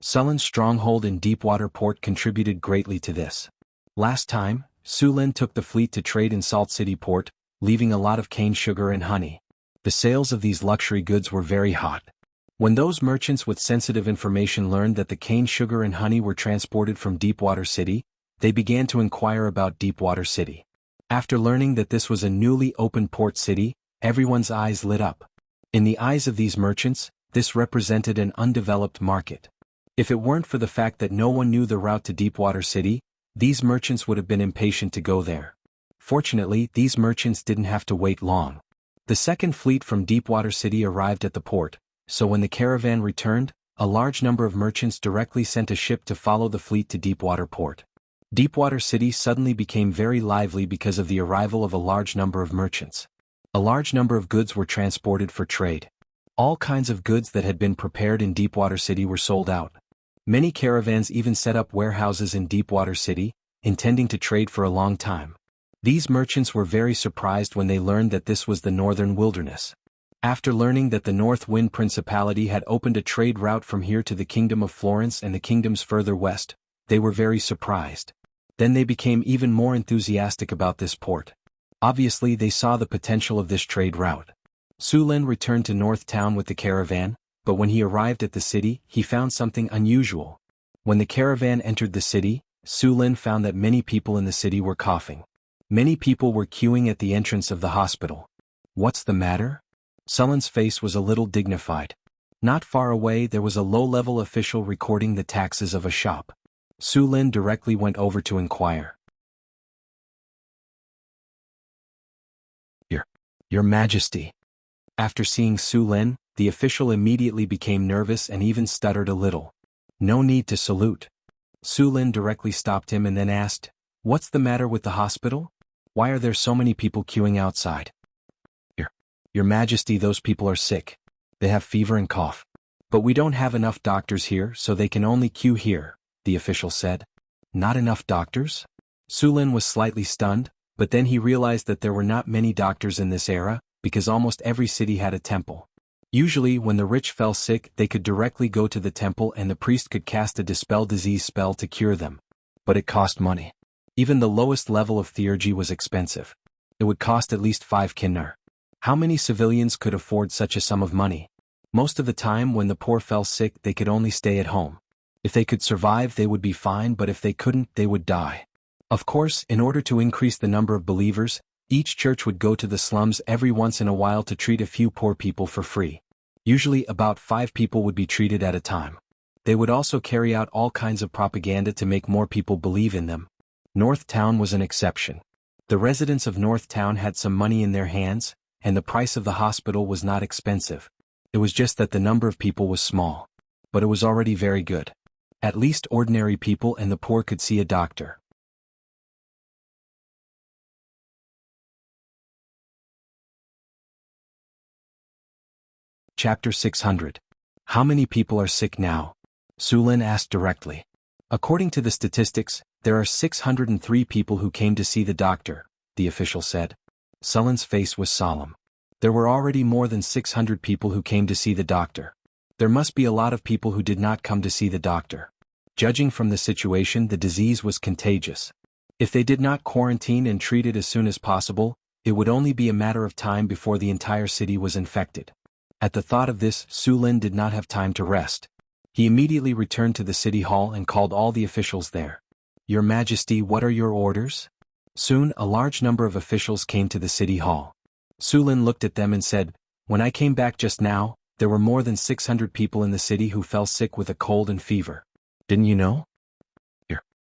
Sullen's stronghold in Deepwater Port contributed greatly to this. Last time, Su Lin took the fleet to trade in Salt City Port, leaving a lot of cane sugar and honey. The sales of these luxury goods were very hot. When those merchants with sensitive information learned that the cane sugar and honey were transported from Deepwater City, they began to inquire about Deepwater City. After learning that this was a newly opened port city, everyone's eyes lit up. In the eyes of these merchants, this represented an undeveloped market. If it weren't for the fact that no one knew the route to Deepwater City, these merchants would have been impatient to go there. Fortunately, these merchants didn't have to wait long. The second fleet from Deepwater City arrived at the port, so when the caravan returned, a large number of merchants directly sent a ship to follow the fleet to Deepwater Port. Deepwater City suddenly became very lively because of the arrival of a large number of merchants. A large number of goods were transported for trade. All kinds of goods that had been prepared in Deepwater City were sold out. Many caravans even set up warehouses in Deepwater City, intending to trade for a long time. These merchants were very surprised when they learned that this was the northern wilderness. After learning that the North Wind Principality had opened a trade route from here to the Kingdom of Florence and the kingdoms further west, they were very surprised. Then they became even more enthusiastic about this port. Obviously, they saw the potential of this trade route. Su Lin returned to North Town with the caravan, but when he arrived at the city, he found something unusual. When the caravan entered the city, Su Lin found that many people in the city were coughing. Many people were queuing at the entrance of the hospital. What's the matter? Sullen's face was a little dignified. Not far away there was a low-level official recording the taxes of a shop. Su Lin directly went over to inquire. Your Majesty. After seeing Su Lin, the official immediately became nervous and even stuttered a little. No need to salute. Su Lin directly stopped him and then asked, "What's the matter with the hospital? Why are there so many people queuing outside?" Your Majesty, those people are sick. They have fever and cough. But we don't have enough doctors here, so they can only queue here, the official said. Not enough doctors? Su Lin was slightly stunned, but then he realized that there were not many doctors in this era, because almost every city had a temple. Usually, when the rich fell sick, they could directly go to the temple and the priest could cast a dispel disease spell to cure them. But it cost money. Even the lowest level of theurgy was expensive. It would cost at least 5 kinnar. How many civilians could afford such a sum of money? Most of the time when the poor fell sick, they could only stay at home. If they could survive, they would be fine, but if they couldn't, they would die. Of course, in order to increase the number of believers, each church would go to the slums every once in a while to treat a few poor people for free. Usually about 5 people would be treated at a time. They would also carry out all kinds of propaganda to make more people believe in them. North Town was an exception. The residents of North Town had some money in their hands, and the price of the hospital was not expensive. It was just that the number of people was small. But it was already very good. At least ordinary people and the poor could see a doctor. Chapter 600. How many people are sick now? Sulin asked directly. According to the statistics, there are 603 people who came to see the doctor, the official said. Sulin's face was solemn. There were already more than 600 people who came to see the doctor. There must be a lot of people who did not come to see the doctor. Judging from the situation, the disease was contagious. If they did not quarantine and treat it as soon as possible, it would only be a matter of time before the entire city was infected. At the thought of this, Sulin did not have time to rest. He immediately returned to the city hall and called all the officials there. Your Majesty, what are your orders? Soon, a large number of officials came to the city hall. Sulin looked at them and said, When I came back just now, there were more than 600 people in the city who fell sick with a cold and fever. Didn't you know?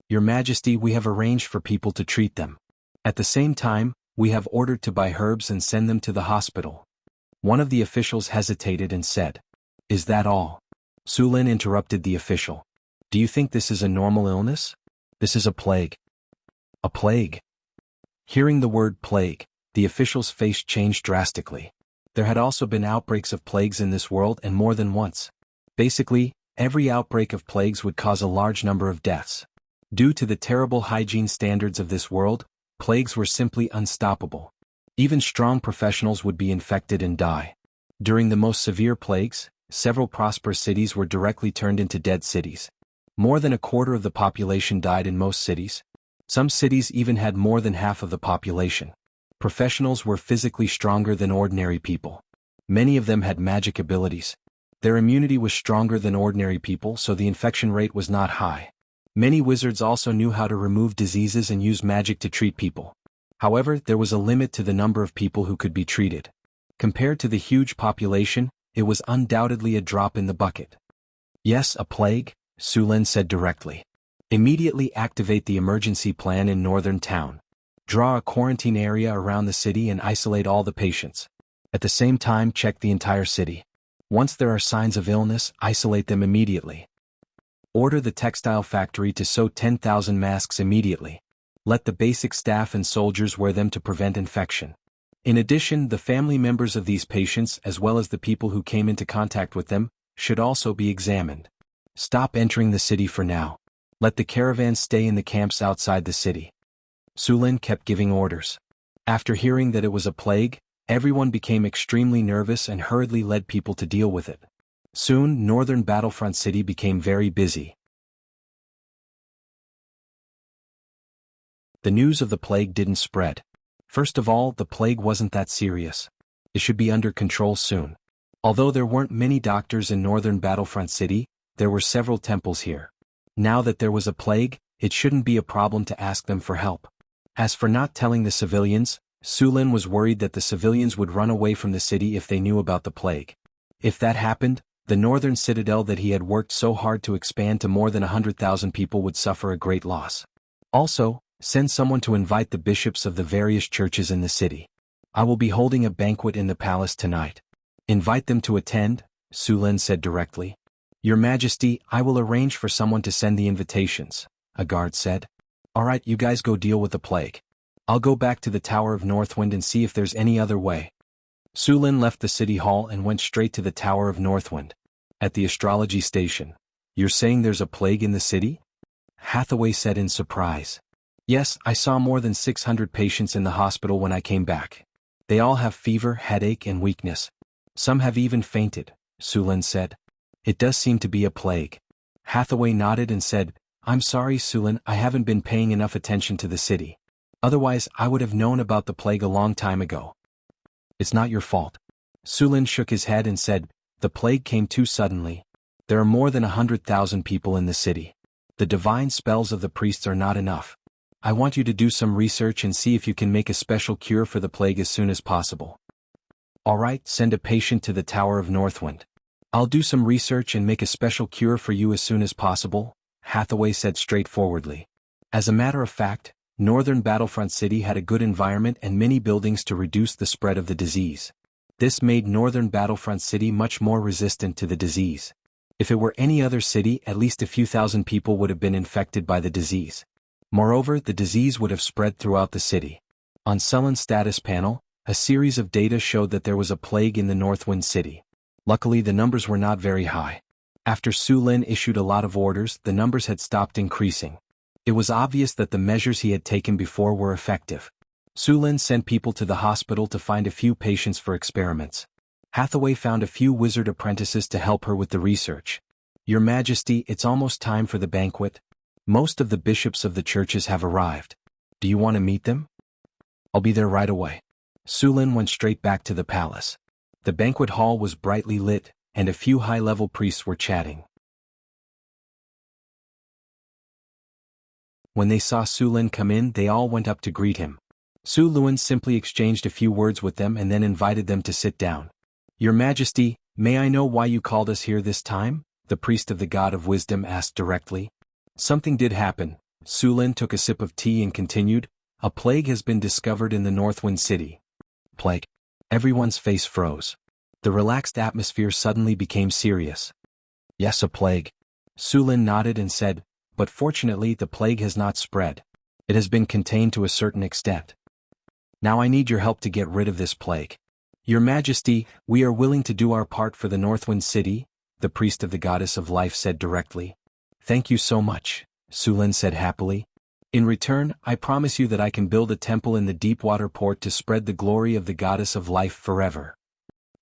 Your Majesty, we have arranged for people to treat them. At the same time, we have ordered to buy herbs and send them to the hospital. One of the officials hesitated and said, Is that all? Sulin interrupted the official. Do you think this is a normal illness? This is a plague. A plague? Hearing the word plague, the official's face changed drastically. There had also been outbreaks of plagues in this world, and more than once. Basically, every outbreak of plagues would cause a large number of deaths. Due to the terrible hygiene standards of this world, plagues were simply unstoppable. Even strong professionals would be infected and die. During the most severe plagues, several prosperous cities were directly turned into dead cities. More than a quarter of the population died in most cities. Some cities even had more than half of the population. Professionals were physically stronger than ordinary people. Many of them had magic abilities. Their immunity was stronger than ordinary people, so the infection rate was not high. Many wizards also knew how to remove diseases and use magic to treat people. However, there was a limit to the number of people who could be treated. Compared to the huge population, it was undoubtedly a drop in the bucket. Yes, a plague, Sulin said directly. Immediately activate the emergency plan in Northern Town. Draw a quarantine area around the city and isolate all the patients. At the same time, check the entire city. Once there are signs of illness, isolate them immediately. Order the textile factory to sew 10,000 masks immediately. Let the basic staff and soldiers wear them to prevent infection. In addition, the family members of these patients, as well as the people who came into contact with them, should also be examined. Stop entering the city for now. Let the caravans stay in the camps outside the city. Sulin kept giving orders. After hearing that it was a plague, everyone became extremely nervous and hurriedly led people to deal with it. Soon, northern Battlefront City became very busy. The news of the plague didn't spread. First of all, the plague wasn't that serious. It should be under control soon. Although there weren't many doctors in northern Battlefront City, there were several temples here. Now that there was a plague, it shouldn't be a problem to ask them for help. As for not telling the civilians, Sulin was worried that the civilians would run away from the city if they knew about the plague. If that happened, the northern citadel that he had worked so hard to expand to more than 100,000 people would suffer a great loss. Also, send someone to invite the bishops of the various churches in the city. I will be holding a banquet in the palace tonight. Invite them to attend, Sulin said directly. Your Majesty, I will arrange for someone to send the invitations, a guard said. Alright, you guys go deal with the plague. I'll go back to the Tower of Northwind and see if there's any other way. Sulin left the city hall and went straight to the Tower of Northwind. At the astrology station. You're saying there's a plague in the city? Hathaway said in surprise. Yes, I saw more than 600 patients in the hospital when I came back. They all have fever, headache, and weakness. Some have even fainted, Sulin said. It does seem to be a plague. Hathaway nodded and said, I'm sorry, Sulin, I haven't been paying enough attention to the city. Otherwise, I would have known about the plague a long time ago. It's not your fault. Sulin shook his head and said, the plague came too suddenly. There are more than 100,000 people in the city. The divine spells of the priests are not enough. I want you to do some research and see if you can make a special cure for the plague as soon as possible. All right, send a patient to the Tower of Northwind. I'll do some research and make a special cure for you as soon as possible, Hathaway said straightforwardly. As a matter of fact, Northern Battlefront City had a good environment and many buildings to reduce the spread of the disease. This made Northern Battlefront City much more resistant to the disease. If it were any other city, at least a few thousand people would have been infected by the disease. Moreover, the disease would have spread throughout the city. On Sulin's status panel, a series of data showed that there was a plague in the Northwind City. Luckily, the numbers were not very high. After Sulin issued a lot of orders, the numbers had stopped increasing. It was obvious that the measures he had taken before were effective. Sulin sent people to the hospital to find a few patients for experiments. Hathaway found a few wizard apprentices to help her with the research. Your Majesty, it's almost time for the banquet. Most of the bishops of the churches have arrived. Do you want to meet them? I'll be there right away. Sulin went straight back to the palace. The banquet hall was brightly lit, and a few high-level priests were chatting. When they saw Sulin come in, they all went up to greet him. Sulin simply exchanged a few words with them and then invited them to sit down. Your Majesty, may I know why you called us here this time? The priest of the God of Wisdom asked directly. Something did happen. Sulin took a sip of tea and continued, a plague has been discovered in the Northwind City. Plague. Everyone's face froze. The relaxed atmosphere suddenly became serious. Yes, a plague. Sulin nodded and said, but fortunately the plague has not spread. It has been contained to a certain extent. Now I need your help to get rid of this plague. Your Majesty, we are willing to do our part for the Northwind City, the priest of the Goddess of Life said directly. Thank you so much, Sulin said happily. In return, I promise you that I can build a temple in the Deepwater port to spread the glory of the Goddess of Life forever.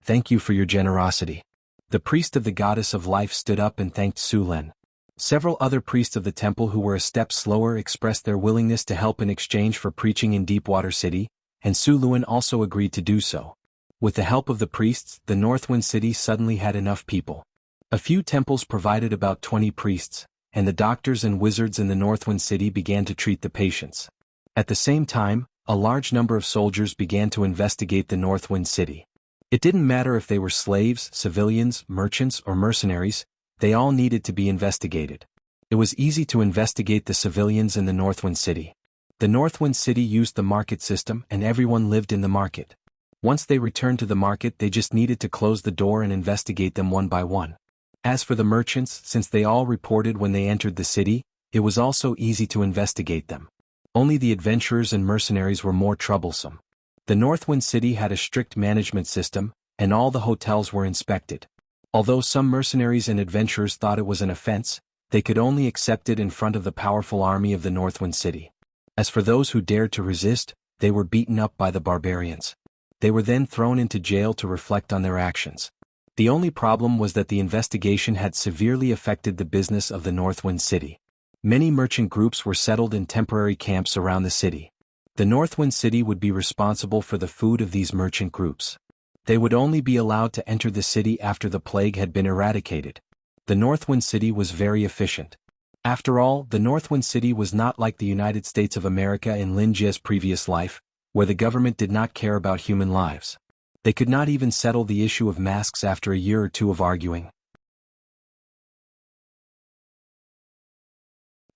Thank you for your generosity. The priest of the Goddess of Life stood up and thanked Sulin. Several other priests of the temple who were a step slower expressed their willingness to help in exchange for preaching in Deepwater City, and Sulin also agreed to do so. With the help of the priests, the Northwind City suddenly had enough people. A few temples provided about 20 priests, and the doctors and wizards in the Northwind City began to treat the patients. At the same time, a large number of soldiers began to investigate the Northwind City. It didn't matter if they were slaves, civilians, merchants, or mercenaries, they all needed to be investigated. It was easy to investigate the civilians in the Northwind City. The Northwind City used the market system and everyone lived in the market. Once they returned to the market, they just needed to close the door and investigate them one by one. As for the merchants, since they all reported when they entered the city, it was also easy to investigate them. Only the adventurers and mercenaries were more troublesome. The Northwind City had a strict management system, and all the hotels were inspected. Although some mercenaries and adventurers thought it was an offense, they could only accept it in front of the powerful army of the Northwind City. As for those who dared to resist, they were beaten up by the barbarians. They were then thrown into jail to reflect on their actions. The only problem was that the investigation had severely affected the business of the Northwind City. Many merchant groups were settled in temporary camps around the city. The Northwind City would be responsible for the food of these merchant groups. They would only be allowed to enter the city after the plague had been eradicated. The Northwind City was very efficient. After all, the Northwind City was not like the United States of America in Lin Jie's previous life, where the government did not care about human lives. They could not even settle the issue of masks after a year or two of arguing.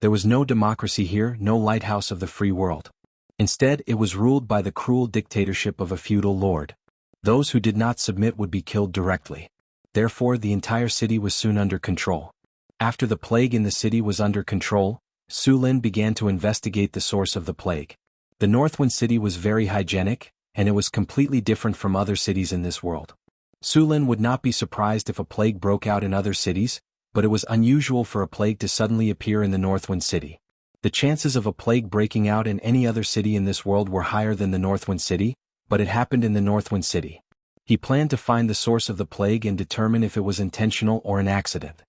There was no democracy here, no lighthouse of the free world. Instead, it was ruled by the cruel dictatorship of a feudal lord. Those who did not submit would be killed directly. Therefore, the entire city was soon under control. After the plague in the city was under control, Sulin began to investigate the source of the plague. The Northwind City was very hygienic, and it was completely different from other cities in this world. Sulin would not be surprised if a plague broke out in other cities, but it was unusual for a plague to suddenly appear in the Northwind City. The chances of a plague breaking out in any other city in this world were higher than the Northwind City, but it happened in the Northwind City. He planned to find the source of the plague and determine if it was intentional or an accident.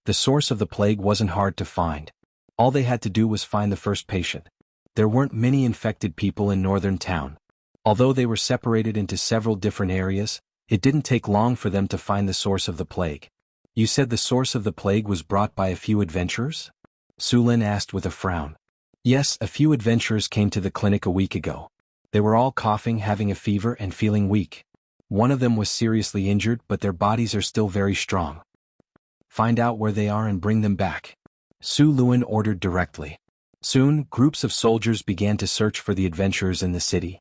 The source of the plague wasn't hard to find. All they had to do was find the first patient. There weren't many infected people in northern town. Although they were separated into several different areas, it didn't take long for them to find the source of the plague. You said the source of the plague was brought by a few adventurers? Su Lin asked with a frown. Yes, a few adventurers came to the clinic a week ago. They were all coughing, having a fever, and feeling weak. One of them was seriously injured, but their bodies are still very strong. Find out where they are and bring them back. Su Lin ordered directly. Soon, groups of soldiers began to search for the adventurers in the city.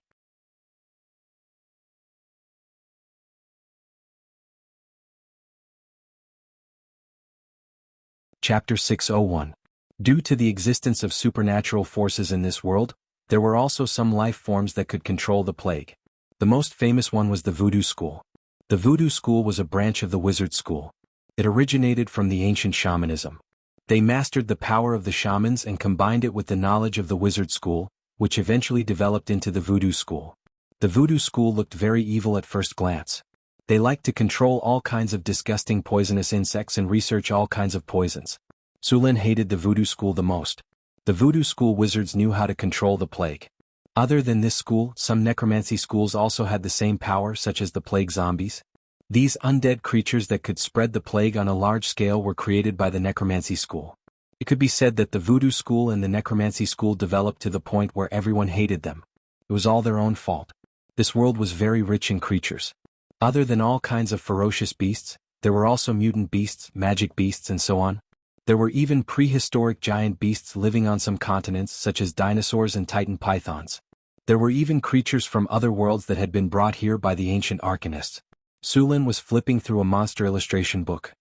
Chapter 601. Due to the existence of supernatural forces in this world, there were also some life forms that could control the plague. The most famous one was the Voodoo School. The Voodoo School was a branch of the Wizard School. It originated from the ancient shamanism. They mastered the power of the shamans and combined it with the knowledge of the Wizard School, which eventually developed into the Voodoo School. The Voodoo School looked very evil at first glance. They liked to control all kinds of disgusting poisonous insects and research all kinds of poisons. Su Lin hated the Voodoo School the most. The Voodoo School wizards knew how to control the plague. Other than this school, some necromancy schools also had the same power, such as the plague zombies. These undead creatures that could spread the plague on a large scale were created by the necromancy school. It could be said that the Voodoo School and the necromancy school developed to the point where everyone hated them. It was all their own fault. This world was very rich in creatures. Other than all kinds of ferocious beasts, there were also mutant beasts, magic beasts, and so on. There were even prehistoric giant beasts living on some continents, such as dinosaurs and titan pythons. There were even creatures from other worlds that had been brought here by the ancient arcanists. Su Lin was flipping through a monster illustration book.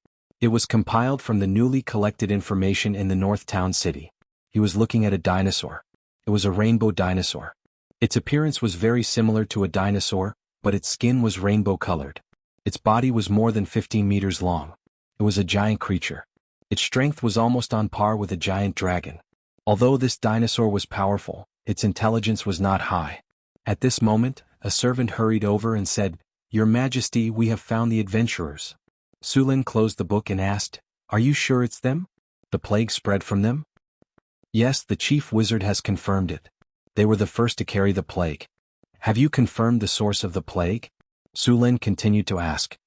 It was compiled from the newly collected information in the North Town City. He was looking at a dinosaur. It was a rainbow dinosaur. Its appearance was very similar to a dinosaur, but its skin was rainbow-colored. Its body was more than 15 meters long. It was a giant creature. Its strength was almost on par with a giant dragon. Although this dinosaur was powerful, its intelligence was not high. At this moment, a servant hurried over and said, "Your Majesty, we have found the adventurers." Su Lin closed the book and asked, "Are you sure it's them? The plague spread from them?" "Yes, the chief wizard has confirmed it. They were the first to carry the plague." "Have you confirmed the source of the plague?" Su Lin continued to ask.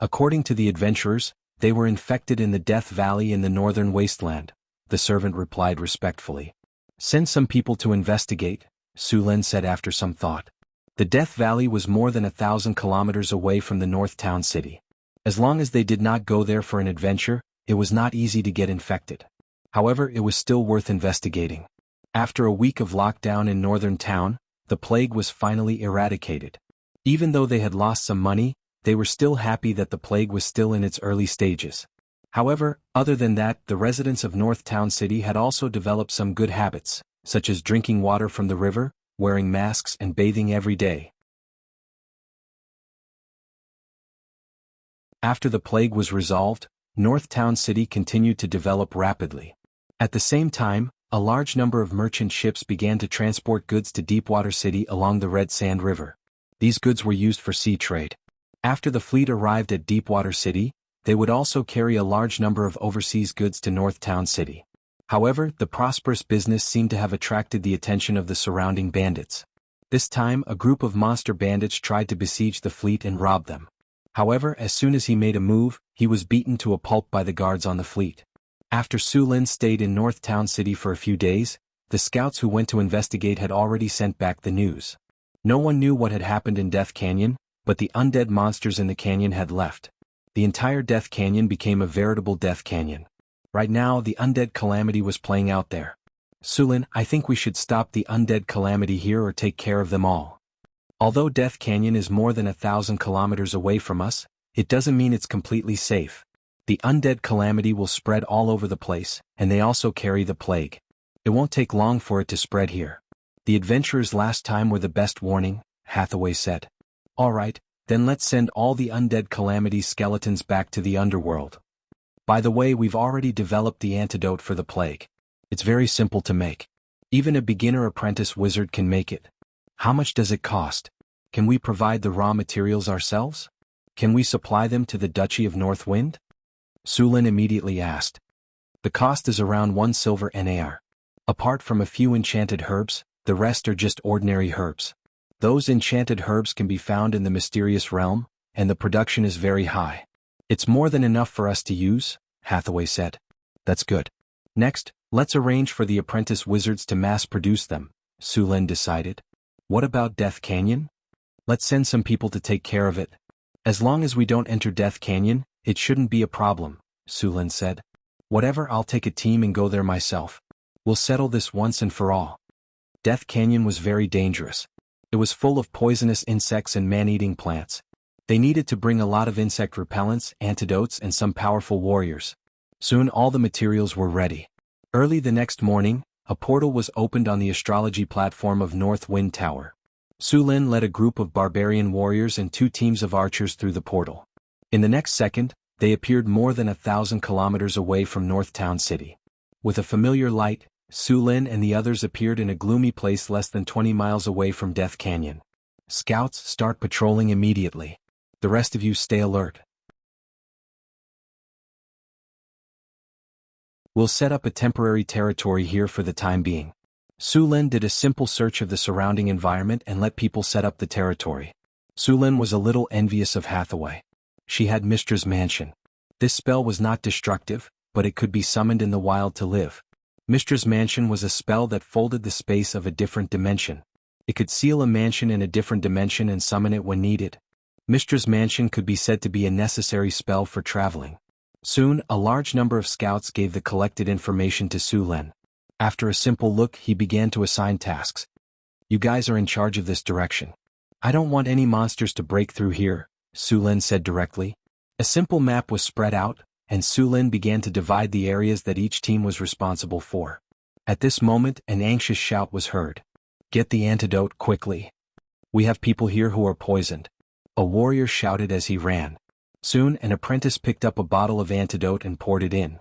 "According to the adventurers, they were infected in the Death Valley in the northern wasteland," the servant replied respectfully. "Send some people to investigate," Su Lin said after some thought. The Death Valley was more than 1,000 kilometers away from the North Town City. As long as they did not go there for an adventure, it was not easy to get infected. However, it was still worth investigating. After a week of lockdown in northern town, the plague was finally eradicated. Even though they had lost some money, they were still happy that the plague was still in its early stages. However, other than that, the residents of North Town City had also developed some good habits, such as drinking water from the river, wearing masks, and bathing every day. After the plague was resolved, North Town City continued to develop rapidly. At the same time, a large number of merchant ships began to transport goods to Deepwater City along the Red Sand River. These goods were used for sea trade. After the fleet arrived at Deepwater City, they would also carry a large number of overseas goods to North Town City. However, the prosperous business seemed to have attracted the attention of the surrounding bandits. This time, a group of monster bandits tried to besiege the fleet and rob them. However, as soon as he made a move, he was beaten to a pulp by the guards on the fleet. After Su Lin stayed in North Town City for a few days, the scouts who went to investigate had already sent back the news. No one knew what had happened in Death Canyon, but the undead monsters in the canyon had left. The entire Death Canyon became a veritable Death Canyon. Right now, the undead calamity was playing out there. "Su Lin, I think we should stop the undead calamity here or take care of them all. Although Death Canyon is more than 1,000 kilometers away from us, it doesn't mean it's completely safe. The undead calamity will spread all over the place, and they also carry the plague. It won't take long for it to spread here. The adventurers last time were the best warning," Hathaway said. "All right, then let's send all the undead calamity skeletons back to the underworld. By the way, we've already developed the antidote for the plague. It's very simple to make. Even a beginner apprentice wizard can make it. How much does it cost?" Can we provide the raw materials ourselves? Can we supply them to the Duchy of North Wind? Su Lin immediately asked. The cost is around 1 silver nar. Apart from a few enchanted herbs, the rest are just ordinary herbs. Those enchanted herbs can be found in the mysterious realm, and the production is very high. It's more than enough for us to use, Hathaway said. That's good. Next, let's arrange for the apprentice wizards to mass-produce them, Su Lin decided. What about Death Canyon? Let's send some people to take care of it. As long as we don't enter Death Canyon, it shouldn't be a problem, Su Lin said. Whatever, I'll take a team and go there myself. We'll settle this once and for all. Death Canyon was very dangerous. It was full of poisonous insects and man-eating plants. They needed to bring a lot of insect repellents, antidotes, and some powerful warriors. Soon all the materials were ready. Early the next morning, a portal was opened on the astrology platform of North Wind Tower. Su Lin led a group of barbarian warriors and 2 teams of archers through the portal. In the next second, they appeared more than 1,000 kilometers away from North Town City. With a familiar light, Su Lin and the others appeared in a gloomy place less than 20 miles away from Death Canyon. Scouts, start patrolling immediately. The rest of you stay alert. We'll set up a temporary territory here for the time being. Su Lin did a simple search of the surrounding environment and let people set up the territory. Su Lin was a little envious of Hathaway. She had Mistra's Mansion. This spell was not destructive, but it could be summoned in the wild to live. Mistra's Mansion was a spell that folded the space of a different dimension. It could seal a mansion in a different dimension and summon it when needed. Mistra's Mansion could be said to be a necessary spell for traveling. Soon, a large number of scouts gave the collected information to Su Lin. After a simple look, he began to assign tasks. You guys are in charge of this direction. I don't want any monsters to break through here, Su Lin said directly. A simple map was spread out, and Su Lin began to divide the areas that each team was responsible for. At this moment, an anxious shout was heard. Get the antidote quickly. We have people here who are poisoned. A warrior shouted as he ran. Soon, an apprentice picked up a bottle of antidote and poured it in.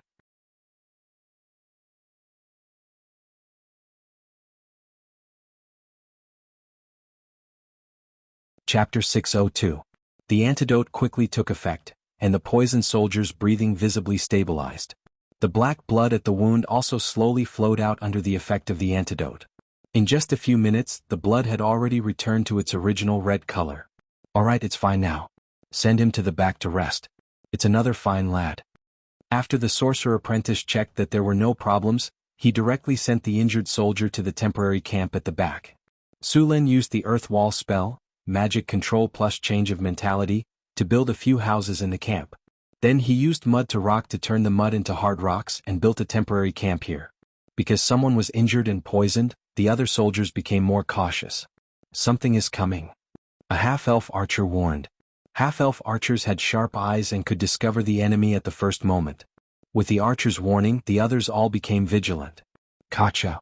Chapter 602. The antidote quickly took effect, and the poisoned soldier's breathing visibly stabilized. The black blood at the wound also slowly flowed out under the effect of the antidote. In just a few minutes, the blood had already returned to its original red color. Alright, it's fine now. Send him to the back to rest. It's another fine lad. After the sorcerer apprentice checked that there were no problems, he directly sent the injured soldier to the temporary camp at the back. Su Lin used the earth wall spell, magic control plus change of mentality, to build a few houses in the camp. Then he used mud to rock to turn the mud into hard rocks and built a temporary camp here. Because someone was injured and poisoned, the other soldiers became more cautious. Something is coming. A half-elf archer warned. Half-elf archers had sharp eyes and could discover the enemy at the first moment. With the archer's warning, the others all became vigilant. Kacha.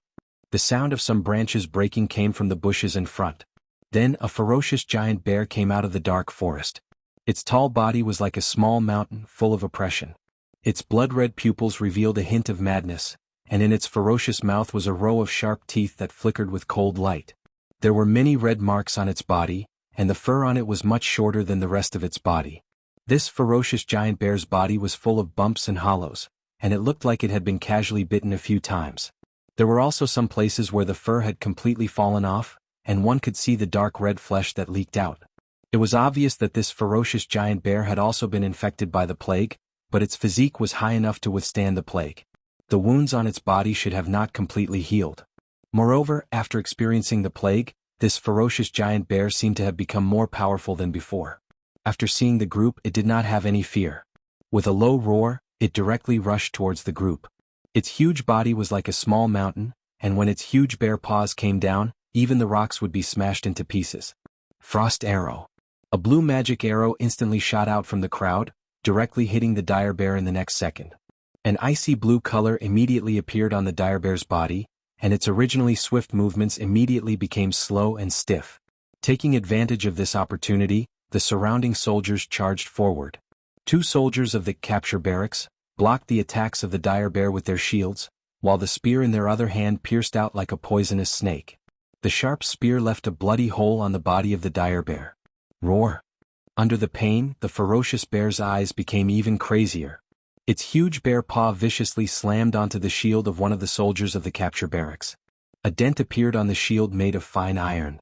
The sound of some branches breaking came from the bushes in front. Then a ferocious giant bear came out of the dark forest. Its tall body was like a small mountain full of oppression. Its blood-red pupils revealed a hint of madness, and in its ferocious mouth was a row of sharp teeth that flickered with cold light. There were many red marks on its body, and the fur on it was much shorter than the rest of its body. This ferocious giant bear's body was full of bumps and hollows, and it looked like it had been casually bitten a few times. There were also some places where the fur had completely fallen off, and one could see the dark red flesh that leaked out. It was obvious that this ferocious giant bear had also been infected by the plague, but its physique was high enough to withstand the plague. The wounds on its body should have not completely healed. Moreover, after experiencing the plague, this ferocious giant bear seemed to have become more powerful than before. After seeing the group, it did not have any fear. With a low roar, it directly rushed towards the group. Its huge body was like a small mountain, and when its huge bare paws came down, even the rocks would be smashed into pieces. Frost arrow. A blue magic arrow instantly shot out from the crowd, directly hitting the dire bear in the next second. An icy blue color immediately appeared on the dire bear's body, and its originally swift movements immediately became slow and stiff. Taking advantage of this opportunity, the surrounding soldiers charged forward. 2 soldiers of the capture barracks blocked the attacks of the dire bear with their shields, while the spear in their other hand pierced out like a poisonous snake. The sharp spear left a bloody hole on the body of the dire bear. Roar! Under the pain, the ferocious bear's eyes became even crazier. Its huge bear paw viciously slammed onto the shield of one of the soldiers of the capture barracks. A dent appeared on the shield made of fine iron.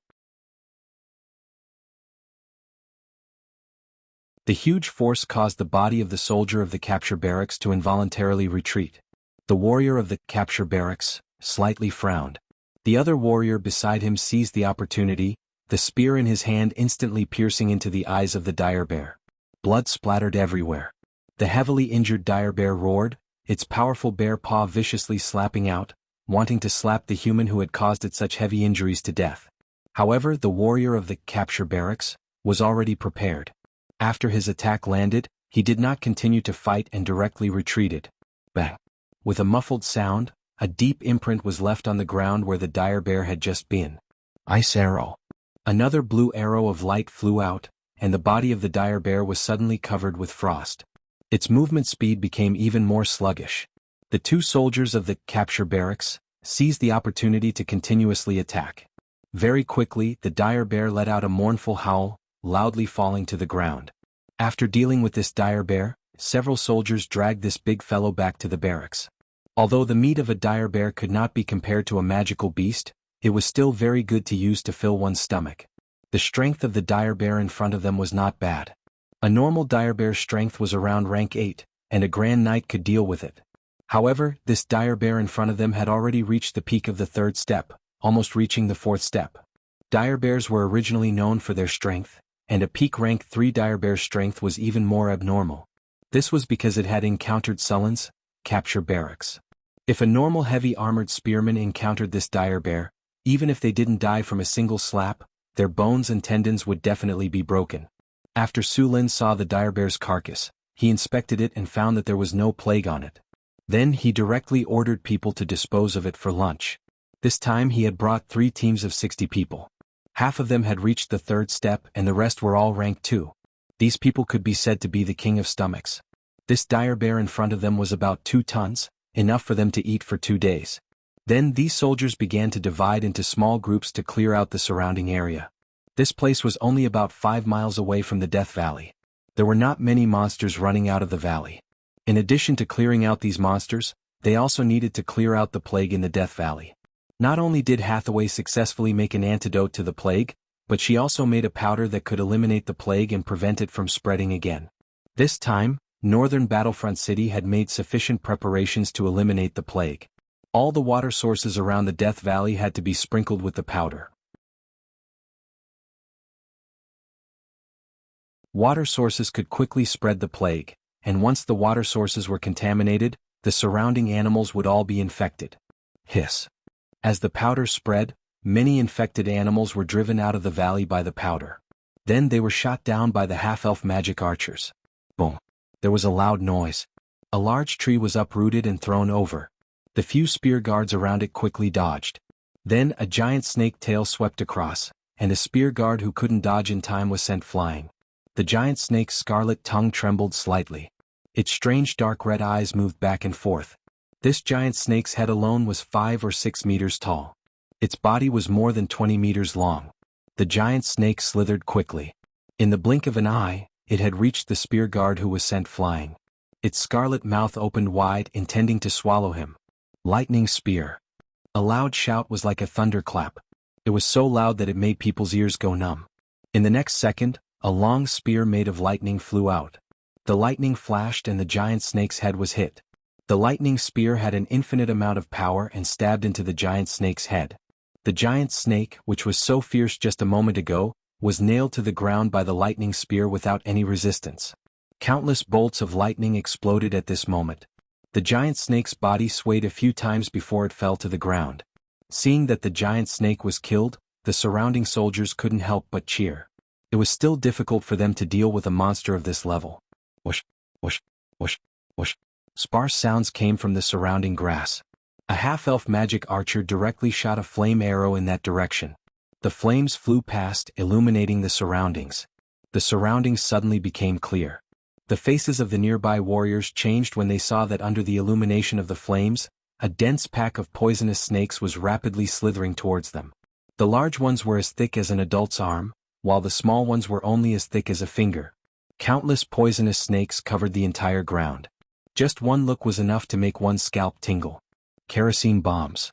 The huge force caused the body of the soldier of the capture barracks to involuntarily retreat. The warrior of the capture barracks slightly frowned. The other warrior beside him seized the opportunity, the spear in his hand instantly piercing into the eyes of the dire bear. Blood splattered everywhere. The heavily injured dire bear roared, its powerful bear paw viciously slapping out, wanting to slap the human who had caused it such heavy injuries to death. However, the warrior of the capture barracks was already prepared. After his attack landed, he did not continue to fight and directly retreated. Bang! With a muffled sound, a deep imprint was left on the ground where the dire bear had just been. Ice arrow. Another blue arrow of light flew out, and the body of the dire bear was suddenly covered with frost. Its movement speed became even more sluggish. The two soldiers of the capture barracks seized the opportunity to continuously attack. Very quickly, the dire bear let out a mournful howl, loudly falling to the ground. After dealing with this dire bear, several soldiers dragged this big fellow back to the barracks. Although the meat of a dire bear could not be compared to a magical beast, it was still very good to use to fill one's stomach. The strength of the dire bear in front of them was not bad. A normal dire bear's strength was around rank 8, and a Grand Knight could deal with it. However, this dire bear in front of them had already reached the peak of the 3rd step, almost reaching the 4th step. Dire bears were originally known for their strength, and a peak rank 3 dire bear's strength was even more abnormal. This was because it had encountered Sullen's capture barracks. If a normal heavy armored spearman encountered this dire bear, even if they didn't die from a single slap, their bones and tendons would definitely be broken. After Su Lin saw the dire bear's carcass, he inspected it and found that there was no plague on it. Then he directly ordered people to dispose of it for lunch. This time he had brought 3 teams of 60 people. Half of them had reached the 3rd step and the rest were all rank 2. These people could be said to be the king of stomachs. This dire bear in front of them was about 2 tons, enough for them to eat for 2 days. Then these soldiers began to divide into small groups to clear out the surrounding area. This place was only about 5 miles away from the Death Valley. There were not many monsters running out of the valley. In addition to clearing out these monsters, they also needed to clear out the plague in the Death Valley. Not only did Hathaway successfully make an antidote to the plague, but she also made a powder that could eliminate the plague and prevent it from spreading again. This time, Northern Battlefront City had made sufficient preparations to eliminate the plague. All the water sources around the Death Valley had to be sprinkled with the powder. Water sources could quickly spread the plague, and once the water sources were contaminated, the surrounding animals would all be infected. Hiss. As the powder spread, many infected animals were driven out of the valley by the powder. Then they were shot down by the half-elf magic archers. Boom. There was a loud noise. A large tree was uprooted and thrown over. The few spear guards around it quickly dodged. Then a giant snake tail swept across, and a spear guard who couldn't dodge in time was sent flying. The giant snake's scarlet tongue trembled slightly. Its strange dark red eyes moved back and forth. This giant snake's head alone was 5 or 6 meters tall. Its body was more than 20 meters long. The giant snake slithered quickly. In the blink of an eye, it had reached the spear guard who was sent flying. Its scarlet mouth opened wide, intending to swallow him. Lightning spear. A loud shout was like a thunderclap. It was so loud that it made people's ears go numb. In the next second, a long spear made of lightning flew out. The lightning flashed and the giant snake's head was hit. The lightning spear had an infinite amount of power and stabbed into the giant snake's head. The giant snake, which was so fierce just a moment ago, was nailed to the ground by the lightning spear without any resistance. Countless bolts of lightning exploded at this moment. The giant snake's body swayed a few times before it fell to the ground. Seeing that the giant snake was killed, the surrounding soldiers couldn't help but cheer. It was still difficult for them to deal with a monster of this level. Whoosh, whoosh, whoosh, whoosh. Sparse sounds came from the surrounding grass. A half-elf magic archer directly shot a flame arrow in that direction. The flames flew past, illuminating the surroundings. The surroundings suddenly became clear. The faces of the nearby warriors changed when they saw that under the illumination of the flames, a dense pack of poisonous snakes was rapidly slithering towards them. The large ones were as thick as an adult's arm, while the small ones were only as thick as a finger. Countless poisonous snakes covered the entire ground. Just one look was enough to make one's scalp tingle. Kerosene bombs.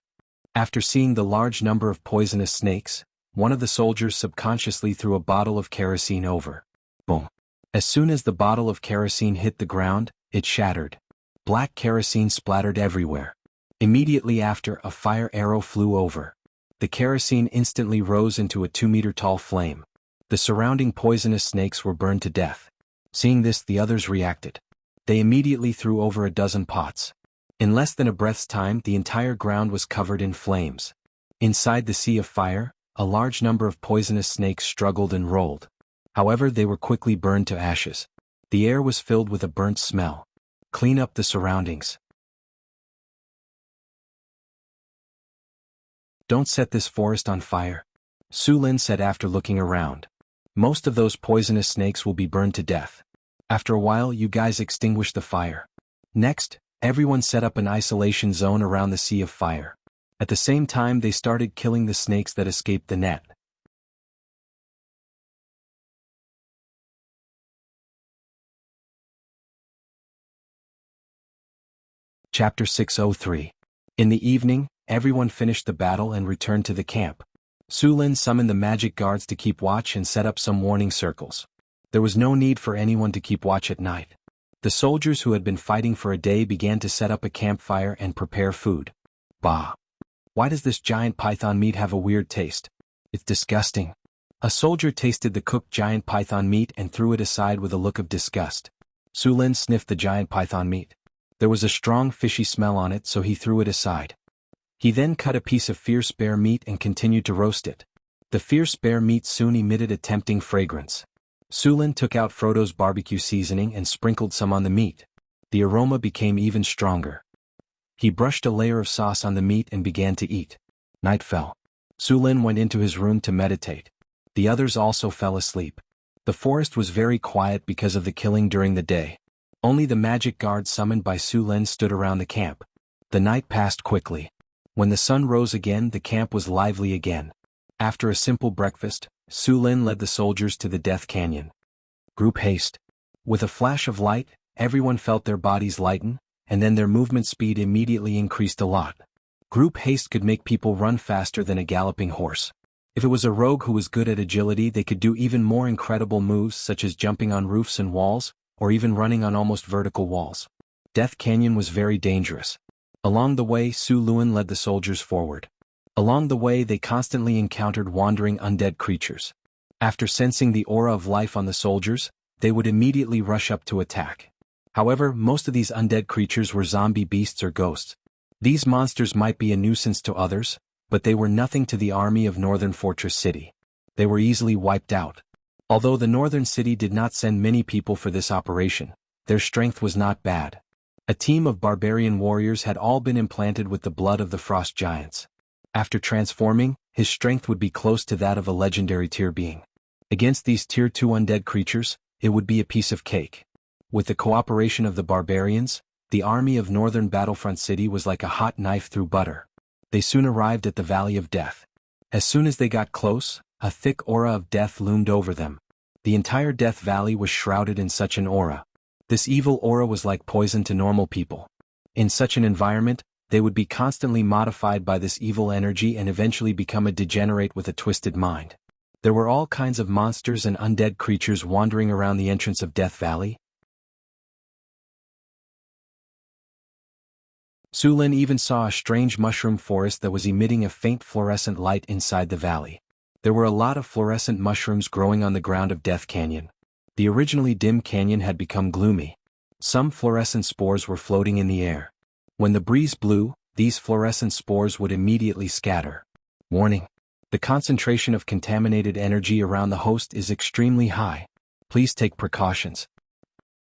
After seeing the large number of poisonous snakes, one of the soldiers subconsciously threw a bottle of kerosene over. Boom. As soon as the bottle of kerosene hit the ground, it shattered. Black kerosene splattered everywhere. Immediately after, a fire arrow flew over. The kerosene instantly rose into a 2-meter-tall flame. The surrounding poisonous snakes were burned to death. Seeing this, the others reacted. They immediately threw over a dozen pots. In less than a breath's time, the entire ground was covered in flames. Inside the sea of fire, a large number of poisonous snakes struggled and rolled. However, they were quickly burned to ashes. The air was filled with a burnt smell. Clean up the surroundings. Don't set this forest on fire, Su Lin said after looking around. Most of those poisonous snakes will be burned to death. After a while, you guys extinguish the fire. Next, everyone set up an isolation zone around the sea of fire. At the same time, they started killing the snakes that escaped the net. Chapter 603. In the evening, everyone finished the battle and returned to the camp. Su Lin summoned the magic guards to keep watch and set up some warning circles. There was no need for anyone to keep watch at night. The soldiers who had been fighting for a day began to set up a campfire and prepare food. Bah! Why does this giant python meat have a weird taste? It's disgusting. A soldier tasted the cooked giant python meat and threw it aside with a look of disgust. Su Lin sniffed the giant python meat. There was a strong fishy smell on it, so he threw it aside. He then cut a piece of fierce bear meat and continued to roast it. The fierce bear meat soon emitted a tempting fragrance. Su Lin took out Frodo's barbecue seasoning and sprinkled some on the meat. The aroma became even stronger. He brushed a layer of sauce on the meat and began to eat. Night fell. Su Lin went into his room to meditate. The others also fell asleep. The forest was very quiet because of the killing during the day. Only the magic guards summoned by Su Lin stood around the camp. The night passed quickly. When the sun rose again, the camp was lively again. After a simple breakfast, Su Lin led the soldiers to the Death Canyon. Group haste. With a flash of light, everyone felt their bodies lighten, and then their movement speed immediately increased a lot. Group haste could make people run faster than a galloping horse. If it was a rogue who was good at agility, they could do even more incredible moves such as jumping on roofs and walls, or even running on almost vertical walls. Death Canyon was very dangerous. Along the way, Su Lin led the soldiers forward. Along the way, they constantly encountered wandering undead creatures. After sensing the aura of life on the soldiers, they would immediately rush up to attack. However, most of these undead creatures were zombie beasts or ghosts. These monsters might be a nuisance to others, but they were nothing to the army of Northern Fortress City. They were easily wiped out. Although the Northern City did not send many people for this operation, their strength was not bad. A team of barbarian warriors had all been implanted with the blood of the frost giants. After transforming, his strength would be close to that of a legendary tier being. Against these tier 2 undead creatures, it would be a piece of cake. With the cooperation of the barbarians, the army of Northern Battlefront City was like a hot knife through butter. They soon arrived at the Valley of Death. As soon as they got close, a thick aura of death loomed over them. The entire Death Valley was shrouded in such an aura. This evil aura was like poison to normal people. In such an environment, they would be constantly modified by this evil energy and eventually become a degenerate with a twisted mind. There were all kinds of monsters and undead creatures wandering around the entrance of Death Valley. Su Lin even saw a strange mushroom forest that was emitting a faint fluorescent light inside the valley. There were a lot of fluorescent mushrooms growing on the ground of Death Canyon. The originally dim canyon had become gloomy. Some fluorescent spores were floating in the air. When the breeze blew, these fluorescent spores would immediately scatter. Warning: the concentration of contaminated energy around the host is extremely high. Please take precautions.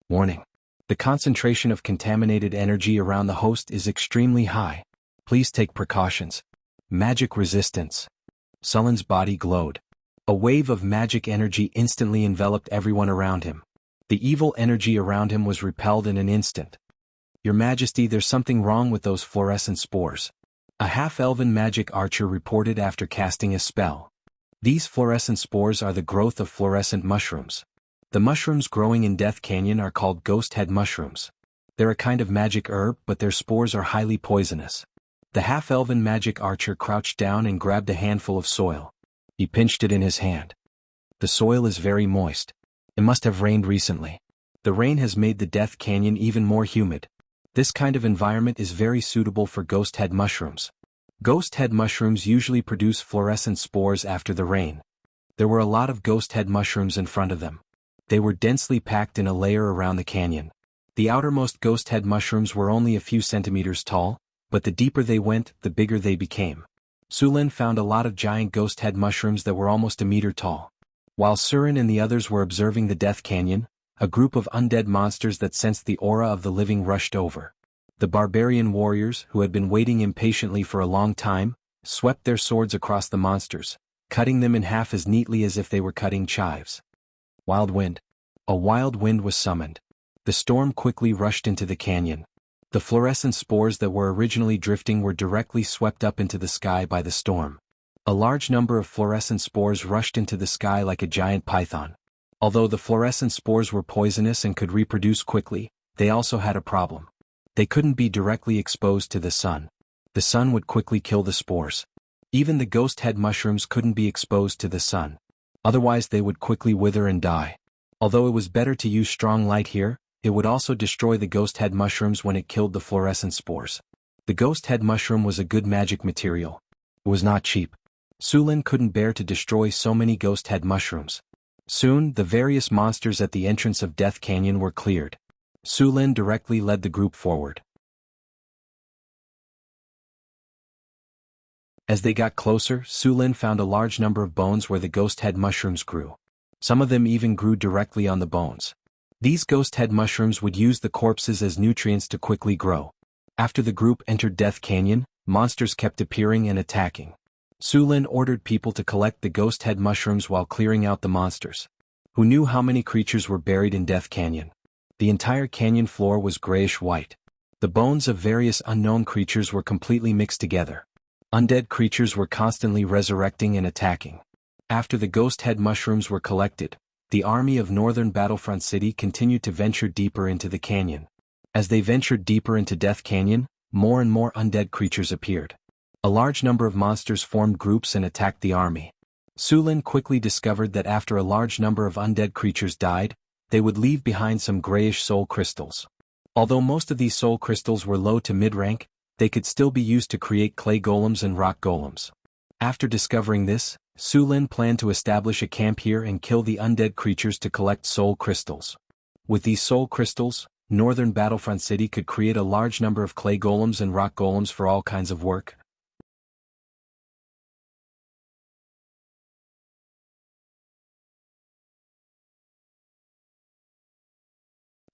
Warning: the concentration of contaminated energy around the host is extremely high. Please take precautions. Magic resistance. Su Lin's body glowed. A wave of magic energy instantly enveloped everyone around him. The evil energy around him was repelled in an instant. Your Majesty, there's something wrong with those fluorescent spores. A half-elven magic archer reported after casting a spell. These fluorescent spores are the growth of fluorescent mushrooms. The mushrooms growing in Death Canyon are called ghost head mushrooms. They're a kind of magic herb, but their spores are highly poisonous. The half-elven magic archer crouched down and grabbed a handful of soil. He pinched it in his hand. The soil is very moist. It must have rained recently. The rain has made the Death Canyon even more humid. This kind of environment is very suitable for ghost head mushrooms. Ghost head mushrooms usually produce fluorescent spores after the rain. There were a lot of ghost head mushrooms in front of them. They were densely packed in a layer around the canyon. The outermost ghost head mushrooms were only a few centimeters tall, but the deeper they went, the bigger they became. Sulin found a lot of giant ghost head mushrooms that were almost a meter tall. While Surin and the others were observing the Death Canyon, a group of undead monsters that sensed the aura of the living rushed over. The barbarian warriors, who had been waiting impatiently for a long time, swept their swords across the monsters, cutting them in half as neatly as if they were cutting chives. Wild wind. A wild wind was summoned. The storm quickly rushed into the canyon. The fluorescent spores that were originally drifting were directly swept up into the sky by the storm. A large number of fluorescent spores rushed into the sky like a giant python. Although the fluorescent spores were poisonous and could reproduce quickly, they also had a problem. They couldn't be directly exposed to the sun. The sun would quickly kill the spores. Even the ghost head mushrooms couldn't be exposed to the sun. Otherwise they would quickly wither and die. Although it was better to use strong light here, it would also destroy the ghost head mushrooms when it killed the fluorescent spores. The ghost head mushroom was a good magic material. It was not cheap. Sulin couldn't bear to destroy so many ghost head mushrooms. Soon, the various monsters at the entrance of Death Canyon were cleared. Sulin directly led the group forward. As they got closer, Sulin found a large number of bones where the ghost head mushrooms grew. Some of them even grew directly on the bones. These ghost head mushrooms would use the corpses as nutrients to quickly grow. After the group entered Death Canyon, monsters kept appearing and attacking. Sulin ordered people to collect the ghost head mushrooms while clearing out the monsters. Who knew how many creatures were buried in Death Canyon? The entire canyon floor was grayish-white. The bones of various unknown creatures were completely mixed together. Undead creatures were constantly resurrecting and attacking. After the ghost head mushrooms were collected, the army of Northern Battlefront City continued to venture deeper into the canyon. As they ventured deeper into Death Canyon, more and more undead creatures appeared. A large number of monsters formed groups and attacked the army. Sulin quickly discovered that after a large number of undead creatures died, they would leave behind some grayish soul crystals. Although most of these soul crystals were low to mid-rank, they could still be used to create clay golems and rock golems. After discovering this, Sulin planned to establish a camp here and kill the undead creatures to collect soul crystals. With these soul crystals, Northern Battlefront City could create a large number of clay golems and rock golems for all kinds of work.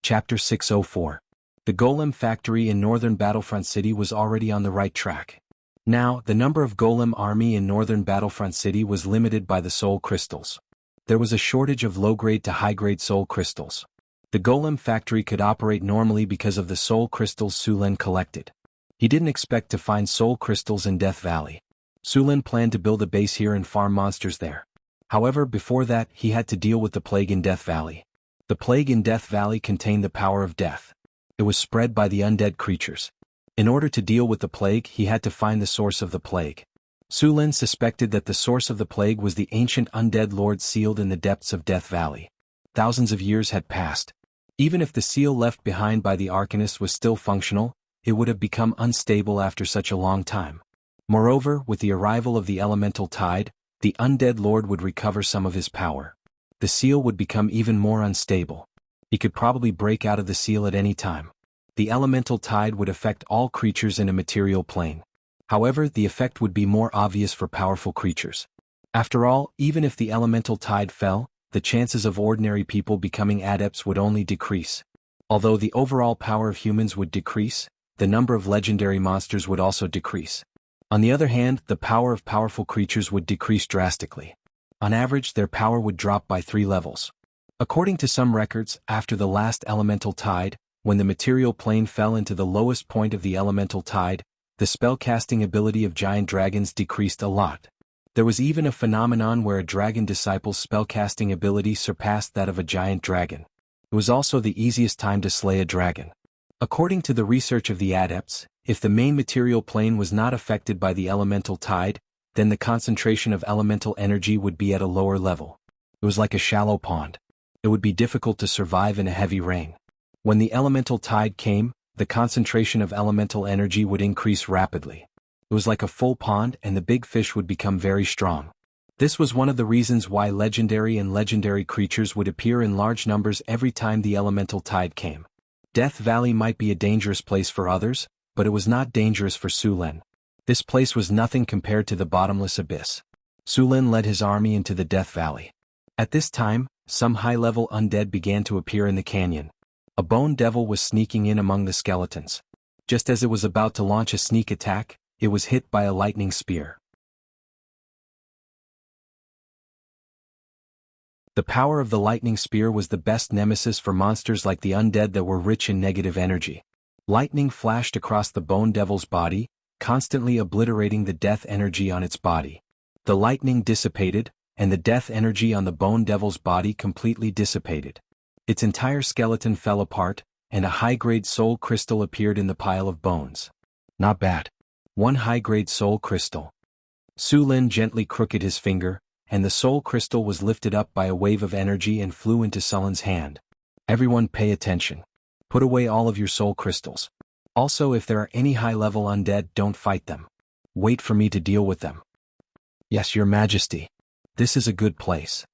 Chapter 604. The Golem Factory in Northern Battlefront City was already on the right track. Now, the number of Golem army in Northern Battlefront City was limited by the soul crystals. There was a shortage of low-grade to high-grade soul crystals. The Golem Factory could operate normally because of the soul crystals Sulin collected. He didn't expect to find soul crystals in Death Valley. Sulin planned to build a base here and farm monsters there. However, before that, he had to deal with the plague in Death Valley. The plague in Death Valley contained the power of death. It was spread by the undead creatures. In order to deal with the plague, he had to find the source of the plague. Sulin suspected that the source of the plague was the ancient undead lord sealed in the depths of Death Valley. Thousands of years had passed. Even if the seal left behind by the Arcanist was still functional, it would have become unstable after such a long time. Moreover, with the arrival of the elemental tide, the undead lord would recover some of his power. The seal would become even more unstable. He could probably break out of the seal at any time. The elemental tide would affect all creatures in a material plane. However, the effect would be more obvious for powerful creatures. After all, even if the elemental tide fell, the chances of ordinary people becoming adepts would only decrease. Although the overall power of humans would decrease, the number of legendary monsters would also decrease. On the other hand, the power of powerful creatures would decrease drastically. On average, their power would drop by 3 levels. According to some records, after the last elemental tide, when the material plane fell into the lowest point of the elemental tide, the spellcasting ability of giant dragons decreased a lot. There was even a phenomenon where a dragon disciple's spellcasting ability surpassed that of a giant dragon. It was also the easiest time to slay a dragon. According to the research of the adepts, if the main material plane was not affected by the elemental tide, then the concentration of elemental energy would be at a lower level. It was like a shallow pond. It would be difficult to survive in a heavy rain. When the elemental tide came, the concentration of elemental energy would increase rapidly. It was like a full pond and the big fish would become very strong. This was one of the reasons why legendary creatures would appear in large numbers every time the elemental tide came. Death Valley might be a dangerous place for others, but it was not dangerous for Su Lin. This place was nothing compared to the bottomless abyss. Su Lin led his army into the Death Valley. At this time, some high-level undead began to appear in the canyon. A bone devil was sneaking in among the skeletons. Just as it was about to launch a sneak attack, it was hit by a lightning spear. The power of the lightning spear was the best nemesis for monsters like the undead that were rich in negative energy. Lightning flashed across the bone devil's body, constantly obliterating the death energy on its body. The lightning dissipated, and the death energy on the bone devil's body completely dissipated. Its entire skeleton fell apart, and a high-grade soul crystal appeared in the pile of bones. Not bad. One high-grade soul crystal. Su Lin gently crooked his finger, and the soul crystal was lifted up by a wave of energy and flew into Sullen's hand. Everyone pay attention. Put away all of your soul crystals. Also, if there are any high-level undead, don't fight them. Wait for me to deal with them. Yes, your majesty. This is a good place.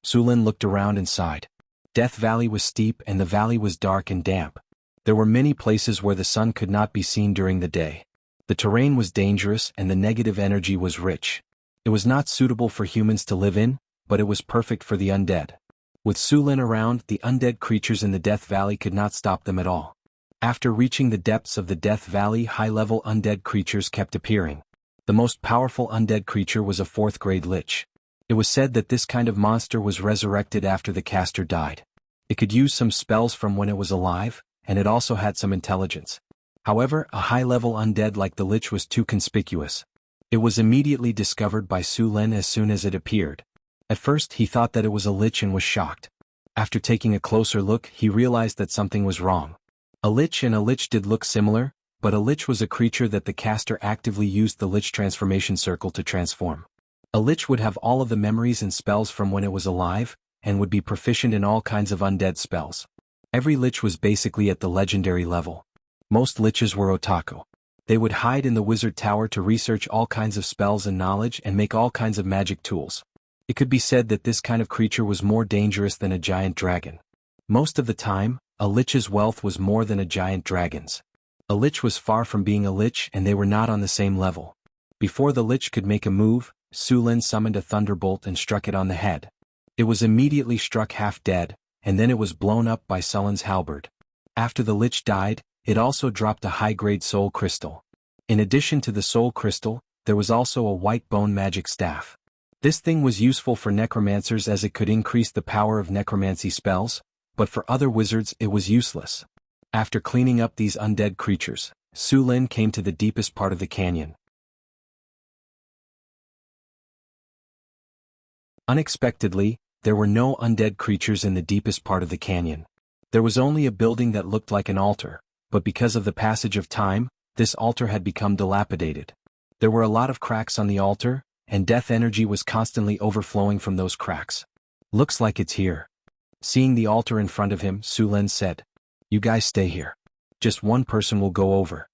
Su Lin looked around and sighed. Death Valley was steep and the valley was dark and damp. There were many places where the sun could not be seen during the day. The terrain was dangerous and the negative energy was rich. It was not suitable for humans to live in, but it was perfect for the undead. With Su Lin around, the undead creatures in the Death Valley could not stop them at all. After reaching the depths of the Death Valley, high-level undead creatures kept appearing. The most powerful undead creature was a 4th-grade lich. It was said that this kind of monster was resurrected after the caster died. It could use some spells from when it was alive, and it also had some intelligence. However, a high-level undead like the lich was too conspicuous. It was immediately discovered by Su Lin as soon as it appeared. At first, he thought that it was a lich and was shocked. After taking a closer look, he realized that something was wrong. A lich and a lich did look similar, but a lich was a creature that the caster actively used the lich transformation circle to transform. A lich would have all of the memories and spells from when it was alive, and would be proficient in all kinds of undead spells. Every lich was basically at the legendary level. Most liches were otaku. They would hide in the wizard tower to research all kinds of spells and knowledge and make all kinds of magic tools. It could be said that this kind of creature was more dangerous than a giant dragon. Most of the time, a lich's wealth was more than a giant dragon's. A lich was far from being a lich and they were not on the same level. Before the lich could make a move, Su Lin summoned a thunderbolt and struck it on the head. It was immediately struck half dead, and then it was blown up by Sullen's halberd. After the lich died, it also dropped a high-grade soul crystal. In addition to the soul crystal, there was also a white bone magic staff. This thing was useful for necromancers as it could increase the power of necromancy spells, but for other wizards it was useless. After cleaning up these undead creatures, Su Lin came to the deepest part of the canyon. Unexpectedly, there were no undead creatures in the deepest part of the canyon. There was only a building that looked like an altar, but because of the passage of time, this altar had become dilapidated. There were a lot of cracks on the altar, and death energy was constantly overflowing from those cracks. Looks like it's here. Seeing the altar in front of him, Su Lin said, "You guys stay here. Just one person will go over."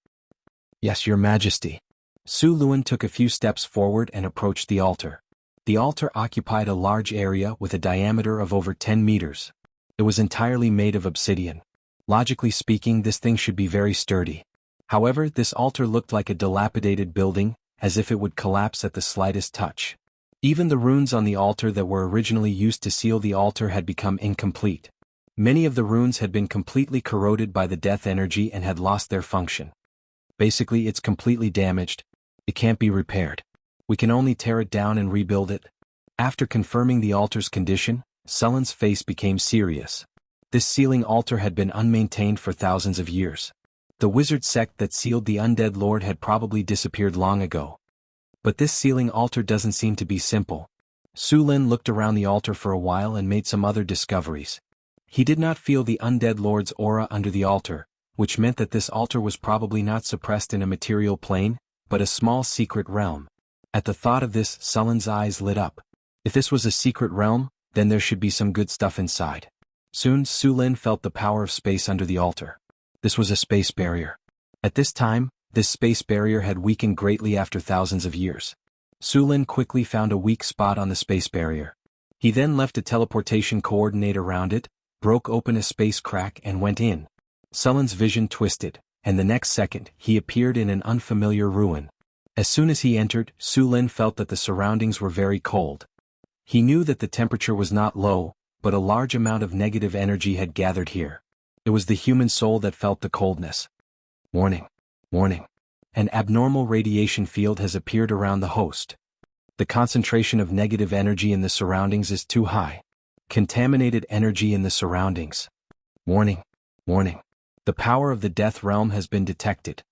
"Yes, your majesty." Su Lin took a few steps forward and approached the altar. The altar occupied a large area with a diameter of over 10 meters. It was entirely made of obsidian. Logically speaking, this thing should be very sturdy. However, this altar looked like a dilapidated building, as if it would collapse at the slightest touch. Even the runes on the altar that were originally used to seal the altar had become incomplete. Many of the runes had been completely corroded by the death energy and had lost their function. Basically, it's completely damaged. It can't be repaired. We can only tear it down and rebuild it. After confirming the altar's condition, Sullen's face became serious. This sealing altar had been unmaintained for thousands of years. The wizard sect that sealed the undead lord had probably disappeared long ago. But this sealing altar doesn't seem to be simple. Su Lin looked around the altar for a while and made some other discoveries. He did not feel the undead lord's aura under the altar, which meant that this altar was probably not suppressed in a material plane, but a small secret realm. At the thought of this, Su Lin's eyes lit up. If this was a secret realm, then there should be some good stuff inside. Soon Su Lin felt the power of space under the altar. This was a space barrier. At this time, this space barrier had weakened greatly after thousands of years. Su Lin quickly found a weak spot on the space barrier. He then left a teleportation coordinate around it, broke open a space crack and went in. Su Lin's vision twisted, and the next second, he appeared in an unfamiliar ruin. As soon as he entered, Su Lin felt that the surroundings were very cold. He knew that the temperature was not low, but a large amount of negative energy had gathered here. It was the human soul that felt the coldness. Warning. Warning. An abnormal radiation field has appeared around the host. The concentration of negative energy in the surroundings is too high. Contaminated energy in the surroundings. Warning. Warning. The power of the death realm has been detected.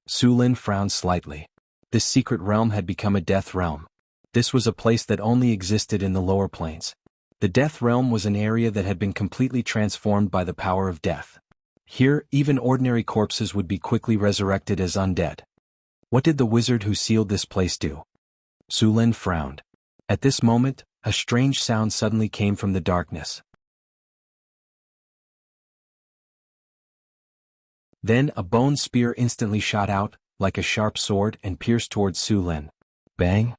Su Lin frowned slightly. This secret realm had become a death realm. This was a place that only existed in the lower planes. The death realm was an area that had been completely transformed by the power of death. Here, even ordinary corpses would be quickly resurrected as undead. What did the wizard who sealed this place do? Su Lin frowned. At this moment, a strange sound suddenly came from the darkness. Then a bone spear instantly shot out, like a sharp sword, and pierced towards Su Lin. Bang!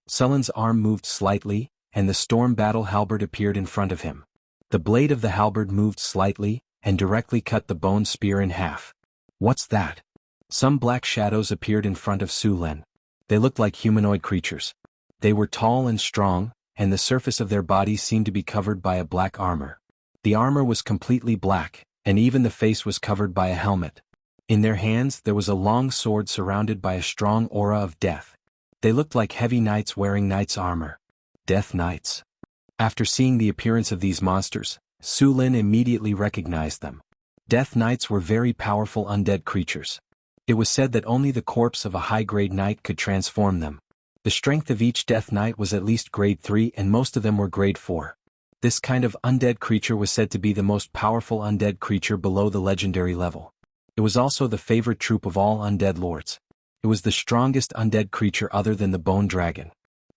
Su Lin's arm moved slightly, and the storm battle halberd appeared in front of him. The blade of the halberd moved slightly, and directly cut the bone spear in half. What's that? Some black shadows appeared in front of Su Lin. They looked like humanoid creatures. They were tall and strong, and the surface of their bodies seemed to be covered by a black armor. The armor was completely black, and even the face was covered by a helmet. In their hands there was a long sword surrounded by a strong aura of death. They looked like heavy knights wearing knight's armor. Death Knights. After seeing the appearance of these monsters, Su Lin immediately recognized them. Death Knights were very powerful undead creatures. It was said that only the corpse of a high-grade knight could transform them. The strength of each Death Knight was at least grade 3 and most of them were grade 4. This kind of undead creature was said to be the most powerful undead creature below the legendary level. It was also the favorite troop of all undead lords. It was the strongest undead creature other than the bone dragon.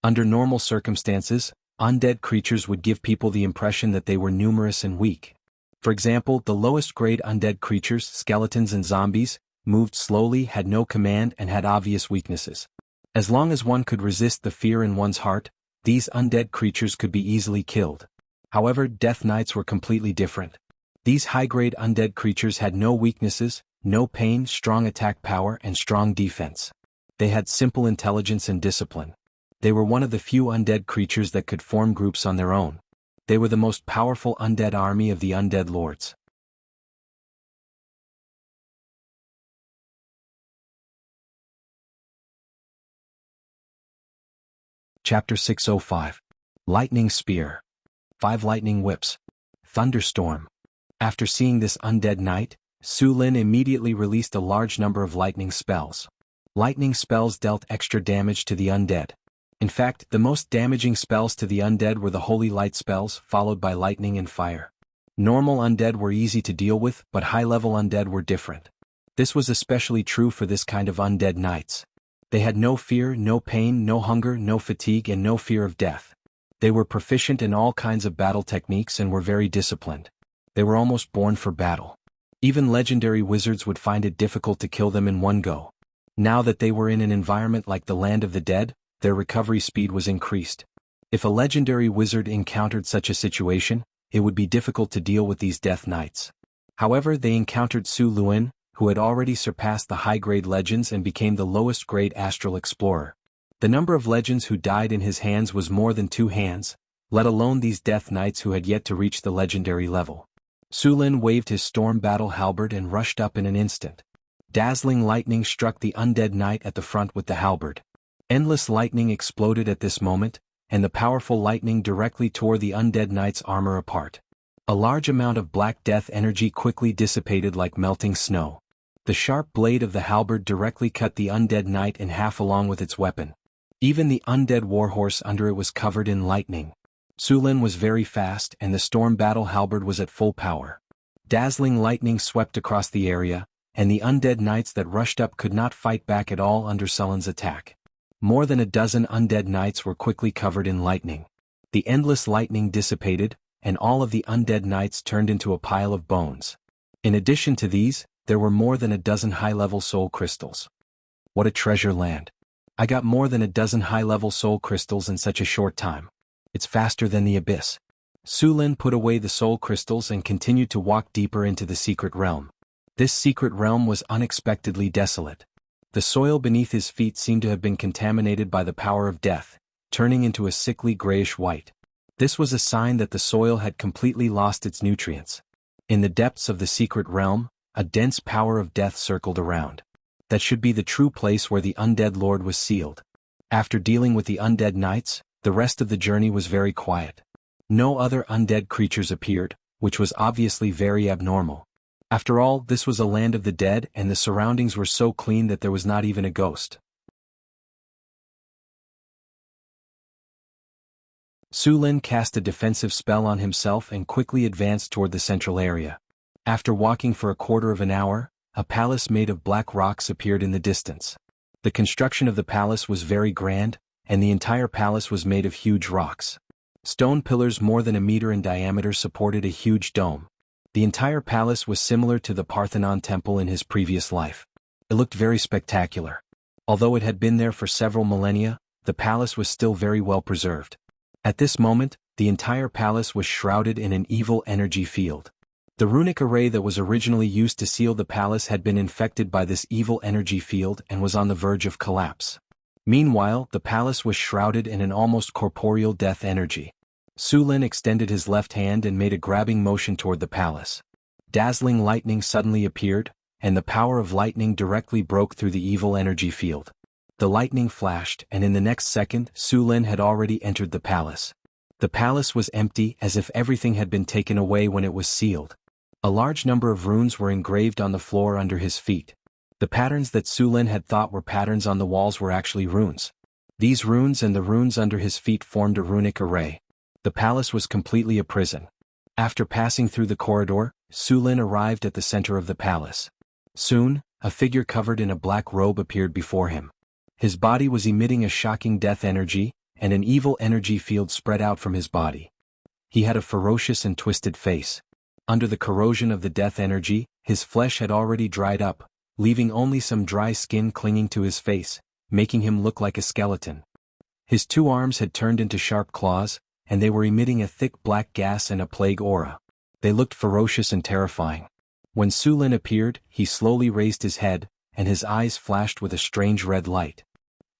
Under normal circumstances, undead creatures would give people the impression that they were numerous and weak. For example, the lowest grade undead creatures, skeletons and zombies, moved slowly, had no command and had obvious weaknesses. As long as one could resist the fear in one's heart, these undead creatures could be easily killed. However, Death Knights were completely different. These high-grade undead creatures had no weaknesses, no pain, strong attack power and strong defense. They had simple intelligence and discipline. They were one of the few undead creatures that could form groups on their own. They were the most powerful undead army of the undead lords. Chapter 605. Lightning Spear. 5 Lightning Whips. Thunderstorm. After seeing this undead knight, Su Lin immediately released a large number of lightning spells. Lightning spells dealt extra damage to the undead. In fact, the most damaging spells to the undead were the holy light spells, followed by lightning and fire. Normal undead were easy to deal with, but high-level undead were different. This was especially true for this kind of undead knights. They had no fear, no pain, no hunger, no fatigue and no fear of death. They were proficient in all kinds of battle techniques and were very disciplined. They were almost born for battle. Even legendary wizards would find it difficult to kill them in one go. Now that they were in an environment like the Land of the Dead, their recovery speed was increased. If a legendary wizard encountered such a situation, it would be difficult to deal with these Death Knights. However, they encountered Su Lin, who had already surpassed the high-grade legends and became the lowest-grade astral explorer. The number of legends who died in his hands was more than 2 hands, let alone these Death Knights who had yet to reach the legendary level. Su Lin waved his storm battle halberd and rushed up in an instant. Dazzling lightning struck the undead knight at the front with the halberd. Endless lightning exploded at this moment, and the powerful lightning directly tore the undead knight's armor apart. A large amount of black death energy quickly dissipated like melting snow. The sharp blade of the halberd directly cut the undead knight in half along with its weapon. Even the undead warhorse under it was covered in lightning. Su Lin was very fast and the storm battle halberd was at full power. Dazzling lightning swept across the area, and the undead knights that rushed up could not fight back at all under Su Lin's attack. More than a dozen undead knights were quickly covered in lightning. The endless lightning dissipated, and all of the undead knights turned into a pile of bones. In addition to these, there were more than a dozen high-level soul crystals. What a treasure land. I got more than a dozen high-level soul crystals in such a short time. It's faster than the abyss. Su Lin put away the soul crystals and continued to walk deeper into the secret realm. This secret realm was unexpectedly desolate. The soil beneath his feet seemed to have been contaminated by the power of death, turning into a sickly grayish white. This was a sign that the soil had completely lost its nutrients. In the depths of the secret realm, a dense power of death circled around. That should be the true place where the undead lord was sealed. After dealing with the undead knights, the rest of the journey was very quiet. No other undead creatures appeared, which was obviously very abnormal. After all, this was a land of the dead and the surroundings were so clean that there was not even a ghost. Su Lin cast a defensive spell on himself and quickly advanced toward the central area. After walking for a quarter of an hour, a palace made of black rocks appeared in the distance. The construction of the palace was very grand, and the entire palace was made of huge rocks. Stone pillars more than a meter in diameter supported a huge dome. The entire palace was similar to the Parthenon temple in his previous life. It looked very spectacular. Although it had been there for several millennia, the palace was still very well preserved. At this moment, the entire palace was shrouded in an evil energy field. The runic array that was originally used to seal the palace had been infected by this evil energy field and was on the verge of collapse. Meanwhile, the palace was shrouded in an almost corporeal death energy. Su Lin extended his left hand and made a grabbing motion toward the palace. Dazzling lightning suddenly appeared, and the power of lightning directly broke through the evil energy field. The lightning flashed, and in the next second, Su Lin had already entered the palace. The palace was empty as if everything had been taken away when it was sealed. A large number of runes were engraved on the floor under his feet. The patterns that Su Lin had thought were patterns on the walls were actually runes. These runes and the runes under his feet formed a runic array. The palace was completely a prison. After passing through the corridor, Su Lin arrived at the center of the palace. Soon, a figure covered in a black robe appeared before him. His body was emitting a shocking death energy, and an evil energy field spread out from his body. He had a ferocious and twisted face. Under the corrosion of the death energy, his flesh had already dried up, leaving only some dry skin clinging to his face, making him look like a skeleton. His two arms had turned into sharp claws, and they were emitting a thick black gas and a plague aura. They looked ferocious and terrifying. When Su Lin appeared, he slowly raised his head, and his eyes flashed with a strange red light.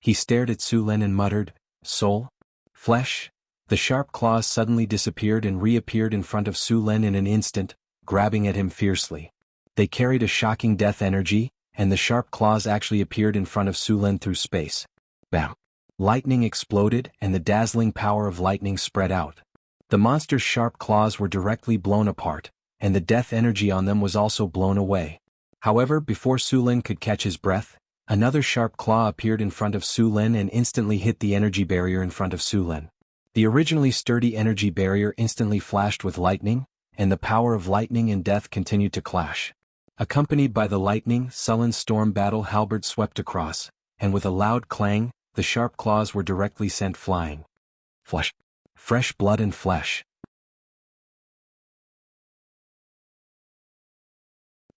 He stared at Su Lin and muttered, "Soul? Flesh?" The sharp claws suddenly disappeared and reappeared in front of Su Lin in an instant, grabbing at him fiercely. They carried a shocking death energy, and the sharp claws actually appeared in front of Su Lin through space. Bam! Lightning exploded and the dazzling power of lightning spread out. The monster's sharp claws were directly blown apart, and the death energy on them was also blown away. However, before Su Lin could catch his breath, another sharp claw appeared in front of Su Lin and instantly hit the energy barrier in front of Su Lin. The originally sturdy energy barrier instantly flashed with lightning, and the power of lightning and death continued to clash. Accompanied by the lightning, sullen storm battle halberd swept across, and with a loud clang, the sharp claws were directly sent flying. Flesh. Fresh blood and flesh.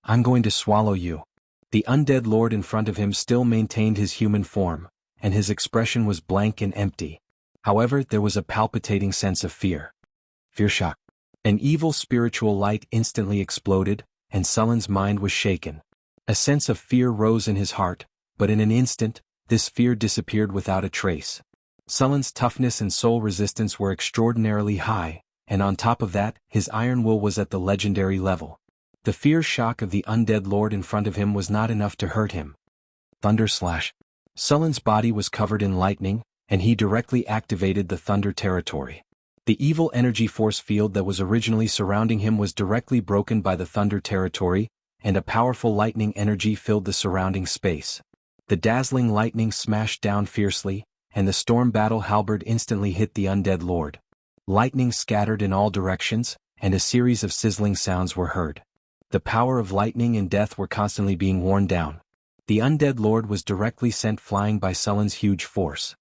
"I'm going to swallow you." The undead lord in front of him still maintained his human form, and his expression was blank and empty. However, there was a palpitating sense of fear. Fear shock. An evil spiritual light instantly exploded, and Sullen's mind was shaken. A sense of fear rose in his heart, but in an instant, this fear disappeared without a trace. Sullen's toughness and soul resistance were extraordinarily high, and on top of that, his iron will was at the legendary level. The fear shock of the undead lord in front of him was not enough to hurt him. Thunder slash. Sullen's body was covered in lightning, and he directly activated the thunder territory. The evil energy force field that was originally surrounding him was directly broken by the thunder territory, and a powerful lightning energy filled the surrounding space. The dazzling lightning smashed down fiercely, and the storm battle halberd instantly hit the undead lord. Lightning scattered in all directions, and a series of sizzling sounds were heard. The power of lightning and death were constantly being worn down. The undead lord was directly sent flying by Sullen's huge force.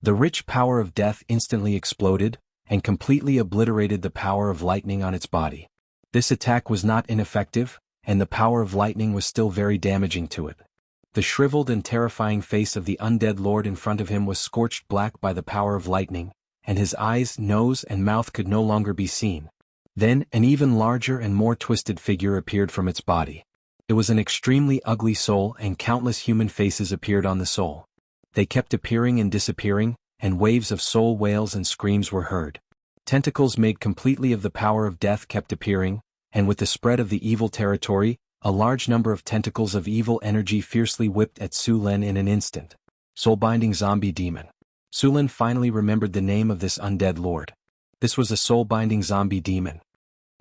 The rich power of death instantly exploded, and completely obliterated the power of lightning on its body. This attack was not ineffective, and the power of lightning was still very damaging to it. The shriveled and terrifying face of the undead lord in front of him was scorched black by the power of lightning, and his eyes, nose, and mouth could no longer be seen. Then, an even larger and more twisted figure appeared from its body. It was an extremely ugly soul, and countless human faces appeared on the soul. They kept appearing and disappearing, and waves of soul wails and screams were heard. Tentacles made completely of the power of death kept appearing, and with the spread of the evil territory, a large number of tentacles of evil energy fiercely whipped at Su Lin in an instant. Soul-binding zombie demon. Su Lin finally remembered the name of this undead lord. This was a soul-binding zombie demon.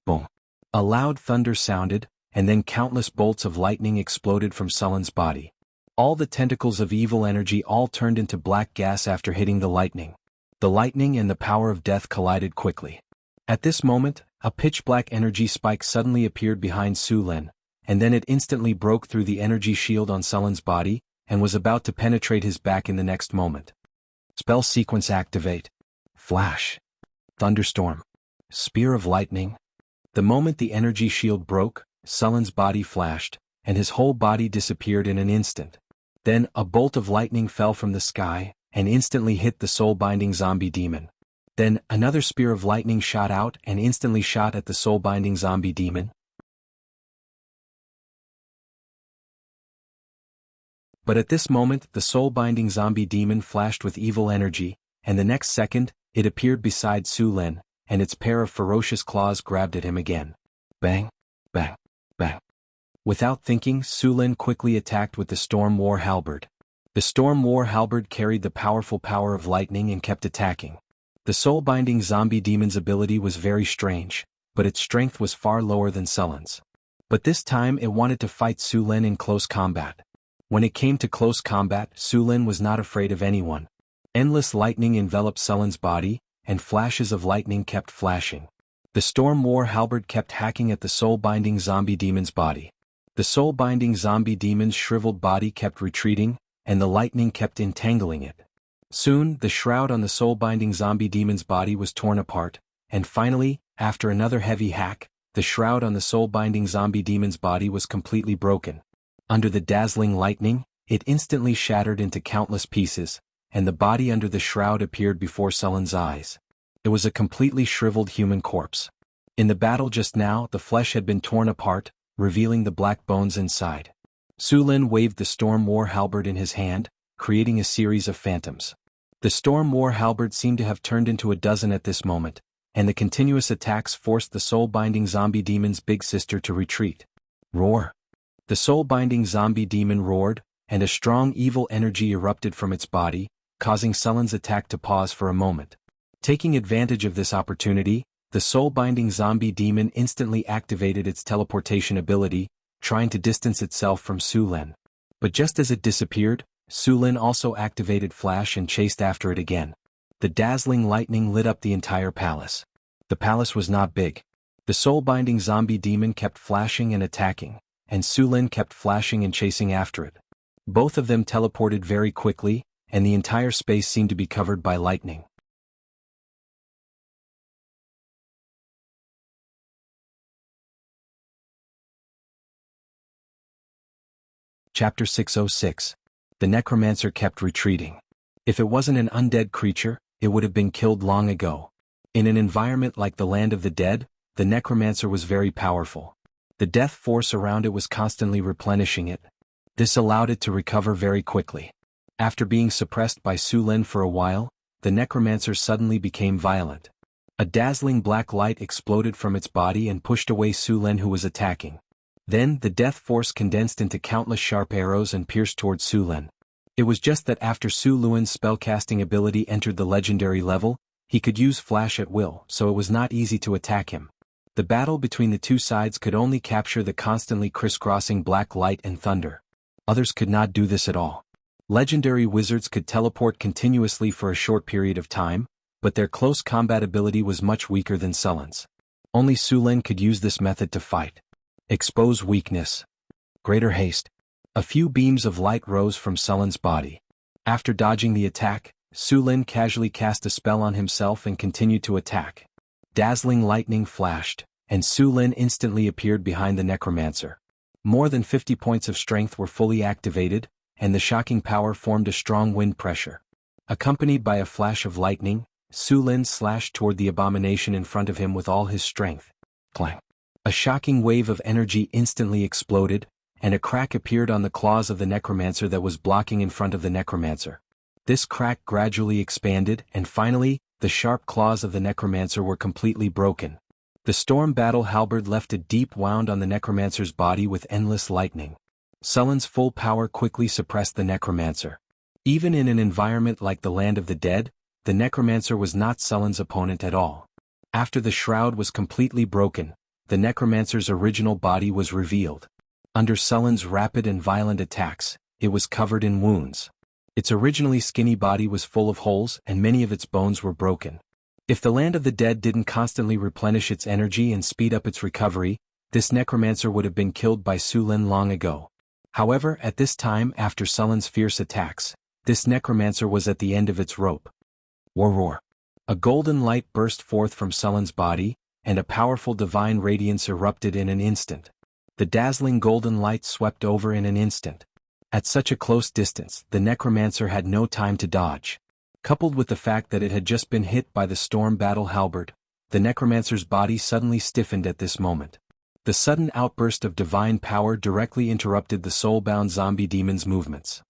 Boom. A loud thunder sounded, and then countless bolts of lightning exploded from Sullen's body. All the tentacles of evil energy all turned into black gas after hitting the lightning. The lightning and the power of death collided quickly. At this moment, a pitch-black energy spike suddenly appeared behind Su Lin, and then it instantly broke through the energy shield on Sullen's body, and was about to penetrate his back in the next moment. Spell sequence activate. Flash. Thunderstorm. Spear of lightning. The moment the energy shield broke, Sullen's body flashed, and his whole body disappeared in an instant. Then, a bolt of lightning fell from the sky, and instantly hit the soul-binding zombie demon. Then, another spear of lightning shot out and instantly shot at the soul-binding zombie demon. But at this moment, the soul-binding zombie demon flashed with evil energy, and the next second, it appeared beside Su Lin, and its pair of ferocious claws grabbed at him again. Bang, bang, bang. Without thinking, Su Lin quickly attacked with the Storm War Halberd. The Storm War Halberd carried the powerful power of lightning and kept attacking. The soul-binding zombie demon's ability was very strange, but its strength was far lower than Sullen's. But this time it wanted to fight Su Lin in close combat. When it came to close combat, Su Lin was not afraid of anyone. Endless lightning enveloped Sullen's body, and flashes of lightning kept flashing. The Storm War Halberd kept hacking at the soul-binding zombie demon's body. The soul-binding zombie demon's shriveled body kept retreating, and the lightning kept entangling it. Soon, the shroud on the soul-binding zombie demon's body was torn apart, and finally, after another heavy hack, the shroud on the soul-binding zombie demon's body was completely broken. Under the dazzling lightning, it instantly shattered into countless pieces, and the body under the shroud appeared before Sullen's eyes. It was a completely shriveled human corpse. In the battle just now, the flesh had been torn apart, revealing the black bones inside. Su Lin waved the Storm War Halberd in his hand, creating a series of phantoms. The Storm War Halberd seemed to have turned into a dozen at this moment, and the continuous attacks forced the soul-binding zombie demon's big sister to retreat. Roar! The soul-binding zombie demon roared, and a strong evil energy erupted from its body, causing Sullen's attack to pause for a moment. Taking advantage of this opportunity, the soul-binding zombie demon instantly activated its teleportation ability, trying to distance itself from Su Lin. But just as it disappeared, Su Lin also activated Flash and chased after it again. The dazzling lightning lit up the entire palace. The palace was not big. The soul-binding zombie demon kept flashing and attacking, and Su Lin kept flashing and chasing after it. Both of them teleported very quickly, and the entire space seemed to be covered by lightning. Chapter 606. The necromancer kept retreating. If it wasn't an undead creature, it would have been killed long ago. In an environment like the land of the dead, the necromancer was very powerful. The death force around it was constantly replenishing it. This allowed it to recover very quickly. After being suppressed by Su Lin for a while, the necromancer suddenly became violent. A dazzling black light exploded from its body and pushed away Su Lin, who was attacking. Then, the death force condensed into countless sharp arrows and pierced towards Su Lin. It was just that after Su Lin's spellcasting ability entered the legendary level, he could use Flash at will, so it was not easy to attack him. The battle between the two sides could only capture the constantly crisscrossing black light and thunder. Others could not do this at all. Legendary wizards could teleport continuously for a short period of time, but their close combat ability was much weaker than Sullen's. Only Su Lin could use this method to fight. Expose weakness. Greater haste. A few beams of light rose from Sullen's body. After dodging the attack, Su Lin casually cast a spell on himself and continued to attack. Dazzling lightning flashed, and Su Lin instantly appeared behind the necromancer. More than 50 points of strength were fully activated, and the shocking power formed a strong wind pressure. Accompanied by a flash of lightning, Su Lin slashed toward the abomination in front of him with all his strength. Clang! A shocking wave of energy instantly exploded, and a crack appeared on the claws of the necromancer that was blocking in front of the necromancer. This crack gradually expanded, and finally, the sharp claws of the necromancer were completely broken. The storm battle halberd left a deep wound on the necromancer's body with endless lightning. Sullen's full power quickly suppressed the necromancer. Even in an environment like the Land of the Dead, the necromancer was not Sullen's opponent at all. After the shroud was completely broken, the necromancer's original body was revealed. Under Sullen's rapid and violent attacks, it was covered in wounds. Its originally skinny body was full of holes and many of its bones were broken. If the Land of the Dead didn't constantly replenish its energy and speed up its recovery, this necromancer would have been killed by Su Lin long ago. However, at this time after Sullen's fierce attacks, this necromancer was at the end of its rope. Roar! A golden light burst forth from Sullen's body, and a powerful divine radiance erupted in an instant. The dazzling golden light swept over in an instant. At such a close distance, the necromancer had no time to dodge. Coupled with the fact that it had just been hit by the storm battle halberd, the necromancer's body suddenly stiffened at this moment. The sudden outburst of divine power directly interrupted the soul-bound zombie demon's movements.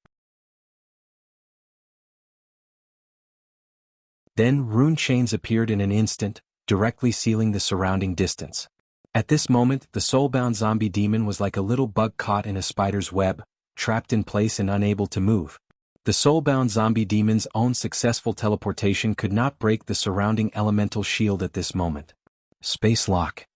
Then rune chains appeared in an instant, directly sealing the surrounding distance. At this moment, the soul-bound zombie demon was like a little bug caught in a spider's web, trapped in place and unable to move. The soul-bound zombie demon's own successful teleportation could not break the surrounding elemental shield at this moment. Space lock.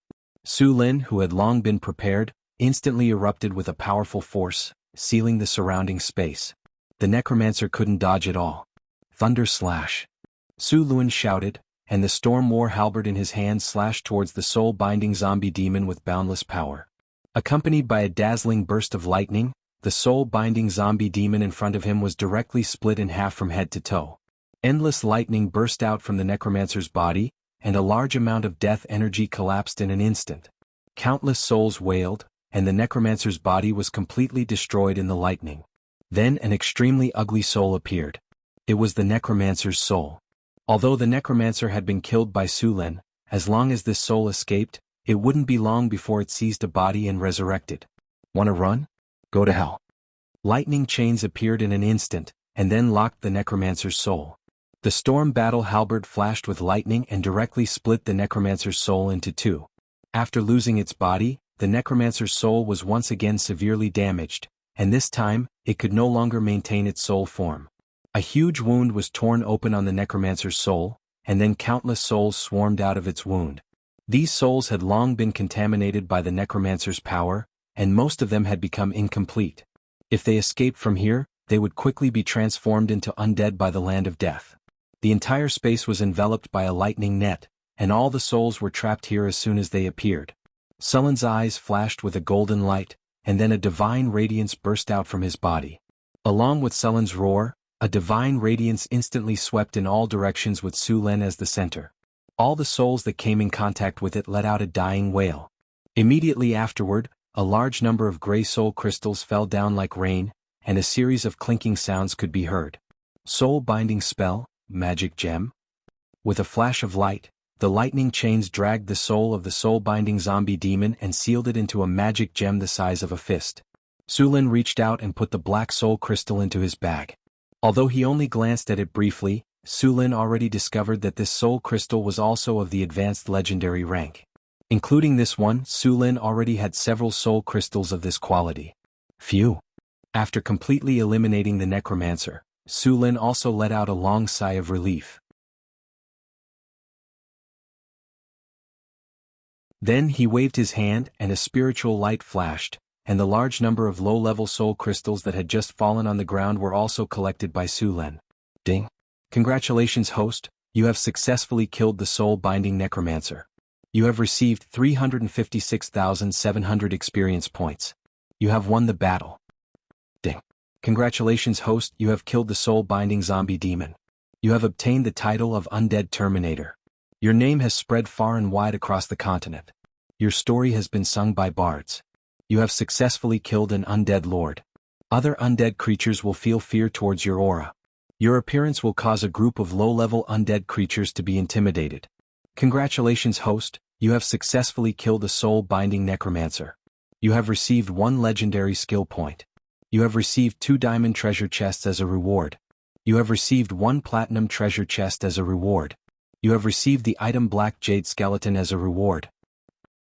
Su Lin, who had long been prepared, instantly erupted with a powerful force, sealing the surrounding space. The necromancer couldn't dodge at all. Thunder slash. Su Lin shouted, and the storm war halberd in his hand slashed towards the soul-binding zombie demon with boundless power. Accompanied by a dazzling burst of lightning, the soul-binding zombie demon in front of him was directly split in half from head to toe. Endless lightning burst out from the necromancer's body, and a large amount of death energy collapsed in an instant. Countless souls wailed, and the necromancer's body was completely destroyed in the lightning. Then an extremely ugly soul appeared. It was the necromancer's soul. Although the necromancer had been killed by Su Lin, as long as this soul escaped, it wouldn't be long before it seized a body and resurrected. Wanna run? Go to hell. Lightning chains appeared in an instant, and then locked the necromancer's soul. The storm battle halberd flashed with lightning and directly split the necromancer's soul into two. After losing its body, the necromancer's soul was once again severely damaged, and this time, it could no longer maintain its soul form. A huge wound was torn open on the necromancer's soul, and then countless souls swarmed out of its wound. These souls had long been contaminated by the necromancer's power, and most of them had become incomplete. If they escaped from here, they would quickly be transformed into undead by the Land of Death. The entire space was enveloped by a lightning net, and all the souls were trapped here as soon as they appeared. Sullen's eyes flashed with a golden light, and then a divine radiance burst out from his body. Along with Sullen's roar, a divine radiance instantly swept in all directions with Su Lin as the center. All the souls that came in contact with it let out a dying wail. Immediately afterward, a large number of gray soul crystals fell down like rain, and a series of clinking sounds could be heard. Soul-binding spell, magic gem. With a flash of light, the lightning chains dragged the soul of the soul-binding zombie demon and sealed it into a magic gem the size of a fist. Su Lin reached out and put the black soul crystal into his bag. Although he only glanced at it briefly, Su Lin already discovered that this soul crystal was also of the advanced legendary rank. Including this one, Su Lin already had several soul crystals of this quality. Phew! After completely eliminating the necromancer, Su Lin also let out a long sigh of relief. Then he waved his hand and a spiritual light flashed, and the large number of low-level soul crystals that had just fallen on the ground were also collected by Su Lin. Ding. Congratulations, host, you have successfully killed the soul-binding necromancer. You have received 356,700 experience points. You have won the battle. Ding. Congratulations, host, you have killed the soul-binding zombie demon. You have obtained the title of Undead Terminator. Your name has spread far and wide across the continent. Your story has been sung by bards. You have successfully killed an undead lord. Other undead creatures will feel fear towards your aura. Your appearance will cause a group of low-level undead creatures to be intimidated. Congratulations, host, you have successfully killed a soul-binding necromancer. You have received 1 legendary skill point. You have received 2 diamond treasure chests as a reward. You have received 1 platinum treasure chest as a reward. You have received the item Black Jade Skeleton as a reward.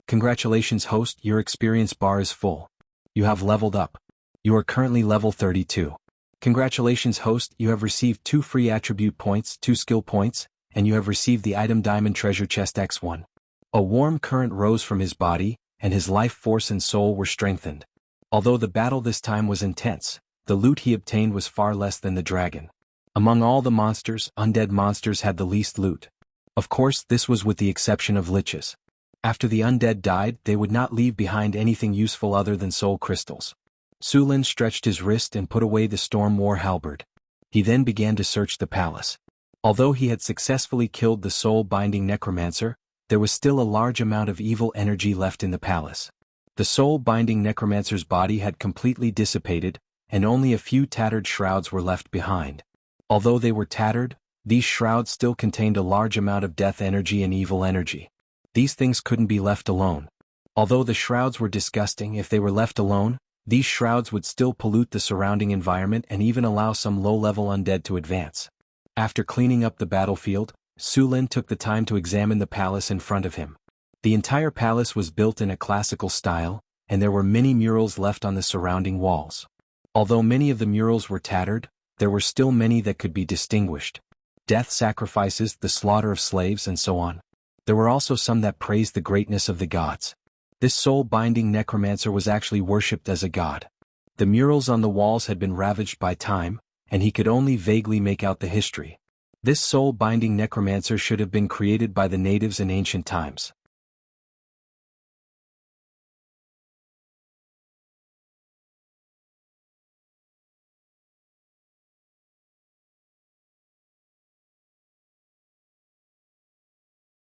Congratulations, host, your experience bar is full. You have leveled up. You are currently level 32. Congratulations, host, you have received 2 free attribute points, 2 skill points, and you have received the item Diamond Treasure Chest X1. A warm current rose from his body, and his life force and soul were strengthened. Although the battle this time was intense, the loot he obtained was far less than the dragon. Among all the monsters, undead monsters had the least loot. Of course, this was with the exception of liches. After the undead died, they would not leave behind anything useful other than soul crystals. Su Lin stretched his wrist and put away the Storm War halberd. He then began to search the palace. Although he had successfully killed the soul-binding necromancer, there was still a large amount of evil energy left in the palace. The soul-binding necromancer's body had completely dissipated, and only a few tattered shrouds were left behind. Although they were tattered, these shrouds still contained a large amount of death energy and evil energy. These things couldn't be left alone. Although the shrouds were disgusting, if they were left alone, these shrouds would still pollute the surrounding environment and even allow some low-level undead to advance. After cleaning up the battlefield, Su Lin took the time to examine the palace in front of him. The entire palace was built in a classical style, and there were many murals left on the surrounding walls. Although many of the murals were tattered, there were still many that could be distinguished. Death sacrifices, the slaughter of slaves, and so on. There were also some that praised the greatness of the gods. This soul-binding necromancer was actually worshipped as a god. The murals on the walls had been ravaged by time, and he could only vaguely make out the history. This soul-binding necromancer should have been created by the natives in ancient times.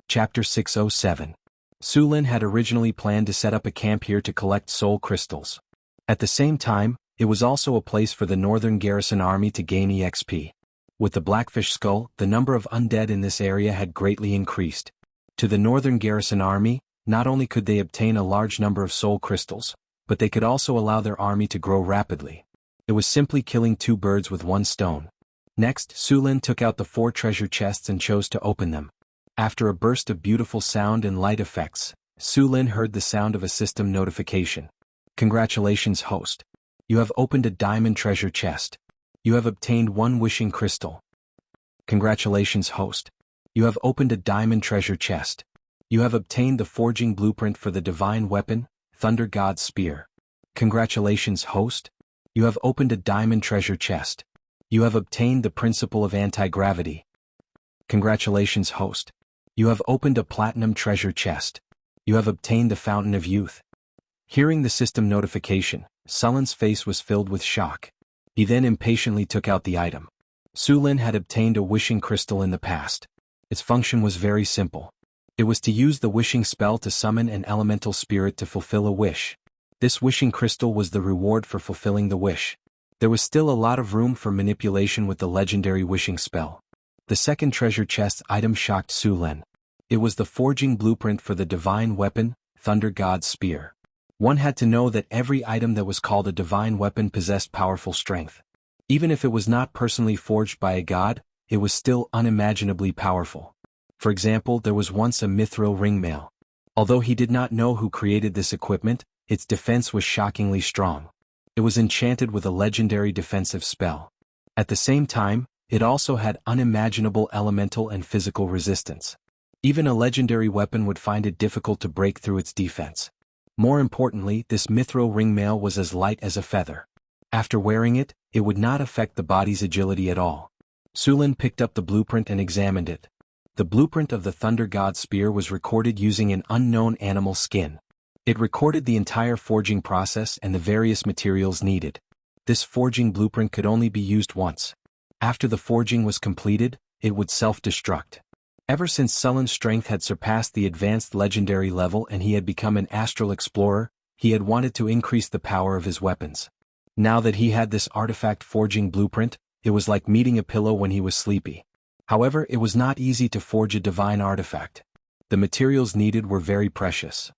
Chapter 607. Su Lin had originally planned to set up a camp here to collect soul crystals. At the same time, it was also a place for the Northern Garrison Army to gain EXP. With the Blackfish Skull, the number of undead in this area had greatly increased. To the Northern Garrison Army, not only could they obtain a large number of soul crystals, but they could also allow their army to grow rapidly. It was simply killing 2 birds with 1 stone. Next, Su Lin took out the 4 treasure chests and chose to open them. After a burst of beautiful sound and light effects, Su Lin heard the sound of a system notification. Congratulations, host. You have opened a diamond treasure chest. You have obtained 1 wishing crystal. Congratulations, host. You have opened a diamond treasure chest. You have obtained the forging blueprint for the divine weapon, Thunder God's Spear. Congratulations, host. You have opened a diamond treasure chest. You have obtained the principle of anti-gravity. Congratulations, host. You have opened a platinum treasure chest. You have obtained the Fountain of Youth. Hearing the system notification, Su Lin's face was filled with shock. He then impatiently took out the item. Su Lin had obtained a wishing crystal in the past. Its function was very simple. It was to use the wishing spell to summon an elemental spirit to fulfill a wish. This wishing crystal was the reward for fulfilling the wish. There was still a lot of room for manipulation with the legendary wishing spell. The second treasure chest item shocked Su Lin. It was the forging blueprint for the divine weapon, Thunder God's Spear. One had to know that every item that was called a divine weapon possessed powerful strength. Even if it was not personally forged by a god, it was still unimaginably powerful. For example, there was once a mithril ringmail. Although he did not know who created this equipment, its defense was shockingly strong. It was enchanted with a legendary defensive spell. At the same time, it also had unimaginable elemental and physical resistance. Even a legendary weapon would find it difficult to break through its defense. More importantly, this mithril ring mail was as light as a feather. After wearing it, it would not affect the body's agility at all. Sulin picked up the blueprint and examined it. The blueprint of the Thunder God's spear was recorded using an unknown animal skin. It recorded the entire forging process and the various materials needed. This forging blueprint could only be used once. After the forging was completed, it would self-destruct. Ever since Sulin's strength had surpassed the advanced legendary level and he had become an astral explorer, he had wanted to increase the power of his weapons. Now that he had this artifact forging blueprint, it was like meeting a pillow when he was sleepy. However, it was not easy to forge a divine artifact. The materials needed were very precious.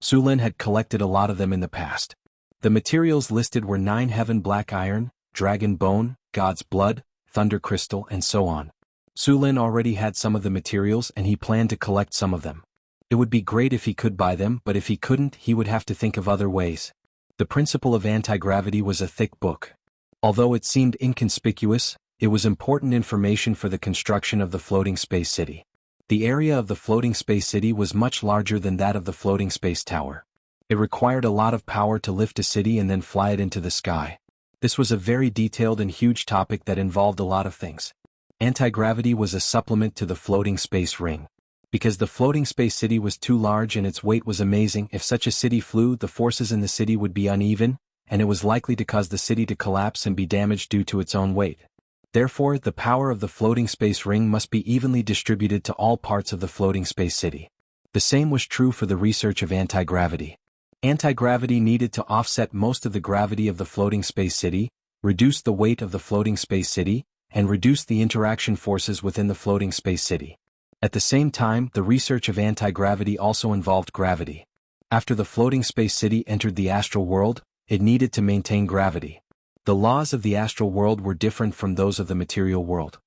Sulin had collected a lot of them in the past. The materials listed were 9 heaven black iron, dragon bone, god's blood, thunder crystal, and so on. Sulin already had some of the materials and he planned to collect some of them. It would be great if he could buy them, but if he couldn't, he would have to think of other ways. The principle of anti-gravity was a thick book. Although it seemed inconspicuous, it was important information for the construction of the floating space city. The area of the floating space city was much larger than that of the floating space tower. It required a lot of power to lift a city and then fly it into the sky. This was a very detailed and huge topic that involved a lot of things. Anti-gravity was a supplement to the floating space ring. Because the floating space city was too large and its weight was amazing, if such a city flew, the forces in the city would be uneven, and it was likely to cause the city to collapse and be damaged due to its own weight. Therefore, the power of the floating space ring must be evenly distributed to all parts of the floating space city. The same was true for the research of anti-gravity. Anti-gravity needed to offset most of the gravity of the floating space city, reduce the weight of the floating space city, and reduce the interaction forces within the floating space city. At the same time, the research of anti-gravity also involved gravity. After the floating space city entered the astral world, it needed to maintain gravity. The laws of the astral world were different from those of the material world.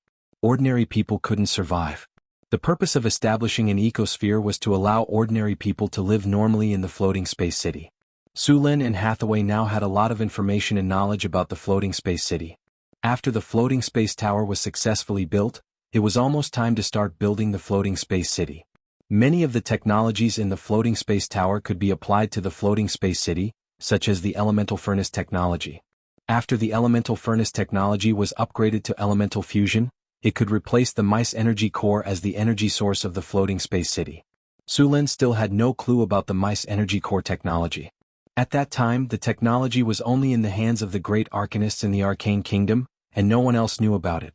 Ordinary people couldn't survive. The purpose of establishing an ecosphere was to allow ordinary people to live normally in the floating space city. Sulin and Hathaway now had a lot of information and knowledge about the floating space city. After the floating space tower was successfully built, it was almost time to start building the floating space city. Many of the technologies in the floating space tower could be applied to the floating space city, such as the elemental furnace technology. After the elemental furnace technology was upgraded to elemental fusion, it could replace the mice energy core as the energy source of the floating space city. Sulin still had no clue about the mice energy core technology. At that time, the technology was only in the hands of the great arcanists in the Arcane Kingdom, and no one else knew about it.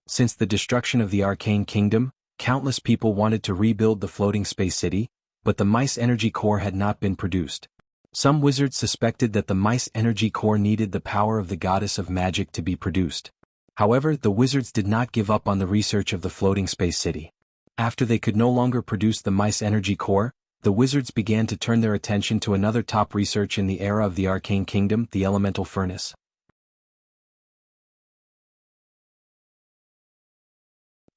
Since the destruction of the Arcane Kingdom, countless people wanted to rebuild the floating space city, but the mice energy core had not been produced. Some wizards suspected that the mice energy core needed the power of the goddess of magic to be produced. However, the wizards did not give up on the research of the floating space city. After they could no longer produce the mice energy core, the wizards began to turn their attention to another top research in the era of the Arcane Kingdom, the elemental furnace.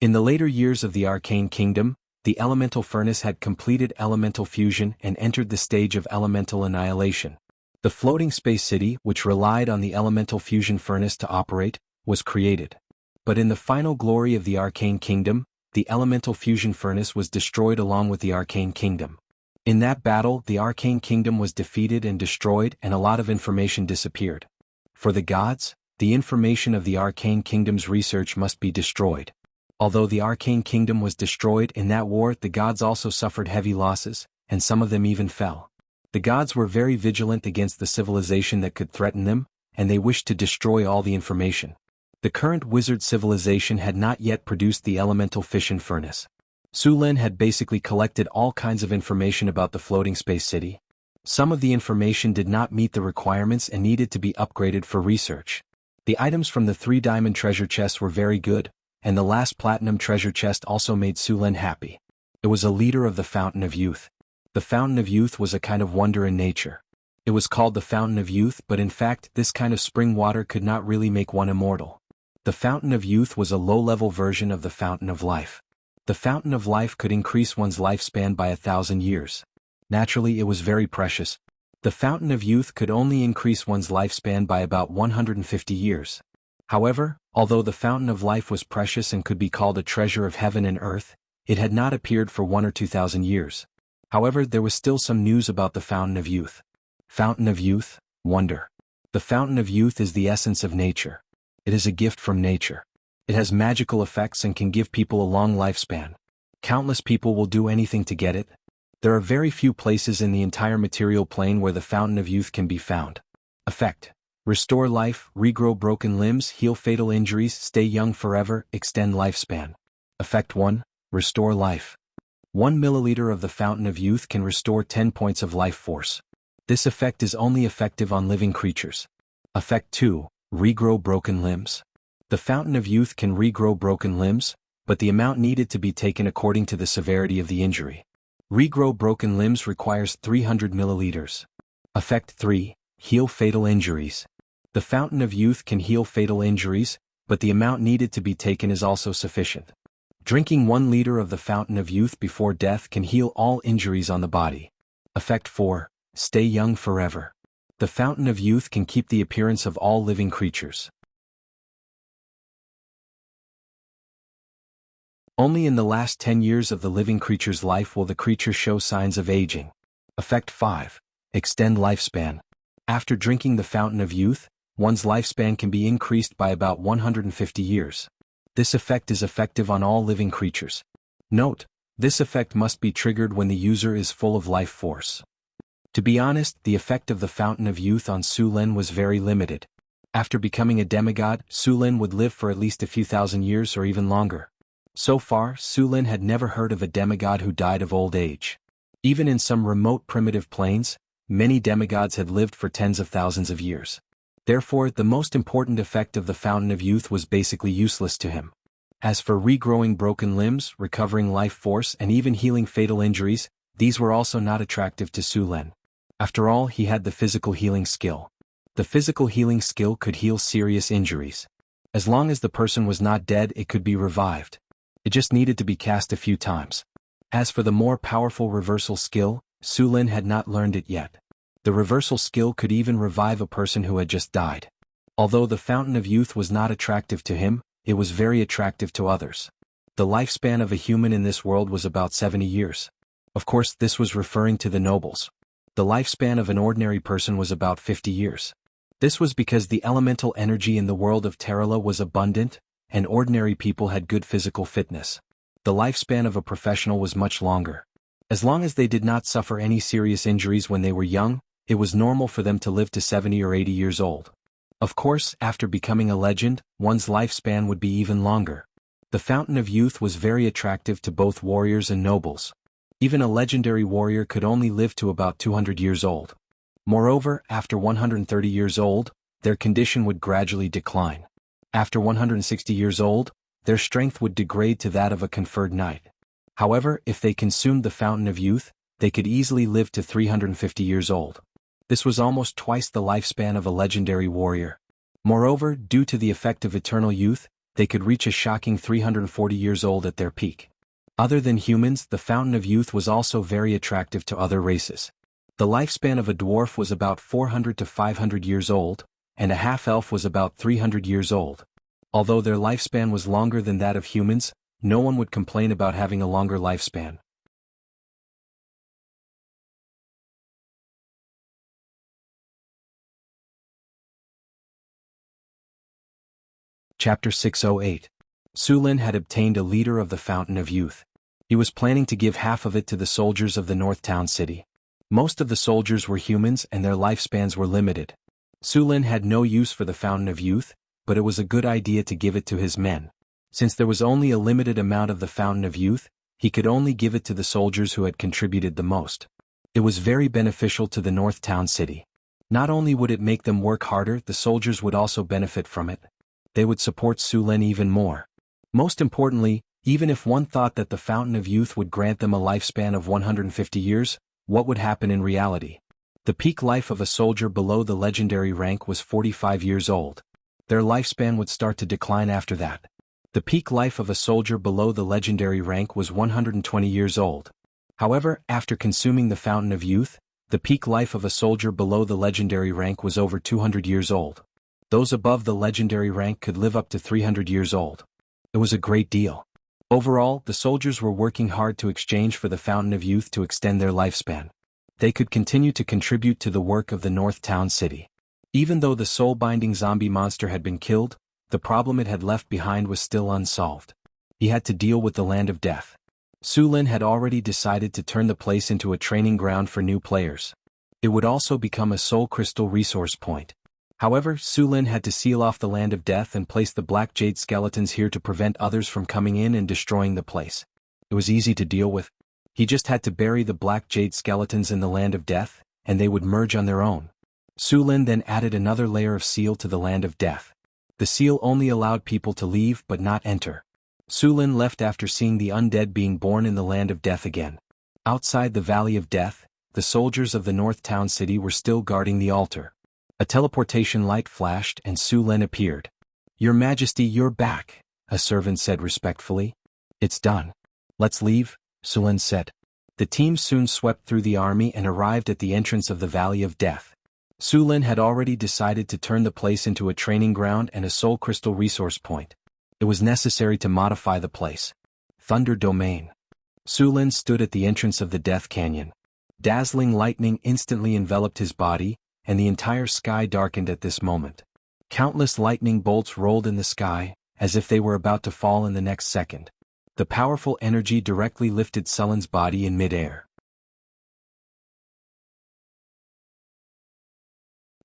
In the later years of the Arcane Kingdom, the elemental furnace had completed elemental fusion and entered the stage of elemental annihilation. The floating space city, which relied on the elemental fusion furnace to operate, was created. But in the final glory of the Arcane Kingdom, the elemental fusion furnace was destroyed along with the Arcane Kingdom. In that battle, the Arcane Kingdom was defeated and destroyed, and a lot of information disappeared. For the gods, the information of the Arcane Kingdom's research must be destroyed. Although the Arcane Kingdom was destroyed in that war, the gods also suffered heavy losses, and some of them even fell. The gods were very vigilant against the civilization that could threaten them, and they wished to destroy all the information. The current wizard civilization had not yet produced the elemental fission furnace. Sulin had basically collected all kinds of information about the floating space city. Some of the information did not meet the requirements and needed to be upgraded for research. The items from the 3-diamond treasure chests were very good, and the last platinum treasure chest also made Sulin happy. It was a liter of the Fountain of Youth. The Fountain of Youth was a kind of wonder in nature. It was called the Fountain of Youth, but in fact this kind of spring water could not really make one immortal. The Fountain of Youth was a low-level version of the Fountain of Life. The Fountain of Life could increase one's lifespan by 1,000 years. Naturally, it was very precious. The Fountain of Youth could only increase one's lifespan by about 150 years. However, Although the fountain of life was precious and could be called a treasure of heaven and earth, it had not appeared for 1 or 2,000 years. However, there was still some news about the fountain of youth. Fountain of youth, wonder. The fountain of youth is the essence of nature. It is a gift from nature. It has magical effects and can give people a long lifespan. Countless people will do anything to get it. There are very few places in the entire material plane where the fountain of youth can be found. Effect: restore life, regrow broken limbs, heal fatal injuries, stay young forever, extend lifespan. Effect 1. Restore life. 1 milliliter of the fountain of youth can restore 10 points of life force. This effect is only effective on living creatures. Effect 2. Regrow broken limbs. The fountain of youth can regrow broken limbs, but the amount needed to be taken according to the severity of the injury. Regrow broken limbs requires 300 milliliters. Effect 3. Heal fatal injuries. The fountain of youth can heal fatal injuries, but the amount needed to be taken is also sufficient. Drinking 1 liter of the fountain of youth before death can heal all injuries on the body. Effect 4. Stay young forever. The fountain of youth can keep the appearance of all living creatures. Only in the last 10 years of the living creature's life will the creature show signs of aging. Effect 5. Extend lifespan. After drinking the fountain of youth, one's lifespan can be increased by about 150 years. This effect is effective on all living creatures. Note, this effect must be triggered when the user is full of life force. To be honest, the effect of the fountain of youth on Su Lin was very limited. After becoming a demigod, Su Lin would live for at least a few thousand years or even longer. So far, Su Lin had never heard of a demigod who died of old age. Even in some remote primitive planes, many demigods had lived for tens of thousands of years. Therefore, the most important effect of the fountain of youth was basically useless to him. As for regrowing broken limbs, recovering life force, and even healing fatal injuries, these were also not attractive to Su Lin. After all, he had the physical healing skill. The physical healing skill could heal serious injuries. As long as the person was not dead, it could be revived. It just needed to be cast a few times. As for the more powerful reversal skill, Su Lin had not learned it yet. The reversal skill could even revive a person who had just died. Although the fountain of youth was not attractive to him, it was very attractive to others. The lifespan of a human in this world was about 70 years. Of course, this was referring to the nobles. The lifespan of an ordinary person was about 50 years. This was because the elemental energy in the world of Terrala was abundant, and ordinary people had good physical fitness. The lifespan of a professional was much longer. As long as they did not suffer any serious injuries when they were young, it was normal for them to live to 70 or 80 years old. Of course, after becoming a legend, one's lifespan would be even longer. The fountain of youth was very attractive to both warriors and nobles. Even a legendary warrior could only live to about 200 years old. Moreover, after 130 years old, their condition would gradually decline. After 160 years old, their strength would degrade to that of a conferred knight. However, if they consumed the fountain of youth, they could easily live to 350 years old. This was almost twice the lifespan of a legendary warrior. Moreover, due to the effect of eternal youth, they could reach a shocking 340 years old at their peak. Other than humans, the fountain of youth was also very attractive to other races. The lifespan of a dwarf was about 400 to 500 years old, and a half-elf was about 300 years old. Although their lifespan was longer than that of humans, no one would complain about having a longer lifespan. Chapter 608. Su Lin had obtained a liter of the Fountain of Youth. He was planning to give half of it to the soldiers of the North Town City. Most of the soldiers were humans and their lifespans were limited. Su Lin had no use for the Fountain of Youth, but it was a good idea to give it to his men. Since there was only a limited amount of the Fountain of Youth, he could only give it to the soldiers who had contributed the most. It was very beneficial to the North Town City. Not only would it make them work harder, the soldiers would also benefit from it. They would support Su Lin even more. Most importantly, even if one thought that the Fountain of Youth would grant them a lifespan of 150 years, what would happen in reality? The peak life of a soldier below the legendary rank was 45 years old. Their lifespan would start to decline after that. The peak life of a soldier below the legendary rank was 120 years old. However, after consuming the Fountain of Youth, the peak life of a soldier below the legendary rank was over 200 years old. Those above the legendary rank could live up to 300 years old. It was a great deal. Overall, the soldiers were working hard to exchange for the Fountain of Youth to extend their lifespan. They could continue to contribute to the work of the North Town City. Even though the soul-binding zombie monster had been killed, the problem it had left behind was still unsolved. He had to deal with the Land of Death. Su Lin had already decided to turn the place into a training ground for new players. It would also become a soul crystal resource point. However, Su Lin had to seal off the Land of Death and place the black jade skeletons here to prevent others from coming in and destroying the place. It was easy to deal with. He just had to bury the black jade skeletons in the Land of Death, and they would merge on their own. Su Lin then added another layer of seal to the Land of Death. The seal only allowed people to leave but not enter. Su Lin left after seeing the undead being born in the Land of Death again. Outside the Valley of Death, the soldiers of the North Town City were still guarding the altar. A teleportation light flashed and Su Lin appeared. "Your Majesty, you're back," a servant said respectfully. "It's done. Let's leave," Su Lin said. The team soon swept through the army and arrived at the entrance of the Valley of Death. Su Lin had already decided to turn the place into a training ground and a soul crystal resource point. It was necessary to modify the place. Thunder Domain. Su Lin stood at the entrance of the Death Canyon. Dazzling lightning instantly enveloped his body, and the entire sky darkened at this moment. Countless lightning bolts rolled in the sky, as if they were about to fall in the next second. The powerful energy directly lifted Su Lin's body in mid-air.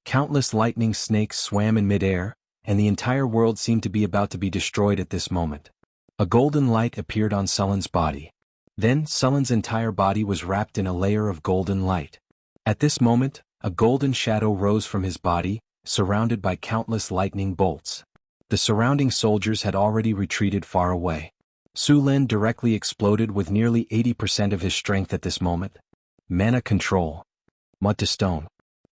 Countless lightning snakes swam in mid-air, and the entire world seemed to be about to be destroyed at this moment. A golden light appeared on Su Lin's body. Then Su Lin's entire body was wrapped in a layer of golden light. At this moment, a golden shadow rose from his body, surrounded by countless lightning bolts. The surrounding soldiers had already retreated far away. Su Lin directly exploded with nearly 80% of his strength at this moment. Mana control. Mud to stone.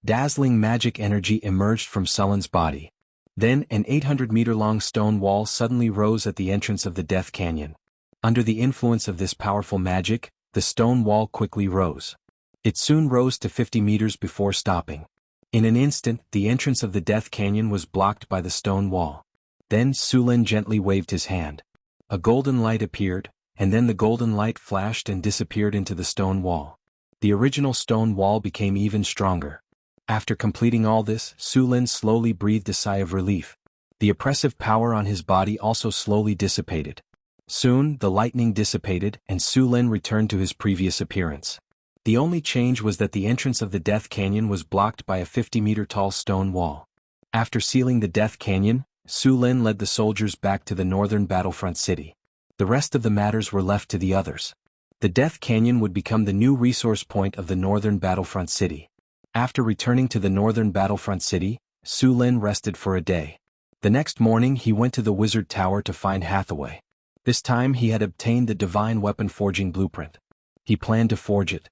Dazzling magic energy emerged from Su Lin's body. Then an 800-meter-long stone wall suddenly rose at the entrance of the Death Canyon. Under the influence of this powerful magic, the stone wall quickly rose. It soon rose to 50 meters before stopping. In an instant, the entrance of the Death Canyon was blocked by the stone wall. Then Su Lin gently waved his hand. A golden light appeared, and then the golden light flashed and disappeared into the stone wall. The original stone wall became even stronger. After completing all this, Su Lin slowly breathed a sigh of relief. The oppressive power on his body also slowly dissipated. Soon, the lightning dissipated and Su Lin returned to his previous appearance. The only change was that the entrance of the Death Canyon was blocked by a 50-meter-tall stone wall. After sealing the Death Canyon, Su Lin led the soldiers back to the northern battlefront city. The rest of the matters were left to the others. The Death Canyon would become the new resource point of the northern battlefront city. After returning to the northern battlefront city, Su Lin rested for a day. The next morning he went to the Wizard Tower to find Hathaway. This time he had obtained the Divine Weapon Forging Blueprint. He planned to forge it.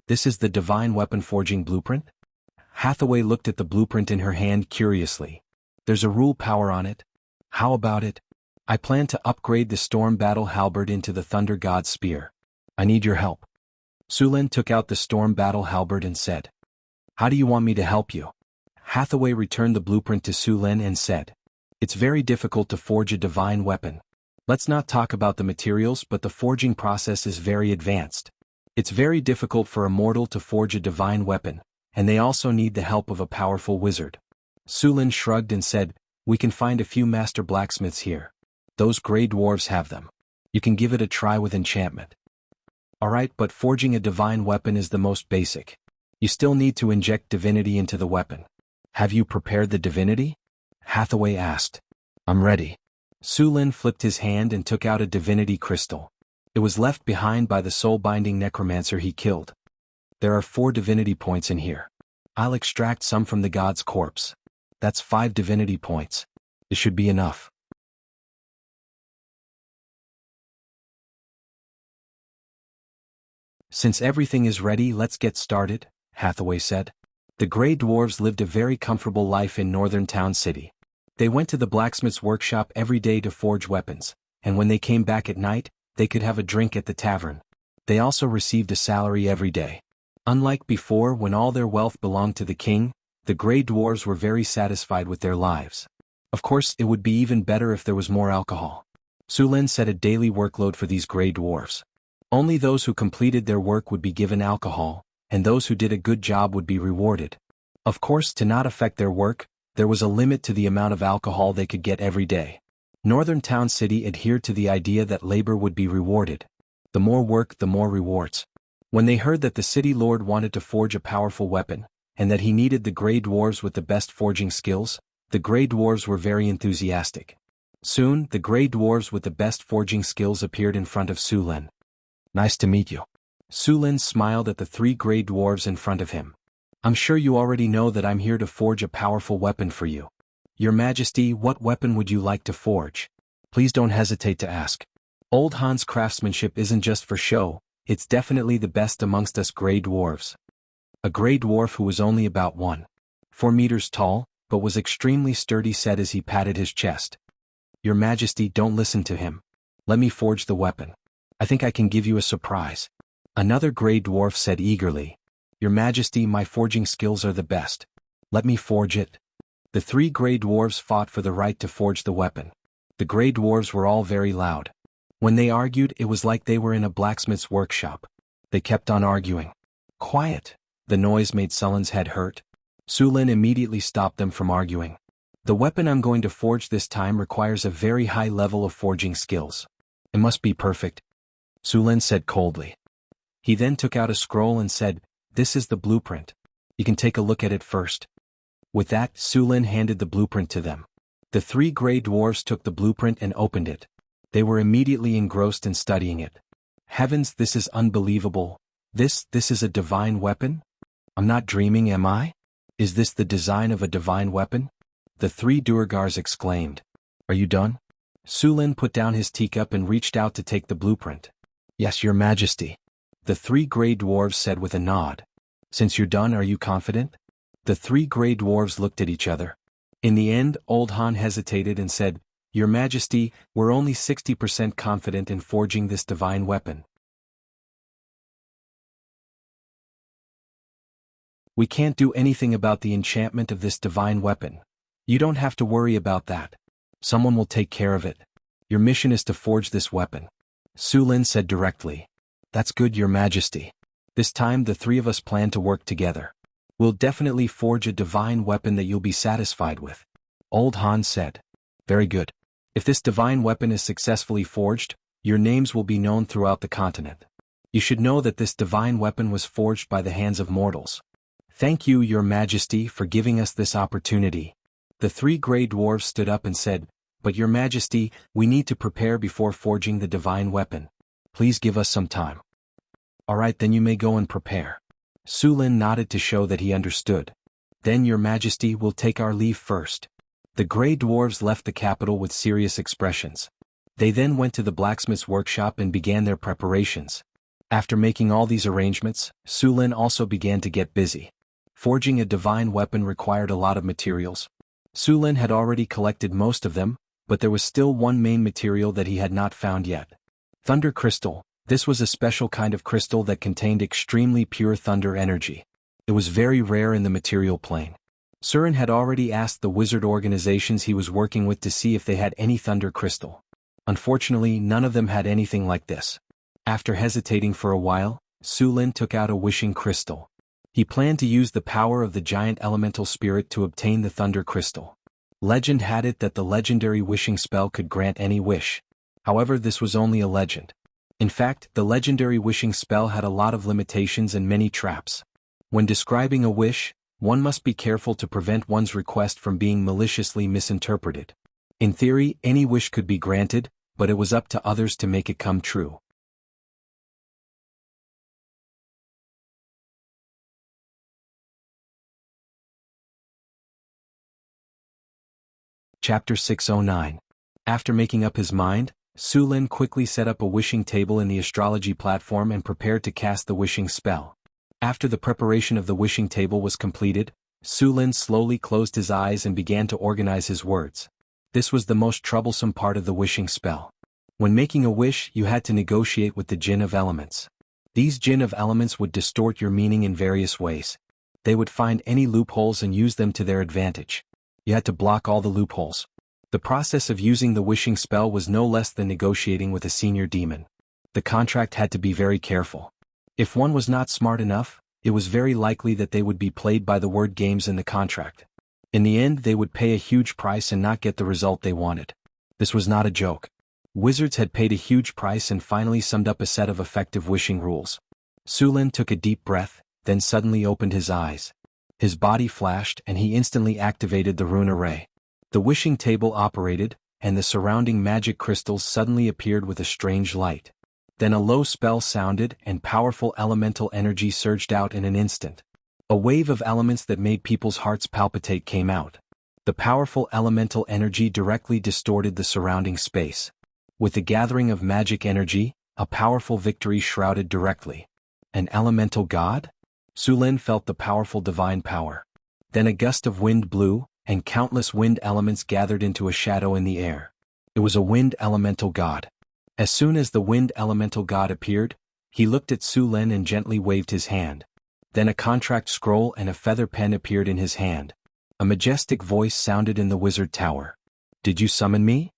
"This is the Divine Weapon Forging Blueprint?" Hathaway looked at the blueprint in her hand curiously. "There's a rule power on it. How about it? I plan to upgrade the Storm Battle Halberd into the Thunder God's Spear. I need your help." Su Lin took out the Storm Battle Halberd and said, "How do you want me to help you?" Hathaway returned the blueprint to Su Lin and said, "It's very difficult to forge a divine weapon. Let's not talk about the materials, but the forging process is very advanced. It's very difficult for a mortal to forge a divine weapon, and they also need the help of a powerful wizard." Su Lin shrugged and said, "We can find a few master blacksmiths here. Those gray dwarves have them. You can give it a try with enchantment." "Alright, but forging a divine weapon is the most basic. You still need to inject divinity into the weapon. Have you prepared the divinity?" Hathaway asked. "I'm ready." Su Lin flipped his hand and took out a divinity crystal. It was left behind by the soul-binding necromancer he killed. "There are 4 divinity points in here. I'll extract some from the god's corpse. That's 5 divinity points. It should be enough." "Since everything is ready, let's get started," Hathaway said. The Grey Dwarves lived a very comfortable life in Northern Town City. They went to the blacksmith's workshop every day to forge weapons, and when they came back at night, they could have a drink at the tavern. They also received a salary every day. Unlike before when all their wealth belonged to the king, The gray dwarves were very satisfied with their lives. Of course, it would be even better if there was more alcohol. Su Lin set a daily workload for these gray dwarves. Only those who completed their work would be given alcohol, and those who did a good job would be rewarded. Of course, to not affect their work, there was a limit to the amount of alcohol they could get every day. Northern Town City adhered to the idea that labor would be rewarded. The more work, the more rewards. When they heard that the city lord wanted to forge a powerful weapon, and that he needed the gray dwarves with the best forging skills, the gray dwarves were very enthusiastic. Soon, the gray dwarves with the best forging skills appeared in front of Su Lin. "Nice to meet you." Su Lin smiled at the 3 gray dwarves in front of him. "I'm sure you already know that I'm here to forge a powerful weapon for you. Your Majesty, what weapon would you like to forge? Please don't hesitate to ask. Old Han's craftsmanship isn't just for show, it's definitely the best amongst us gray dwarves." A gray dwarf who was only about 1.4 meters tall, but was extremely sturdy said as he patted his chest. "Your Majesty, don't listen to him. Let me forge the weapon. I think I can give you a surprise." Another gray dwarf said eagerly, "Your Majesty, my forging skills are the best. Let me forge it." The 3 gray dwarves fought for the right to forge the weapon. The gray dwarves were all very loud. When they argued, it was like they were in a blacksmith's workshop. They kept on arguing. "Quiet." The noise made Sulin's head hurt. Su Lin immediately stopped them from arguing. "The weapon I'm going to forge this time requires a very high level of forging skills. It must be perfect," Su Lin said coldly. He then took out a scroll and said, "This is the blueprint. You can take a look at it first." With that, Su Lin handed the blueprint to them. The 3 gray dwarves took the blueprint and opened it. They were immediately engrossed in studying it. "Heavens, this is unbelievable. This is a divine weapon? I'm not dreaming, am I? Is this the design of a divine weapon?" The 3 Duergars exclaimed. "Are you done?" Su Lin put down his teacup and reached out to take the blueprint. "Yes, Your Majesty." The 3 gray dwarves said with a nod. "Since you're done, are you confident?" The 3 gray dwarves looked at each other. In the end, Old Han hesitated and said, "Your Majesty, we're only 60% confident in forging this divine weapon. We can't do anything about the enchantment of this divine weapon. You don't have to worry about that. Someone will take care of it. Your mission is to forge this weapon." Su Lin said directly. "That's good, Your Majesty. This time the 3 of us plan to work together. We'll definitely forge a divine weapon that you'll be satisfied with." Old Han said. "Very good. If this divine weapon is successfully forged, your names will be known throughout the continent. You should know that this divine weapon was forged by the hands of mortals. Thank you, Your Majesty, for giving us this opportunity." The 3 gray dwarves stood up and said, "But Your Majesty, we need to prepare before forging the divine weapon. Please give us some time." "All right, then you may go and prepare." Su Lin nodded to show that he understood. "Then Your Majesty will take our leave first." The gray dwarves left the capital with serious expressions. They then went to the blacksmith's workshop and began their preparations. After making all these arrangements, Su Lin also began to get busy. Forging a divine weapon required a lot of materials. Su Lin had already collected most of them, but there was still one main material that he had not found yet. Thunder crystal. This was a special kind of crystal that contained extremely pure thunder energy. It was very rare in the material plane. Surin had already asked the wizard organizations he was working with to see if they had any thunder crystal. Unfortunately, none of them had anything like this. After hesitating for a while, Su Lin took out a wishing crystal. He planned to use the power of the giant elemental spirit to obtain the thunder crystal. Legend had it that the legendary wishing spell could grant any wish. However, this was only a legend. In fact, the legendary wishing spell had a lot of limitations and many traps. When describing a wish, one must be careful to prevent one's request from being maliciously misinterpreted. In theory, any wish could be granted, but it was up to others to make it come true. Chapter 609. After making up his mind, Su Lin quickly set up a wishing table in the astrology platform and prepared to cast the wishing spell. After the preparation of the wishing table was completed, Su Lin slowly closed his eyes and began to organize his words. This was the most troublesome part of the wishing spell. When making a wish, you had to negotiate with the Jinn of Elements. These Jinn of Elements would distort your meaning in various ways. They would find any loopholes and use them to their advantage. You had to block all the loopholes. The process of using the wishing spell was no less than negotiating with a senior demon. The contract had to be very careful. If one was not smart enough, it was very likely that they would be played by the word games in the contract. In the end, they would pay a huge price and not get the result they wanted. This was not a joke. Wizards had paid a huge price and finally summed up a set of effective wishing rules. Su Lin took a deep breath, then suddenly opened his eyes. His body flashed and he instantly activated the rune array. The wishing table operated, and the surrounding magic crystals suddenly appeared with a strange light. Then a low spell sounded and powerful elemental energy surged out in an instant. A wave of elements that made people's hearts palpitate came out. The powerful elemental energy directly distorted the surrounding space. With the gathering of magic energy, a powerful victory shrouded directly. An elemental god? Su Lin felt the powerful divine power. Then a gust of wind blew, and countless wind elements gathered into a shadow in the air. It was a wind elemental god. As soon as the wind elemental god appeared, he looked at Su Lin and gently waved his hand. Then a contract scroll and a feather pen appeared in his hand. A majestic voice sounded in the wizard tower. "Did you summon me?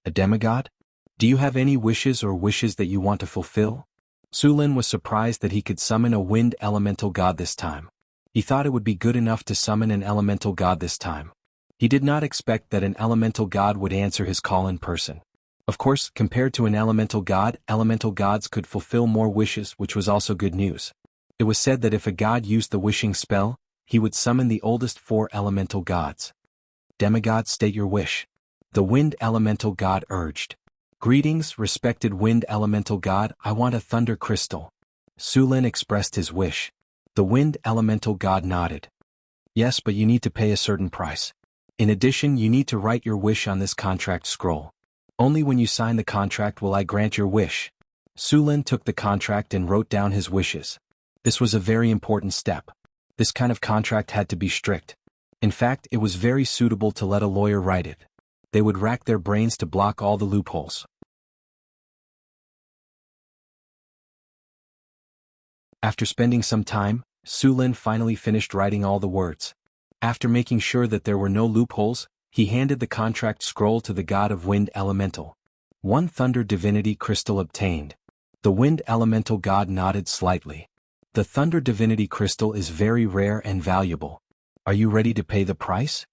A demigod? Do you have any wishes or wishes that you want to fulfill?" Su Lin was surprised that he could summon a wind elemental god this time. He thought it would be good enough to summon an elemental god this time. He did not expect that an elemental god would answer his call in person. Of course, compared to an elemental god, elemental gods could fulfill more wishes, which was also good news. It was said that if a god used the wishing spell, he would summon the oldest 4 elemental gods. "Demigod, state your wish," the wind elemental god urged. "Greetings, respected wind elemental god, I want a thunder crystal." Su Lin expressed his wish. The wind elemental god nodded. "Yes, but you need to pay a certain price. In addition, you need to write your wish on this contract scroll. Only when you sign the contract will I grant your wish." Su Lin took the contract and wrote down his wishes. This was a very important step. This kind of contract had to be strict. In fact, it was very suitable to let a lawyer write it. They would rack their brains to block all the loopholes. After spending some time, Su Lin finally finished writing all the words. After making sure that there were no loopholes, he handed the contract scroll to the god of wind elemental. 1 thunder divinity crystal obtained. The wind elemental god nodded slightly. "The thunder divinity crystal is very rare and valuable. Are you ready to pay the price?"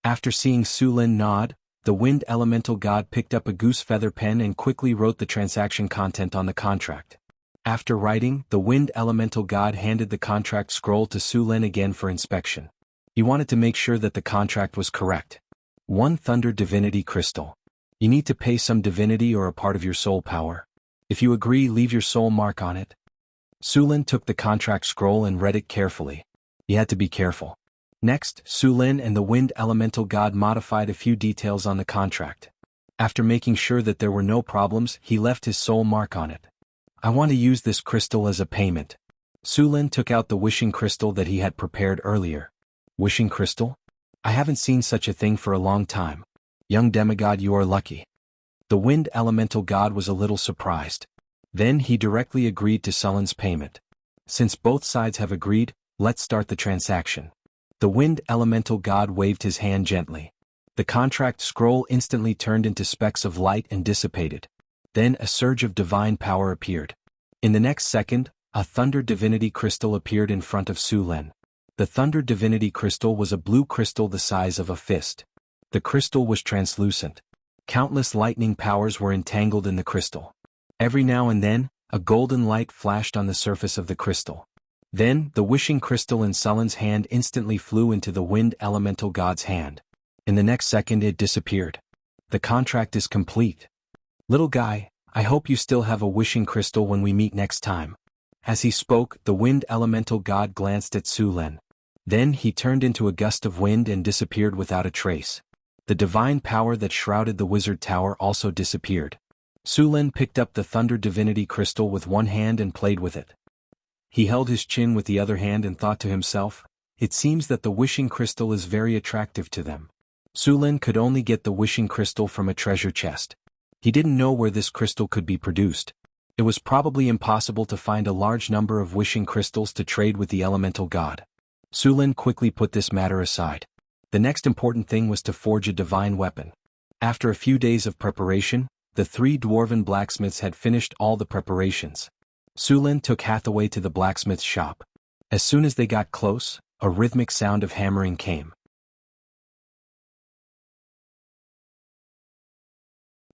After seeing Su Lin nod, the wind elemental god picked up a goose feather pen and quickly wrote the transaction content on the contract. After writing, the wind elemental god handed the contract scroll to Su Lin again for inspection. He wanted to make sure that the contract was correct. 1 thunder divinity crystal. You need to pay some divinity or a part of your soul power. If you agree, leave your soul mark on it. Su Lin took the contract scroll and read it carefully. He had to be careful. Next, Su Lin and the wind elemental god modified a few details on the contract. After making sure that there were no problems, he left his soul mark on it. "I want to use this crystal as a payment." Su Lin took out the wishing crystal that he had prepared earlier. "Wishing crystal? I haven't seen such a thing for a long time. Young demigod, you are lucky." The wind elemental god was a little surprised. Then he directly agreed to Su Lin's payment. "Since both sides have agreed, let's start the transaction." The wind elemental god waved his hand gently. The contract scroll instantly turned into specks of light and dissipated. Then a surge of divine power appeared. In the next second, a thunder divinity crystal appeared in front of Su Lin. The thunder divinity crystal was a blue crystal the size of a fist. The crystal was translucent. Countless lightning powers were entangled in the crystal. Every now and then, a golden light flashed on the surface of the crystal. Then, the wishing crystal in Su Lin's hand instantly flew into the wind elemental god's hand. In the next second it disappeared. "The contract is complete. Little guy, I hope you still have a wishing crystal when we meet next time." As he spoke, the wind elemental god glanced at Su Lin. Then he turned into a gust of wind and disappeared without a trace. The divine power that shrouded the wizard tower also disappeared. Su Lin picked up the thunder divinity crystal with one hand and played with it. He held his chin with the other hand and thought to himself, "It seems that the wishing crystal is very attractive to them." Su Lin could only get the wishing crystal from a treasure chest. He didn't know where this crystal could be produced. It was probably impossible to find a large number of wishing crystals to trade with the elemental god. Su Lin quickly put this matter aside. The next important thing was to forge a divine weapon. After a few days of preparation, the 3 dwarven blacksmiths had finished all the preparations. Su Lin took Hathaway to the blacksmith's shop. As soon as they got close, a rhythmic sound of hammering came.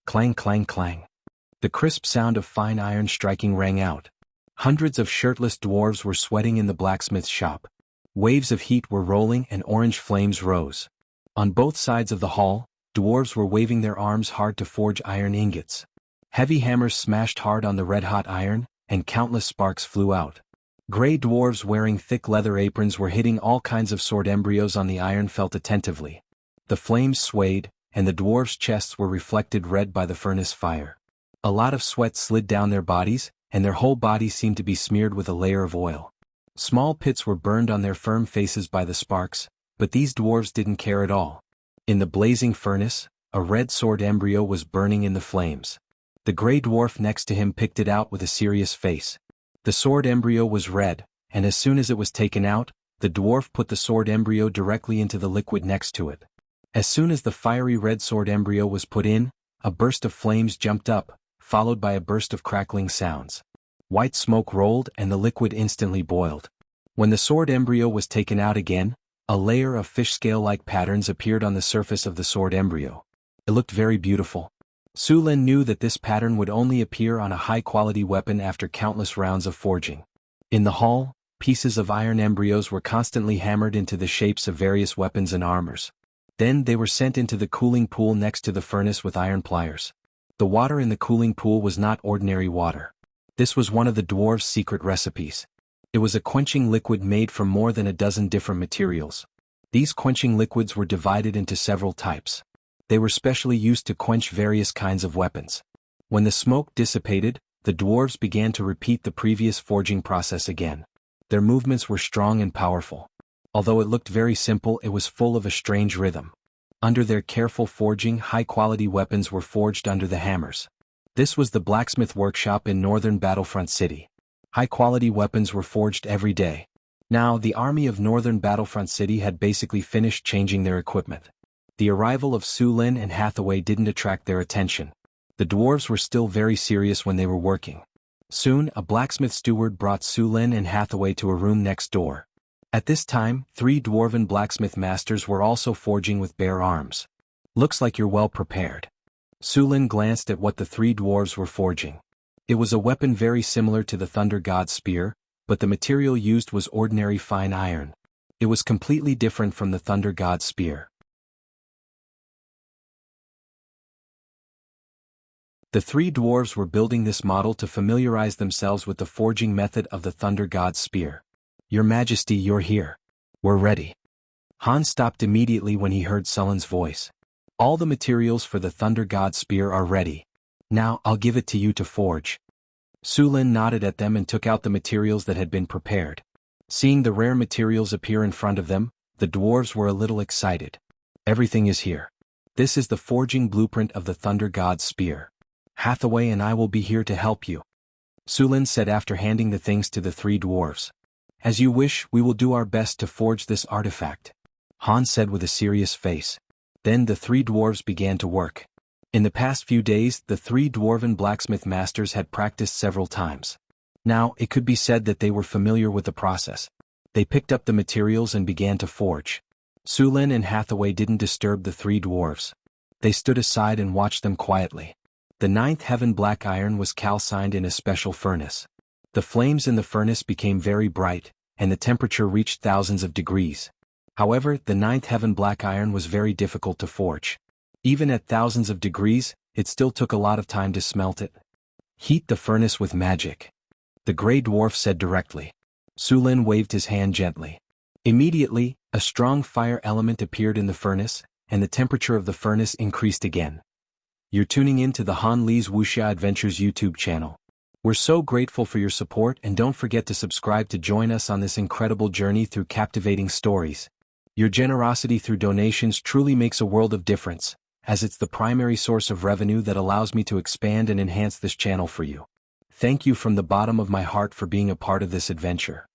Clang, clang, clang. The crisp sound of fine iron striking rang out. Hundreds of shirtless dwarves were sweating in the blacksmith's shop. Waves of heat were rolling and orange flames rose. On both sides of the hall, dwarves were waving their arms hard to forge iron ingots. Heavy hammers smashed hard on the red-hot iron, and countless sparks flew out. Gray dwarves wearing thick leather aprons were hitting all kinds of sword embryos on the iron felt attentively. The flames swayed, and the dwarves' chests were reflected red by the furnace fire. A lot of sweat slid down their bodies, and their whole bodies seemed to be smeared with a layer of oil. Small pits were burned on their firm faces by the sparks, but these dwarves didn't care at all. In the blazing furnace, a red sword embryo was burning in the flames. The gray dwarf next to him picked it out with a serious face. The sword embryo was red, and as soon as it was taken out, the dwarf put the sword embryo directly into the liquid next to it. As soon as the fiery red sword embryo was put in, a burst of flames jumped up, followed by a burst of crackling sounds. White smoke rolled and the liquid instantly boiled. When the sword embryo was taken out again, a layer of fish scale-like patterns appeared on the surface of the sword embryo. It looked very beautiful. Su Lin knew that this pattern would only appear on a high-quality weapon after countless rounds of forging. In the hall, pieces of iron embryos were constantly hammered into the shapes of various weapons and armors. Then they were sent into the cooling pool next to the furnace with iron pliers. The water in the cooling pool was not ordinary water. This was one of the dwarves' secret recipes. It was a quenching liquid made from more than a dozen different materials. These quenching liquids were divided into several types. They were specially used to quench various kinds of weapons. When the smoke dissipated, the dwarves began to repeat the previous forging process again. Their movements were strong and powerful. Although it looked very simple, it was full of a strange rhythm. Under their careful forging, high-quality weapons were forged under the hammers. This was the blacksmith workshop in northern Battlefront City. High-quality weapons were forged every day. Now, the army of northern Battlefront City had basically finished changing their equipment. The arrival of Su Lin and Hathaway didn't attract their attention. The dwarves were still very serious when they were working. Soon, a blacksmith steward brought Su Lin and Hathaway to a room next door. At this time, 3 dwarven blacksmith masters were also forging with bare arms. Looks like you're well prepared. Su Lin glanced at what the 3 dwarves were forging. It was a weapon very similar to the Thunder God's spear, but the material used was ordinary fine iron. It was completely different from the Thunder God's spear. The 3 dwarves were building this model to familiarize themselves with the forging method of the Thunder God's spear. Your Majesty, you're here. We're ready. Han stopped immediately when he heard Su Lin's voice. All the materials for the Thunder God's spear are ready. Now, I'll give it to you to forge. Su Lin nodded at them and took out the materials that had been prepared. Seeing the rare materials appear in front of them, the dwarves were a little excited. Everything is here. This is the forging blueprint of the Thunder God's spear. Hathaway and I will be here to help you. Su Lin said after handing the things to the 3 dwarves. As you wish, we will do our best to forge this artifact. Han said with a serious face. Then the 3 dwarves began to work. In the past few days, the 3 dwarven blacksmith masters had practiced several times. Now, it could be said that they were familiar with the process. They picked up the materials and began to forge. Su Lin and Hathaway didn't disturb the 3 dwarves. They stood aside and watched them quietly. The 9th heaven black iron was calcined in a special furnace. The flames in the furnace became very bright, and the temperature reached thousands of degrees. However, the 9th heaven black iron was very difficult to forge. Even at thousands of degrees, it still took a lot of time to smelt it. Heat the furnace with magic. The gray dwarf said directly. Su Lin waved his hand gently. Immediately, a strong fire element appeared in the furnace, and the temperature of the furnace increased again. You're tuning in to the Han Li's Wuxia Adventures YouTube channel. We're so grateful for your support, and don't forget to subscribe to join us on this incredible journey through captivating stories. Your generosity through donations truly makes a world of difference, as it's the primary source of revenue that allows me to expand and enhance this channel for you. Thank you from the bottom of my heart for being a part of this adventure.